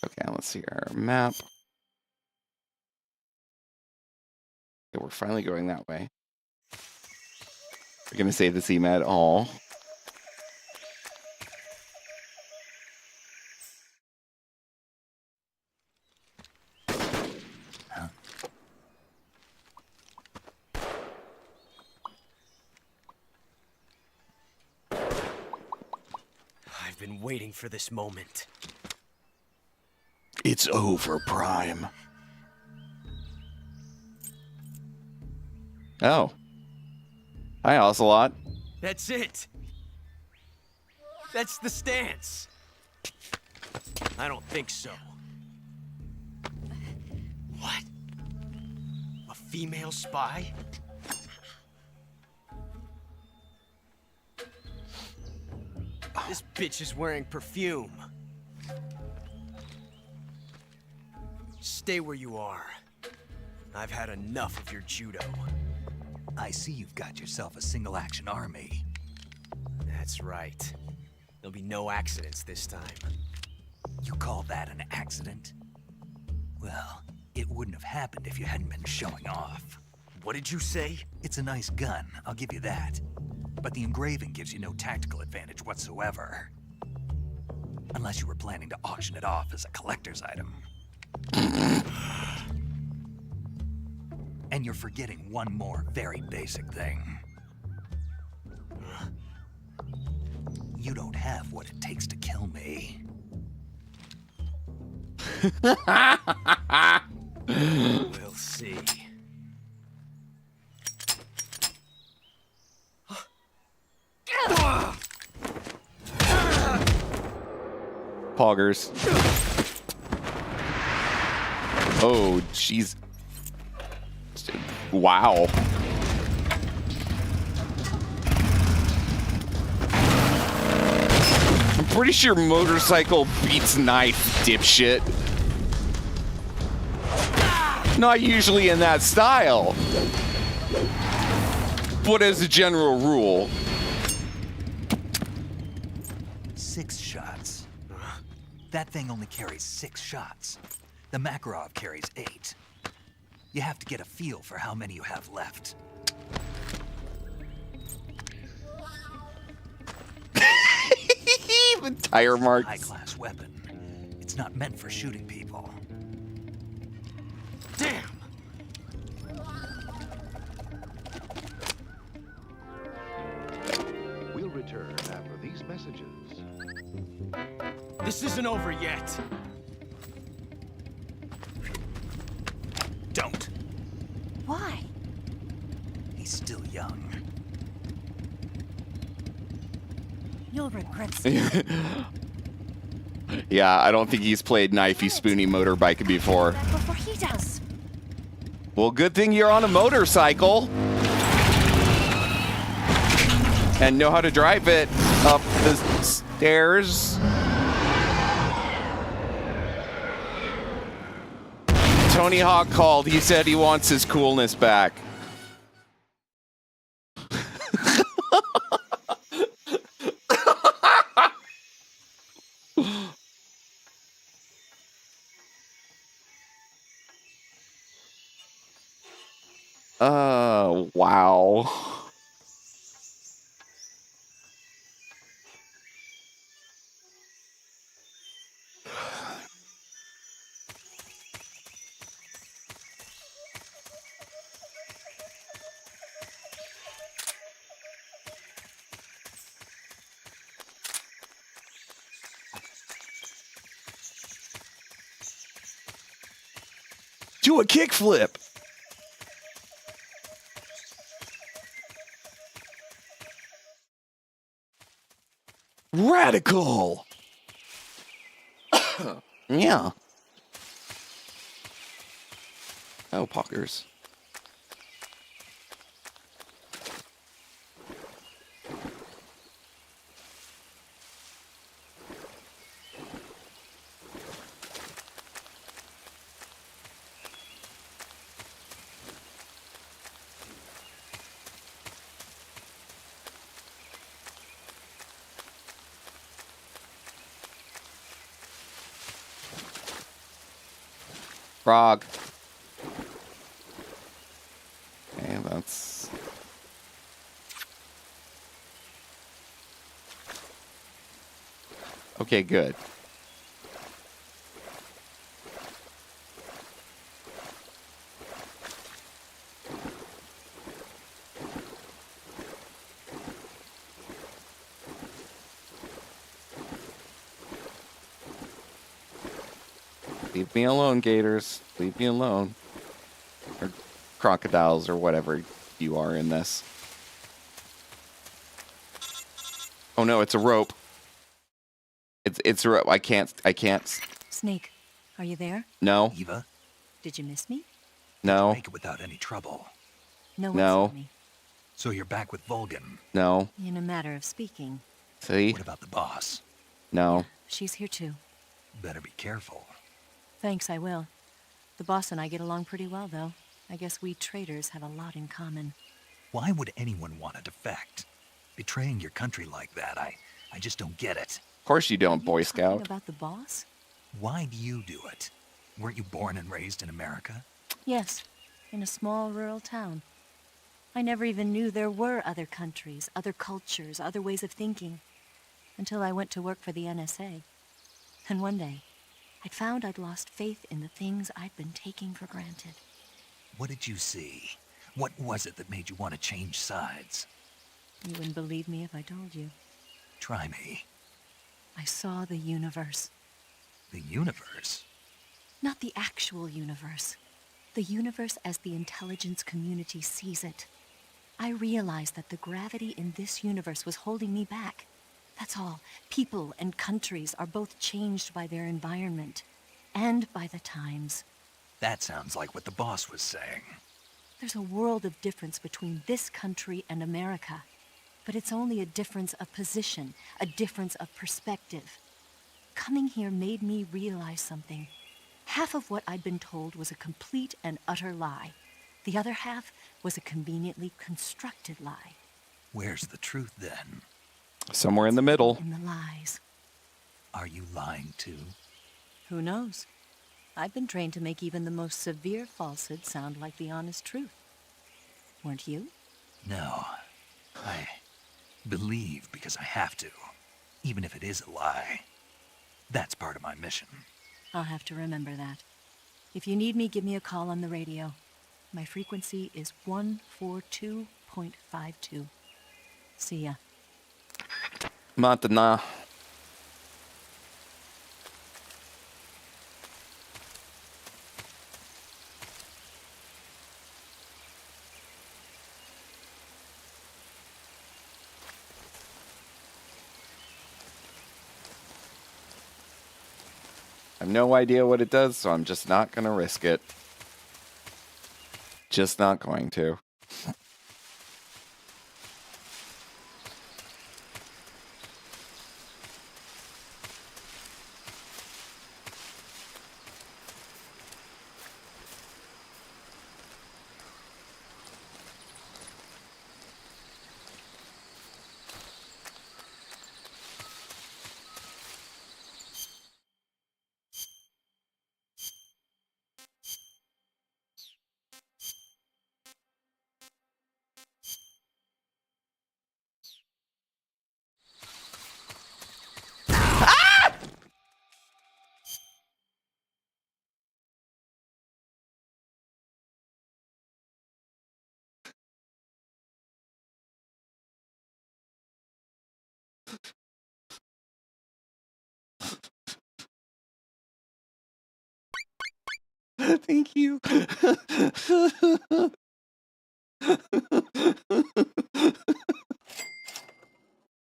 Okay, let's see our map. Okay, we're finally going that way. We're gonna save the CMed all. been waiting for this moment. It's over, Prime. Oh. Hi, Ocelot. That's it. That's the stance. I don't think so. What? A female spy? This bitch is wearing perfume. Stay where you are. I've had enough of your judo. I see you've got yourself a single-action army. That's right. There'll be no accidents this time. You call that an accident? Well, it wouldn't have happened if you hadn't been showing off. What did you say? It's a nice gun, I'll give you that. But the engraving gives you no tactical advantage whatsoever. Unless you were planning to auction it off as a collector's item. And you're forgetting one more very basic thing. You don't have what it takes to kill me. We'll see. Poggers. Oh, jeez. Wow. I'm pretty sure motorcycle beats knife, dipshit. Not usually in that style. But as a general rule. 6 shots. That thing only carries 6 shots. The Makarov carries 8. You have to get a feel for how many you have left. Even tire marks. High-class weapon. It's not meant for shooting people. Damn! We'll return after these messages. This isn't over yet. Don't. Why? He's still young. You'll regret Yeah, I don't think he's played knifey spoony motorbike before. before he does. Well, good thing you're on a motorcycle. And know how to drive it up the stairs. Tony Hawk called. He said he wants his coolness back. Wow. Do a kickflip. Radical. Yeah. Oh, poggers. Frog. Okay, that's... Okay, good. Leave me alone, gators. Leave me alone. Or crocodiles or whatever you are in this. Oh no, it's a rope. It's a rope. I can't. Snake, are you there? No. Eva, Did you miss me? No. make it without any trouble. No one No. saw me. So you're back with Vulcan. No. In a matter of speaking. See? What about the boss? No. She's here too. Better be careful. Thanks, I will. The boss and I get along pretty well, though. I guess we traders have a lot in common. Why would anyone want to defect? Betraying your country like that, I just don't get it. Of course you don't, Boy Scout. About the boss? Why do you do it? Weren't you born and raised in America? Yes, in a small rural town. I never even knew there were other countries, other cultures, other ways of thinking, until I went to work for the NSA. And one day, I'd found I'd lost faith in the things I'd been taking for granted. What did you see? What was it that made you want to change sides? You wouldn't believe me if I told you. Try me. I saw the universe. The universe? Not the actual universe. The universe as the intelligence community sees it. I realized that the gravity in this universe was holding me back. That's all. People and countries are both changed by their environment and by the times. That sounds like what the boss was saying. There's a world of difference between this country and America. But it's only a difference of position, a difference of perspective. Coming here made me realize something. Half of what I'd been told was a complete and utter lie. The other half was a conveniently constructed lie. Where's the truth then? Somewhere in the middle. In the lies. Are you lying too? Who knows? I've been trained to make even the most severe falsehood sound like the honest truth. Weren't you? No. I believe because I have to, even if it is a lie. That's part of my mission. I'll have to remember that. If you need me, give me a call on the radio. My frequency is 142.52. See ya. Matana. I have no idea what it does, so I'm just not going to risk it. Just not going to. Thank you.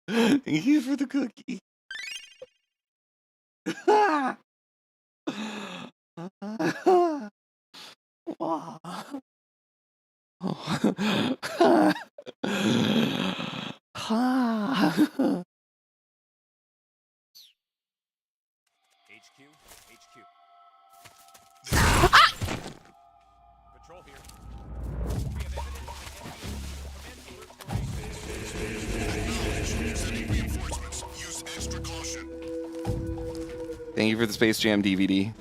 Thank you for the cookie. Wow. HQ. Patrol here. We have evidence of enemy Reinforcements. Use extra caution. Thank you for the Space Jam DVD.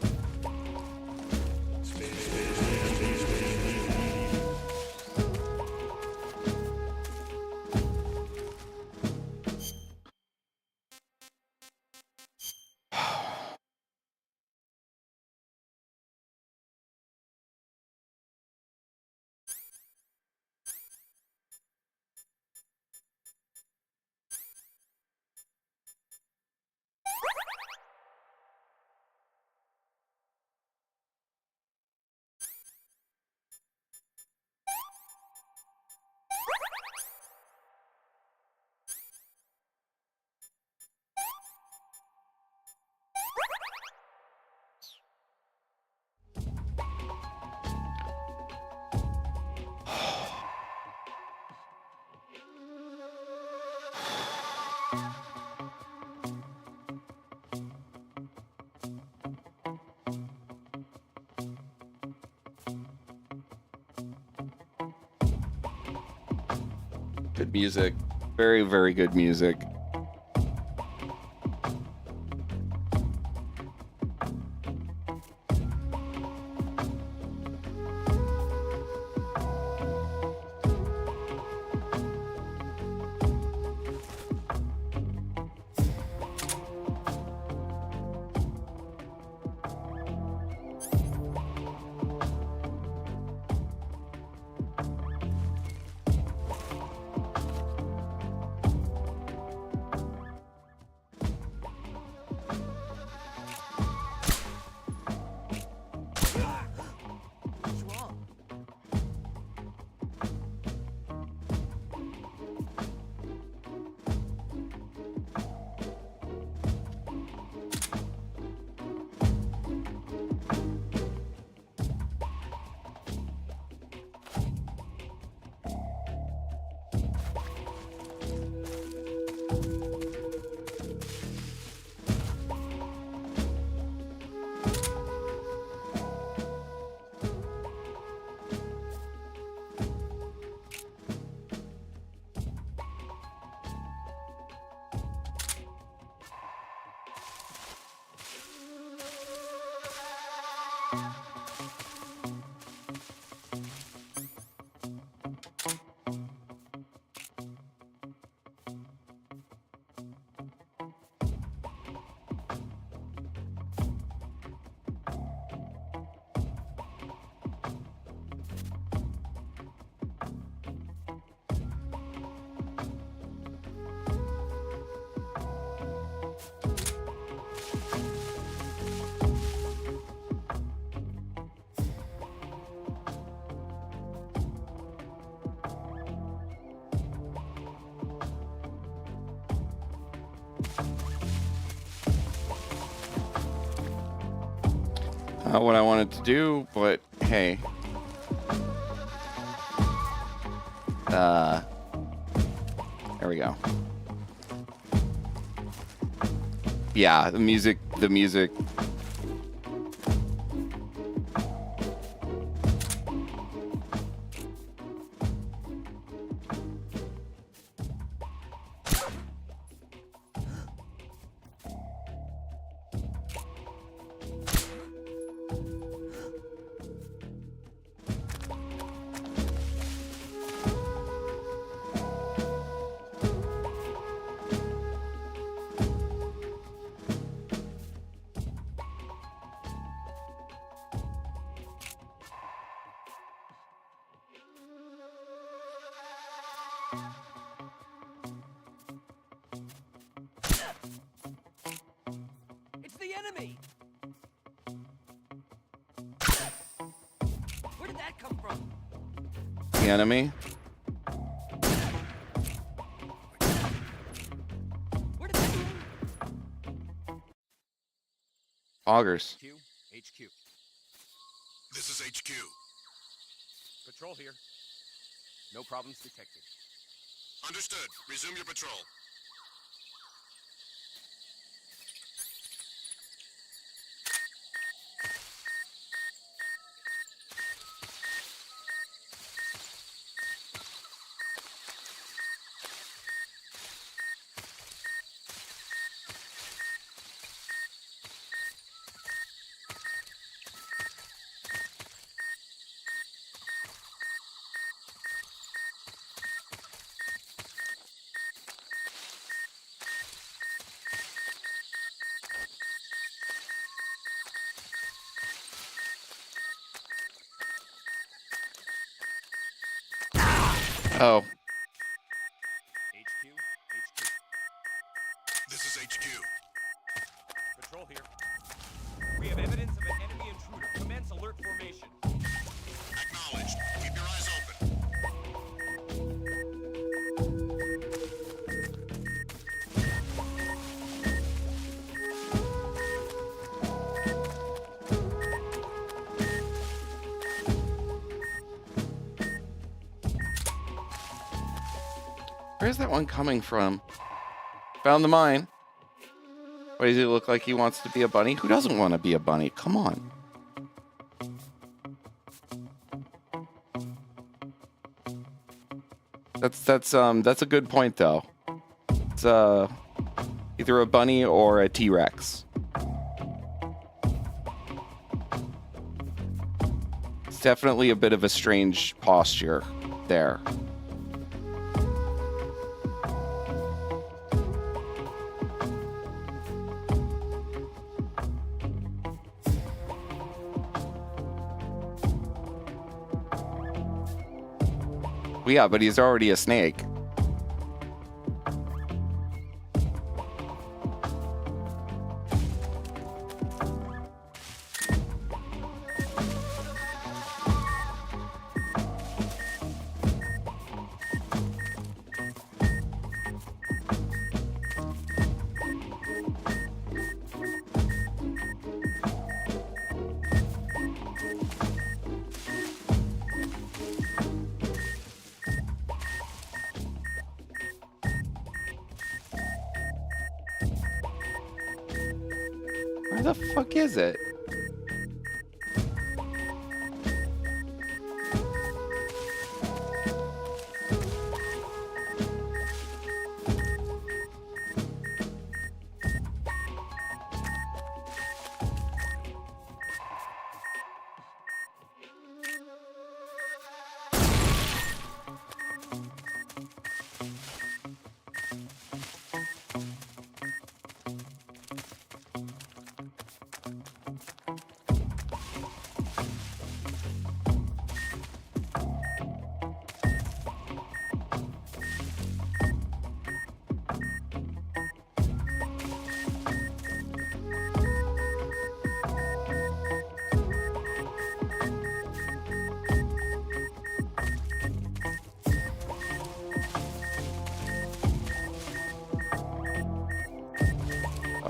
Good music. Very, very good music. Not what I wanted to do, but hey. There we go. Yeah, the music. It's the enemy! Where did that come from? The enemy. Where did that Augers. HQ. This is HQ. Patrol here. No problems detected. Understood. Resume your patrol. Oh. HQ. This is HQ. Patrol here. We have evidence of an enemy intruder. Commence alert formation. Acknowledged. Keep your eyes open. Where's that one coming from? Found the mine. Why does he look like he wants to be a bunny? Who doesn't want to be a bunny? Come on. That's a good point though. It's either a bunny or a T-Rex. It's definitely a bit of a strange posture there. Well, yeah, but he's already a snake. Where the fuck is it?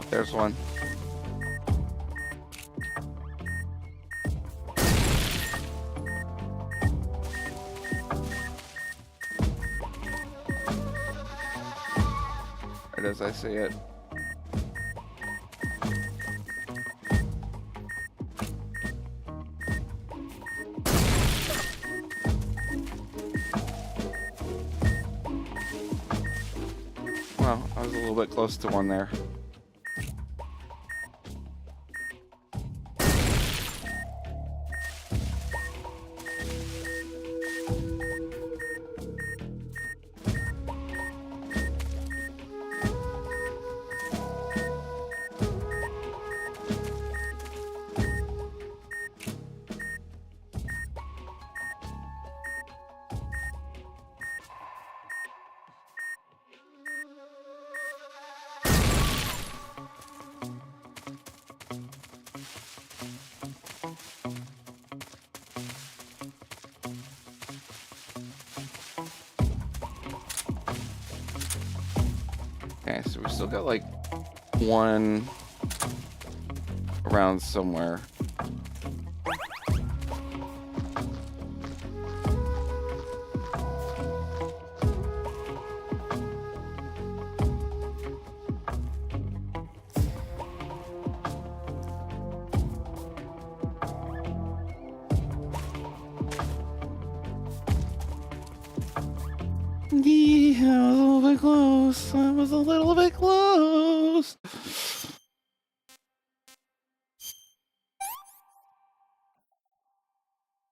There's one. Right as I see it. Well, I was a little bit close to one there. Okay, so we still got like one around somewhere. Yeah, I was a little bit close. I was a little bit close.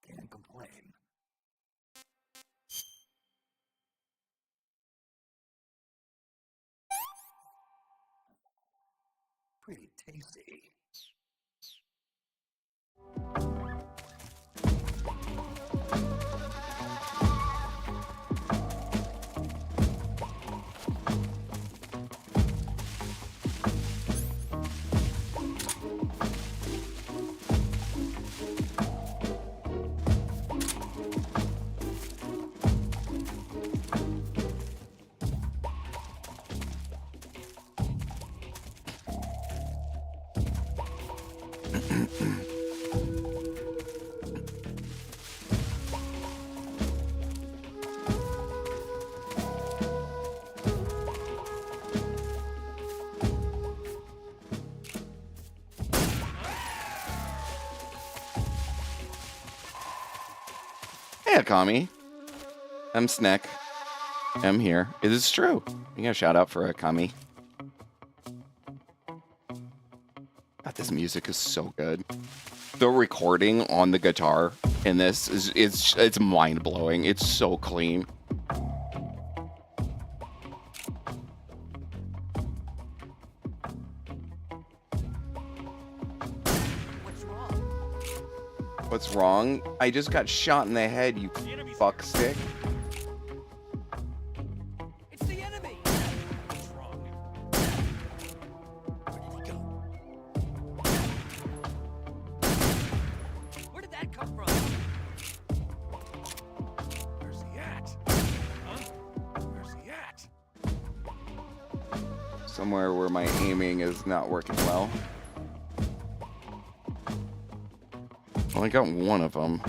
Can't complain. Pretty tasty. yeah, Kami. I'm Snick. I'm here. It is true. You got a shout out for a Kami. God, this music is so good. The recording on the guitar in this is it's mind blowing. It's so clean. What's wrong? I just got shot in the head, you fuckstick. It's the enemy! What's wrong? Where did he go? Where did that come from? Where's he at? Huh? Where's he at? Somewhere where my aiming is not working well. Well, I got one of them.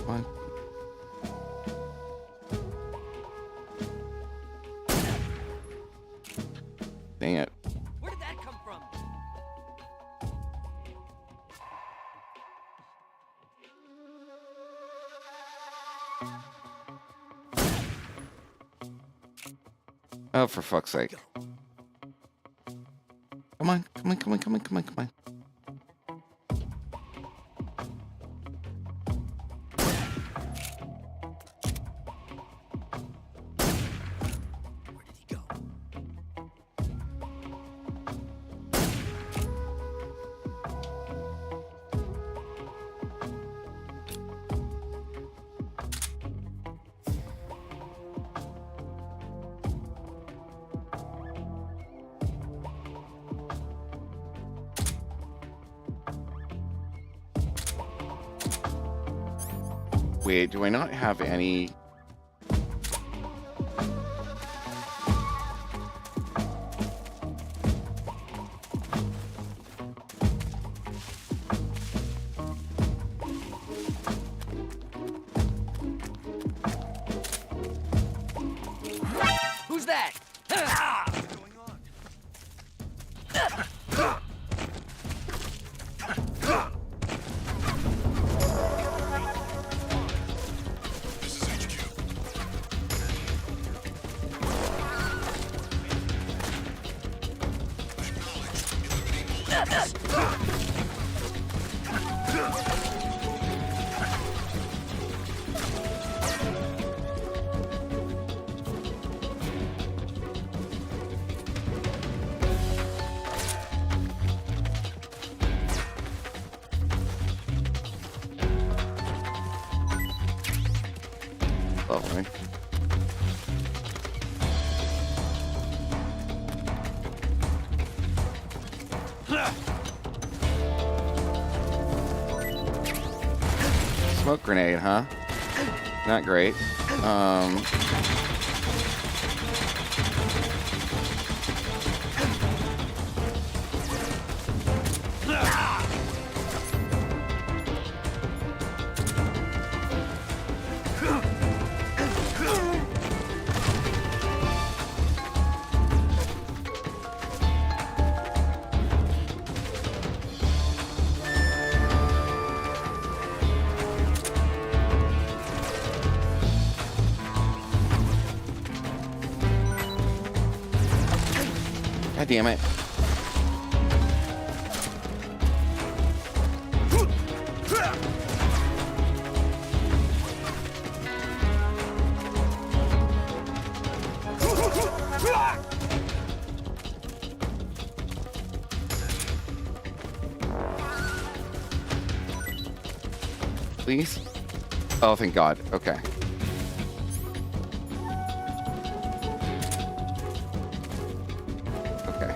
What? Dang it. Where did that come from? Oh, for fuck's sake. Come on, come on, come on, come on, come on, come on. Wait, do I not have any? Who's that? What's going on? This is HQ. Lovely. Smoke grenade, huh? Not great. God damn it. Please? Oh, thank God. Okay. Okay.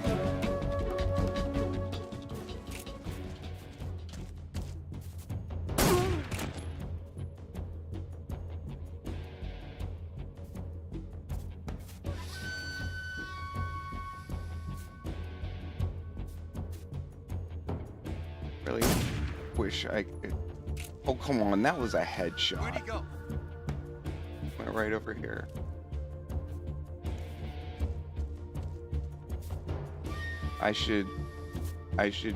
wish I could. Oh, come on. That was a headshot. Where'd he go? Went right over here. I should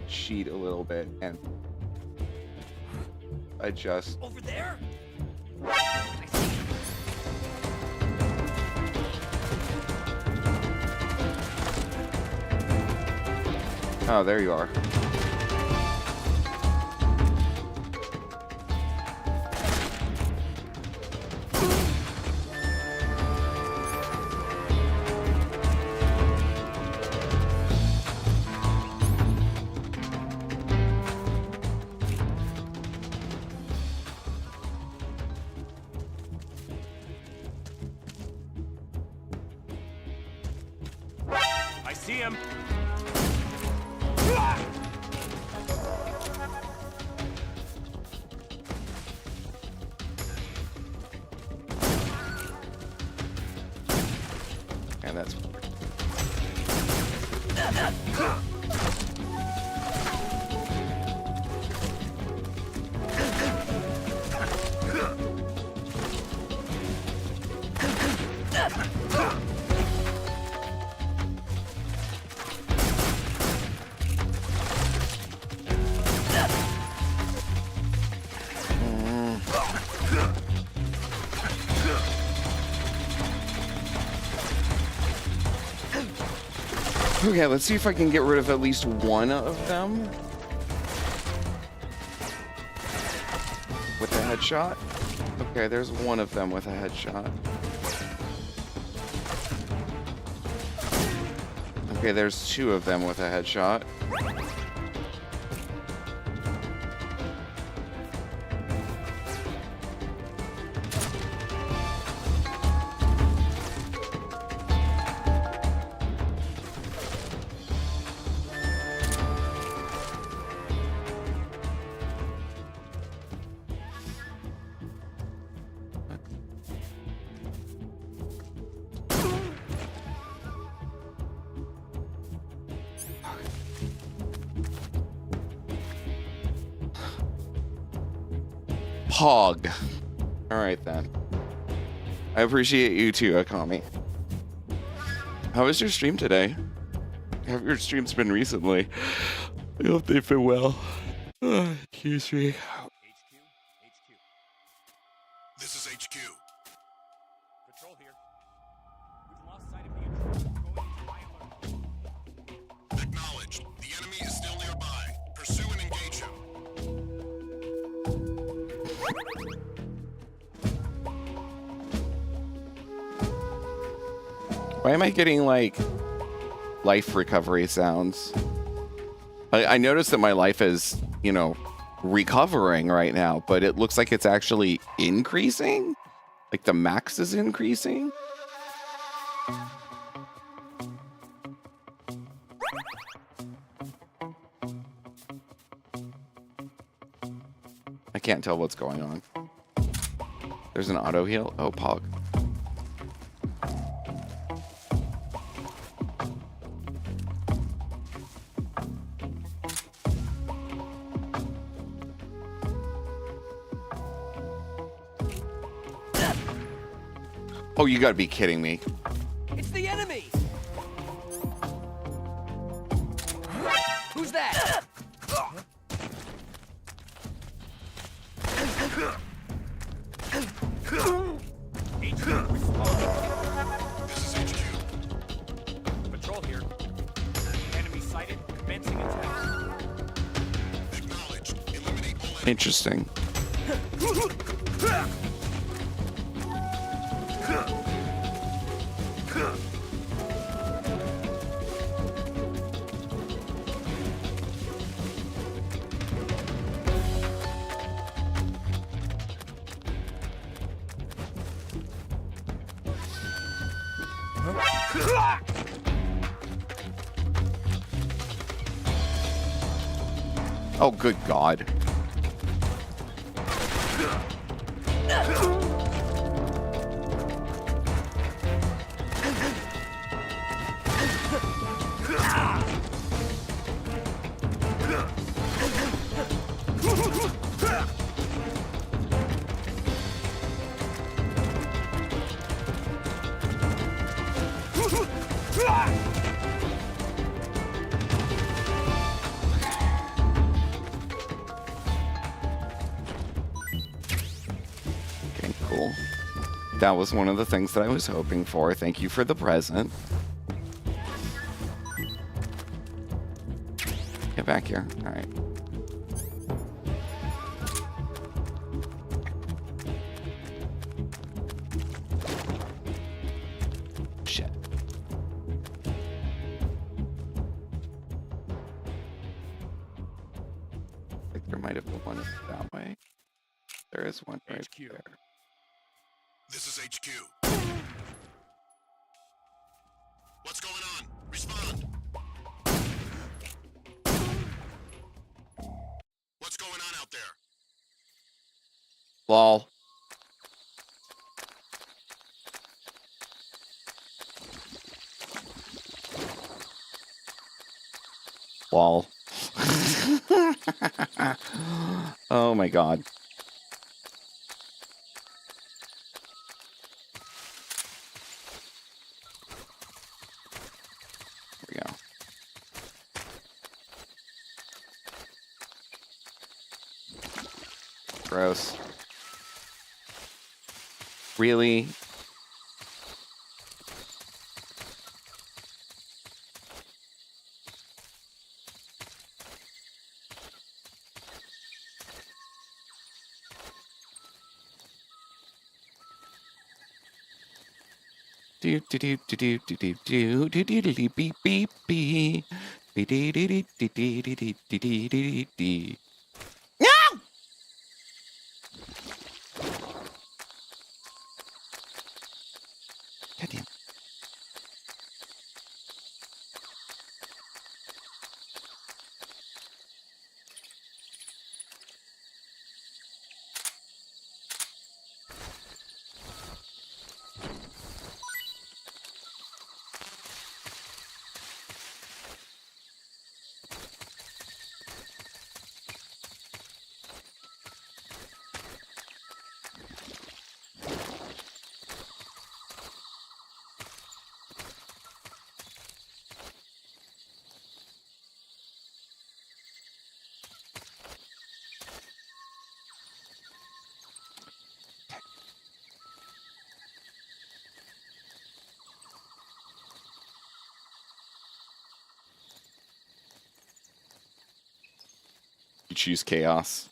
cheat a little bit and adjust. Over there? Oh, there you are. I see him. And that's okay, let's see if I can get rid of at least one of them with a headshot. Okay, there's one of them with a headshot. Okay, there's two of them with a headshot. Pog. Alright then. I appreciate you too, Akami. How was your stream today? How have your streams been recently? I hope they've been well. Excuse me. This is HQ. Patrol here. We've lost sight of the intruder. Going into high alert. Acknowledged. The enemy is still nearby. Pursue and engage him. Why am I getting, like, life recovery sounds? I noticed that my life is, you know, recovering right now, but it looks like it's actually increasing? Like the max is increasing? I can't tell what's going on. There's an auto heal? Oh, Pog. Oh, you gotta be kidding me. It's the enemy! Who's that? This is HQ. Patrol here. Enemy sighted. Commencing attack. Acknowledged. Eliminate all enemies. Interesting. Oh, good God. cool. That was one of the things that I was hoping for. Thank you for the present. Get back here. All right. Shit. I think there might have been one that way. There is one right there. This is HQ. What's going on? Respond. What's going on out there? Lol. Lol. Oh my god. There we go. Gross. Really? Do do do do do do do do do do do beep beep beep. Dee dee dee dee dee dee dee dee dee dee dee. No! Goddamn. You choose chaos.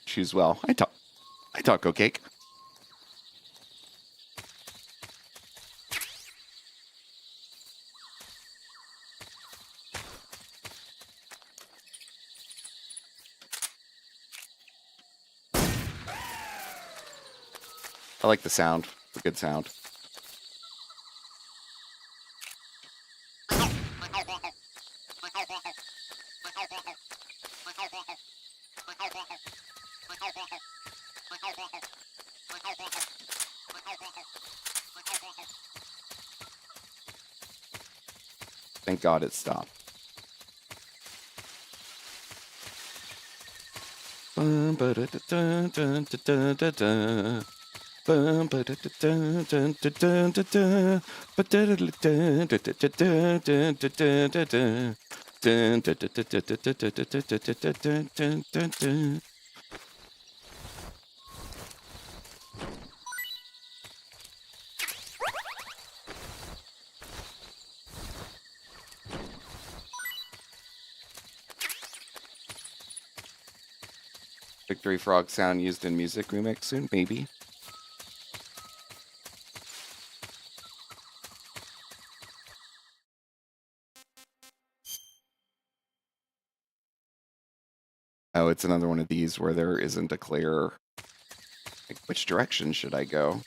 Choose well. I talk cake. I like the sound. It's a good sound. Thank God it stopped. Victory Frog sound used in music remix soon, maybe. Oh, it's another one of these where there isn't a clear... Like, which direction should I go?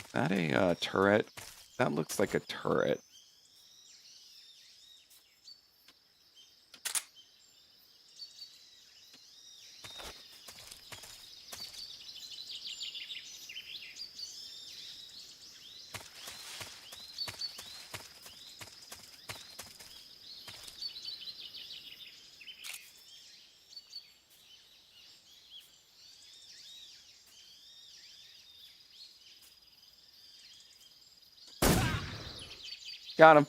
Is that a turret? That looks like a turret. Got him.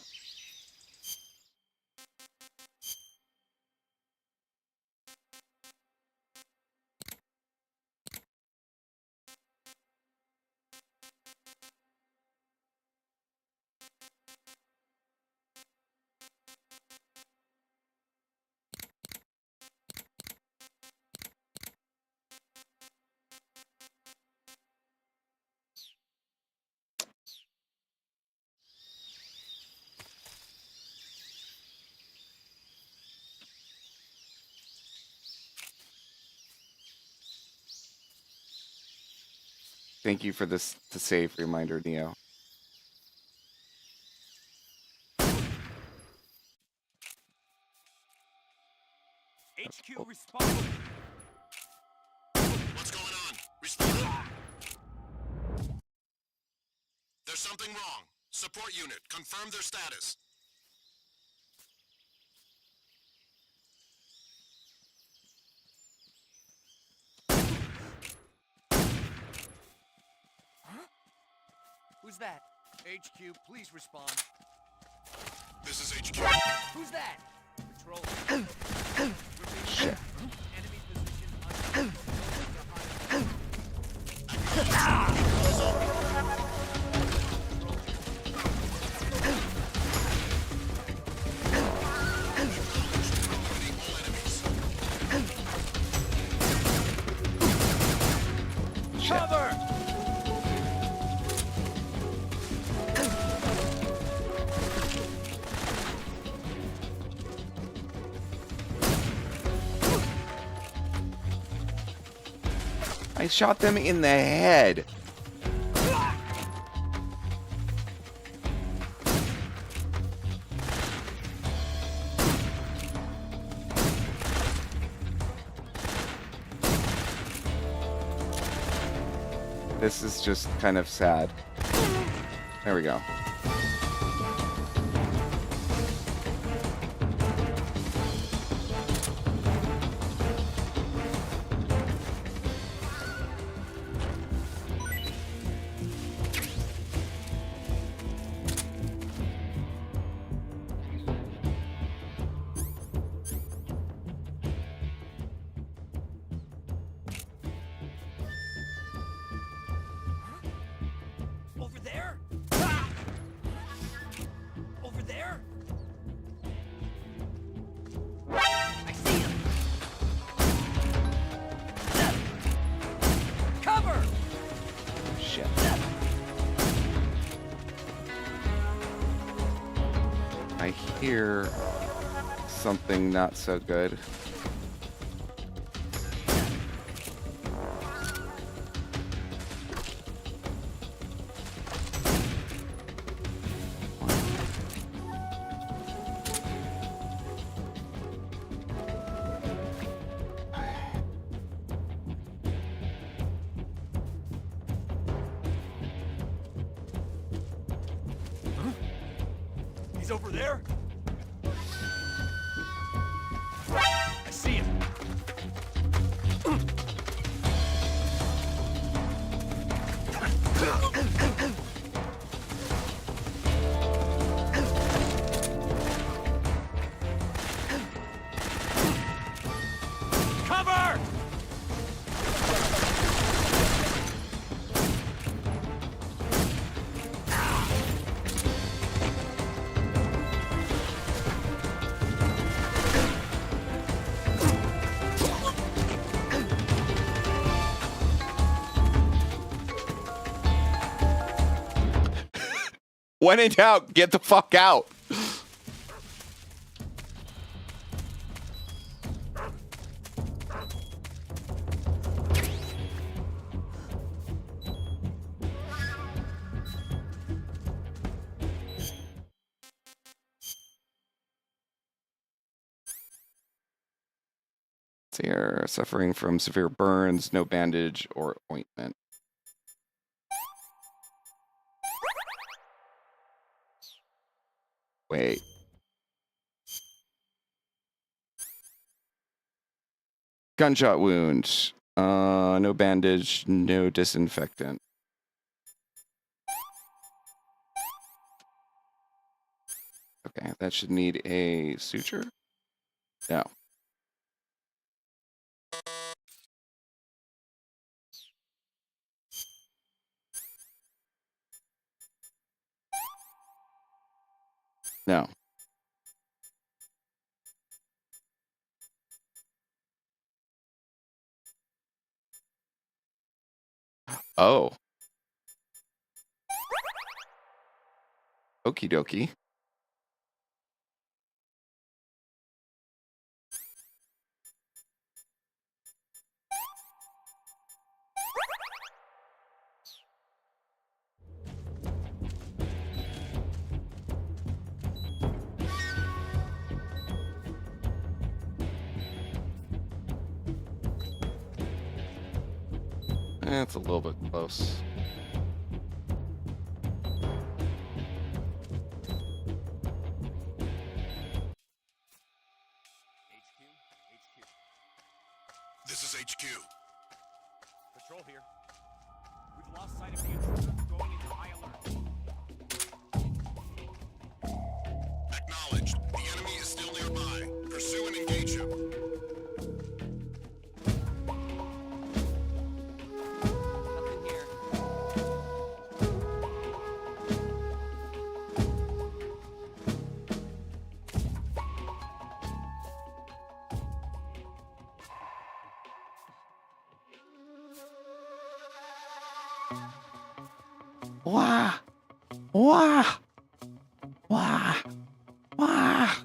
Thank you for this to save reminder, Neo. HQ respond. What's going on? Respond. There's something wrong. Support unit, confirm their status. Who's that? HQ, please respond. This is HQ. Who's that? Patrol. Repeat. Enemy position Cover! I shot them in the head. This is just kind of sad. There we go. over there? Over there? I see him. Cover! Shit. I hear something not so good. He's over there? I see him. Cover! When in doubt, get the fuck out. So you're suffering from severe burns, no bandage or ointment. Wait. Gunshot wound. No bandage, no disinfectant. Okay, that should need a suture. No. No. Oh. Okie dokie. That's a little bit close. This is HQ. Patrol here. We've lost sight of the intruder. Going into high alert. Acknowledged. The enemy is still nearby. Pursue and engage him. Nothing here. Wah! Wah! Wah! Wah!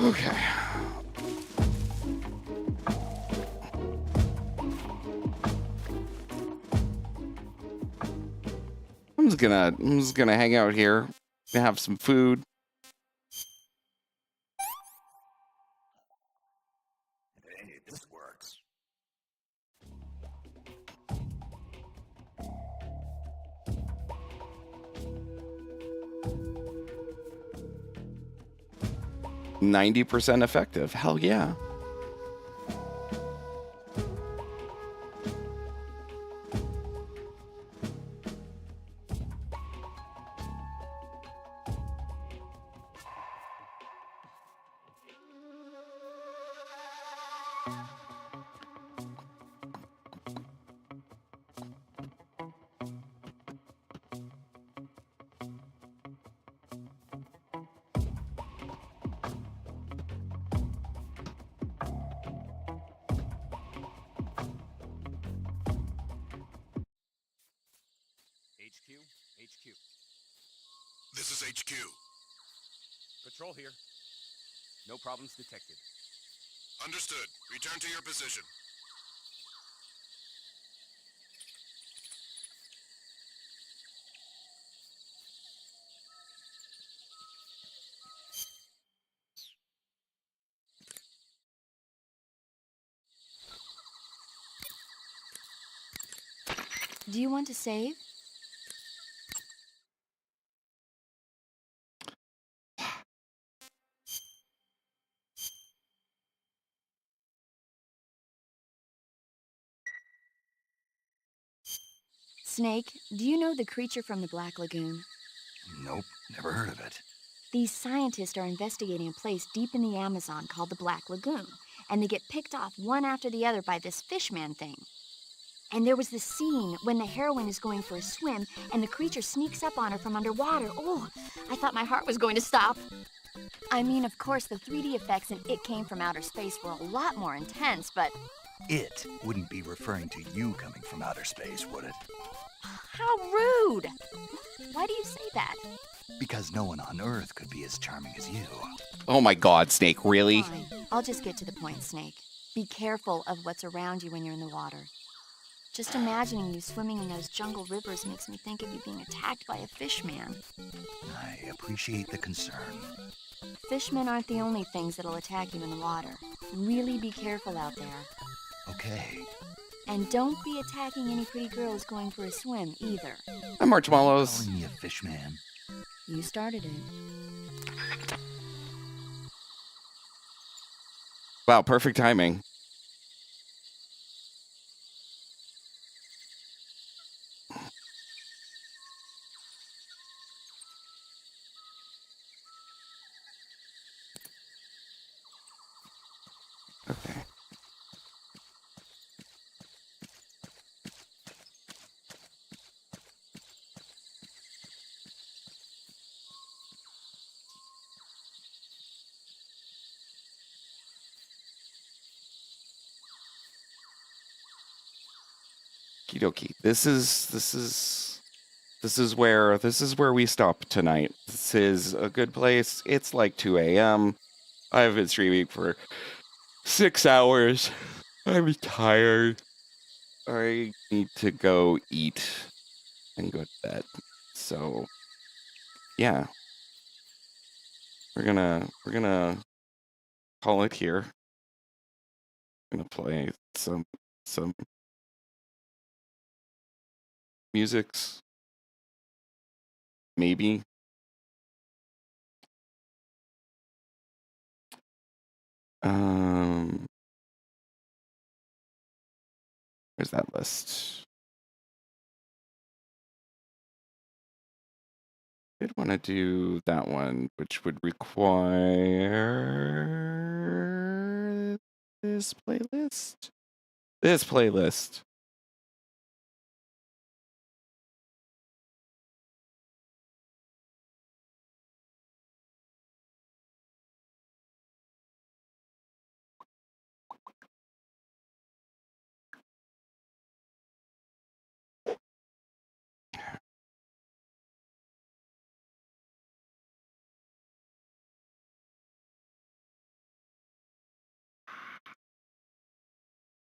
Okay. I'm just gonna hang out here, have some food. Hey, this works. %90 effective. Hell yeah. HQ. This is HQ. Patrol here. No problems detected. Understood. Return to your position. Do you want to save? Snake, do you know the creature from the Black Lagoon? Nope, never heard of it. These scientists are investigating a place deep in the Amazon called the Black Lagoon, and they get picked off one after the other by this fishman thing. And there was this scene when the heroine is going for a swim and the creature sneaks up on her from underwater. Oh, I thought my heart was going to stop. I mean, of course, the 3D effects in It Came from Outer Space were a lot more intense, but... It wouldn't be referring to you coming from outer space, would it? How rude! Why do you say that? Because no one on Earth could be as charming as you. Oh my god, Snake, really? Fine. I'll just get to the point, Snake. Be careful of what's around you when you're in the water. Just imagining you swimming in those jungle rivers makes me think of you being attacked by a fishman. I appreciate the concern. Fishmen aren't the only things that'll attack you in the water. Really be careful out there. Okay. And don't be attacking any pretty girls going for a swim, either. Hi, Marshmallows. Calling me a fishman. You started it. Wow, perfect timing. Okay. Okie dokie. This is where we stop tonight. This is a good place. It's like 2 a.m. I've been streaming for 6 hours. I'm tired. I need to go eat and go to bed. So yeah. We're gonna call it here. Gonna play some musics. Maybe. Where's that list? I did want to do that one, which would require this playlist. This playlist.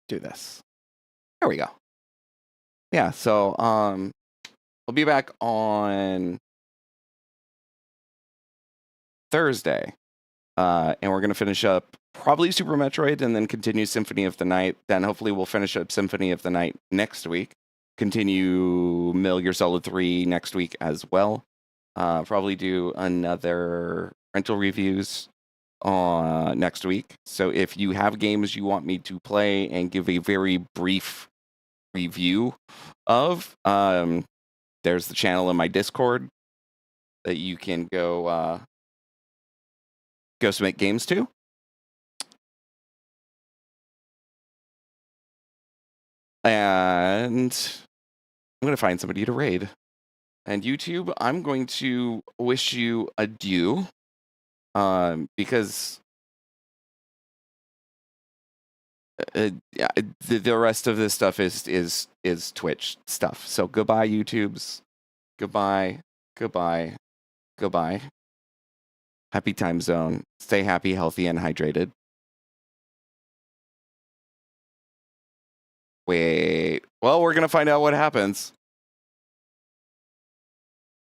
Do this. There we go. Yeah, so I'll be back on Thursday. And we're gonna finish up probably Super Metroid and then continue Symphony of the Night. Then hopefully we'll finish up Symphony of the Night next week. Continue Metal Gear Solid 3 next week as well. Probably do another rental reviews next week. So if you have games you want me to play and give a very brief review of, there's the channel in my Discord that you can go submit games to. And I'm going to find somebody to raid. And YouTube, I'm going to wish you adieu. Because the rest of this stuff is Twitch stuff. So goodbye, YouTubes. Goodbye. Happy time zone. Stay happy, healthy, and hydrated. Wait. Well, we're gonna find out what happens.